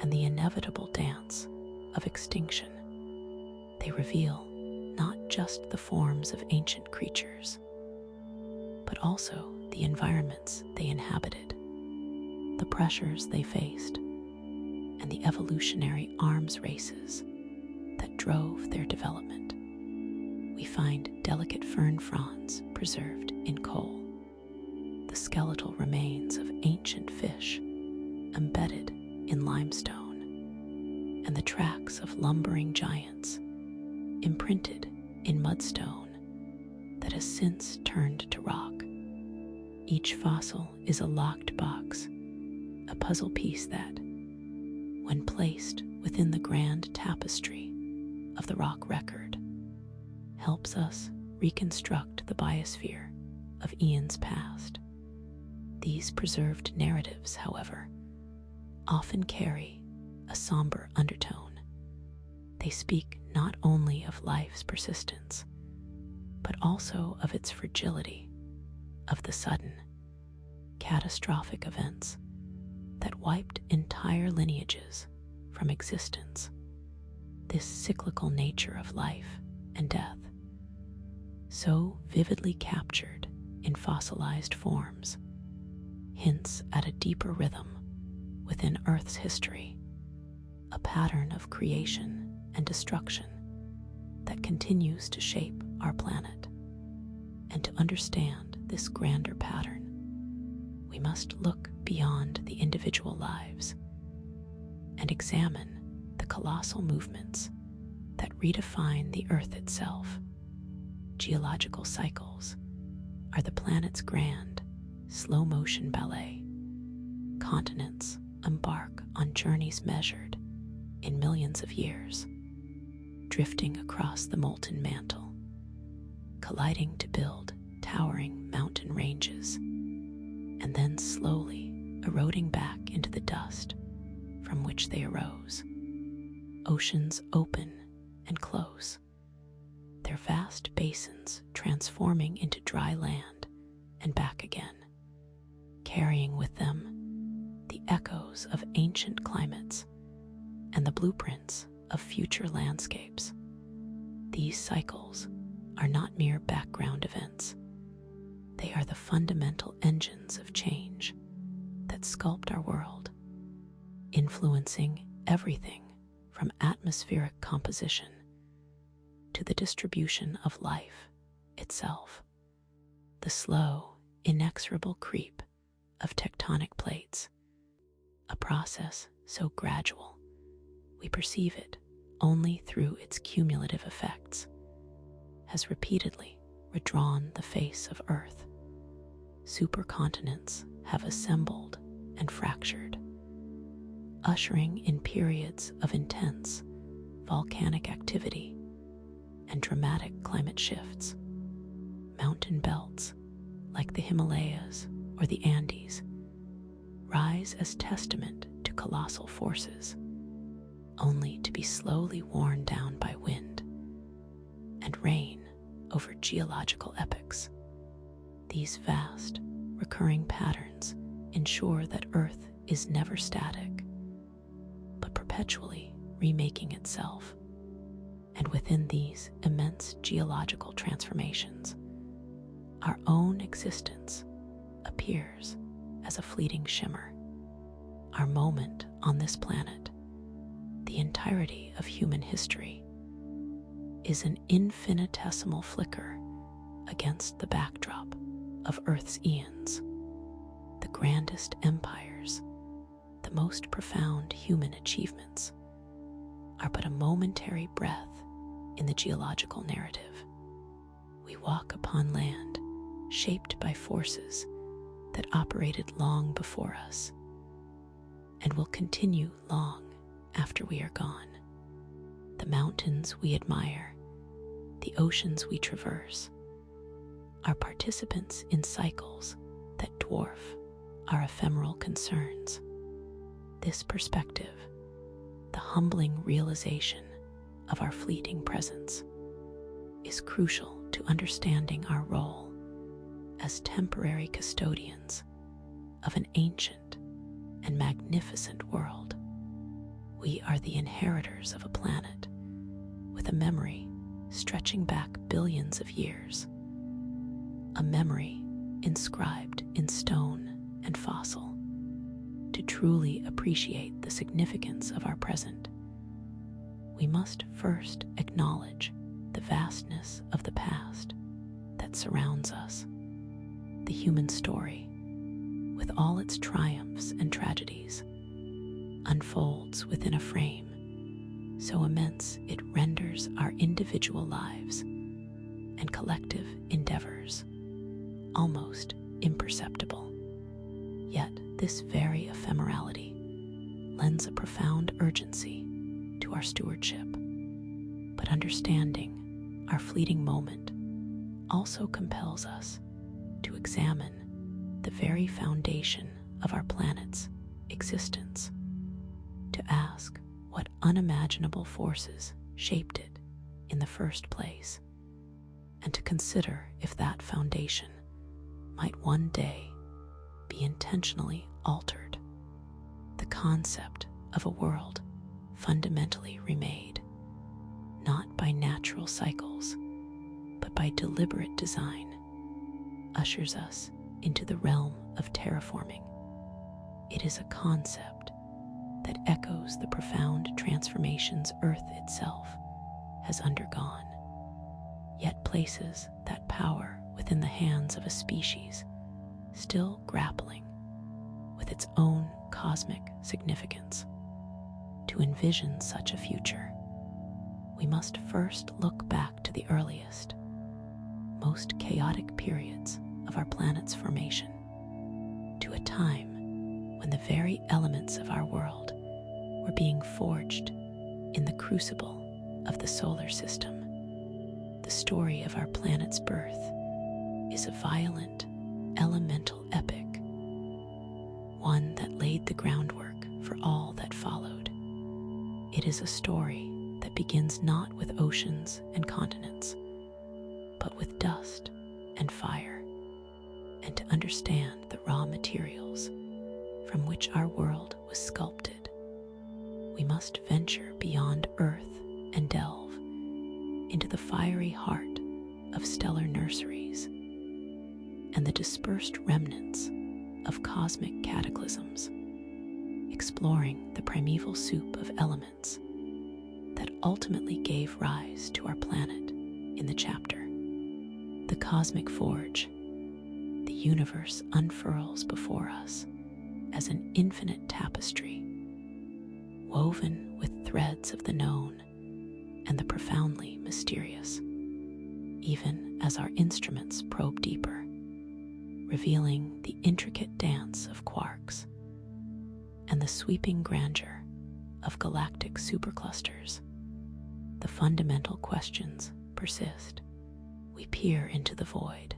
and the inevitable dance of extinction. They reveal not just the forms of ancient creatures, but also the environments they inhabited, the pressures they faced, and the evolutionary arms races that drove their development. We find delicate fern fronds preserved in coal, the skeletal remains of ancient fish embedded in limestone, and the tracks of lumbering giants imprinted in mudstone that has since turned to rock. Each fossil is a locked box, a puzzle piece that, when placed within the grand tapestry of the rock record, helps us reconstruct the biosphere of eons past. These preserved narratives, however, often carry a somber undertone. They speak not only of life's persistence, but also of its fragility, of the sudden, catastrophic events that wiped entire lineages from existence. This cyclical nature of life and death, so vividly captured in fossilized forms, hints at a deeper rhythm within Earth's history, a pattern of creation and destruction that continues to shape our planet. And to understand this grander pattern, we must look beyond the individual lives and examine the colossal movements that redefine the Earth itself. Geological cycles are the planet's grand, slow-motion ballet. Continents embark on journeys measured in millions of years, drifting across the molten mantle, colliding to build towering mountain ranges, and then slowly eroding back into the dust from which they arose. Oceans open and close, their vast basins transforming into dry land and back again, carrying with them the echoes of ancient climates and the blueprints of future landscapes. These cycles are not mere background events. They are the fundamental engines of change that sculpt our world, influencing everything from atmospheric composition to the distribution of life itself. The slow, inexorable creep of tectonic plates, a process so gradual we perceive it only through its cumulative effects, has repeatedly redrawn the face of Earth. Supercontinents have assembled and fractured, ushering in periods of intense volcanic activity and dramatic climate shifts. Mountain belts, like the Himalayas or the Andes, rise as testament to colossal forces, only to be slowly worn down by wind and rain over geological epochs. These vast, recurring patterns ensure that Earth is never static, but perpetually remaking itself. And within these immense geological transformations, our own existence appears as a fleeting shimmer. Our moment on this planet, the entirety of human history, is an infinitesimal flicker against the backdrop of Earth's eons. The grandest empires, the most profound human achievements, are but a momentary breath in the geological narrative. We walk upon land shaped by forces that operated long before us and will continue long after we are gone. The mountains we admire, the oceans we traverse, are participants in cycles that dwarf our ephemeral concerns. This perspective, the humbling realization of our fleeting presence, is crucial to understanding our role as temporary custodians of an ancient and magnificent world. We are the inheritors of a planet with a memory stretching back billions of years, a memory inscribed in stone and fossil. To truly appreciate the significance of our present, we must first acknowledge the vastness of the past that surrounds us. The human story, with all its triumphs and tragedies, unfolds within a frame so immense it renders our individual lives and collective endeavors almost imperceptible. Yet this very ephemerality lends a profound urgency to our stewardship. But understanding our fleeting moment also compels us to examine the very foundation of our planet's existence, to ask what unimaginable forces shaped it in the first place, and to consider if that foundation might one day be intentionally altered. The concept of a world fundamentally remade, not by natural cycles, but by deliberate design, ushers us into the realm of terraforming. It is a concept that echoes the profound transformations Earth itself has undergone, yet places that power within the hands of a species still grappling with its own cosmic significance. To envision such a future, we must first look back to the earliest, most chaotic periods of our planet's formation, to a time when the very elements of our world were being forged in the crucible of the solar system. The story of our planet's birth is a violent, elemental epic, one that laid the groundwork for all that followed. It is a story that begins not with oceans and continents, but with dust and fire. And to understand the raw materials from which our world was sculpted, we must venture beyond Earth and delve into the fiery heart of stellar nurseries and the dispersed remnants of cosmic cataclysms, exploring the primeval soup of elements that ultimately gave rise to our planet in the chapter, The Cosmic Forge. The universe unfurls before us as an infinite tapestry, woven with threads of the known and the profoundly mysterious, even as our instruments probe deeper, revealing the intricate dance of quarks and the sweeping grandeur of galactic superclusters. The fundamental questions persist, we peer into the void,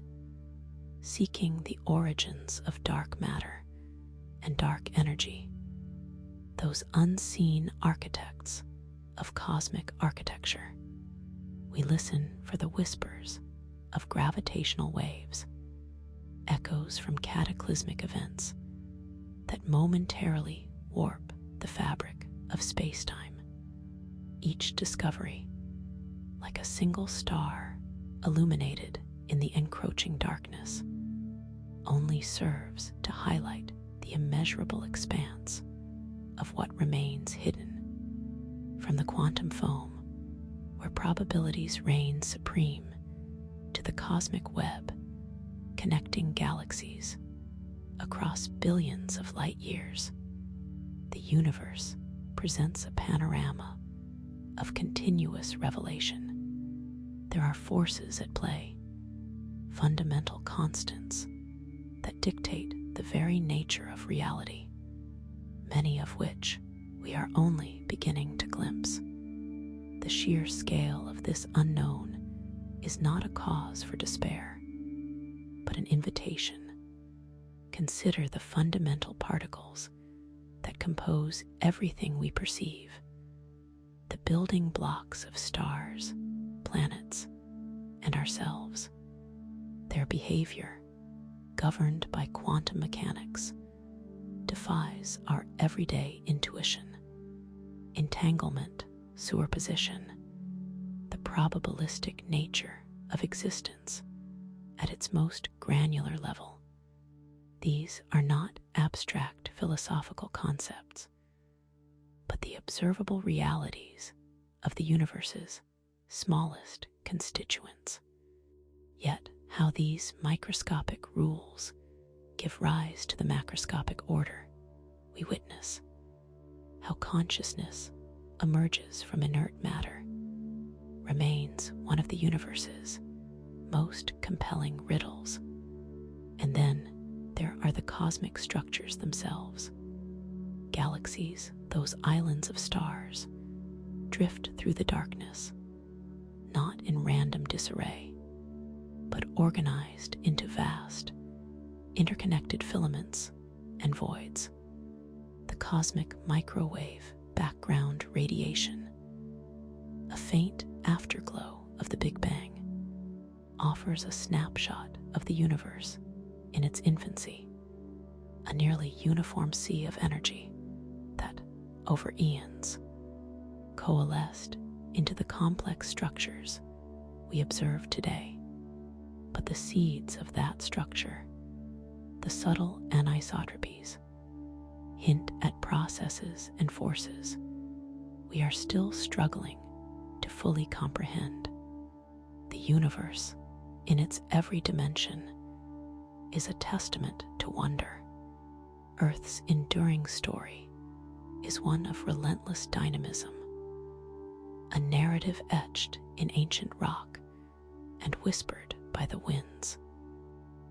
seeking the origins of dark matter and dark energy, those unseen architects of cosmic architecture. We listen for the whispers of gravitational waves, echoes from cataclysmic events that momentarily warp the fabric of space-time. Each discovery, like a single star illuminated in the encroaching darkness, only serves to highlight the immeasurable expanse of what remains hidden. From the quantum foam, where probabilities reign supreme, to the cosmic web connecting galaxies across billions of light years, the universe presents a panorama of continuous revelation. There are forces at play, fundamental constants that dictate the very nature of reality, many of which we are only beginning to glimpse. The sheer scale of this unknown is not a cause for despair, but an invitation. Consider the fundamental particles that compose everything we perceive, the building blocks of stars, planets, and ourselves. Their behavior, governed by quantum mechanics, defies our everyday intuition. Entanglement, superposition, the probabilistic nature of existence at its most granular level. These are not abstract philosophical concepts, but the observable realities of the universe's smallest constituents. Yet how these microscopic rules give rise to the macroscopic order we witness, how consciousness emerges from inert matter, remains one of the universe's most compelling riddles. And then there are the cosmic structures themselves. Galaxies, those islands of stars, drift through the darkness, not in random disarray, but organized into vast, interconnected filaments and voids. The cosmic microwave background radiation, a faint afterglow of the Big Bang, offers a snapshot of the universe in its infancy, a nearly uniform sea of energy that, over eons, coalesced into the complex structures we observe today. But the seeds of that structure, the subtle anisotropies, hint at processes and forces we are still struggling to fully comprehend. The universe, in its every dimension, is a testament to wonder. Earth's enduring story is one of relentless dynamism, a narrative etched in ancient rock and whispered by the winds.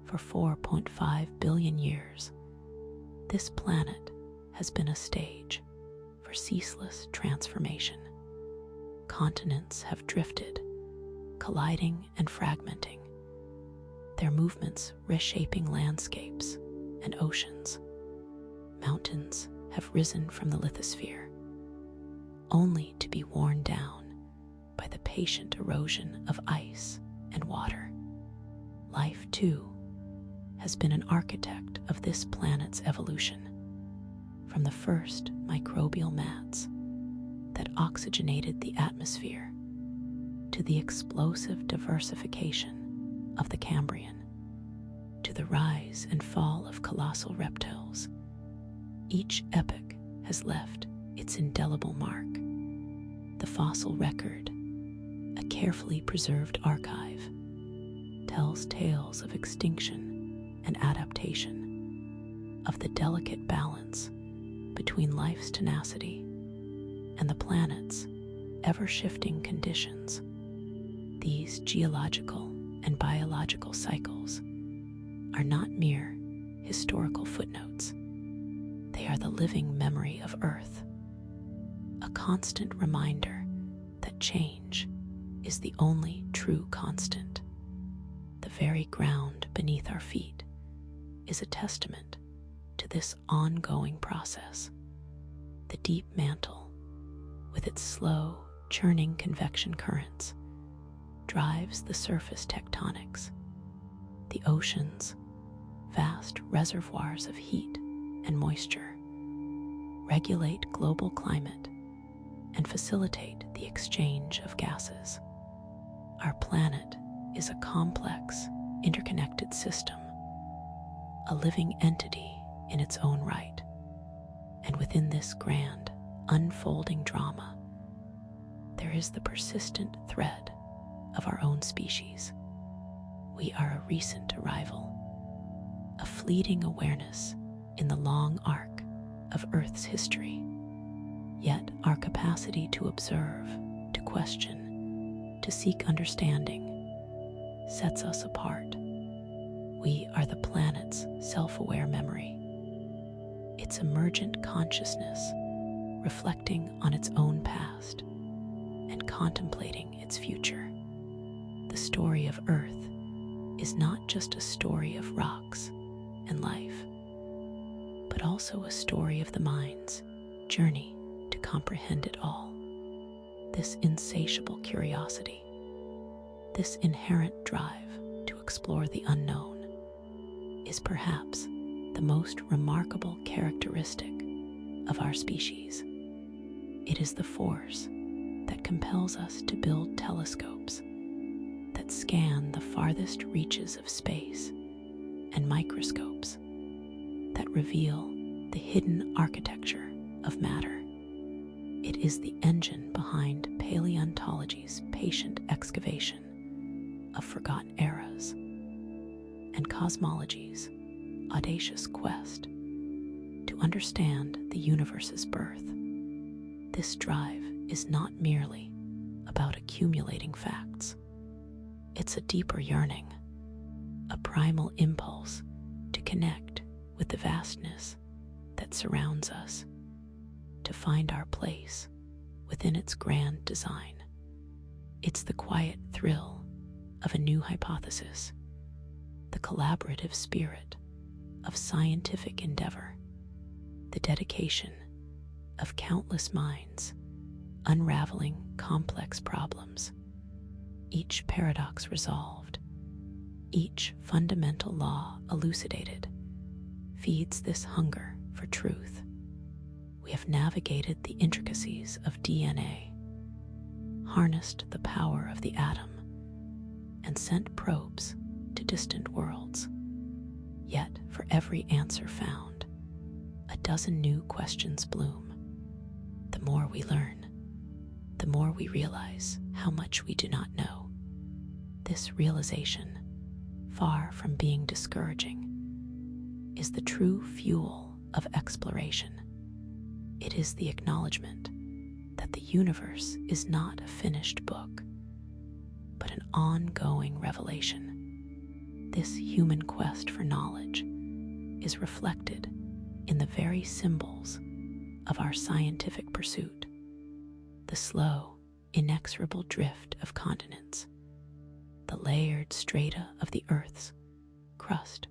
For 4.5 billion years, this planet has been a stage for ceaseless transformation. Continents have drifted, colliding and fragmenting, their movements reshaping landscapes and oceans. Mountains have risen from the lithosphere, only to be worn down by the patient erosion of ice and water. Life, too, has been an architect of this planet's evolution, from the first microbial mats that oxygenated the atmosphere to the explosive diversification of the Cambrian, to the rise and fall of colossal reptiles. Each epoch has left its indelible mark. The fossil record, a carefully preserved archive, tells tales of extinction and adaptation, of the delicate balance between life's tenacity and the planet's ever-shifting conditions. These geological and biological cycles are not mere historical footnotes. They are the living memory of Earth, a constant reminder that change is the only true constant. The very ground beneath our feet is a testament to this ongoing process. The deep mantle, with its slow, churning convection currents, drives the surface tectonics. The oceans, vast reservoirs of heat and moisture, regulate global climate and facilitate the exchange of gases. Our planet is a complex, interconnected system, a living entity in its own right. And within this grand, unfolding drama, there is the persistent thread of our own species. We are a recent arrival, a fleeting awareness in the long arc of Earth's history. Yet our capacity to observe, to question, to seek understanding sets us apart. We are the planet's self-aware memory, its emergent consciousness reflecting on its own past and contemplating its future. The story of Earth is not just a story of rocks and life, but also a story of the mind's journey to comprehend it all. This insatiable curiosity, this inherent drive to explore the unknown, is perhaps the most remarkable characteristic of our species. It is the force that compels us to build telescopes that scan the farthest reaches of space and microscopes that reveal the hidden architecture of matter. It is the engine behind paleontology's patient excavation of forgotten eras and cosmology's audacious quest to understand the universe's birth. This drive is not merely about accumulating facts. It's a deeper yearning, a primal impulse to connect with the vastness that surrounds us, to find our place within its grand design. It's the quiet thrill of a new hypothesis, the collaborative spirit of scientific endeavor, the dedication of countless minds unraveling complex problems, each paradox resolved, each fundamental law elucidated, feeds this hunger for truth. We have navigated the intricacies of DNA, harnessed the power of the atom, and sent probes to distant worlds. Yet, for every answer found, a dozen new questions bloom. The more we learn, the more we realize how much we do not know. This realization, far from being discouraging, is the true fuel of exploration. It is the acknowledgement that the universe is not a finished book, but an ongoing revelation. This human quest for knowledge is reflected in the very symbols of our scientific pursuit: the slow, inexorable drift of continents, the layered strata of the Earth's crust,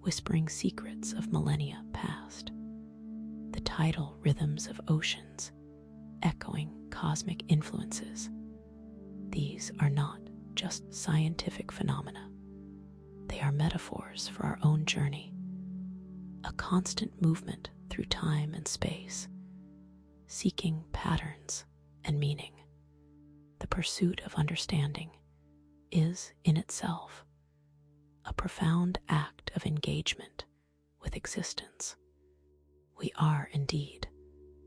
whispering secrets of millennia past, the tidal rhythms of oceans, echoing cosmic influences. These are not just scientific phenomena. They are metaphors for our own journey, a constant movement through time and space, seeking patterns and meaning. The pursuit of understanding is, in itself, a profound act of engagement with existence. We are indeed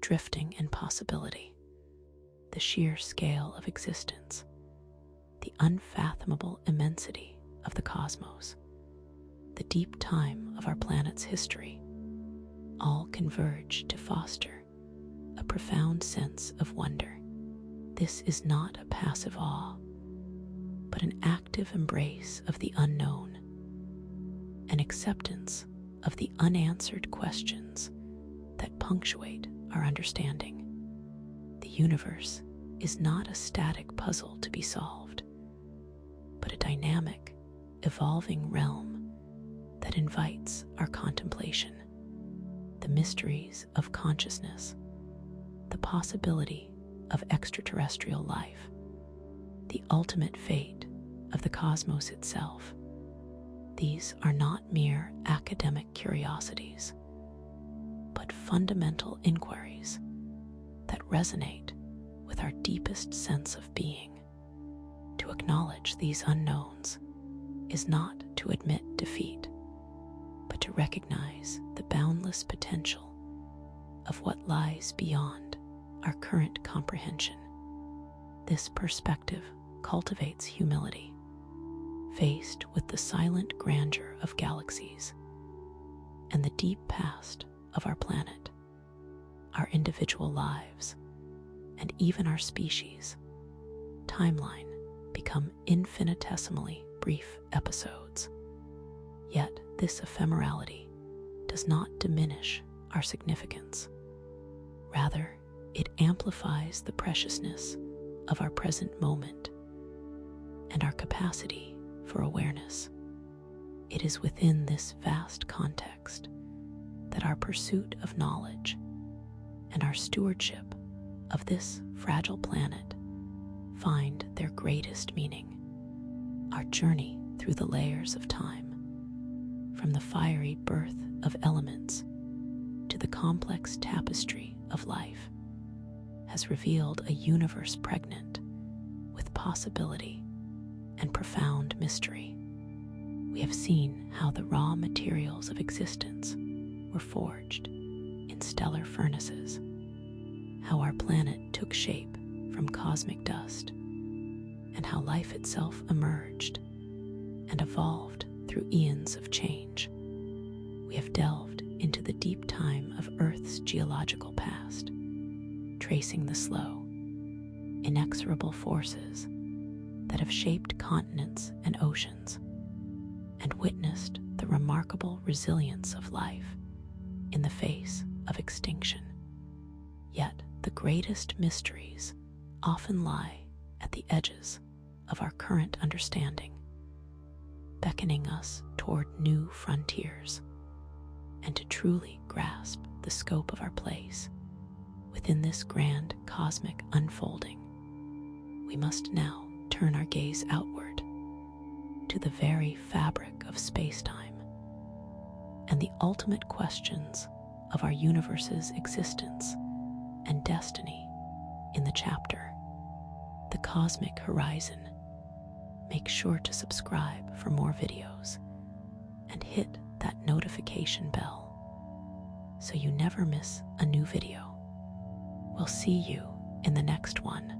drifting in possibility, the sheer scale of existence, the unfathomable immensity of the cosmos, the deep time of our planet's history, all converge to foster a profound sense of wonder. This is not a passive awe, but an active embrace of the unknown, an acceptance of the unanswered questions that punctuate our understanding. The universe is not a static puzzle to be solved. dynamic, evolving realm that invites our contemplation. The mysteries of consciousness, the possibility of extraterrestrial life, the ultimate fate of the cosmos itself. These are not mere academic curiosities, but fundamental inquiries that resonate with our deepest sense of being. To acknowledge these unknowns is not to admit defeat, but to recognize the boundless potential of what lies beyond our current comprehension. This perspective cultivates humility, faced with the silent grandeur of galaxies and the deep past of our planet, our individual lives, and even our species' timeline become infinitesimally brief episodes. Yet this ephemerality does not diminish our significance. Rather, it amplifies the preciousness of our present moment and our capacity for awareness. It is within this vast context that our pursuit of knowledge and our stewardship of this fragile planet find their greatest meaning. Our journey through the layers of time, from the fiery birth of elements to the complex tapestry of life, has revealed a universe pregnant with possibility and profound mystery. We have seen how the raw materials of existence were forged in stellar furnaces, how our planet took shape from cosmic dust, and how life itself emerged and evolved through eons of change. We have delved into the deep time of Earth's geological past, tracing the slow, inexorable forces that have shaped continents and oceans, and witnessed the remarkable resilience of life in the face of extinction. Yet the greatest mysteries often lie at the edges of our current understanding, beckoning us toward new frontiers. And to truly grasp the scope of our place within this grand cosmic unfolding, we must now turn our gaze outward to the very fabric of space-time and the ultimate questions of our universe's existence and destiny in the chapter, The Cosmic Horizon. Make sure to subscribe for more videos and hit that notification bell so you never miss a new video. We'll see you in the next one.